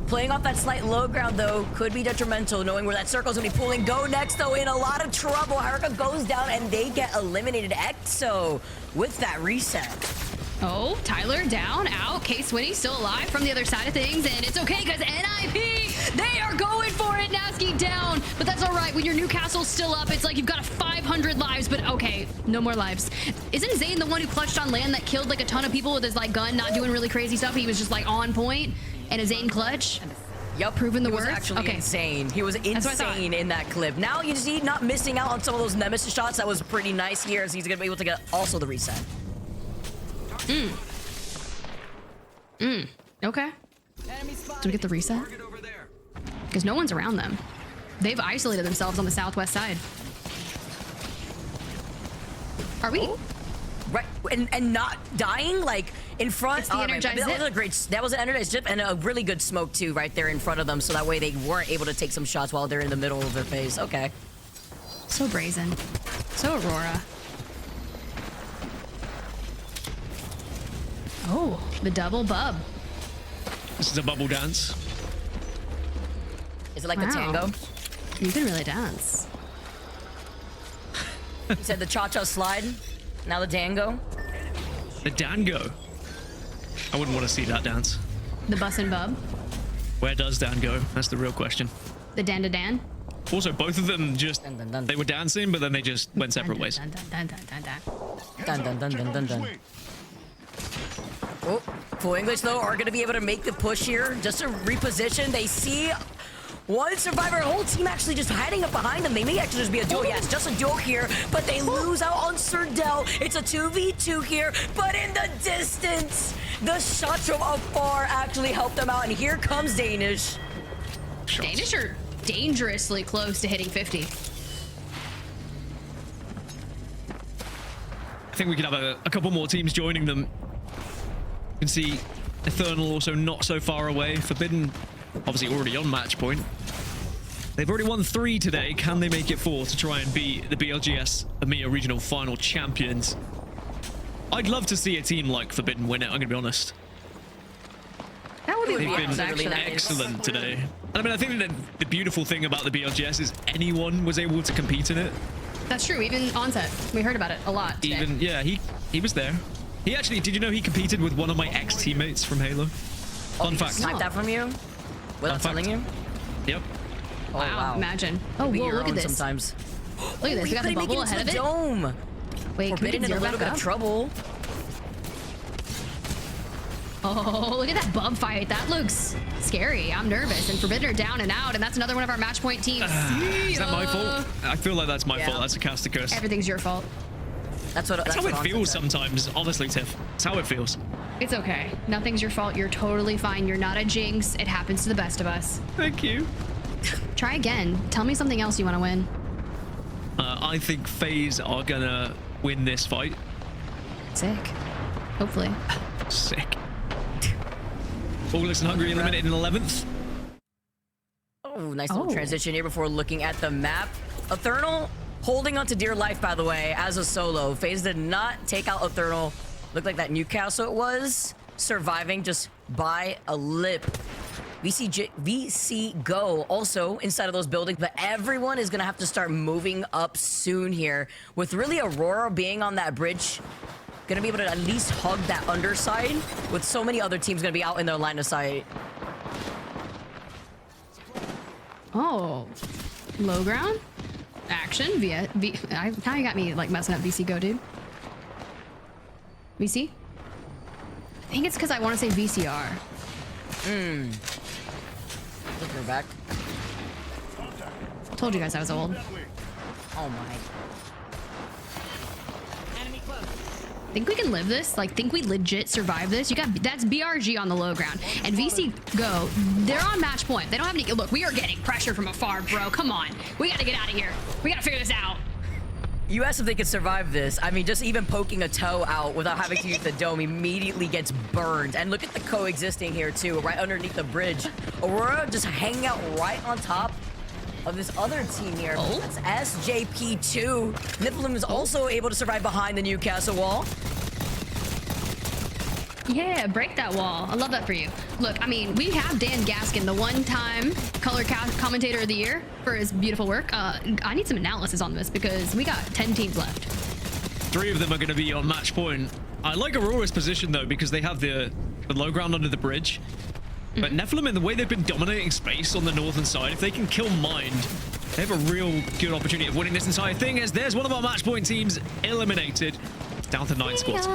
Playing off that slight low ground, though, could be detrimental, knowing where that circle's gonna be pulling. Go next, though, in a lot of trouble. Haruka goes down, and they get eliminated. EXO with that reset. Oh, Tyler down, out. K-Swinny still alive from the other side of things, and it's okay because NIP, they are going for it. Nasky down, but that's all right. When your Newcastle's still up, it's like you've got 500 lives, but okay, no more lives. Isn't Zane the one who clutched on land that killed like a ton of people with his like gun, not doing really crazy stuff? He was just like on point and a Zane clutch. Yup. Proven the He was worth? actually Okay. insane. He was what I thought. insane in that clip. Now you see not missing out on some of those nemesis shots. That was pretty nice here, as he's gonna be able to get also the reset. Okay. Do we get the reset? Because no one's around them. They've isolated themselves on the southwest side. Are we? Right, and not dying like in front. It's the energized that was zip. a great. That was an energized zip and a really good smoke too, right there in front of them. So that way they weren't able to take some shots while they're in the middle of their phase. Okay. So brazen. So Aurora. Oh, the double bub. This is a bubble dance. Is it like the tango? You can really dance. You said the cha-cha slide. Now the dango. The Dango. I wouldn't want to see that dance. The bus and bub. Where does Dan go? That's the real question. The Dan to Dan. Also, both of them just, Dun, dun, dun. they were dancing, but then they just went separate ways. Dun, dun, dun, dun, dun, dun. Dun dun dun dun dun dun. Oh, Full English though are gonna be able to make the push here just to reposition. They see one survivor, whole team actually just hiding up behind them. They may actually just be a duo. Yeah, it's just a duo here, but they lose out on Surdell. It's a 2v2 here, but in the distance, the shots from afar actually helped them out. And here comes Danish. Danish are dangerously close to hitting 50. I think we could have a couple more teams joining them. You can see Eternal also not so far away. Forbidden, obviously already on match point. They've already won 3 today. Can they make it 4 to try and be the BLGS EMEA Regional Final champions? I'd love to see a team like Forbidden win it, I'm going to be honest. That would be They've wild, been actually. excellent today. I mean, I think that the beautiful thing about the BLGS is anyone was able to compete in it. That's true. Even Onset, we heard about it a lot today. Even, yeah, he was there. He actually, did you know he competed with one of my ex-teammates from Halo? Fun fact. Sniped that from you without Fun fact. telling you? Yep. Oh, Wow, imagine. Oh, Be whoa, your look at own this. sometimes. Look at this. We got the bubble ahead of it. Dome. Wait, can we Forbidden get in a zero little back bit of up? trouble. Oh, look at that bub fight. That looks scary. I'm nervous. And Forbidden are down and out, and that's another one of our match point teams. Is that my fault? I feel like that's my fault. That's a caster curse. Everything's your fault. That's how it what feels Onset said. sometimes, honestly, Tiff. It's how it feels. It's okay. Nothing's your fault. You're totally fine. You're not a jinx. It happens to the best of us. Thank you. Try again. Tell me something else you want to win. I think FaZe are gonna win this fight. Sick. Hopefully. Sick. August and Hungry eliminated in 11th. Oh, nice little transition here before looking at the map. Eternal holding on to dear life, by the way, as a solo. FaZe did not take out Eternal. Looked like that Newcastle it was. Surviving just by a lip. VC Go also inside of those buildings, but everyone is going to have to start moving up soon here. With really Aurora being on that bridge, going to be able to at least hug that underside, with so many other teams going to be out in their line of sight. Oh. Low ground? Action via... now you got me like messing up VC Go, dude. VC? I think it's because I want to say VCR. Look her back. Told you guys I was old. Oh my. Enemy close. Think we can live this? Like, think we legit survive this? You got, that's BRG on the low ground. And VC Go, they're on match point. They don't have any, look, we are getting pressure from afar, bro. Come on. We gotta get out of here. We gotta figure this out. You asked if they could survive this. I mean, just even poking a toe out without having to use the dome immediately gets burned. And look at the coexisting here too, right underneath the bridge. Aurora just hanging out right on top of this other team here. Oh. That's SJP2. Niflheim is also able to survive behind the Newcastle wall. Yeah, break that wall. I love that for you. Look, I mean, we have Dan Gaskin, the one-time color commentator of the year, for his beautiful work. I need some analysis on this because we got 10 teams left. 3 of them are going to be on match point. I like Aurora's position though because they have the low ground under the bridge. But Nephilim, in the way they've been dominating space on the northern side, if they can kill Mind, they have a real good opportunity of winning this entire thing. As there's one of our match point teams eliminated, down to 9 squads.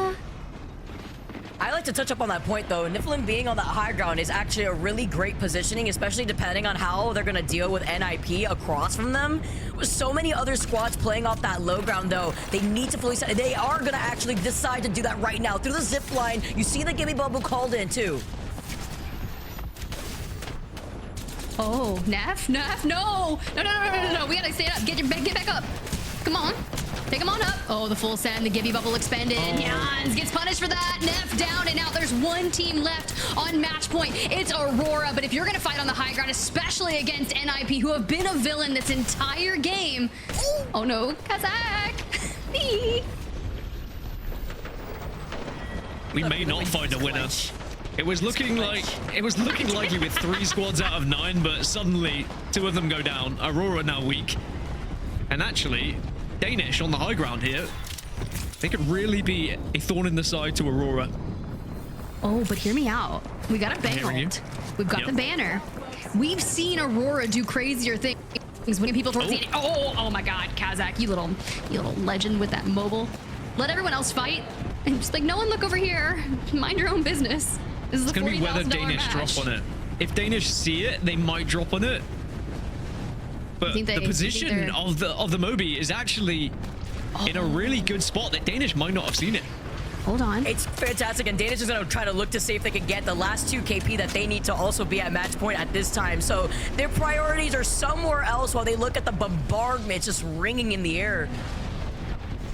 I like to touch up on that point though. Niflheim being on that high ground is actually a really great positioning, especially depending on how they're gonna deal with NIP across from them. With so many other squads playing off that low ground though, they need to fully set. They are gonna actually decide to do that right now through the zip line. You see the gimme bubble called in too. Oh, Neff, no. We gotta stay up. Get back up. Come on. Take him on up. Oh, the full send, the Gibby bubble expended. Jans gets punished for that. Neff down, and now there's one team left on match point. It's Aurora, but if you're gonna fight on the high ground, especially against NIP, who have been a villain this entire game. Oh no, Kazakh. We may not find a winner. It was looking likely with 3 squads out of 9, but suddenly 2 of them go down. Aurora now weak. And actually, Danish on the high ground here. They could really be a thorn in the side to Aurora. Oh, but hear me out. We got a banner. We've got the banner. We've seen Aurora do crazier things when people towards the end. Oh my God, Kazakh, you little legend with that mobile. Let everyone else fight, and just like no one look over here. Mind your own business. This is it's gonna be whether Danish match. drop on it. If Danish see it, they might drop on it. But the position of the Moby is actually in a really good spot that Danish might not have seen it. Hold on. It's fantastic, and Danish is going to try to look to see if they can get the last 2 KP that they need to also be at match point at this time. So their priorities are somewhere else while they look at the bombardment just ringing in the air.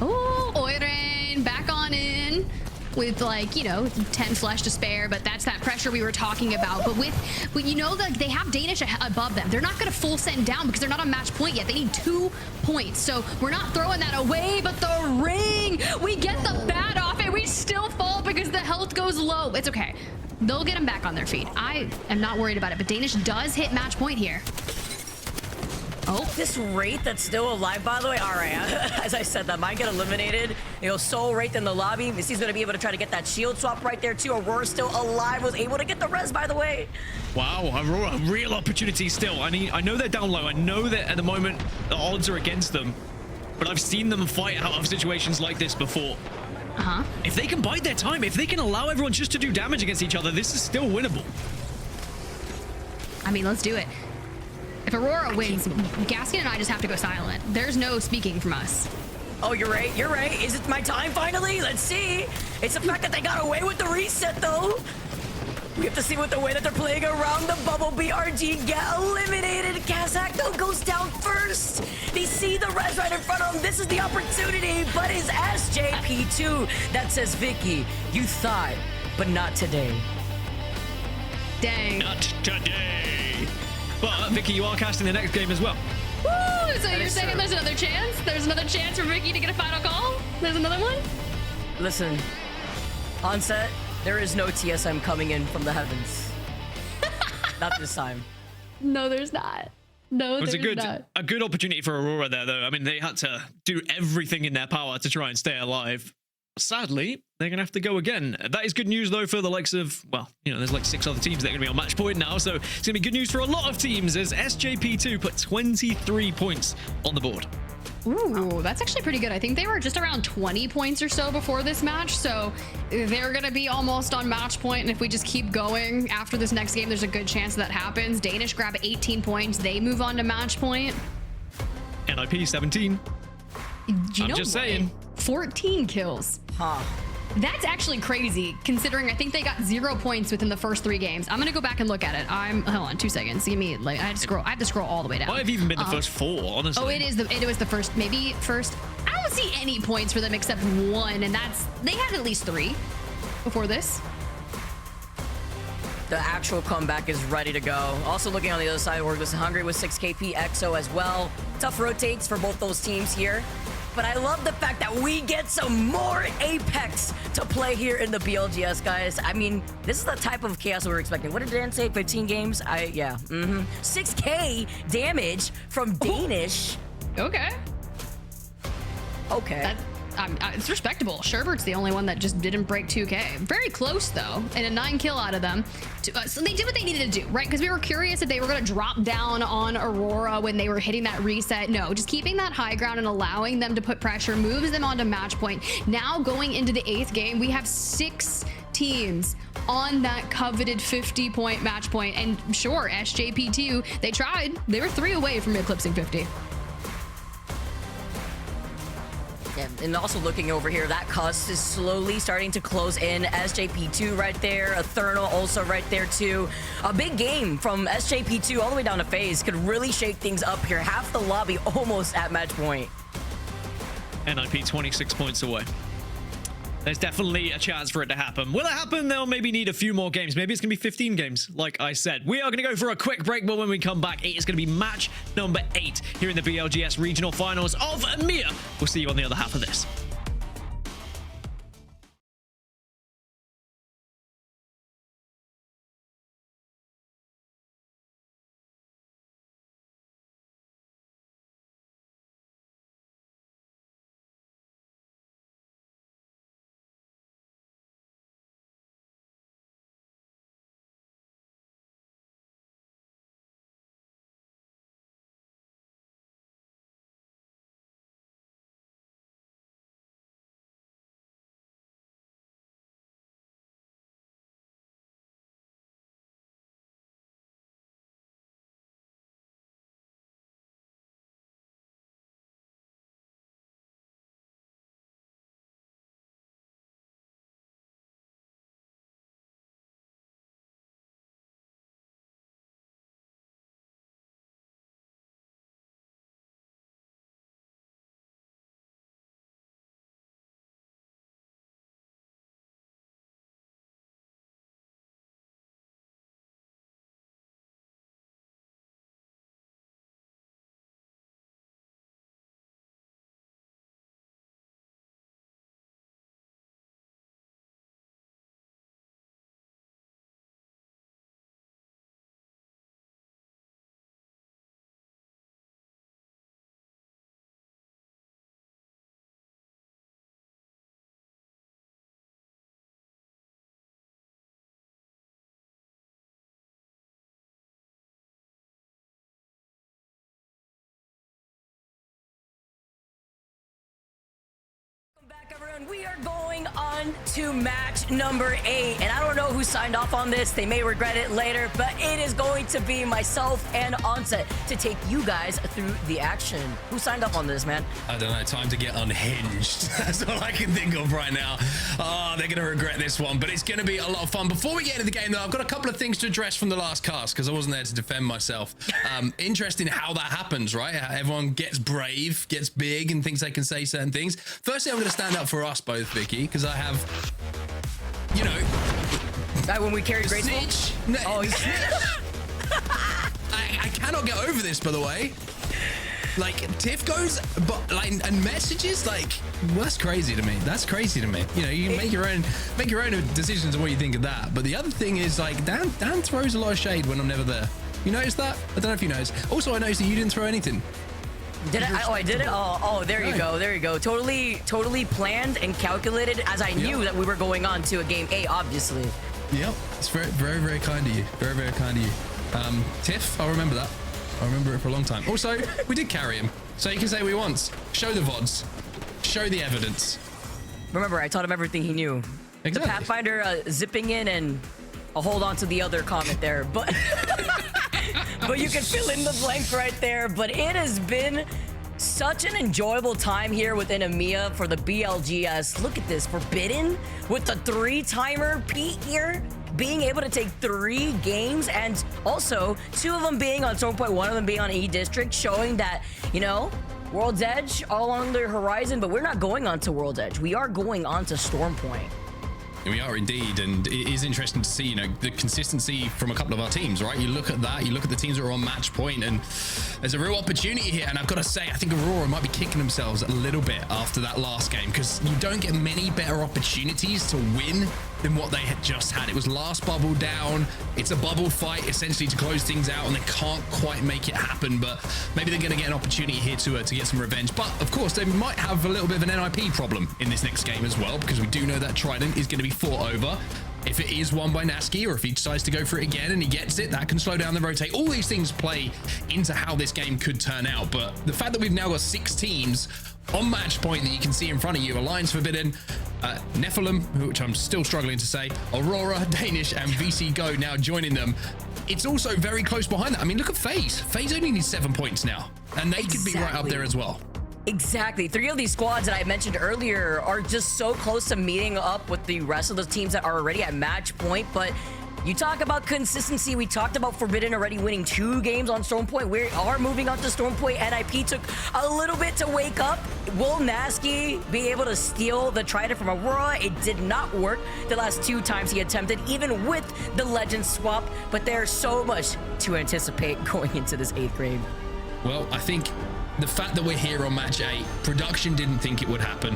Oh, Oiren back on in with 10 flesh to spare, but that's that pressure we were talking about. But they have Danish above them. They're not going to full send down because they're not on match point yet. They need 2 points. So we're not throwing that away, but the ring, we get the bat off and we still fall because the health goes low. It's okay. They'll get them back on their feet. I am not worried about it, but Danish does hit match point here. Oh, this Wraith that's still alive, by the way. All right, as I said, that might get eliminated. Soul Wraith in the lobby. Missy's going to be able to try to get that shield swap right there, too. Aurora's still alive, was able to get the res, by the way. Wow, Aurora, real opportunity still. I know they're down low. I know that at the moment the odds are against them, but I've seen them fight out of situations like this before. If they can bide their time, if they can allow everyone just to do damage against each other, this is still winnable. I mean, let's do it. If Aurora wins, Gaskin and I just have to go silent. There's no speaking from us. Oh, you're right. You're right. Is it my time finally? Let's see. It's the fact that they got away with the reset, though. We have to see what the way that they're playing around the bubble. BRG get eliminated. Kazakh, though, goes down first. They see the res right in front of them. This is the opportunity, but it's SJP2 that says, Vicky, you thought, but not today. Dang. Not today. But Vicky, you are casting the next game as well. Woo! So you're saying there's another chance? There's another chance for Vicky to get a final call? There's another one? Listen, on set, there is no TSM coming in from the heavens. Not this time. No, there's not. No, it was there's not. a good opportunity for Aurora there, though. I mean, they had to do everything in their power to try and stay alive. Sadly, they're going to have to go again. That is good news, though, for the likes of, well, there's like 6 other teams that are going to be on match point now. So it's going to be good news for a lot of teams as SJP2 put 23 points on the board. Ooh, that's actually pretty good. I think they were just around 20 points or so before this match. So they're going to be almost on match point. And if we just keep going after this next game, there's a good chance that happens. Danish grab 18 points. They move on to match point. NIP 17. I'm just saying. 14 kills. That's actually crazy, considering I think they got 0 points within the first 3 games. I'm gonna go back and look at it. Hold on 2 seconds. Give me I have to scroll all the way down. Might have even been the first 4, honestly. Oh, it was the first, maybe first. I don't see any points for them except 1, and they had at least 3 before this. The actual comeback is ready to go. Also looking on the other side, we're Hungry with 6 KP, EXO as well. Tough rotates for both those teams here. But I love the fact that we get some more Apex to play here in the BLGS, guys. I mean, this is the type of chaos we were expecting. What did Dan say? 15 games? 6K damage from Danish. Okay. It's respectable. Sherbert's the only one that just didn't break 2K. Very close, though, and a 9 kill out of them. So they did what they needed to do, right? Because we were curious if they were going to drop down on Aurora when they were hitting that reset. No, just keeping that high ground and allowing them to put pressure moves them onto match point. Now going into the 8th game, we have 6 teams on that coveted 50-point match point. And sure, SJP2, they tried. They were 3 away from eclipsing 50. Yeah, and also looking over here, that cusp is slowly starting to close in. SJP2 right there, Eternal also right there too. A big game from SJP2 all the way down to FaZe could really shake things up here. Half the lobby almost at match point. NIP 26 points away. There's definitely a chance for it to happen. Will it happen? They'll maybe need a few more games. Maybe it's going to be 15 games, like I said. We are going to go for a quick break, but when we come back, it is going to be match number 8 here in the BLGS Regional Finals of EMEA. We'll see you on the other half of this. Back, everyone. We are going on to match number 8, and I don't know who signed off on this. They may regret it later, but it is going to be myself and Onset to take you guys through the action. Who signed up on this, man? I don't know. Time to get unhinged. That's all I can think of right now. Oh, they're going to regret this one, but it's going to be a lot of fun. Before we get into the game, though, I've got a couple of things to address from the last cast because I wasn't there to defend myself. Interesting how that happens, right? How everyone gets brave, gets big, and thinks they can say certain things. Firstly, I'm going to stand up for us both, Vicky, because I have, you know, that when we carried Graceful? No, oh, I cannot get over this, by the way. Like, Tiff goes, but like, and messages, like, well, that's crazy to me. That's crazy to me. You know, you make your own decisions on what you think of that. But the other thing is, like, Dan throws a lot of shade when I'm never there. You notice that? I don't know if you noticed. Also, I noticed that you didn't throw anything. Did I? Oh, I did it? Oh, there you go. There you go. Totally planned and calculated as I knew that we were going on to a game A, obviously. Yep. It's very, very, very kind of you. Very, very kind of you. Tiff, I'll remember that. I'll remember it for a long time. Also, we did carry him. So you can say what he wants. Show the VODs. Show the evidence. Remember, I taught him everything he knew. Exactly. The Pathfinder zipping in and I'll hold on to the other comment there. But... but you can fill in the blank right there. But it has been such an enjoyable time here within EMEA for the BLGS. Look at this, Forbidden with the 3-timer. Pete here being able to take 3 games, and also 2 of them being on Storm Point, 1 of them being on E-District, showing that, you know, World's Edge all on the horizon, but we're not going on to World's Edge. We are going on to Storm Point. We are indeed, and it is interesting to see, you know, the consistency from a couple of our teams, right? You look at that, you look at the teams that are on match point, and there's a real opportunity here. And I've got to say, I think Aurora might be kicking themselves a little bit after that last game, because you don't get many better opportunities to win than what they had just had. It was last bubble down. It's a bubble fight essentially to close things out, and they can't quite make it happen. But maybe they're going to get an opportunity here to get some revenge. But of course, they might have a little bit of an NIP problem in this next game as well, because we do know that Trident is going to be fought over. If it is won by Nasky, or if he decides to go for it again and he gets it, that can slow down the rotate. All these things play into how this game could turn out. But the fact that we've now got 6 teams on match point that you can see in front of you. Alliance Forbidden, Nephilim, which I'm still struggling to say, Aurora, Danish, and VC Go now joining them. It's also very close behind that. I mean, look at FaZe. FaZe only needs 7 points now, and they could be right up there as well. Exactly. 3 of these squads that I mentioned earlier are just so close to meeting up with the rest of the teams that are already at match point. But you talk about consistency. We talked about Forbidden already winning 2 games on Storm Point. We are moving on to Storm Point. NIP took a little bit to wake up. Will Nasky be able to steal the Trident from Aurora? It did not work the last 2 times he attempted, even with the Legend swap. But there's so much to anticipate going into this 8th game. Well, I think the fact that we're here on match 8, production didn't think it would happen.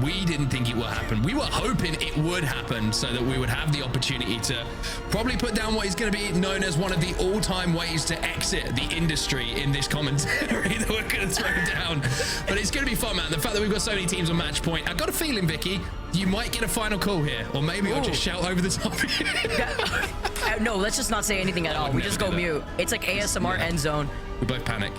We didn't think it would happen. We were hoping it would happen so that we would have the opportunity to probably put down what is going to be known as one of the all-time ways to exit the industry in this commentary that we're going to throw down. But it's going to be fun, man. The fact that we've got so many teams on match point. I've got a feeling, Vicky, you might get a final call here, or maybe I'll just shout over the top. No, let's just not say anything at all. We just go mute. It's like ASMR end zone. We both panic.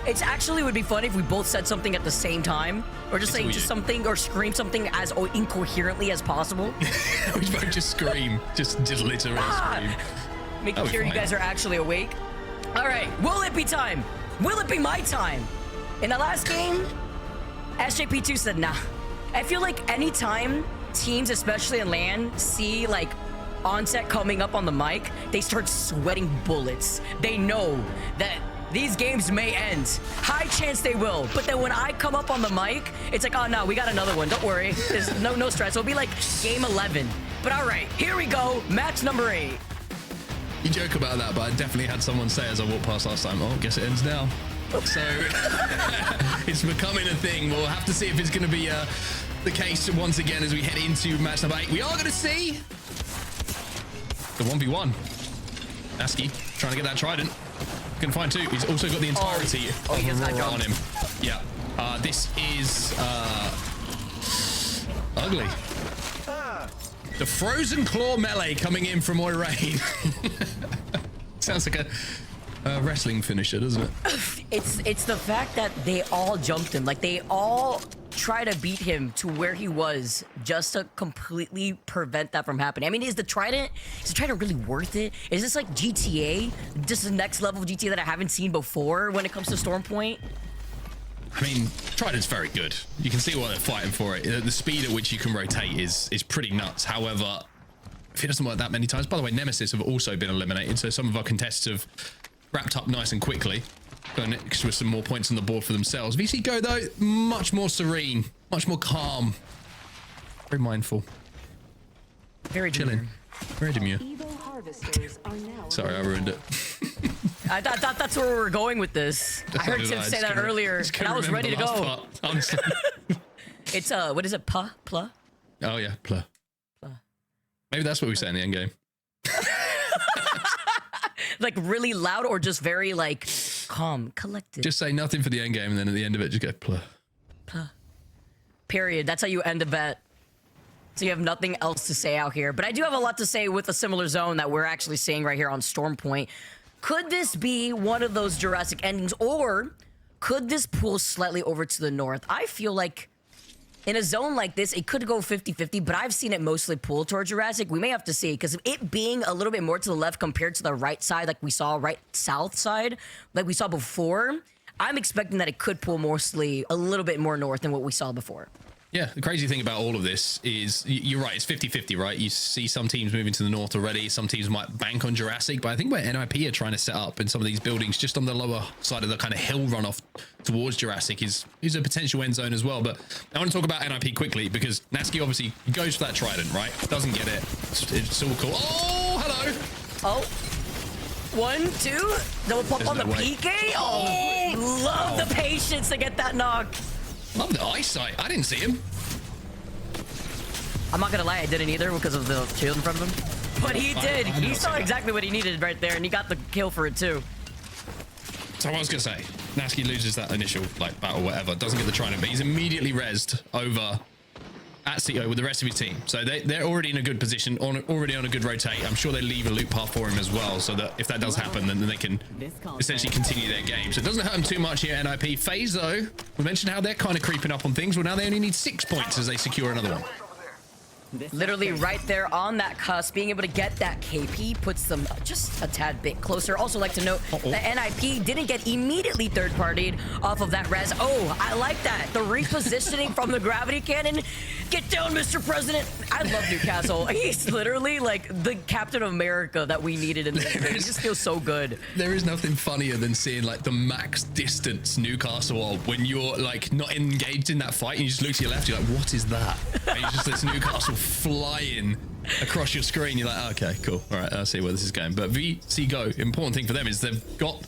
It actually would be fun if we both said something at the same time, or just say just something, or scream something as incoherently as possible. We both just scream, just literally scream. Making sure you guys are actually awake. All right, will it be time? Will it be my time? In the last game, SJP2 said nah. I feel like anytime teams, especially in LAN, see like Onset coming up on the mic, they start sweating bullets. They know that these games may end. High chance they will. But then when I come up on the mic, it's like, oh no, we got another one. Don't worry. There's no stress. It'll be like game 11. But all right, here we go. Match number 8. You joke about that, but I definitely had someone say as I walked past last time, oh, guess it ends now. So it's becoming a thing. We'll have to see if it's going to be the case once again as we head into match number 8. We are going to see the 1v1. Nasky trying to get that Trident. Can find 2. He's also got the entirety of Aurora on him. Yeah. This is ugly. The Frozen Claw melee coming in from Oirain. Sounds like a wrestling finisher, doesn't it? It's the fact that they all jumped him. Like they all try to beat him to where he was just to completely prevent that from happening. I mean, is the Trident really worth it? Is this like GTA? Just the next level of GTA that I haven't seen before when it comes to Storm Point? I mean, Trident's very good. You can see why they're fighting for it. The speed at which you can rotate is pretty nuts. However, if it doesn't work that many times, by the way, Nemesis have also been eliminated, so some of our contestants have wrapped up nice and quickly. Going with some more points on the board for themselves. VC Go, though, much more serene, much more calm. Very mindful. Very chilling. Very demure. Sorry, I ruined it. I thought that's where we were going with this. I heard Tim say that earlier, and I was ready to go. It's, what is it? Pla? Oh, yeah, pla. Maybe that's what we say in the end game. Like really loud or just very like calm, collected? Just say nothing for the end game, and then at the end of it, just go pla. Pla. Period. That's how you end a bet. So you have nothing else to say out here. But I do have a lot to say with a similar zone that we're actually seeing right here on Storm Point. Could this be one of those Jurassic endings, or could this pull slightly over to the north? I feel like in a zone like this, it could go 50-50, but I've seen it mostly pull towards Jurassic. We may have to see, because it being a little bit more to the left compared to the right side, like we saw right south side, like we saw before, I'm expecting that it could pull mostly a little bit more north than what we saw before. Yeah, the crazy thing about all of this is, you're right, it's 50-50, right? You see some teams moving to the north already, some teams might bank on Jurassic, but I think where NIP are trying to set up in some of these buildings, just on the lower side of the kind of hill runoff towards Jurassic is a potential end zone as well. But I want to talk about NIP quickly, because Nasky obviously goes for that Trident, right? Doesn't get it. It's all cool. Oh, hello! Oh. 1, 2, double pop on the PK. Oh, love the patience to get that knock. Love the eyesight. I didn't see him. I'm not gonna lie, I didn't either because of the shield in front of him. But he did. He saw exactly what he needed right there, and he got the kill for it too. So I was gonna say, Nasky loses that initial like battle, whatever, doesn't get the Trident, but he's immediately rezzed over at CO with the rest of his team. So they're already in a good position, already on a good rotate. I'm sure they leave a loop path for him as well, so that if that does happen, then they can essentially continue their game. So it doesn't hurt them too much here, NIP. FaZe, though, we mentioned how they're kind of creeping up on things. Well, now they only need 6 points as they secure another one. Literally right there on that cusp, being able to get that KP puts them just a tad bit closer. Also like to note that NIP didn't get immediately third-partied off of that res. Oh, I like that. The repositioning from the gravity cannon. Get down, Mr. President. I love Newcastle. He's literally like the Captain America that we needed in this game. He just feels so good. There is nothing funnier than seeing like the max distance Newcastle are when you're like not engaged in that fight and you just look to your left, you're like, what is that? And you just this Newcastle flying across your screen. You're like, okay, cool. All right, I'll see where this is going. But VC Go, important thing for them is they've got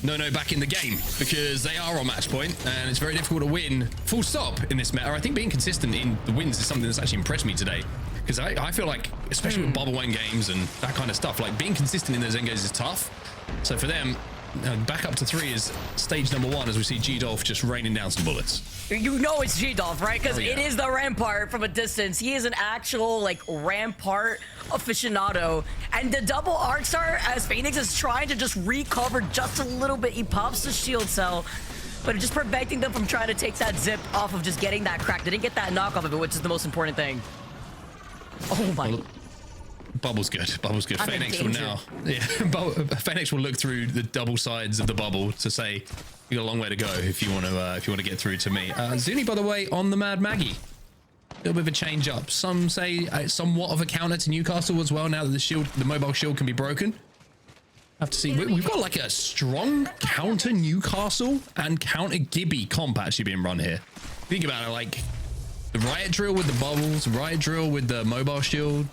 No back in the game because they are on match point and it's very difficult to win full stop in this meta. I think being consistent in the wins is something that's actually impressed me today because I feel like, especially with bubble end games and that kind of stuff, like being consistent in those end games is tough. So for them, back up to 3 is stage number 1 as we see G-Dolph just raining down some bullets. You know it's G-Dolph, right? Because yeah. it is the Rampart from a distance. He is an actual, like, Rampart aficionado. And the double arc star, as Phoenix is trying to just recover just a little bit, he pops the shield cell, but just preventing them from trying to take that zip off of just getting that crack. They didn't get that knock off of it, which is the most important thing. Oh my... Bubble's good. Bubble's good. Phoenix will now. Yeah, Phoenix will look through the double sides of the bubble to say you got a long way to go if you want to get through to me. Zuni, by the way, on the Mad Maggie. A little bit of a change up. Some say somewhat of a counter to Newcastle as well. Now that the mobile shield can be broken. Have to see. We've got like a strong counter Newcastle and counter Gibby comp actually being run here. Think about it, like the riot drill with the bubbles, riot drill with the mobile shield.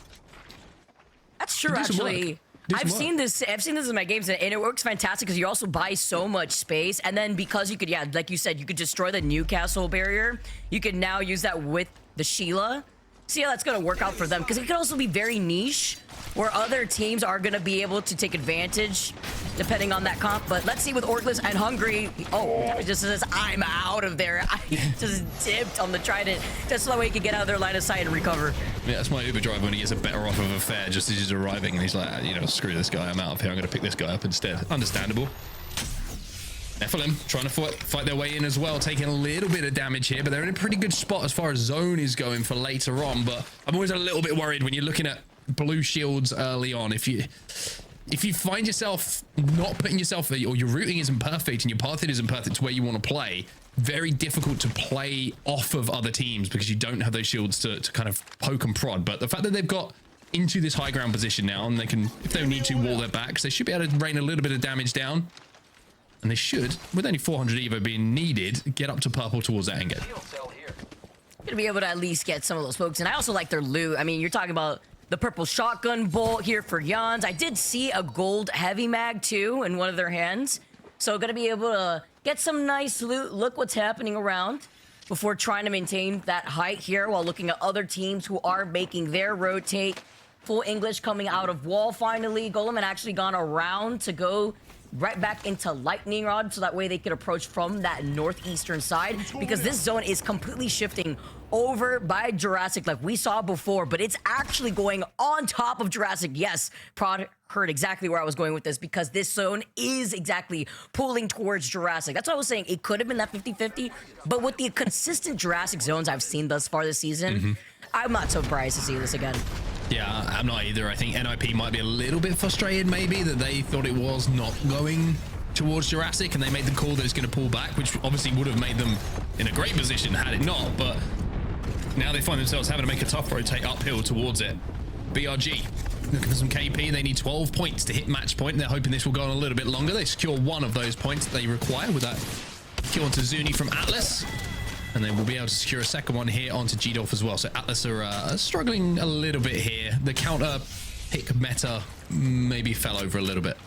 That's true, actually. I've seen this in my games, and it works fantastic because you also buy so much space, and then because you could, yeah, like you said, you could destroy the Newcastle barrier. You can now use that with the Sheila. See how that's going to work out for them because it could also be very niche, where other teams are going to be able to take advantage depending on that comp. But let's see with Orcless and Hungry. Oh, it just says, I'm out of there. I just dipped on the trident just so that way he can get out of their line of sight and recover. Yeah, that's my Uber driver when he gets a better offer of a fare just as he's arriving and he's like, you know, screw this guy, I'm out of here. I'm going to pick this guy up instead. Understandable. Nephilim trying to fight their way in as well, taking a little bit of damage here, but they're in a pretty good spot as far as zone is going for later on. But I'm always a little bit worried when you're looking at blue shields early on. If you find yourself not putting yourself, or your routing isn't perfect and your pathing isn't perfect to where you want to play, very difficult to play off of other teams because you don't have those shields to kind of poke and prod. But the fact that they've got into this high ground position now and they can, if they need to, wall their backs, they should be able to rain a little bit of damage down. And they should, with only 400 Evo being needed, get up to purple towards that end game. Gonna be able to at least get some of those pokes. And I also like their loot. I mean, you're talking about the purple shotgun bolt here for Jans. I did see a gold heavy mag too in one of their hands. So gonna be able to get some nice loot. Look what's happening around before trying to maintain that height here while looking at other teams who are making their rotate. Full English coming out of wall finally. Golem had actually gone around to go right back into lightning rod so that way they could approach from that northeastern side because this zone is completely shifting over by Jurassic like we saw before, but it's actually going on top of Jurassic. Yes, Prod heard exactly where I was going with this because this zone is exactly pulling towards Jurassic. That's what I was saying. It could have been that 50-50, but with the consistent Jurassic zones I've seen thus far this season, I'm not surprised to see this again. Yeah, I'm not either. I think NIP might be a little bit frustrated maybe that they thought it was not going towards Jurassic and they made the call that it's going to pull back, which obviously would have made them in a great position had it not, but now they find themselves having to make a tough rotate uphill towards it. BRG looking for some KP. They need 12 points to hit match point. They're hoping this will go on a little bit longer. They secure one of those points that they require with that kill onto Zuni from Atlas. And they will be able to secure a second one here onto G-Dolph as well. So Atlas are struggling a little bit here. The counter pick meta maybe fell over a little bit.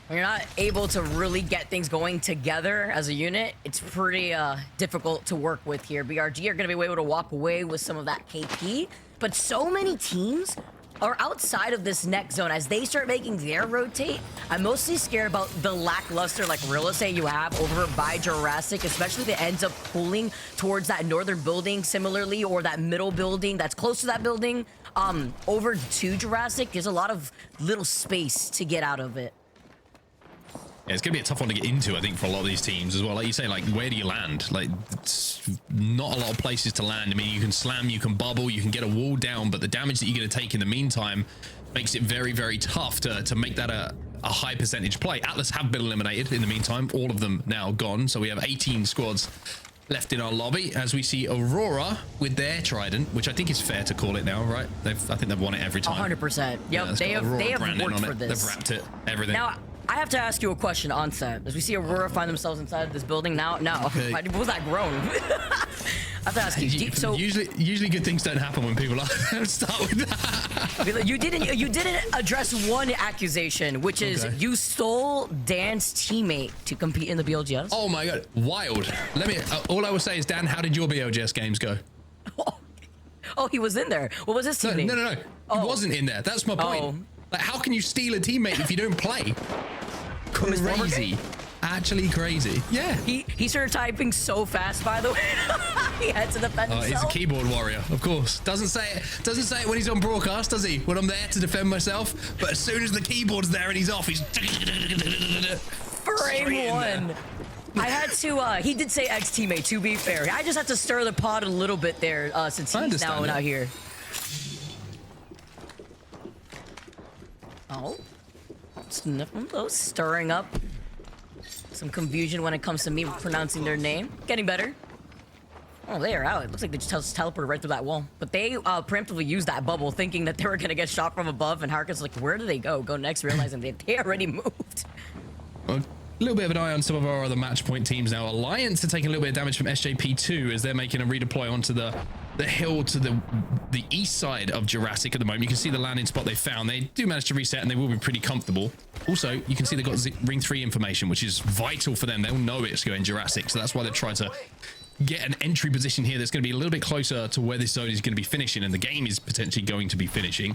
When you're not able to really get things going together as a unit, it's pretty difficult to work with here. BRG are going to be able to walk away with some of that KP, but so many teams or outside of this next zone, as they start making their rotate, I'm mostly scared about the lackluster like real estate you have over by Jurassic, especially if it ends up pulling towards that northern building similarly, or that middle building that's close to that building. Over to Jurassic, there's a lot of little space to get out of it. Yeah, it's going to be a tough one to get into, I think, for a lot of these teams as well. Like you say, like, where do you land? Like, it's not a lot of places to land. I mean, you can slam, you can bubble, you can get a wall down, but the damage that you're going to take in the meantime makes it very, very tough to make that a high percentage play. Atlas have been eliminated in the meantime, all of them now gone. So we have 18 squads left in our lobby as we see Aurora with their Trident, which I think is fair to call it now, right? I think they've won it every time. 100%. Yep, Yeah, they have worked for this. They've wrapped it, everything. Now, I have to ask you a question on set. As we see Aurora find themselves inside of this building now, Okay. what was that groan? I have to ask you. So usually good things don't happen when people start with that. you didn't address one accusation, which is you stole Dan's teammate to compete in the BLGS. Oh my god, wild. Let me. All I will say is, Dan, how did your BLGS games go? Oh, he was in there. What was his teammate? No. He wasn't in there. That's my point. Oh. Like, how can you steal a teammate if you don't play? Crazy. Actually crazy. Yeah. He started typing so fast, by the way. He had to defend himself. He's a keyboard warrior, of course. Doesn't say it when he's on broadcast, does he? When I'm there to defend myself. But as soon as the keyboard's there and he's off, he's frame one. I had to, he did say ex-teammate, to be fair. I just had to stir the pot a little bit there, since he's now out here. Oh. Stirring up some confusion when it comes to me pronouncing their name. Getting better. Oh, they are out. It looks like they just teleported right through that wall. But they preemptively used that bubble, thinking that they were going to get shot from above, and Harkins like, where do they go? Go next, realizing they already moved. A little bit of an eye on some of our other match point teams now. Alliance are taking a little bit of damage from SJP2 as they're making a redeploy onto the hill to the east side of Jurassic at the moment. You can see the landing spot they found. They do manage to reset and they will be pretty comfortable. Also, you can see they've got ring 3 information, which is vital for them. They'll know it's going Jurassic, so that's why they're trying to get an entry position here that's going to be a little bit closer to where this zone is going to be finishing, and the game is potentially going to be finishing.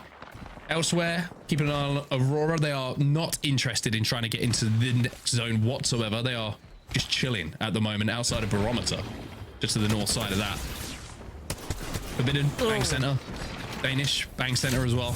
Elsewhere, keeping an eye on Aurora. They are not interested in trying to get into the next zone whatsoever. They are just chilling at the moment outside of Barometer, just to the north side of that. Forbidden, Bang Center. Danish, Bang Center as well.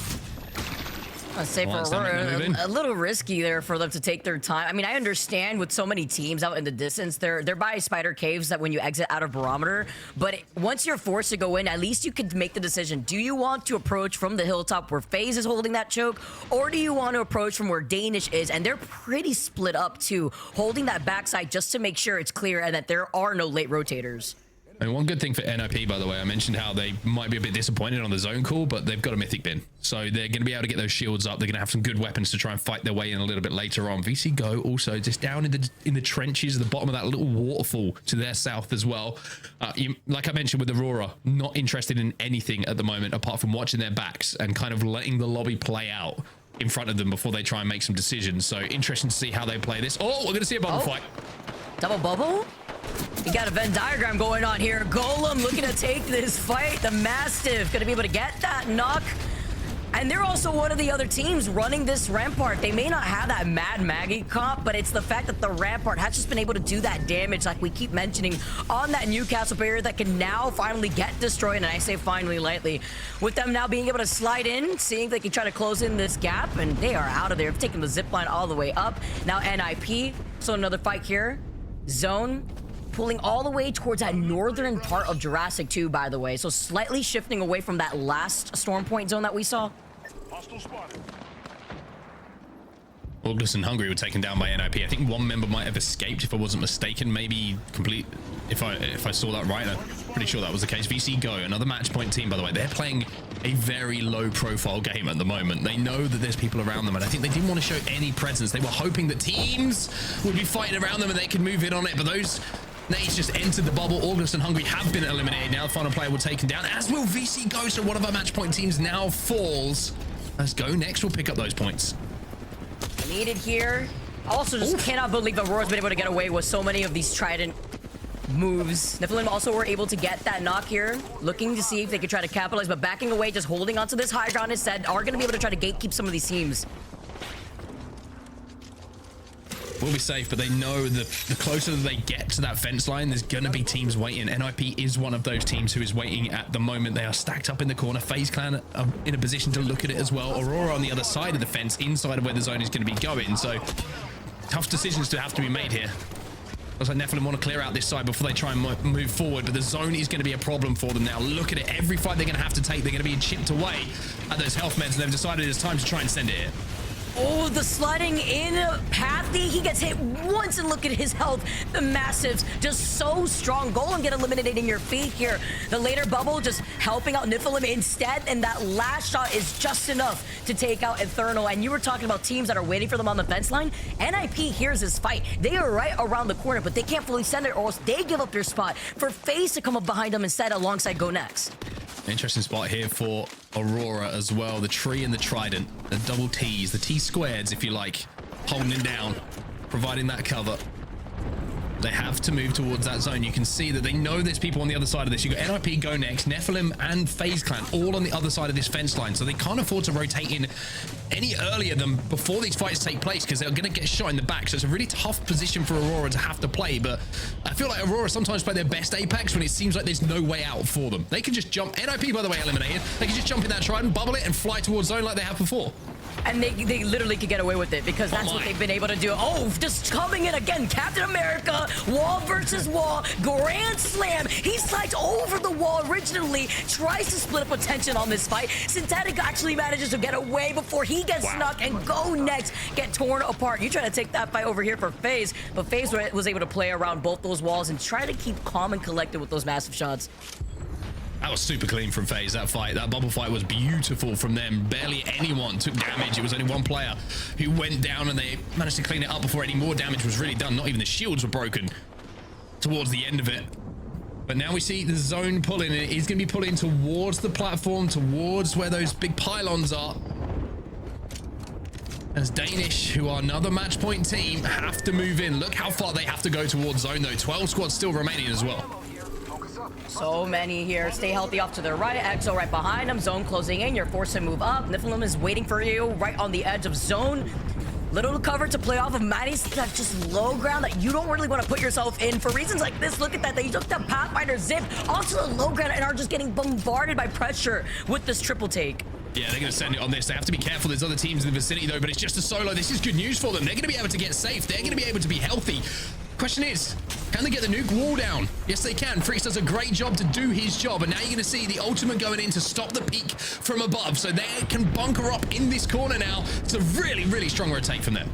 I'd say for Aurora, a little risky there for them to take their time. I mean, I understand with so many teams out in the distance, they're by spider caves that when you exit out of Barometer, but once you're forced to go in, at least you can make the decision. Do you want to approach from the hilltop where FaZe is holding that choke, or do you want to approach from where Danish is? And they're pretty split up too, holding that backside just to make sure it's clear and that there are no late rotators. And one good thing for NIP, by the way, I mentioned how they might be a bit disappointed on the zone call, but they've got a mythic bin. So they're going to be able to get those shields up. They're going to have some good weapons to try and fight their way in a little bit later on. VC Go also just down in the trenches at the bottom of that little waterfall to their south as well. Like I mentioned with Aurora, not interested in anything at the moment apart from watching their backs and kind of letting the lobby play out in front of them before they try and make some decisions. So interesting to see how they play this. Oh, we're going to see a bubble fight. Double bubble? You got a Venn diagram going on here. Golem looking to take this fight. The Mastiff gonna be able to get that knock. And they're also one of the other teams running this Rampart. They may not have that Mad Maggie comp, but it's the fact that the Rampart has just been able to do that damage, like we keep mentioning, on that Newcastle barrier that can now finally get destroyed. And I say finally lightly, with them now being able to slide in, seeing they can try to close in this gap, and they are out of there, taking the zip line all the way up. Now NIP, so another fight here. Zone pulling all the way towards that northern part of Jurassic 2, by the way. So slightly shifting away from that last storm point zone that we saw. Hostile spotted. August and Hungary were taken down by NIP. I think one member might have escaped, if I wasn't mistaken. Maybe complete, if I saw that right. I'm pretty sure that was the case. VC Go, another match point team, by the way. They're playing a very low profile game at the moment. They know that there's people around them, and I think they didn't want to show any presence. They were hoping that teams would be fighting around them and they could move in on it, but those nades just entered the bubble. August and Hungary have been eliminated. Now the final player will taken down, as will VC Go. So one of our match point teams now falls. Let's Go next. We'll pick up those points. Needed here. Also, just cannot believe Aurora's been able to get away with so many of these Trident moves. Nephilim also were able to get that knock here, looking to see if they could try to capitalize, but backing away, just holding onto this high ground instead, are going to be able to try to gatekeep some of these teams. We'll be safe, but they know that the closer they get to that fence line, there's going to be teams waiting. NIP is one of those teams who is waiting at the moment. They are stacked up in the corner. FaZe Clan are in a position to look at it as well. Aurora on the other side of the fence, inside of where the zone is going to be going. So tough decisions to have to be made here. Looks like Nephilim want to clear out this side before they try and move forward, but the zone is going to be a problem for them now. Look at it. Every fight they're going to have to take, they're going to be chipped away at those health meds, and they've decided it's time to try and send it here. Oh, the sliding in Pathy. He gets hit once, and look at his health. The Massives just so strong. Golem get eliminated in your feet here. The later bubble just helping out Nephilim instead, and that last shot is just enough to take out Infernal. And you were talking about teams that are waiting for them on the fence line. NIP hears this fight. They are right around the corner, but they can't fully send it, or else they give up their spot for FaZe to come up behind them instead alongside Go Next. Interesting spot here for Aurora as well. The tree and the trident, the double T's, the T squareds, if you like, holding it down, providing that cover. They have to move towards that zone. You can see that they know there's people on the other side of this. You've got NIP, Go Next, Nephilim, and FaZe Clan all on the other side of this fence line. So they can't afford to rotate in any earlier than before these fights take place, because they're going to get shot in the back. So it's a really tough position for Aurora to have to play. But I feel like Aurora sometimes play their best Apex when it seems like there's no way out for them. They can just jump. NIP, by the way, eliminated. They can just jump in that trident, bubble it, and fly towards zone like they have before. And they literally could get away with it, because that's what they've been able to do. Oh, just coming in again. Captain America, wall versus wall, grand slam. He slides over the wall originally, tries to split up attention on this fight. Synthetic actually manages to get away before he gets snuck, and Go Next get torn apart. You try to take that fight over here for FaZe, but FaZe was able to play around both those walls and try to keep calm and collected with those massive shots. That was super clean from FaZe, that fight. That bubble fight was beautiful from them. Barely anyone took damage. It was only one player who went down, and they managed to clean it up before any more damage was really done. Not even the shields were broken towards the end of it. But now we see the zone pulling, and it is going to be pulling towards the platform, towards where those big pylons are. As Danish, who are another match point team, have to move in. Look how far they have to go towards zone, though. 12 squads still remaining as well. So many here. Stay healthy off to the right. Exo right behind them. Zone closing in. You're forced to move up. Nephilim is waiting for you right on the edge of zone. Little cover to play off of Manny's. That's just low ground that you don't really want to put yourself in for reasons like this. Look at that. They took the Pathfinder zip onto the low ground and are just getting bombarded by pressure with this triple take. Yeah, they're going to send it on this. They have to be careful. There's other teams in the vicinity, though, but it's just a solo. This is good news for them. They're going to be able to get safe. They're going to be able to be healthy. Question is, can they get the nuke wall down? Yes, they can. Freaks does a great job to do his job, and now you're going to see the ultimate going in to stop the peak from above, so they can bunker up in this corner now. It's a really, really strong rotate from them.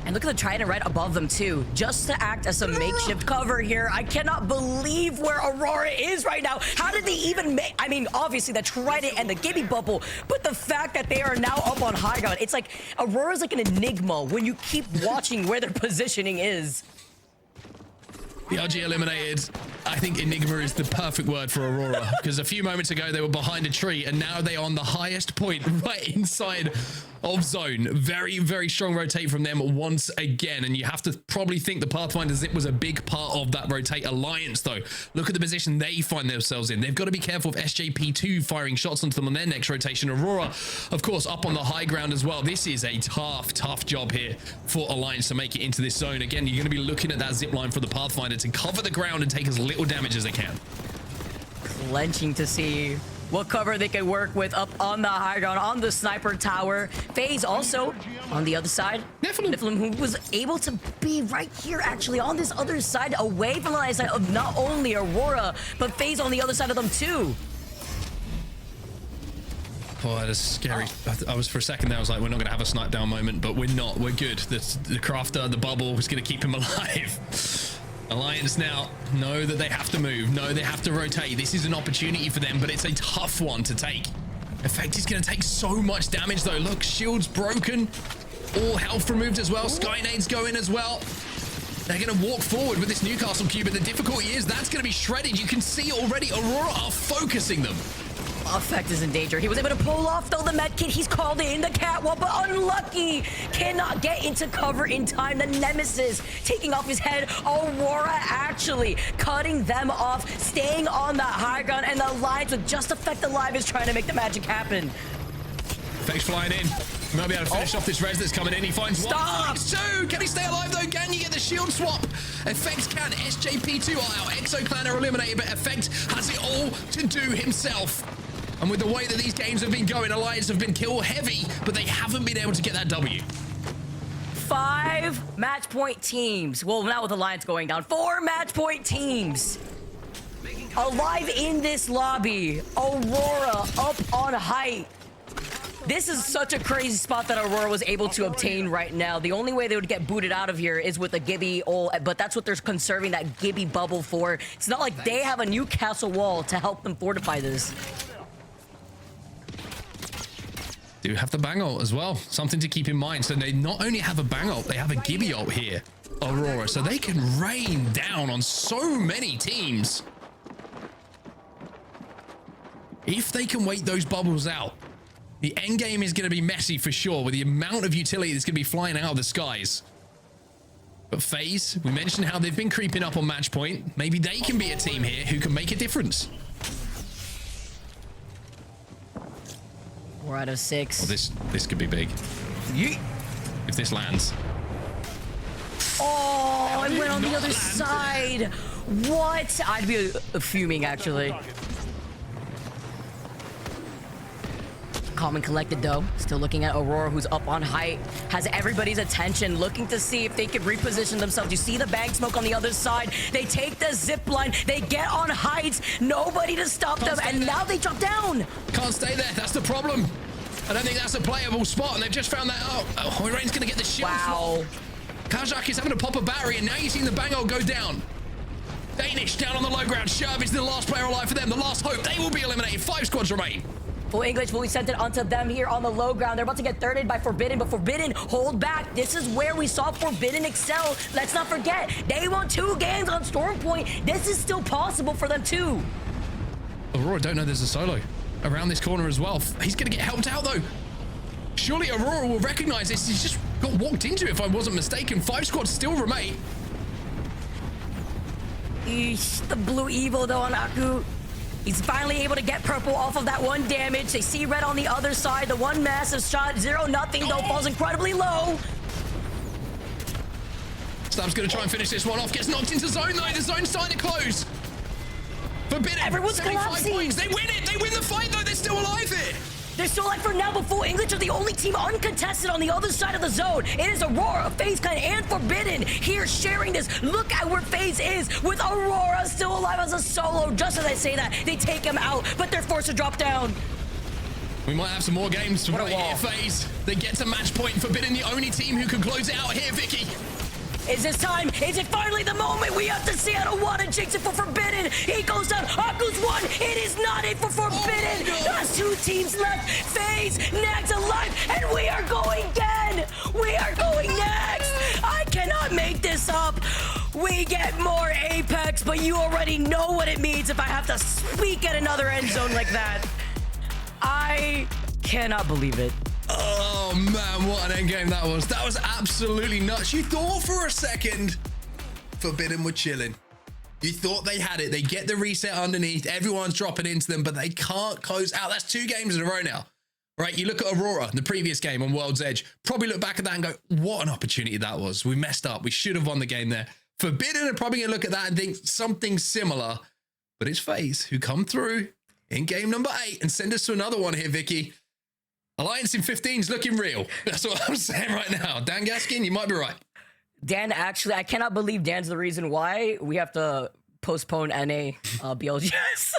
And look at the trident right above them, too, just to act as a makeshift cover here. I cannot believe where Aurora is right now. How did they even make... I mean, obviously, the trident and the Gibby bubble, but the fact that they are now up on high ground, it's like Aurora's like an enigma when you keep watching where their positioning is. BLG eliminated. I think enigma is the perfect word for Aurora, because a few moments ago they were behind a tree, and now they are on the highest point right inside of zone. Very, very strong rotate from them once again, and you have to probably think the Pathfinder zip was a big part of that rotate alliance, though. Look at the position they find themselves in. They've got to be careful of SJP2 firing shots onto them on their next rotation. Aurora, of course, up on the high ground as well. This is a tough job here for Alliance to make it into this zone. Again, you're going to be looking at that zip line for the Pathfinder to cover the ground and take as little damage as they can. Clenching to see what cover they can work with up on the high ground, on the sniper tower. FaZe also on the other side. Nephilim, who was able to be right here, actually, on this other side, away from the line side of not only Aurora, but FaZe on the other side of them, too. Oh, that is scary. I was for a second there, I was like, we're not going to have a snipe down moment, but we're not. We're good. The crafter, the bubble was going to keep him alive. Alliance now know that they have to move, know they have to rotate. This is an opportunity for them, but it's a tough one to take. Effect is going to take so much damage, though. Look, shield's broken. All health removed as well. Skynade's going as well. They're going to walk forward with this Newcastle cube, but the difficulty is that's going to be shredded. You can see already Aurora are focusing them. Effect is in danger. He was able to pull off though the med kit. He's called in the catwalk, but unlucky. Cannot get into cover in time. The Nemesis taking off his head. Aurora actually cutting them off, staying on that high ground, and the Alliance with just Effect alive is trying to make the magic happen. Effect's flying in. He might be able to finish off this res that's coming in. He finds one. Finds two. Can he stay alive though? Can you get the shield swap? Effect can. SJP2 are out. Exo Clan are eliminated, but Effect has it all to do himself. And with the way that these games have been going, Alliance have been kill heavy, but they haven't been able to get that W. 5 match point teams. Well, now with Alliance going down, 4 match point teams. Alive in this lobby. Aurora up on height. This is such a crazy spot that Aurora was able to obtain right now. The only way they would get booted out of here is with a Gibby ult, but that's what they're conserving that Gibby bubble for. It's not like they have a new castle wall to help them fortify this. Do have the bang ult as well. Something to keep in mind. So they not only have a bang ult, they have a Gibby ult here, Aurora. So they can rain down on so many teams. If they can wait those bubbles out, the end game is going to be messy for sure with the amount of utility that's going to be flying out of the skies. But FaZe, we mentioned how they've been creeping up on match point. Maybe they can be a team here who can make a difference. 4 out of 6. Well, this could be big. Yeet. If this lands. Oh, it went on the other side. What? I'd be fuming, actually. Calm and collected, though. Still looking at Aurora, who's up on height. Has everybody's attention, looking to see if they can reposition themselves. You see the bang smoke on the other side. They take the zip line. They get on heights. Nobody to stop them, and now they drop down. Can't stay there. That's the problem. I don't think that's a playable spot, and they've just found that out. Oh, Hoirain's going to get the shield. Wow. Kazakh is having to pop a battery, and now you've seen the bang ult go down. Danish down on the low ground. Sherv is the last player alive for them. The last hope. They will be eliminated. 5 squads remain. Full English will be sent it onto them here on the low ground. They're about to get thirded by Forbidden, but Forbidden hold back. This is where we saw Forbidden excel. Let's not forget, they won 2 games on Storm Point. This is still possible for them too. Aurora don't know there's a solo around this corner as well. He's going to get helped out though. Surely Aurora will recognize this. He's just got walked into it, if I wasn't mistaken. 5 squads still remain. Eesh, the blue evil though on Aku. He's finally able to get purple off of that 1 damage. They see red on the other side. The 1 massive shot, 0-0 though, falls incredibly low. Stab's going to try and finish this one off. Gets knocked into zone though. The zone's starting to close. Forbidden. Everyone's collapsing. Points. They win it. They win the fight though. They're still alive here. They're still alive for now, but Full English are the only team uncontested on the other side of the zone. It is Aurora, FaZe Clan, and Forbidden here sharing this. Look at where FaZe is with Aurora still alive as a solo. Just as I say that, they take him out, but they're forced to drop down. We might have some more games to play here, FaZe. They get to match point. Forbidden, the only team who can close it out here, Vicky. Is this time? Is it finally the moment? We have to see out of 1 and chase it for Forbidden. He goes down. Aku's 1. It is not it for Forbidden. Oh, no. That's 2 teams left. FaZe next alive, and we are going again. We are going next. I cannot make this up. We get more Apex, but you already know what it means if I have to speak at another end zone like that. I cannot believe it. Oh man, what an endgame that was. That was absolutely nuts. You thought for a second Forbidden were chilling. You thought they had it. They get the reset underneath. Everyone's dropping into them, but they can't close out. That's 2 games in a row now. Right? You look at Aurora, the previous game on World's Edge, probably look back at that and go, what an opportunity that was. We messed up. We should have won the game there. Forbidden are probably going to look at that and think something similar, but it's FaZe who come through in game number 8 and send us to another one here, Vicky. Alliance in 15 is looking real. That's what I'm saying right now. Dan Gaskin, you might be right. Dan, actually, I cannot believe Dan's the reason why we have to postpone NA BLGS.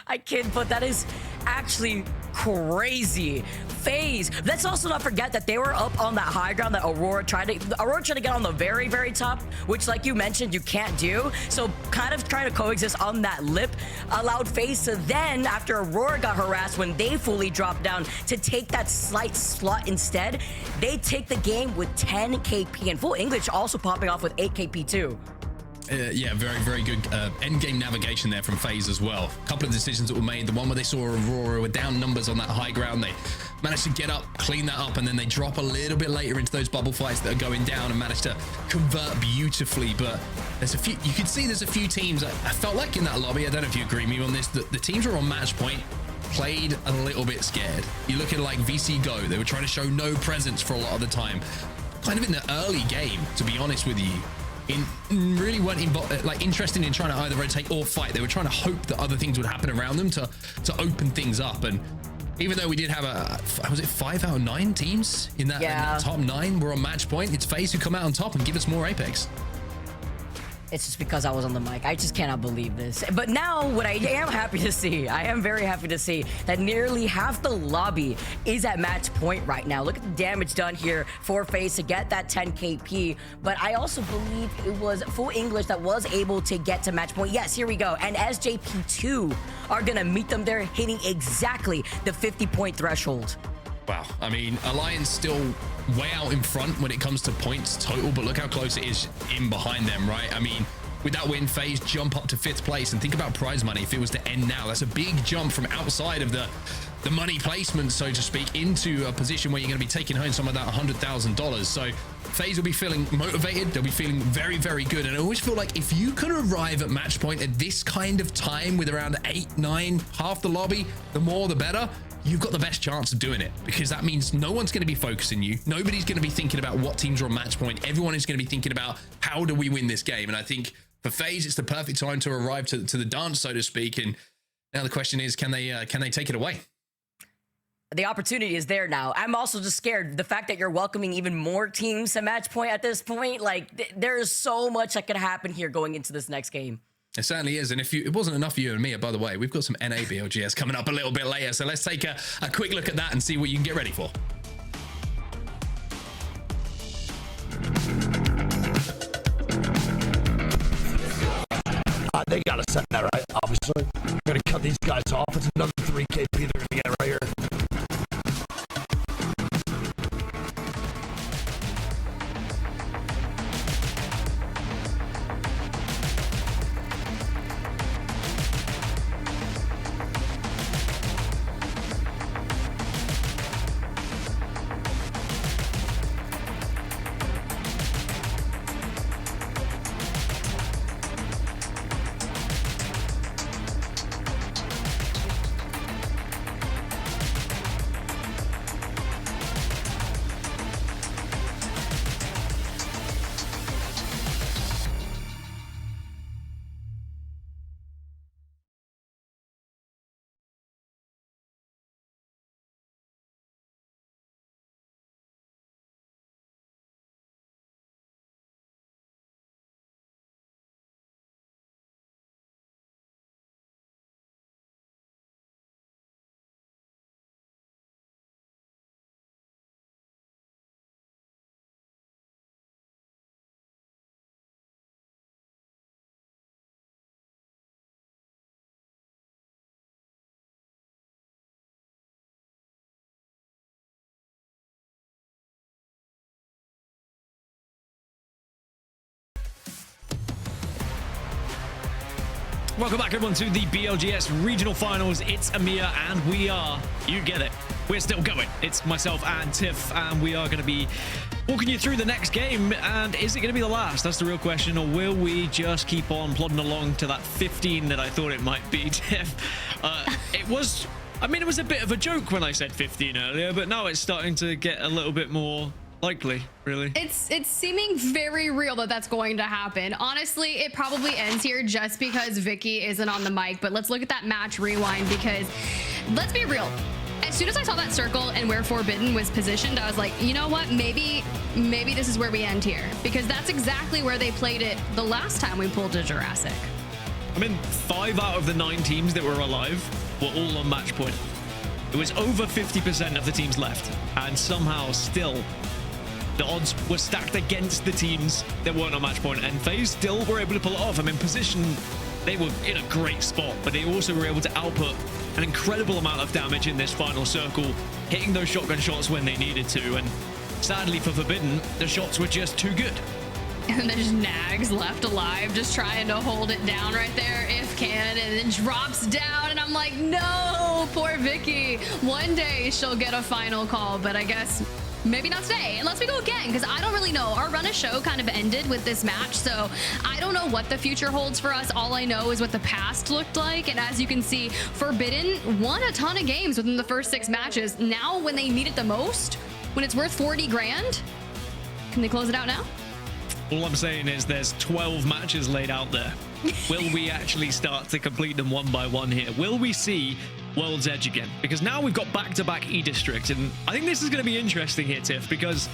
I kid, but that is actually crazy. FaZe. Let's also not forget that they were up on that high ground that Aurora tried to get on the very, very top, which, like you mentioned, you can't do. So kind of trying to coexist on that lip allowed FaZe to then, after Aurora got harassed when they fully dropped down, to take that slight slot instead. They take the game with 10 KP, and Full English also popping off with 8 KP too. Yeah, very, very good end game navigation there from FaZe as well. A couple of decisions that were made. The one where they saw Aurora were down numbers on that high ground. They managed to get up, clean that up, and then they drop a little bit later into those bubble fights that are going down and managed to convert beautifully. But there's a few, you could see there's a few teams I felt like in that lobby, I don't know if you agree with me on this, that the teams were on match point played a little bit scared. You look at like VC Go, they were trying to show no presence for a lot of the time. Kind of in the early game, to be honest with you. Really weren't interested in trying to either rotate or fight. They were trying to hope that other things would happen around them to open things up. And even though we did have was it 5 out of 9 teams in that top 9 were on match point, it's FaZe who come out on top and give us more Apex. It's just because I was on the mic. I just cannot believe this. But now what I am happy to see, I am very happy to see that nearly half the lobby is at match point right now. Look at the damage done here for FaZe to get that 10 KP. But I also believe it was Full English that was able to get to match point. Yes, here we go. And SJP2 are going to meet them there, hitting exactly the 50-point threshold. Wow. I mean, Alliance still way out in front when it comes to points total, but look how close it is in behind them, right? I mean, with that win, FaZe jump up to 5th place, and think about prize money if it was to end now. That's a big jump from outside of the money placement, so to speak, into a position where you're going to be taking home some of that $100,000. So FaZe will be feeling motivated. They'll be feeling very, very good. And I always feel like if you can arrive at match point at this kind of time with around 8, 9, half the lobby, the more the better. You've got the best chance of doing it, because that means no one's going to be focusing you. Nobody's going to be thinking about what teams are on match point. Everyone is going to be thinking about how do we win this game. And I think for FaZe, it's the perfect time to arrive to the dance, so to speak. And now the question is, can they take it away? The opportunity is there now. I'm also just scared. The fact that you're welcoming even more teams to match point at this point, like there is so much that could happen here going into this next game. It certainly is. And if it wasn't enough for you and me, by the way, we've got some NA BLGS coming up a little bit later. So let's take a quick look at that and see what you can get ready for. They got to set that right, obviously. We're going to cut these guys off. It's another 3 KP they're going to get right here. Welcome back, everyone, to the BLGS Regional Finals. It's EMEA, and we are, you get it, we're still going. It's myself and Tiff, and we are going to be walking you through the next game. And is it going to be the last? That's the real question. Or will we just keep on plodding along to that 15 that I thought it might be, Tiff? It was a bit of a joke when I said 15 earlier, but now it's starting to get a little bit more likely, really. It's seeming very real that that's going to happen. Honestly, it probably ends here just because Vicky isn't on the mic, but let's look at that match rewind, because let's be real. As soon as I saw that circle and where Forbidden was positioned, I was like, you know what, maybe this is where we end here, because that's exactly where they played it the last time we pulled a Jurassic. I mean, 5 out of the 9 teams that were alive were all on match point. It was over 50% of the teams left, and somehow still the odds were stacked against the teams that weren't on match point, and FaZe still were able to pull it off. I mean, position, they were in a great spot, but they also were able to output an incredible amount of damage in this final circle, hitting those shotgun shots when they needed to. And sadly for Forbidden, the shots were just too good. And then there's Nags left alive, just trying to hold it down right there if can, and then drops down. And I'm like, no, poor Vicky. One day she'll get a final call, but I guess maybe not today, unless we go again, because I don't really know. Our run of show kind of ended with this match, so I don't know what the future holds for us. All I know is what the past looked like, and as you can see, Forbidden won a ton of games within the first 6 matches. Now, when they need it the most, when it's worth 40 grand, can they close it out now? All I'm saying is there's 12 matches laid out there. Will we actually start to complete them one by one here? Will we see World's Edge again? Because now we've got back-to-back E-District, and I think this is going to be interesting here, Tiff, because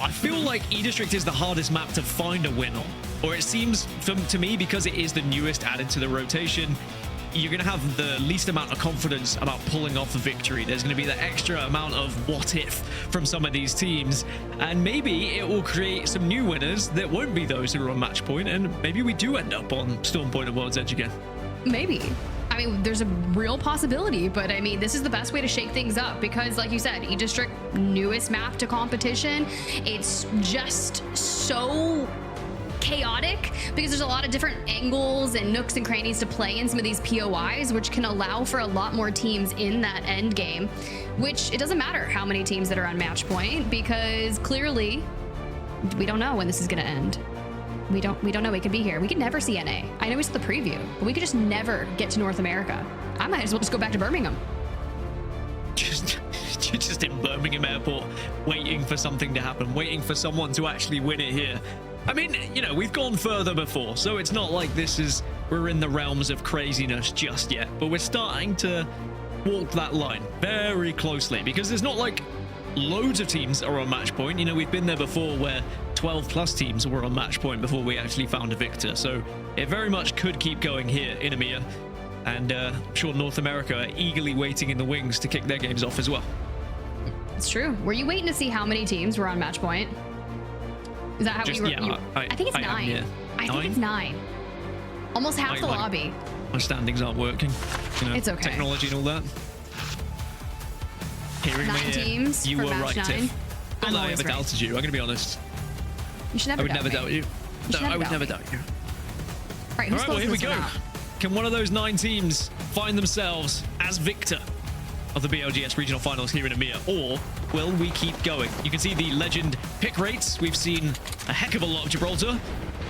I feel like E-District is the hardest map to find a win on. Or it seems to me, because it is the newest added to the rotation, you're going to have the least amount of confidence about pulling off a victory. There's going to be the extra amount of what if from some of these teams, and maybe it will create some new winners that won't be those who are on match point, and maybe we do end up on Storm Point and World's Edge again. Maybe. I mean, there's a real possibility, but I mean, this is the best way to shake things up because, like you said, E-District, newest map to competition. It's just so chaotic because there's a lot of different angles and nooks and crannies to play in some of these POIs, which can allow for a lot more teams in that end game, which it doesn't matter how many teams that are on match point because clearly we don't know when this is going to end. We don't know. We could be here. We could never see NA. I know it's the preview, but we could just never get to North America. I might as well just go back to Birmingham. Just in Birmingham Airport, waiting for something to happen, waiting for someone to actually win it here. I mean, you know, we've gone further before, so it's not like we're in the realms of craziness just yet, but we're starting to walk that line very closely because there's not like loads of teams are on match point. You know, we've been there before where 12 plus teams were on match point before we actually found a victor, so it very much could keep going here in EMEA, and I'm sure North America are eagerly waiting in the wings to kick their games off as well. It's true. Were you waiting to see how many teams were on match point? Is that how you were? Yeah, I think it's 9. Yeah. I think it's 9. Almost half the lobby. My standings aren't working. You know, it's okay. Technology and all that. Hearing 9 teams you for were match right, 9. Tiff. Not that I ever doubted you. I'm going to be honest. You should never I would never doubt you. No, I would never doubt you. All right, well, here we go. Can one of those 9 teams find themselves as victor of the BLGS regional finals here in EMEA, or will we keep going? You can see the legend pick rates. We've seen a heck of a lot of Gibraltar,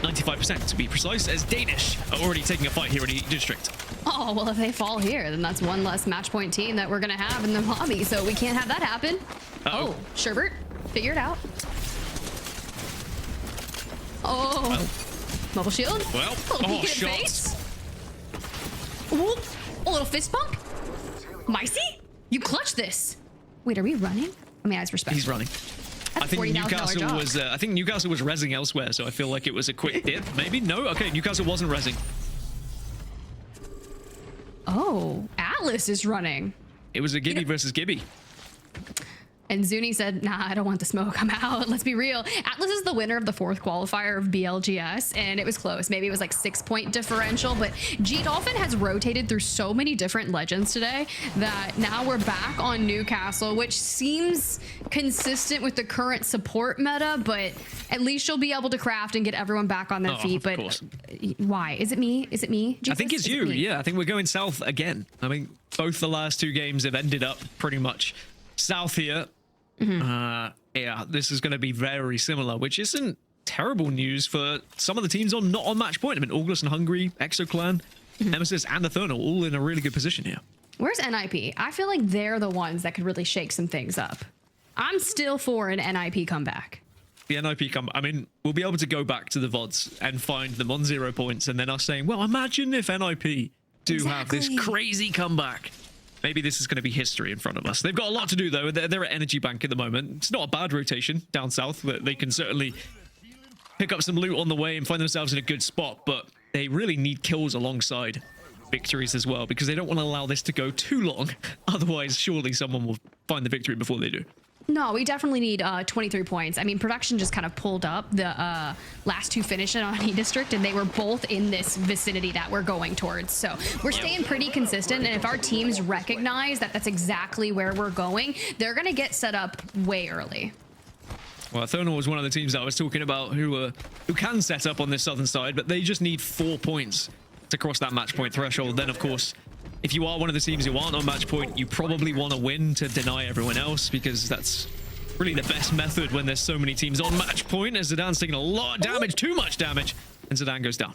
95% to be precise, as Danish are already taking a fight here in the district. Oh, well, if they fall here, then that's one less match point team that we're going to have in the lobby, so we can't have that happen. Oh, Sherbert, figure it out. Oh, well. Mobile shield. Well, shots. Ooh, a little fist bump. Micey, you clutched this. Wait, are we running? I mean, as respect. He's running. I think Newcastle was. I think Newcastle was rezzing elsewhere, so I feel like it was a quick dip. Maybe no. Okay, Newcastle wasn't rezzing. Oh, Atlas is running. It was a Gibby versus Gibby. And Zuni said, nah, I don't want the smoke. I'm out. Let's be real. Atlas is the winner of the 4th qualifier of BLGS, and it was close. Maybe it was like 6-point differential, but G-Dolphin has rotated through so many different legends today that now we're back on Newcastle, which seems consistent with the current support meta, but at least you'll be able to craft and get everyone back on their feet. But why? Is it me? Is it me? Jesus? I think it's you. Yeah, I think we're going south again. I mean, both the last 2 games have ended up pretty much south here. Yeah, this is going to be very similar, which isn't terrible news for some of the teams not on match point. I mean, August and Hungary, Exoclan, Nemesis, and Eternal all in a really good position here. Where's NIP? I feel like they're the ones that could really shake some things up. I'm still for an NIP comeback. The NIP comeback. I mean, we'll be able to go back to the VODs and find them on 0 points, and then us saying, well, imagine if NIP do have this crazy comeback. Maybe this is going to be history in front of us. They've got a lot to do, though. They're at Energy Bank at the moment. It's not a bad rotation down south. They can certainly pick up some loot on the way and find themselves in a good spot, but they really need kills alongside victories as well, because they don't want to allow this to go too long. Otherwise, surely someone will find the victory before they do. No, we definitely need 23 points. I mean, production just kind of pulled up the last 2 finishes on E-District, and they were both in this vicinity that we're going towards. So we're staying pretty consistent, and if our teams recognize that that's exactly where we're going, they're going to get set up way early. Well, Thonor was one of the teams that I was talking about who can set up on this southern side, but they just need 4 points to cross that match point threshold. Then, of course, if you are one of the teams who aren't on match point, you probably want to win to deny everyone else, because that's really the best method when there's so many teams on match point. As Zidane's taking a lot of damage, too much damage, and Zidane goes down.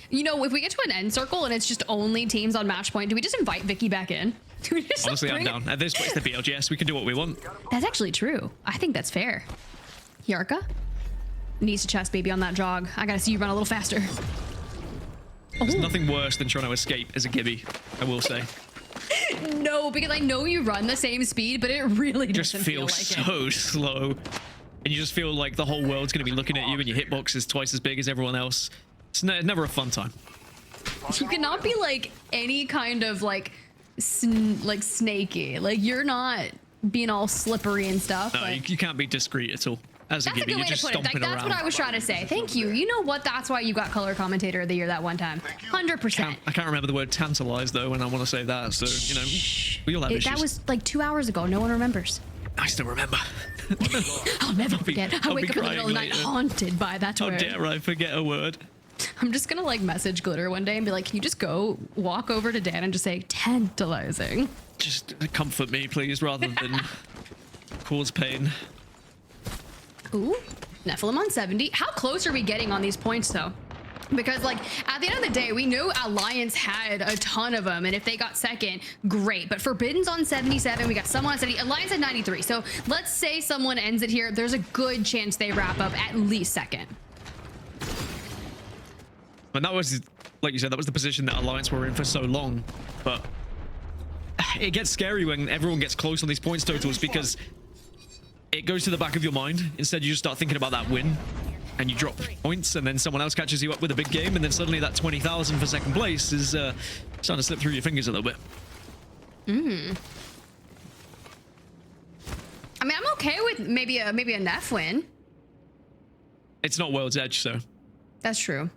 You know, if we get to an end circle and it's just only teams on match point, do we just invite Vicky back in? Do we just Honestly, I'm bring down. At this point, it's the BLGS. We can do what we want. That's actually true. I think that's fair. Yarka needs to chest baby on that jog. I gotta see you run a little faster. There's nothing worse than trying to escape as a Gibby, I will say. No, because I know you run the same speed, but it really Just doesn't feel feels like so slow. And you just feel like the whole world's going to be looking at you and your hitbox is twice as big as everyone else. It's never a fun time. You cannot be like any kind of like snaky. Like you're not being all slippery and stuff. No, you can't be discreet at all. As a That's a Gibby, good you're way just to put it. Like, stomping that's around. what I was trying to say. Thank you. You know what? That's why you got color commentator of the year that one time. 100%. I can't remember the word tantalize though, and I want to say that. So, you know, we all have issues. That was like 2 hours ago. No one remembers. I still remember. I'll never forget. I I'll wake be up in the middle of the night crying later. haunted by that How word. dare I forget a word? I'm just gonna like message Glitter one day and be like, can you just go walk over to Dan and just say tantalizing? Just comfort me, please, rather than cause pain. Ooh, Nephilim on 70. How close are we getting on these points though? Because like at the end of the day, we knew Alliance had a ton of them, and if they got second, great. But Forbidden's on 77, we got someone on 70, Alliance at 93. So let's say someone ends it here. There's a good chance they wrap up at least second. And that was, like you said, that was the position that Alliance were in for so long. But it gets scary when everyone gets close on these points totals, because it goes to the back of your mind. Instead, you just start thinking about that win and you drop points, and then someone else catches you up with a big game, and then suddenly that 20,000 for second place is starting to slip through your fingers a little bit. I mean, I'm okay with maybe a Nef win. It's not World's Edge, so That's true.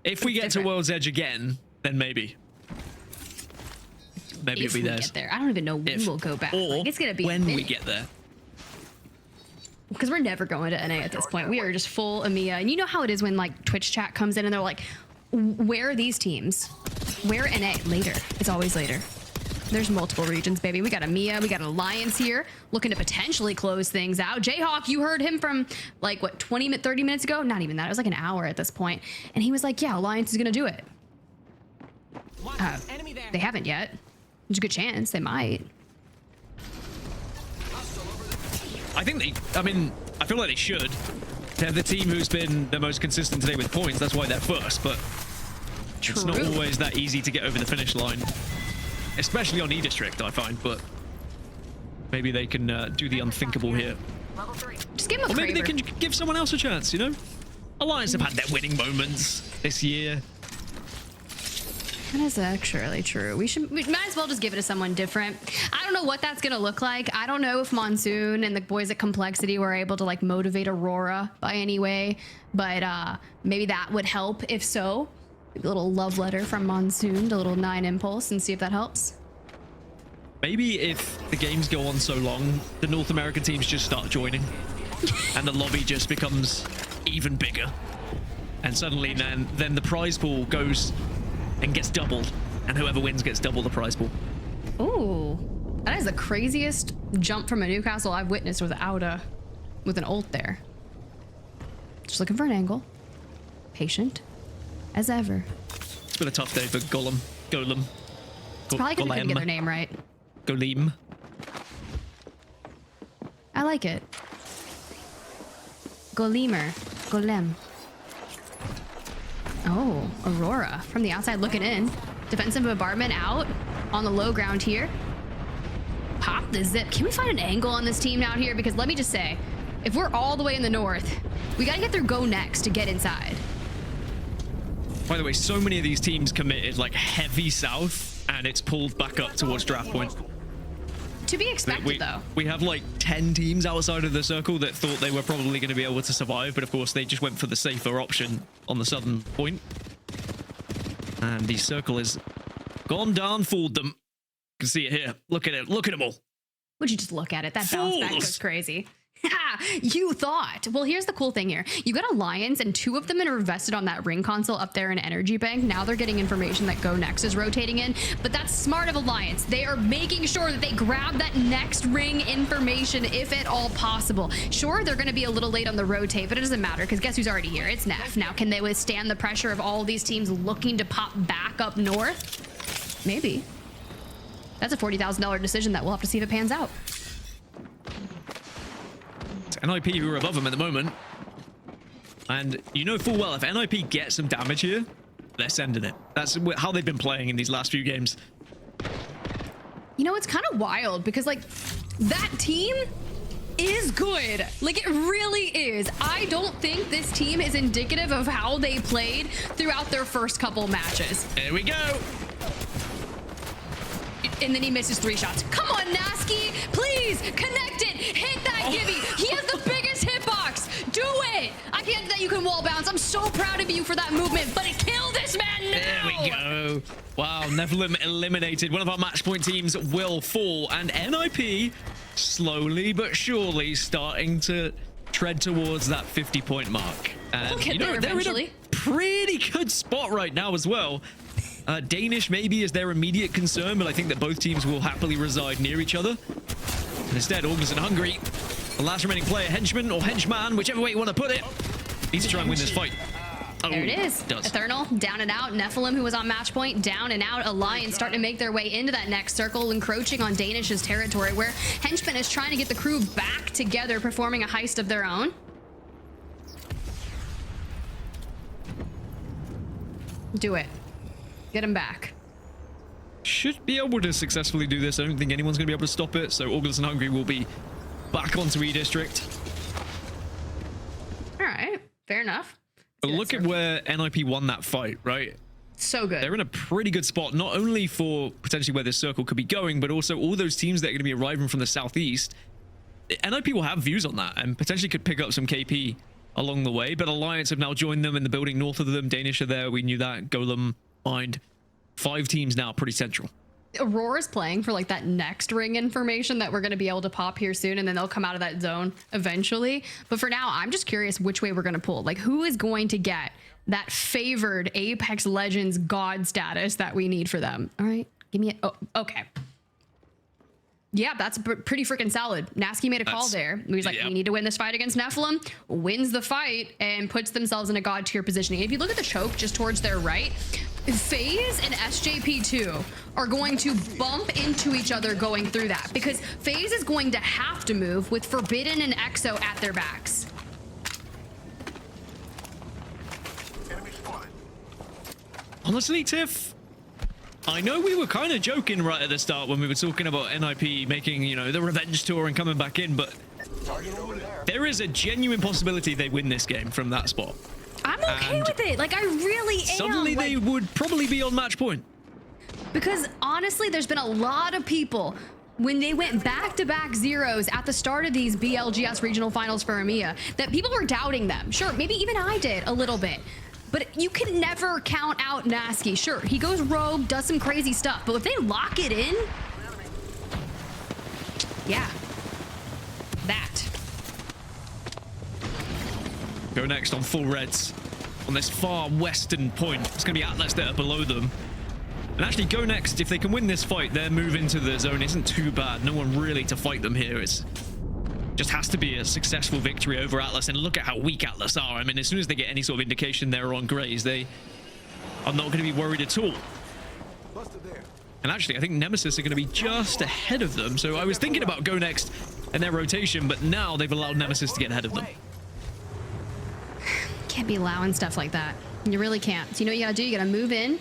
if we get different. to World's Edge again, then maybe If it'll be we theirs. get there, I don't even know when If. we'll go back. Or Like, it's gonna be when we get there. because we're never going to NA at this point. We are just full EMEA, and you know how it is when like Twitch chat comes in and they're like, "Where are these teams? Where NA later? It's always later." There's multiple regions, baby. We got EMEA, we got Alliance here, looking to potentially close things out. Jayhawk, you heard him from like what 30 minutes ago? Not even that. It was like an hour at this point, and he was like, "Yeah, Alliance is gonna do it." They haven't yet. There's a good chance they might. I think I feel like they should. They're the team who's been the most consistent today with points. That's why they're first, but it's not True. always that easy to get over the finish line. Especially on E-District, I find, but maybe they can do the unthinkable here. Just give him a Or maybe they Kraber. can give someone else a chance, you know? Alliance have had their winning moments this year. That is actually true. We might as well just give it to someone different. I don't know what that's gonna look like. I don't know if Monsoon and the boys at Complexity were able to like motivate Aurora by any way, but maybe that would help. If so, a little love letter from Monsoon to little 9 Impulse and see if that helps. Maybe if the games go on so long, the North American teams just start joining and the lobby just becomes even bigger. And suddenly then the prize pool goes and gets doubled, and whoever wins gets double the prize pool. Ooh, that is the craziest jump from a Newcastle I've witnessed with an ult there. Just looking for an angle. Patient as ever. It's been a tough day for Golem. It's probably because I couldn't get their name right. Golem. I like it. Golemer. Golem. Oh, Aurora from the outside looking in. Defensive bombardment out on the low ground here. Pop the zip. Can we find an angle on this team out here? Because let me just say, if we're all the way in the north, we got to get through go next to get inside. By the way, so many of these teams committed like heavy south, and it's pulled back up towards draft point. To be expected, though. We have like 10 teams outside of the circle that thought they were probably going to be able to survive, but of course they just went for the safer option on the southern point. And the circle has gone down, fooled them. You can see it here. Look at it. Look at them all. Would you just look at it? That bounce back Fools. goes crazy. Ha! You thought. Well, here's the cool thing here. You got Alliance, and 2 of them are invested on that ring console up there in Energy Bank. Now they're getting information that Go Next is rotating in, but that's smart of Alliance. They are making sure that they grab that next ring information if at all possible. Sure, they're going to be a little late on the rotate, but it doesn't matter because guess who's already here? It's Neff. Now, can they withstand the pressure of all these teams looking to pop back up north? Maybe. That's a $40,000 decision that we'll have to see if it pans out. It's NIP who are above them at the moment. And you know full well, if NIP gets some damage here, they're sending it. That's how they've been playing in these last few games. You know, it's kind of wild because, like, that team is good. Like, it really is. I don't think this team is indicative of how they played throughout their first couple matches. Here we go. And then he misses 3 shots. Come on, Nasky, please connect it. Hit that Gibby. He has the biggest hitbox. Do it. I can't that you can wall bounce. I'm so proud of you for that movement, but it killed this man now. There we go. Wow, Nephilim eliminated. One of our match point teams will fall, and NIP slowly but surely starting to tread towards that 50-point mark. And you know, they're in a pretty good spot right now as well. Danish maybe is their immediate concern, but I think that both teams will happily reside near each other. And instead, August and Hungary, the last remaining player, henchman or henchman, whichever way you want to put it, needs to try and win this fight. Oh, there it is. Eternal down and out. Nephilim, who was on match point, down and out. Alliance starting to make their way into that next circle, encroaching on Danish's territory, where henchman is trying to get the crew back together, performing a heist of their own. Do it. Get him back. Should be able to successfully do this. I don't think anyone's going to be able to stop it. So August and Hungary will be back onto E District. All right, fair enough. But look at where NIP won that fight, right? So good. They're in a pretty good spot, not only for potentially where this circle could be going, but also all those teams that are going to be arriving from the southeast. NIP will have views on that and potentially could pick up some KP along the way. But Alliance have now joined them in the building north of them. Danish are there. We knew that. Golem, Mind. 5 teams now, pretty central. Aurora's playing for like that next ring information that we're going to be able to pop here soon, and then they'll come out of that zone eventually. But for now, I'm just curious which way we're going to pull. Like, who is going to get that favored Apex Legends god status that we need for them? All right, give me a... Oh, okay. Yeah, that's pretty freaking solid. Nasky made a call there. He was like, we need to win this fight against Nephilim, wins the fight, and puts themselves in a god tier positioning. If you look at the choke just towards their right, FaZe and SJP2 are going to bump into each other going through that, because FaZe is going to have to move with Forbidden and EXO at their backs. Honestly, Tiff, I know we were kind of joking right at the start when we were talking about NIP making, you know, the revenge tour and coming back in, but there is a genuine possibility they win this game from that spot. I'm okay with it. Like, I really am. Suddenly they would probably be on match point. Because honestly, there's been a lot of people when they went back-to-back zeros at the start of these BLGS regional finals for EMEA, that people were doubting them. Sure, maybe even I did a little bit. But you can never count out Nasky. Sure, he goes rogue, does some crazy stuff, but if they lock it in, yeah, that. Go next on full reds on this far western point. It's going to be Atlas that are below them. And actually, Go Next, if they can win this fight, their move into the zone isn't too bad. No one really to fight them here. It's just has to be a successful victory over Atlas. And look at how weak Atlas are. I mean, as soon as they get any sort of indication they're on Grays, they are not going to be worried at all. And actually, I think Nemesis are going to be just ahead of them. So I was thinking about Go Next and their rotation, but now they've allowed Nemesis to get ahead of them. Can't be allowing stuff like that. You really can't. So you know what you gotta do? You gotta move in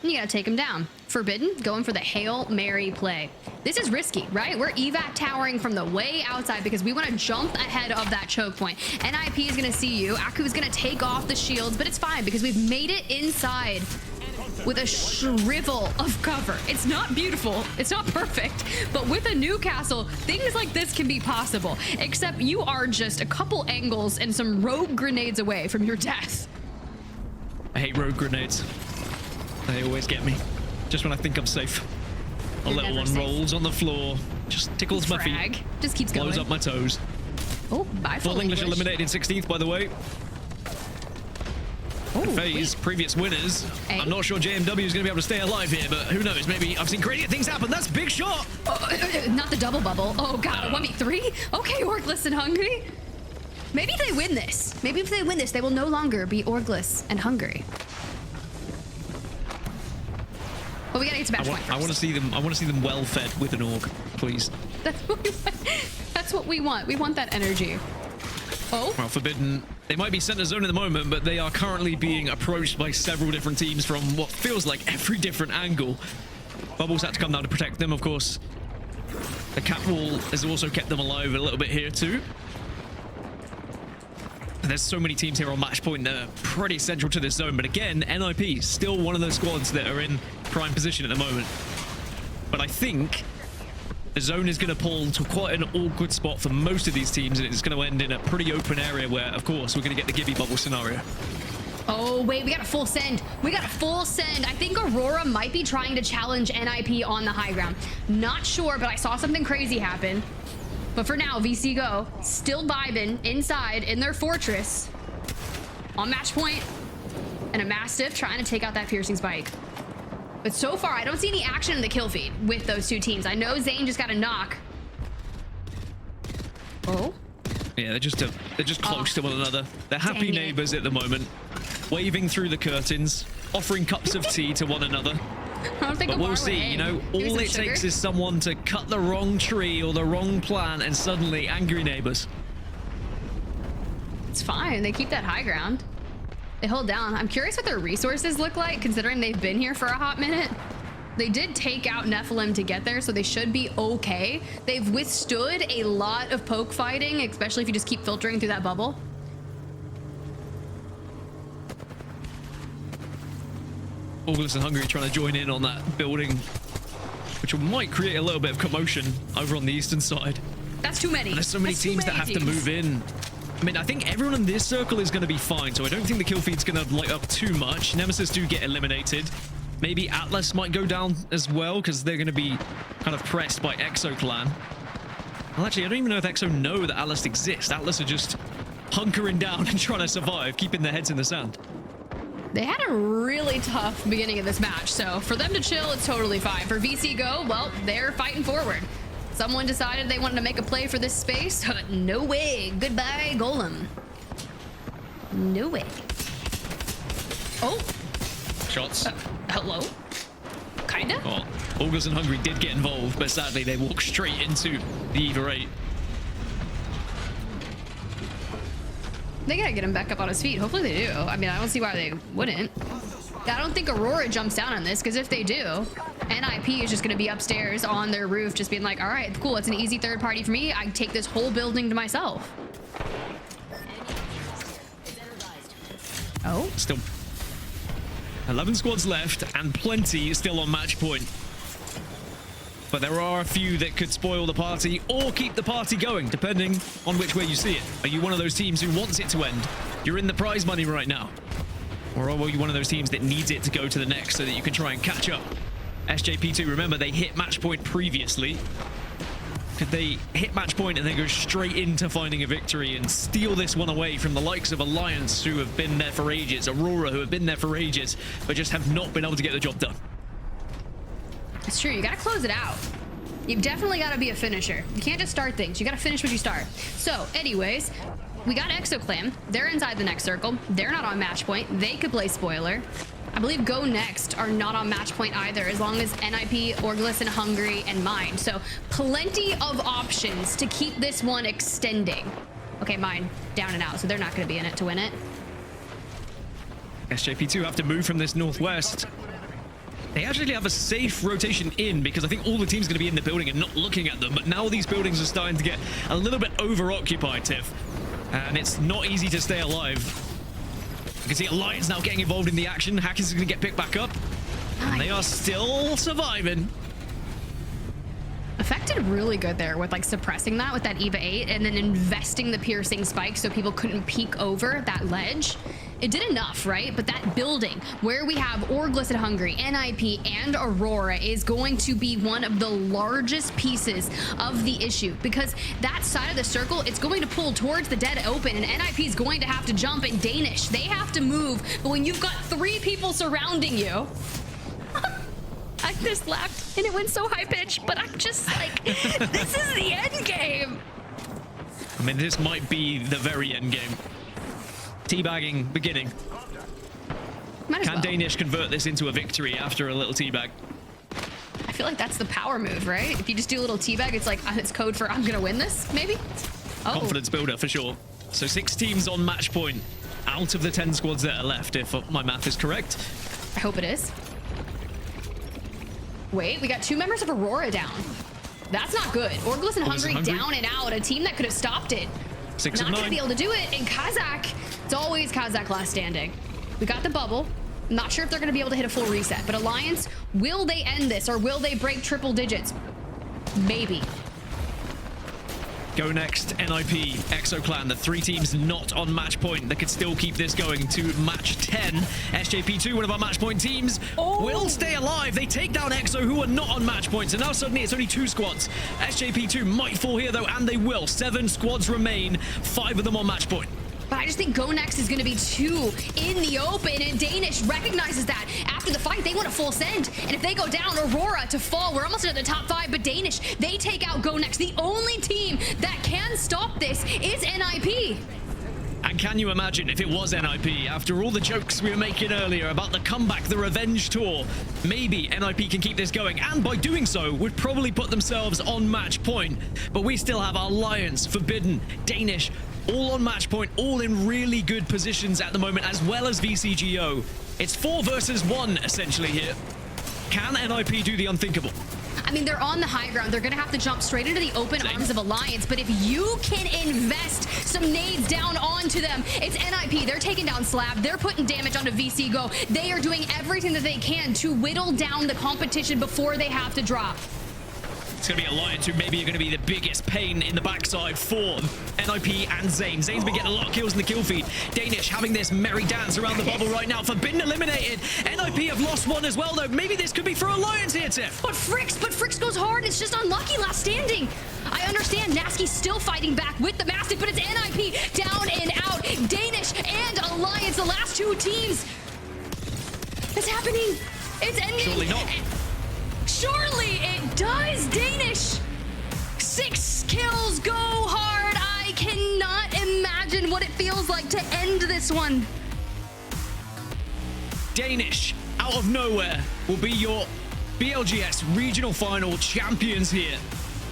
and you gotta take them down. Forbidden, going for the Hail Mary play. This is risky, right? We're evac towering from the way outside because we want to jump ahead of that choke point. NIP is gonna see you. Aku is gonna take off the shields, but it's fine because we've made it inside with a shrivel of cover. It's not beautiful, it's not perfect, but with a Newcastle, things like this can be possible, except you are just a couple angles and some rogue grenades away from your death. I hate rogue grenades. They always get me. Just when I think I'm safe. A little one rolls on the floor, just tickles my feet. Just keeps going. Blows up my toes. Oh, bye, Full English eliminated in 16th, by the way. Oh, Phase, previous winners. Hey. I'm not sure JMW is going to be able to stay alive here, but who knows? Maybe I've seen crazy things happen. That's a big shot. Not the double bubble. Oh, God, a 1v3? Okay, Orgless and Hungry. Maybe they win this. Maybe if they win this, they will no longer be Orgless and Hungry. But we gotta get to match point first. I want to see them. I want to see them well fed with an org, please. That's what we want. That's what we want. We want that energy. Oh. Well, Forbidden. They might be center zone at the moment, but they are currently being approached by several different teams from what feels like every different angle. Bubbles had to come down to protect them, of course. The cap wall has also kept them alive a little bit here too. There's so many teams here on match point that are pretty central to this zone, but again, NIP still one of those squads that are in prime position at the moment. But I think the zone is going to pull to quite an awkward spot for most of these teams, and it's going to end in a pretty open area where, of course, we're going to get the Gibby bubble scenario. Oh, wait, we got a full send. We got a full send. I think Aurora might be trying to challenge NIP on the high ground. Not sure, but I saw something crazy happen. But for now, VC Go still vibing inside in their fortress on match point, and a Mastiff trying to take out that piercing spike. But so far, I don't see any action in the kill feed with those two teams. I know Zane just got a knock. Oh. Yeah, they're just close to one another. They're happy neighbors at the moment, waving through the curtains, offering cups of tea to one another. I don't think but we'll see, you know, all it takes is someone to cut the wrong tree or the wrong plant and suddenly angry neighbors. It's fine. They keep that high ground. They hold down. I'm curious what their resources look like, considering they've been here for a hot minute. They did take out Nephilim to get there, so they should be okay. They've withstood a lot of poke fighting, especially if you just keep filtering through that bubble. Orgless and Hungry trying to join in on that building, which might create a little bit of commotion over on the eastern side. That's too many. And there's so many teams that have to move in. I mean, I think everyone in this circle is going to be fine, so I don't think the kill feed's going to light up too much. Nemesis do get eliminated. Maybe Atlas might go down as well, because they're going to be kind of pressed by Exo Clan. Well, actually, I don't even know if Exo know that Atlas exists. Atlas are just hunkering down and trying to survive, keeping their heads in the sand. They had a really tough beginning of this match, so for them to chill, it's totally fine. For VC Go, well, they're fighting forward. Someone decided they wanted to make a play for this space. No way. Goodbye, Golem. No way. Oh. Shots. Hello? Kinda? Oh, Orgless and Hungry did get involved, but sadly they walked straight into the Eva 8. They gotta get him back up on his feet. Hopefully they do. I mean, I don't see why they wouldn't. I don't think Aurora jumps down on this, because if they do, NIP is just gonna be upstairs on their roof just being like, all right, cool, it's an easy third party for me. I can take this whole building to myself. Oh. Still 11 squads left and plenty still on match point. But there are a few that could spoil the party or keep the party going, depending on which way you see it. Are you one of those teams who wants it to end? You're in the prize money right now. Or are you one of those teams that needs it to go to the next so that you can try and catch up? SJP2, remember, they hit match point previously. Could they hit match point and then go straight into finding a victory and steal this one away from the likes of Alliance, who have been there for ages, Aurora, who have been there for ages, but just have not been able to get the job done? It's true. You got to close it out. You've definitely got to be a finisher. You can't just start things. You got to finish what you start. So, anyways, we got ExoClan. They're inside the next circle. They're not on match point. They could play spoiler. I believe Go Next are not on match point either, as long as NIP, Orgless, and Hungry, and Mine. So, plenty of options to keep this one extending. Okay, Mine down and out, so they're not going to be in it to win it. SJP2 have to move from this northwest. They actually have a safe rotation in, because I think all the team's going to be in the building and not looking at them. But now these buildings are starting to get a little bit over-occupied, Tiff. And it's not easy to stay alive. You can see Alliance now getting involved in the action. Hackers is going to get picked back up. And they are still surviving. Affected really good there with like suppressing that with that EVA 8 and then investing the piercing spike so people couldn't peek over that ledge. it did enough, right? But that building where we have Orgless and Hungry, NIP, and Aurora is going to be one of the largest pieces of the issue, because that side of the circle, it's going to pull towards the dead open, and NIP is going to have to jump, and Danish, they have to move. But when you've got 3 people surrounding you, I just laughed and it went so high pitched, but I'm just like, this is the end game. I mean, this might be the very end game. Teabagging beginning. Can Danish convert this into a victory after a little teabag? I feel like that's the power move, right? If you just do a little teabag, it's like, it's code for I'm gonna win this, maybe? Oh. Confidence builder for sure. So 6 teams on match point out of the 10 squads that are left, if my math is correct. I hope it is. Wait, we got 2 members of Aurora down. That's not good. Orgless and Hungry down and out. A team that could have stopped it. 6 of 9. Not gonna be able to do it. And Kazakh, it's always Kazakh last standing. We got the bubble. I'm not sure if they're gonna be able to hit a full reset, but Alliance, will they end this or will they break triple digits? Maybe. Go next, NIP, ExoClan, the 3 teams not on match point that could still keep this going to match 10. SJP2, one of our match point teams, will stay alive. They take down Exo, who are not on match points, and now suddenly it's only 2 squads. SJP2 might fall here though, and they will. 7 squads remain, 5 of them on match point. But I just think Go Next is going to be 2 in the open, and Danish recognizes that. After the fight, they want a full send. And if they go down, Aurora to fall. We're almost into the top 5, but Danish, they take out Go Next. The only team that can stop this is NIP. And can you imagine if it was NIP, after all the jokes we were making earlier about the comeback, the revenge tour, maybe NIP can keep this going, and by doing so, would probably put themselves on match point. But we still have Alliance, Forbidden, Danish, all on match point, all in really good positions at the moment, as well as VCGO. It's 4 versus 1, essentially, here. Can NIP do the unthinkable? I mean, they're on the high ground. They're going to have to jump straight into the open arms of Alliance. But if you can invest some nades down onto them, it's NIP. They're taking down Slab. They're putting damage onto VCGO. They are doing everything that they can to whittle down the competition before they have to drop. It's going to be Alliance who maybe are going to be the biggest pain in the backside for NIP and Zane. Zane's been getting a lot of kills in the kill feed. Danish having this merry dance around the bubble right now. Forbidden eliminated. NIP have lost 1 as well, though. Maybe this could be for Alliance here, Tiff. But Frix goes hard. It's just unlucky last standing. I understand Nasky's still fighting back with the Mastiff, but it's NIP down and out. Danish and Alliance, the last 2 teams. It's happening. It's ending. Surely not. Surely it does. Danish, 6 kills, go hard. I cannot imagine what it feels like to end this one. Danish, out of nowhere, will be your BLGS regional final champions here.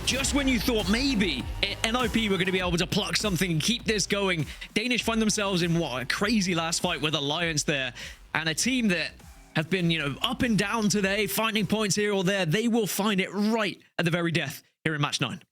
Just when you thought maybe NIP were going to be able to pluck something and keep this going, Danish find themselves in what, a crazy last fight with Alliance there, and a team that have been, you know, up and down today, finding points here or there. They will find it right at the very death here in match 9.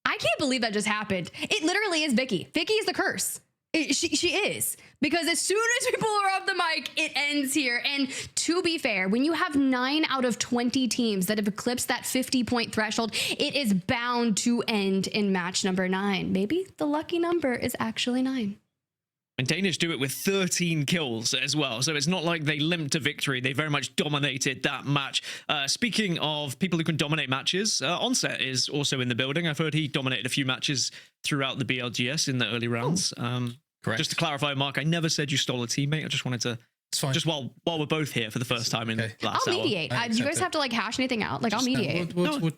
I can't believe that just happened. It literally is Vicky. Vicky is the curse. She is. Because as soon as we pull her off the mic, it ends here. And to be fair, when you have 9 out of 20 teams that have eclipsed that 50-point threshold, it is bound to end in match number 9. Maybe the lucky number is actually 9. And Danish do it with 13 kills as well. So it's not like they limped to victory. They very much dominated that match. Speaking of people who can dominate matches, Onset is also in the building. I've heard he dominated a few matches throughout the BLGS in the early rounds. Correct. Just to clarify, Mark, I never said you stole a teammate. I just wanted to... Just while we're both here for the first time in last hour. I'll mediate. Do you guys have to like hash anything out? Like, I'll mediate.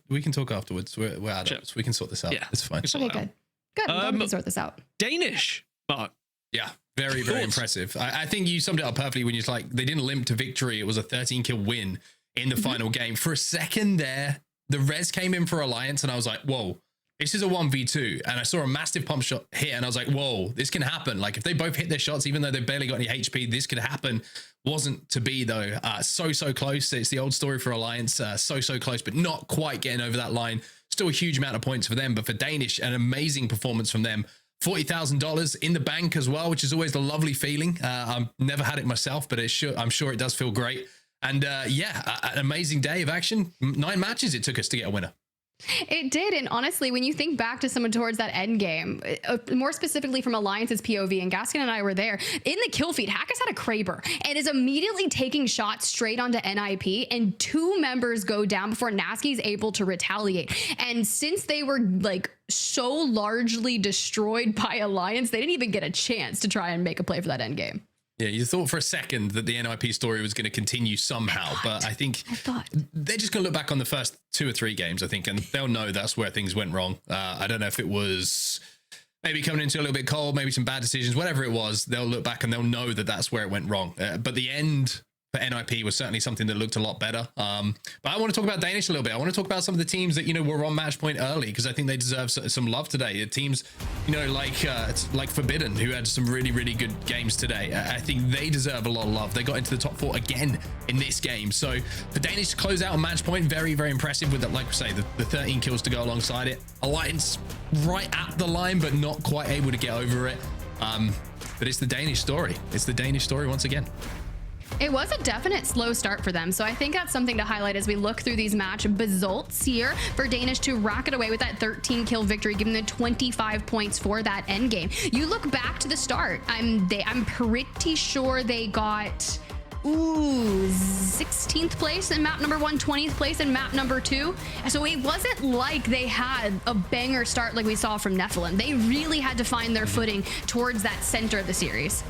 We can talk afterwards. We're adults. We can sort this out. Yeah, it's fine. Okay, good. Good. I'm glad we can sort this out. Danish, Mark. Yeah, very, very impressive. I think you summed it up perfectly when you're like, they didn't limp to victory. It was a 13-kill win in the final game. For a second there, the res came in for Alliance, and I was like, whoa, this is a 1v2. And I saw a massive pump shot hit, and I was like, whoa, this can happen. Like, if they both hit their shots, even though they've barely got any HP, this could happen. Wasn't to be, though. So close. It's the old story for Alliance. So close, but not quite getting over that line. Still a huge amount of points for them, but for Danish, an amazing performance from them. $40,000 in the bank as well, which is always a lovely feeling. I've never had it myself, but I'm sure it does feel great. And yeah, an amazing day of action. 9 matches it took us to get a winner. It did, and honestly, when you think back to someone towards that end game, more specifically from Alliance's POV, and Gaskin and I were there, in the kill feed, Hackus had a Kraber and is immediately taking shots straight onto NIP, and 2 members go down before Nasky's able to retaliate. And since they were like so largely destroyed by Alliance, they didn't even get a chance to try and make a play for that end game. Yeah, you thought for a second that the NIP story was going to continue somehow, but I think they're just going to look back on the first 2 or 3 games, I think, and they'll know that's where things went wrong. I don't know if it was maybe coming into a little bit cold, maybe some bad decisions, whatever it was, they'll look back and they'll know that that's where it went wrong. But the end for NIP was certainly something that looked a lot better. But I want to talk about Danish a little bit. I want to talk about some of the teams that, you know, were on match point early, because I think they deserve some love today. Teams, you know, like Forbidden, who had some really, really good games today. I think they deserve a lot of love. They got into the top 4 again in this game. So for Danish to close out on match point, very, very impressive with, like we say, the 13 kills to go alongside it. Alliance right at the line, but not quite able to get over it. But it's the Danish story. It's the Danish story once again. It was a definite slow start for them, so I think that's something to highlight as we look through these match results here for Danish to rocket away with that 13 kill victory, giving them 25 points for that end game. You look back to the start, I'm pretty sure they got 16th place in map number 1, 20th place in map number 2. So it wasn't like they had a banger start like we saw from Nephilim. They really had to find their footing towards that center of the series.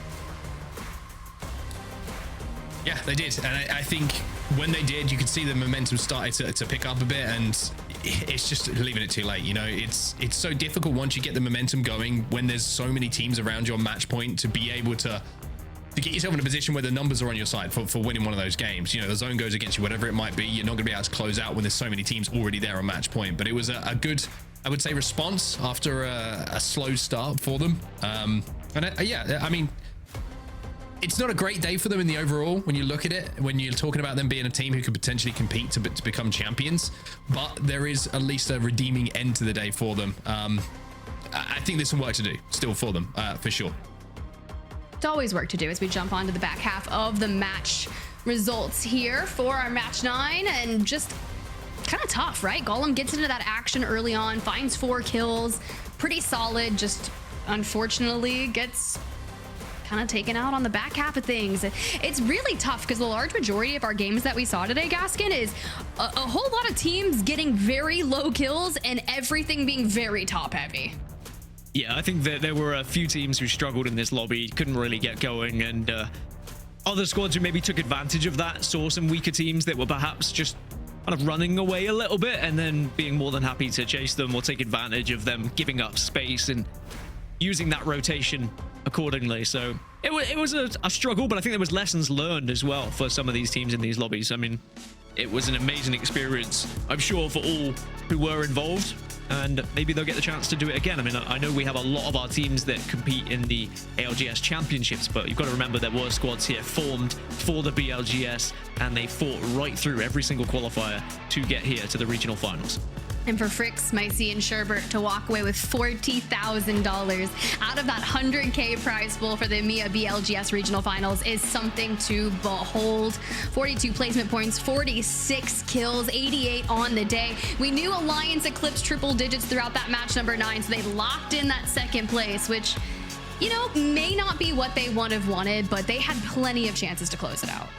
Yeah, they did. And I think when they did, you could see the momentum started to pick up a bit, and it's just leaving it too late. You know, it's so difficult once you get the momentum going, when there's so many teams around your match point, to be able to get yourself in a position where the numbers are on your side for winning one of those games. You know, the zone goes against you, whatever it might be, you're not going to be able to close out when there's so many teams already there on match point. But it was a good, I would say, response after a slow start for them. Yeah, I mean, it's not a great day for them in the overall when you look at it, when you're talking about them being a team who could potentially compete to become champions, but there is at least a redeeming end to the day for them. I think there's some work to do still for them, for sure. It's always work to do as we jump onto the back half of the match results here for our match 9, and just kind of tough, right? Golem gets into that action early on, finds 4 kills, pretty solid, just unfortunately gets kind of taken out on the back half of things. It's really tough because the large majority of our games that we saw today, Gaskin, is a whole lot of teams getting very low kills and everything being very top heavy. Yeah, I think that there were a few teams who struggled in this lobby, couldn't really get going, and other squads who maybe took advantage of that, saw some weaker teams that were perhaps just kind of running away a little bit and then being more than happy to chase them or take advantage of them giving up space and using that rotation accordingly. So it was a struggle, but I think there was lessons learned as well for some of these teams in these lobbies. I mean, it was an amazing experience, I'm sure, for all who were involved, and maybe they'll get the chance to do it again. I mean, I know we have a lot of our teams that compete in the ALGS championships, but you've got to remember there were squads here formed for the BLGS, and they fought right through every single qualifier to get here to the regional finals. And for Fricks, Micey, and Sherbert to walk away with $40,000 out of that 100K prize pool for the EMEA BLGS regional finals is something to behold. 42 placement points, 46 kills, 88 on the day. We knew Alliance eclipsed triple digits throughout that match number 9, so they locked in that second place, which, you know, may not be what they would have wanted, but they had plenty of chances to close it out.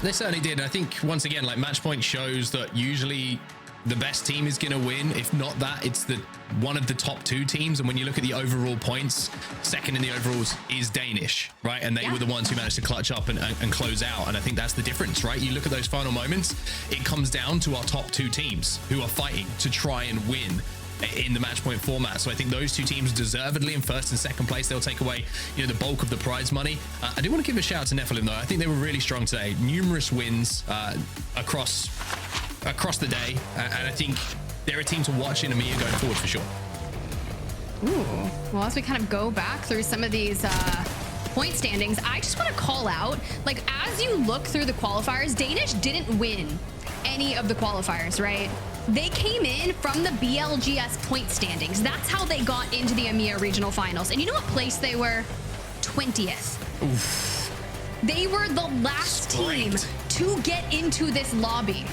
They certainly did. I think, once again, like, match point shows that usually the best team is going to win. If not that, it's one of the top 2 teams. And when you look at the overall points, second in the overalls is Danish, right? And they were the ones who managed to clutch up and close out. And I think that's the difference, right? You look at those final moments, it comes down to our top 2 teams who are fighting to try and win in the match point format. So I think those 2 teams deservedly in first and second place, they'll take away, you know, the bulk of the prize money. I do want to give a shout out to Nephilim though. I think they were really strong today. Numerous wins across the day, and I think they're a team to watch in EMEA going forward for sure. Ooh, well, as we kind of go back through some of these point standings, I just want to call out, like, as you look through the qualifiers, Danish didn't win any of the qualifiers, right? They came in from the BLGS point standings. That's how they got into the EMEA regional finals. And you know what place they were? 20th. Oof. They were the last team to get into this lobby.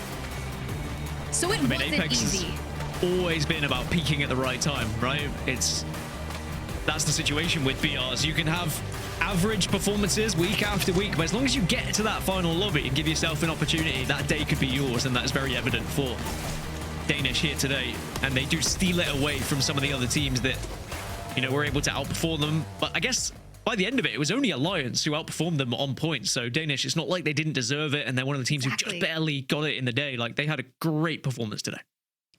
So it wasn't easy. always been about peaking at the right time, right? That's the situation with BRs. You can have average performances week after week, but as long as you get to that final lobby and give yourself an opportunity, that day could be yours, and that is very evident for Danish here today. And they do steal it away from some of the other teams that, you know, were able to outperform them. But I guess by the end of it, it was only Alliance who outperformed them on points. So Danish, it's not like they didn't deserve it, and they're one of the teams who just barely got it in the day. Like, they had a great performance today.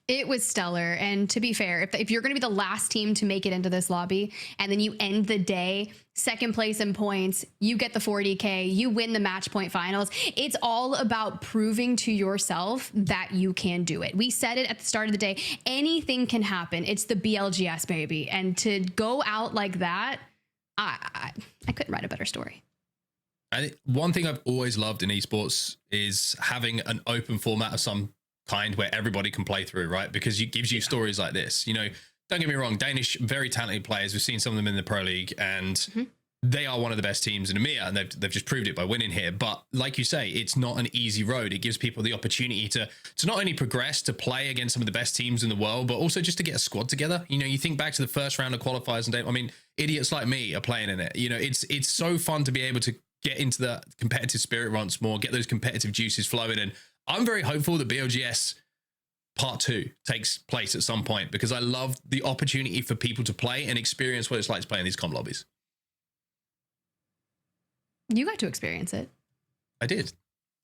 It was stellar. And to be fair, if you're going to be the last team to make it into this lobby and then you end the day second place in points, you get the 40K, you win the match point finals. It's all about proving to yourself that you can do it. We said it at the start of the day. Anything can happen. It's the BLGS, baby. And to go out like that, I couldn't write a better story. One thing I've always loved in esports is having an open format of some kind where everybody can play through, right? Because it gives you stories like this. You know, don't get me wrong, Danish, very talented players. We've seen some of them in the Pro League, and they are one of the best teams in EMEA, and they've just proved it by winning here. But like you say, it's not an easy road. It gives people the opportunity to not only progress, to play against some of the best teams in the world, but also just to get a squad together. You know, you think back to the first round of qualifiers, and I mean, idiots like me are playing in it. You know, it's so fun to be able to get into the competitive spirit once more, get those competitive juices flowing. And I'm very hopeful that BLGS Part 2 takes place at some point, because I love the opportunity for people to play and experience what it's like to play in these comp lobbies. You got to experience it. I did.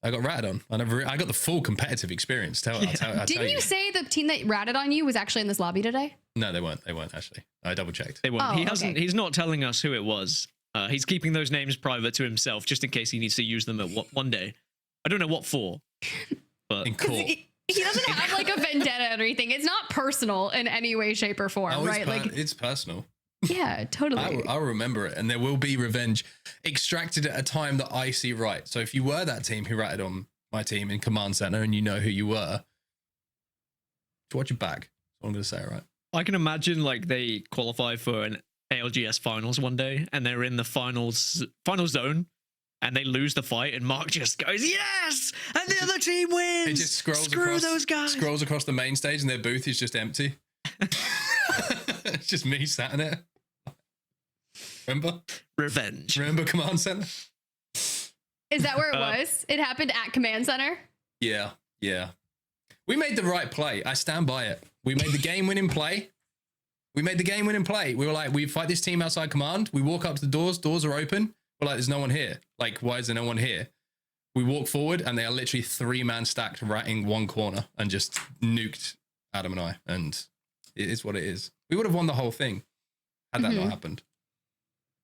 I got ratted on. I got the full competitive experience. Didn't you say the team that ratted on you was actually in this lobby today? No, they weren't. They weren't actually. I double checked. They weren't. Oh, He hasn't. okay. He's not telling us who it was. He's keeping those names private to himself, just in case he needs to use them at one day. I don't know what for. But In court. He doesn't have like a vendetta or anything. It's not personal in any way, shape, or form, right? It's personal. Yeah, totally. I'll remember it, and there will be revenge extracted at a time that I see right. So if you were that team who ratted on my team in Command Center, and you know who you were, watch your back. That's what I'm going to say, right? I can imagine like they qualify for an ALGS finals one day, and they're in the final zone, and they lose the fight, and Mark just goes, yes, and the other team wins. It just scrolls across the main stage, and their booth is just empty. It's just me sat in it. Remember? Revenge. Remember Command Center? Is that where it was? It happened at Command Center? Yeah. We made the right play. I stand by it. We made the game-winning play. We were like, we fight this team outside Command. We walk up to the doors. Doors are open. We're like, there's no one here. Like, why is there no one here? We walk forward, and they are literally 3-man stacked ratting one corner and just nuked Adam and I. And it is what it is. We would have won the whole thing had that not happened.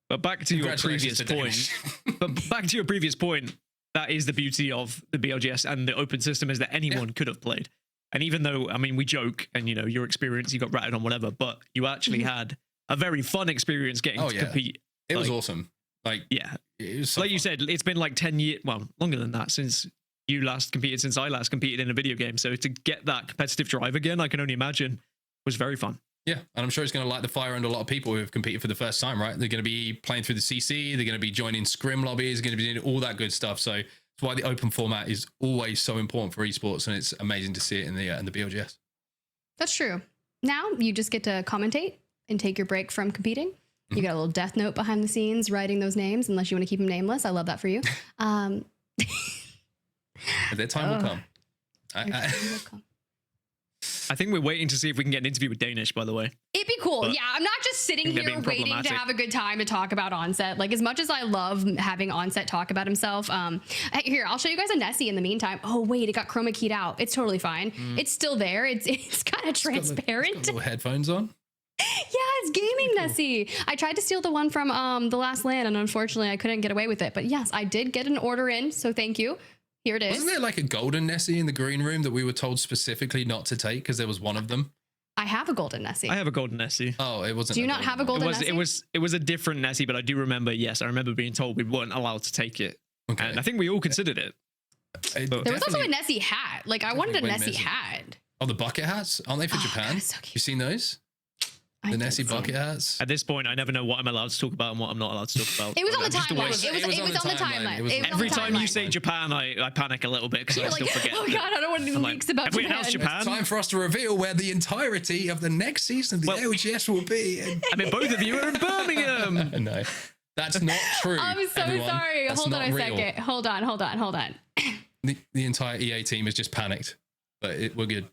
But back to your previous point. But back to your previous point, that is the beauty of the BLGS and the open system, is that anyone could have played. And even though, I mean, we joke and, you know, your experience, you got ratted on, whatever, but you actually had a very fun experience getting to compete. It was awesome. Like, yeah. It was so like fun. you said, it's been like 10 years, well, longer than that since you last competed, since I last competed in a video game. So to get that competitive drive again, I can only imagine, was very fun. Yeah, and I'm sure it's going to light the fire under a lot of people who have competed for the first time, right? They're going to be playing through the CC, they're going to be joining Scrim lobbies, they're going to be doing all that good stuff. So that's why the open format is always so important for esports, and it's amazing to see it in the BLGS. That's true. Now you just get to commentate and take your break from competing. You got a little death note behind the scenes writing those names, unless you want to keep them nameless. I love that for you. Their time will come. I think we're waiting to see if we can get an interview with Danish, by the way. It'd be cool. But yeah, I'm not just sitting they're here being waiting to problematic. have a good time to talk about Onset. Like, as much as I love having Onset talk about himself, here, I'll show you guys a Nessie in the meantime. Oh, wait, it got chroma keyed out. It's totally fine. It's still there. It's kind of transparent. Got little headphones on. Yeah, it's gaming Nessie. I tried to steal the one from the last LAN, and unfortunately I couldn't get away with it. But yes, I did get an order in, so thank you. Here it is. Wasn't there like a golden Nessie in the green room that we were told specifically not to take because there was one of them? I have a golden Nessie. I have a golden Nessie. Oh, it wasn't. Do you not have a golden Nessie? It was a different Nessie, but I do remember. Yes, I remember being told we weren't allowed to take it, and I think we all considered it. There was also a Nessie hat. Like, I wanted a Nessie hat. Oh, the bucket hats? Aren't they for Oh, Japan? God, it's so cute. You seen those? The Nessie bucket hats. At this point, I never know what I'm allowed to talk about and what I'm not allowed to talk about. It was on the Just timeline. always- It was on the timeline. Every time you say Japan, I panic a little bit because I You're still like, forget. oh god, I don't want any leaks about Have we Japan. announced Japan? It's time for us to reveal where the entirety of the next season of the LGS will be. I mean, both of you are in Birmingham. No, that's not true. I'm so everyone. sorry. That's Hold on not a real. second. Hold on. The entire EA team has just panicked, but we're good.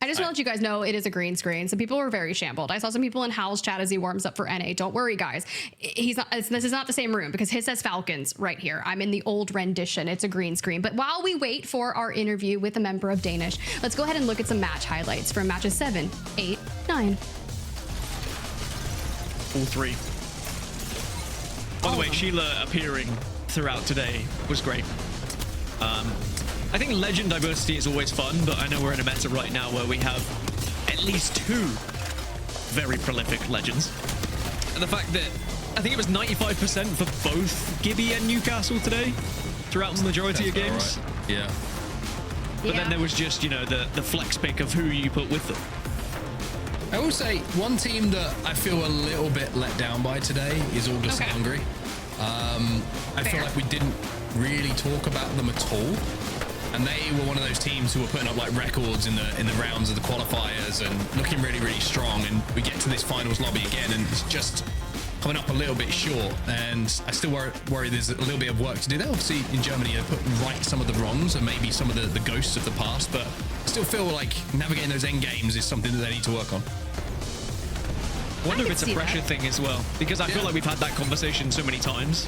I just want to let you guys know it is a green screen. Some people were very shambled. I saw some people in Hal's chat as he warms up for NA. Don't worry, guys. This is not the same room because his says Falcons right here. I'm in the old rendition. It's a green screen. But while we wait for our interview with a member of Danish, let's go ahead and look at some match highlights from matches 7, 8, 9. All three. By the way, Sheila appearing throughout today was great. I think legend diversity is always fun, but I know we're in a meta right now where we have at least 2 very prolific legends. And the fact that I think it was 95% for both Gibby and Newcastle today throughout the majority of games. Right. Yeah. But then there was just, you know, the flex pick of who you put with them. I will say one team that I feel a little bit let down by today is August Hungary. I feel like we didn't really talk about them at all. And they were one of those teams who were putting up like records in the rounds of the qualifiers and looking really, really strong. And we get to this finals lobby again, and it's just coming up a little bit short. And I still worry there's a little bit of work to do there. Obviously, in Germany, they put right some of the wrongs and maybe some of the ghosts of the past, but I still feel like navigating those end games is something that they need to work on. I wonder if it's a pressure thing as well, because I feel like we've had that conversation so many times.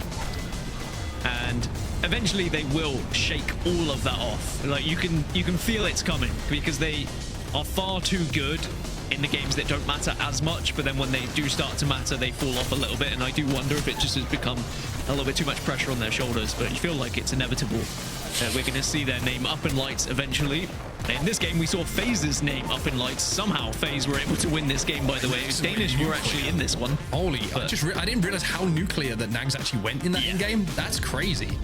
And eventually they will shake all of that off. Like you can feel it's coming because they are far too good in the games that don't matter as much, but then when they do start to matter, they fall off a little bit. And I do wonder if it just has become a little bit too much pressure on their shoulders, but you feel like it's inevitable. We're going to see their name up in lights eventually. In this game, we saw FaZe's name up in lights. Somehow, FaZe were able to win this game, by the way. Danish were actually in this one. Holy, I didn't realize how nuclear that Nags actually went in that in-game. That's crazy.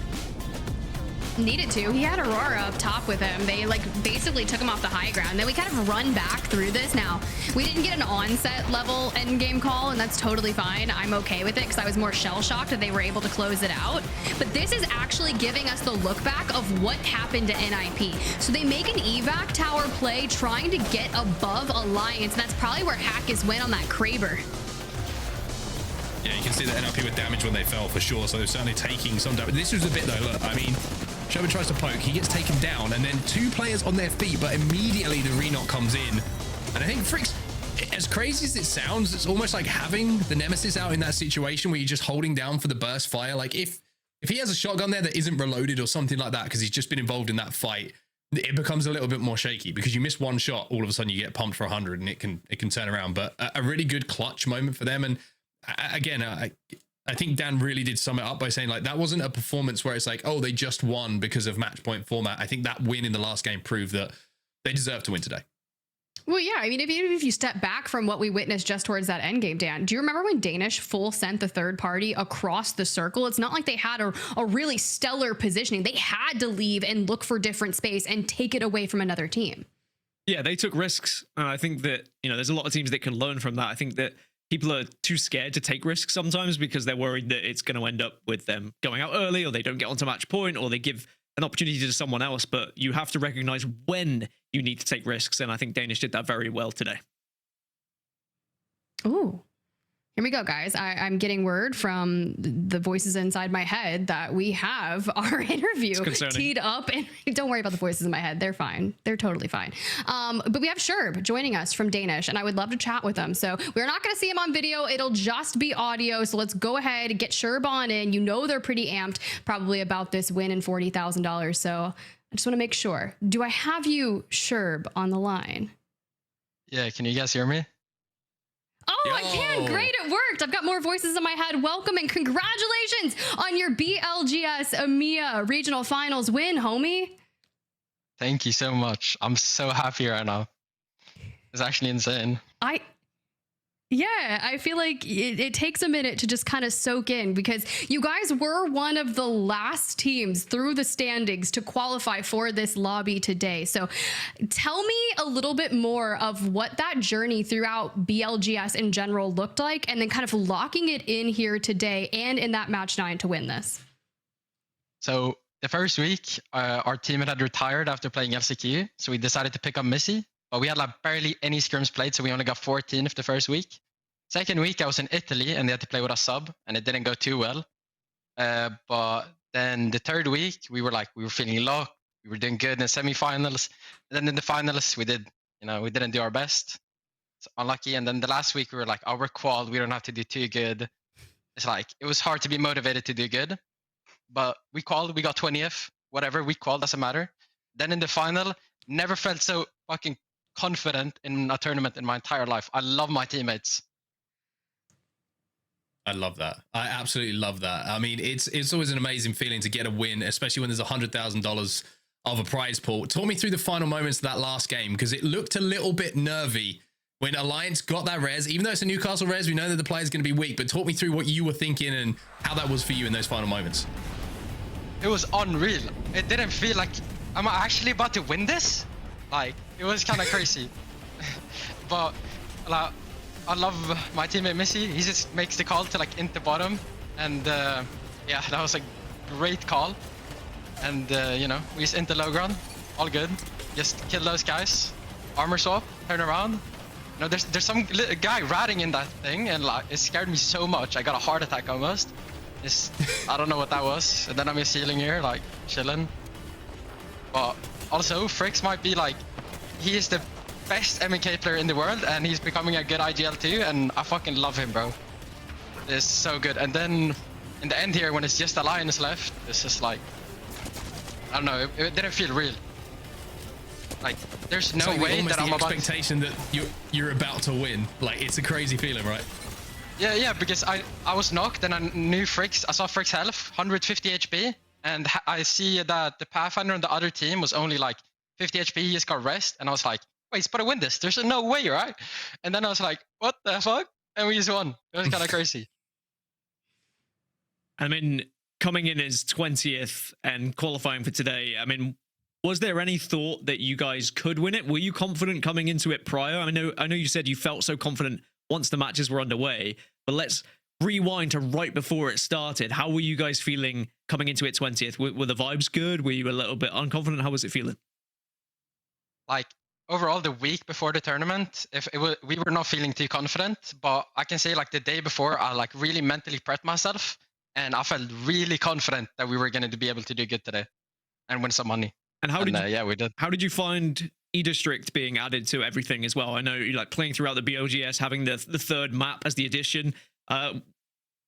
Needed to. He had Aurora up top with him. They like basically took him off the high ground. Then we kind of run back through this. Now, we didn't get an onset level end game call, and that's totally fine. I'm okay with it because I was more shell shocked that they were able to close it out. But this is actually giving us the look back of what happened to NIP. So they make an evac tower play trying to get above Alliance, and that's probably where Hackis went on that Kraber. Yeah, you can see that NLP were damaged when they fell for sure, so they're certainly taking some damage. This was a bit though, look, I mean, Sherman tries to poke, he gets taken down, and then 2 players on their feet, but immediately the Renok comes in. And I think Fricks, as crazy as it sounds, it's almost like having the Nemesis out in that situation where you're just holding down for the burst fire. Like if he has a shotgun there that isn't reloaded or something like that, because he's just been involved in that fight, it becomes a little bit more shaky because you miss one shot, all of a sudden you get pumped for 100 and it can turn around. But a really good clutch moment for them. And again, I think Dan really did sum it up by saying like that wasn't a performance where it's like, oh, they just won because of match point format. I think that win in the last game proved that they deserve to win today. Well, yeah, I mean, even if you step back from what we witnessed just towards that end game, Dan, do you remember when Danish full sent the third party across the circle? It's not like they had a really stellar positioning. They had to leave and look for different space and take it away from another team. Yeah, they took risks. And I think that, you know, there's a lot of teams that can learn from that. I think that people are too scared to take risks sometimes because they're worried that it's going to end up with them going out early, or they don't get onto match point, or they give an opportunity to someone else. But you have to recognize when you need to take risks. And I think Danish did that very well today. Ooh. Here we go, guys. I'm getting word from the voices inside my head that we have our interview teed up. And don't worry about the voices in my head. They're fine. They're totally fine. But we have Sherb joining us from Danish, and I would love to chat with him. So we're not going to see him on video. It'll just be audio. So let's go ahead and get Sherb on in. You know they're pretty amped probably about this win and $40,000. So I just want to make sure. Do I have you, Sherb, on the line? Yeah, can you guys hear me? Oh, I can. Great. It worked. I've got more voices in my head. Welcome and congratulations on your BLGS EMEA regional finals win, homie. Thank you so much. I'm so happy right now. It's actually insane. Yeah, I feel like it takes a minute to just kind of soak in because you guys were one of the last teams through the standings to qualify for this lobby today. So tell me a little bit more of what that journey throughout BLGS in general looked like, and then kind of locking it in here today and in that match 9 to win this. So the first week, our team had retired after playing LCQ, so we decided to pick up Missy. But we had like barely any scrims played, so we only got 14 of the first week. Second week, I was in Italy, and they had to play with a sub, and it didn't go too well. But then the third week, we were feeling locked. We were doing good in the semifinals. And then in the finals, we didn't do our best. It's unlucky. And then the last week, we were like, oh, we're qual. We don't have to do too good. It's like, it was hard to be motivated to do good. But we qualified, we got 20th, whatever, we qualified, doesn't matter. Then in the final, never felt so fucking confident in a tournament in my entire life. I love my teammates. I love that. I absolutely love that. I mean, it's always an amazing feeling to get a win, especially when there's $100,000 of a prize pool. Talk me through the final moments of that last game, because it looked a little bit nervy when Alliance got that res. Even though it's a Newcastle res, we know that the player's going to be weak, but talk me through what you were thinking and how that was for you in those final moments. It was unreal. It didn't feel like, am I actually about to win this? Like, it was kind of crazy. But like, I love my teammate Missy. He just makes the call to like into bottom, and yeah, that was a great call. And we just into low ground, all good. Just kill those guys, armor swap, turn around. There's some guy ratting in that thing, and like it scared me so much. I got a heart attack almost. I don't know what that was. And then I'm just healing here, like chilling. But also, Fricks might be like, he is the best MEK player in the world, and he's becoming a good IGL too, and I fucking love him, bro. It's so good. And then in the end here, when it's just Alliance left, it's just like, I don't know, it didn't feel real. Like, there's no way that I'm about expectation that you're about to win. Like, it's a crazy feeling, right? Yeah, because I was knocked, and I knew Fricks. I saw Fricks' health, 150 HP, and I see that the Pathfinder on the other team was only like 50 HP. He just got rest, and I was like, wait, he's about to win this. There's no way, right? And then I was like, what the fuck? And we just won. It was kind of crazy. I mean, coming in as 20th and qualifying for today, I mean, was there any thought that you guys could win it? Were you confident coming into it prior? I know you said you felt so confident once the matches were underway, but let's rewind to right before it started. How were you guys feeling coming into it 20th? Were the vibes good? Were you a little bit unconfident? How was it feeling? Like, overall, the week before the tournament, we were not feeling too confident, but I can say like the day before, I like really mentally prepped myself, and I felt really confident that we were going to be able to do good today and win some money. And how did you, yeah, we did. How did you find E-District being added to everything as well? I know you like playing throughout the BLGS, having the third map as the addition,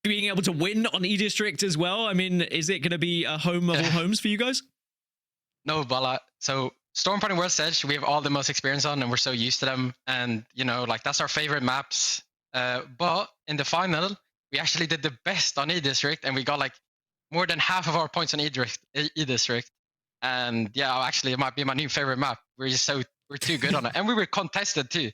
being able to win on E-District as well. I mean, is it going to be a home of all homes for you guys? No, but so Stormpoint and World's Edge, we have all the most experience on, and we're so used to them. And, like, that's our favorite maps. But in the final, we actually did the best on E-District, and we got, like, more than half of our points on E-District. And, yeah, actually, it might be my new favorite map. We're too good on it. And we were contested, too.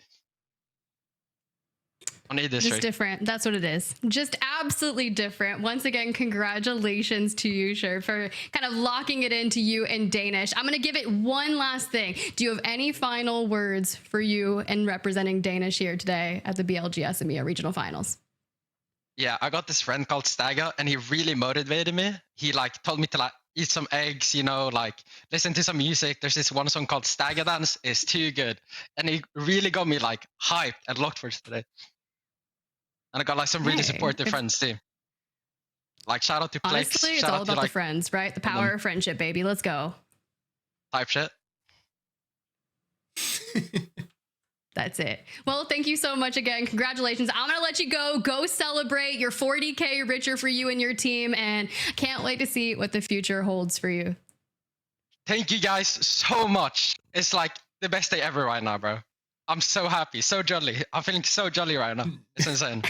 On E-District. Just different. That's what it is. Just absolutely different. Once again, congratulations to you, Sher, for kind of locking it into you and Danish. I'm going to give it one last thing. Do you have any final words for you and representing Danish here today at the BLGS EMEA Regional Finals? Yeah, I got this friend called Stagger, and he really motivated me. He like told me to like eat some eggs, like listen to some music. There's this one song called Stagger Dance. It's too good. And he really got me like hyped and locked for today. And I got like some really supportive friends too. Like shout out to Plex. Honestly, it's all about the friends, right? The power of friendship, baby. Let's go. Type shit. That's it. Well, thank you so much again. Congratulations. I'm going to let you go. Go celebrate your 40K richer for you and your team. And can't wait to see what the future holds for you. Thank you guys so much. It's like the best day ever right now, bro. I'm so happy, so jolly. I'm feeling so jolly right now. It's insane.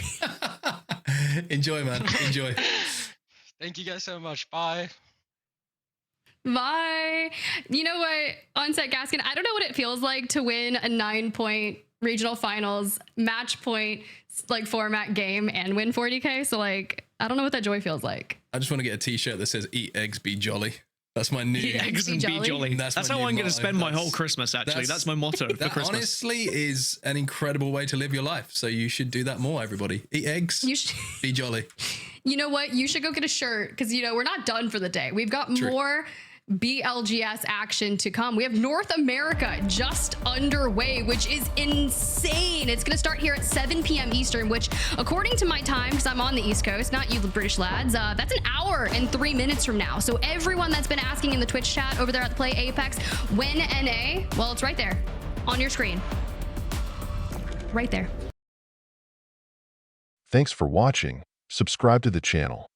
Enjoy, man. Enjoy. Thank you guys so much. Bye. Bye. You know what, Onset Gaskin, I don't know what it feels like to win a 9-point regional finals, match point, like format game, and win 40K. So like, I don't know what that joy feels like. I just want to get a t-shirt that says "Eat eggs, be jolly." That's my new. Eat eggs and be jolly. That's my how new I'm going to motto. spend my whole Christmas. Actually, that's my motto for that Christmas. Honestly, is an incredible way to live your life. So you should do that more, everybody. Eat eggs. You should. Be jolly. You know what? You should go get a shirt because, you know, we're not done for the day. We've got more BLGS action to come. We have North America just underway, which is insane. It's going to start here at 7 p.m. Eastern, which, according to my time, because I'm on the East Coast, not you British lads, that's an hour and 3 minutes from now. So everyone that's been asking in the Twitch chat over there at the Play Apex, when NA, well, it's right there on your screen. Right there. Thanks for watching. Subscribe to the channel.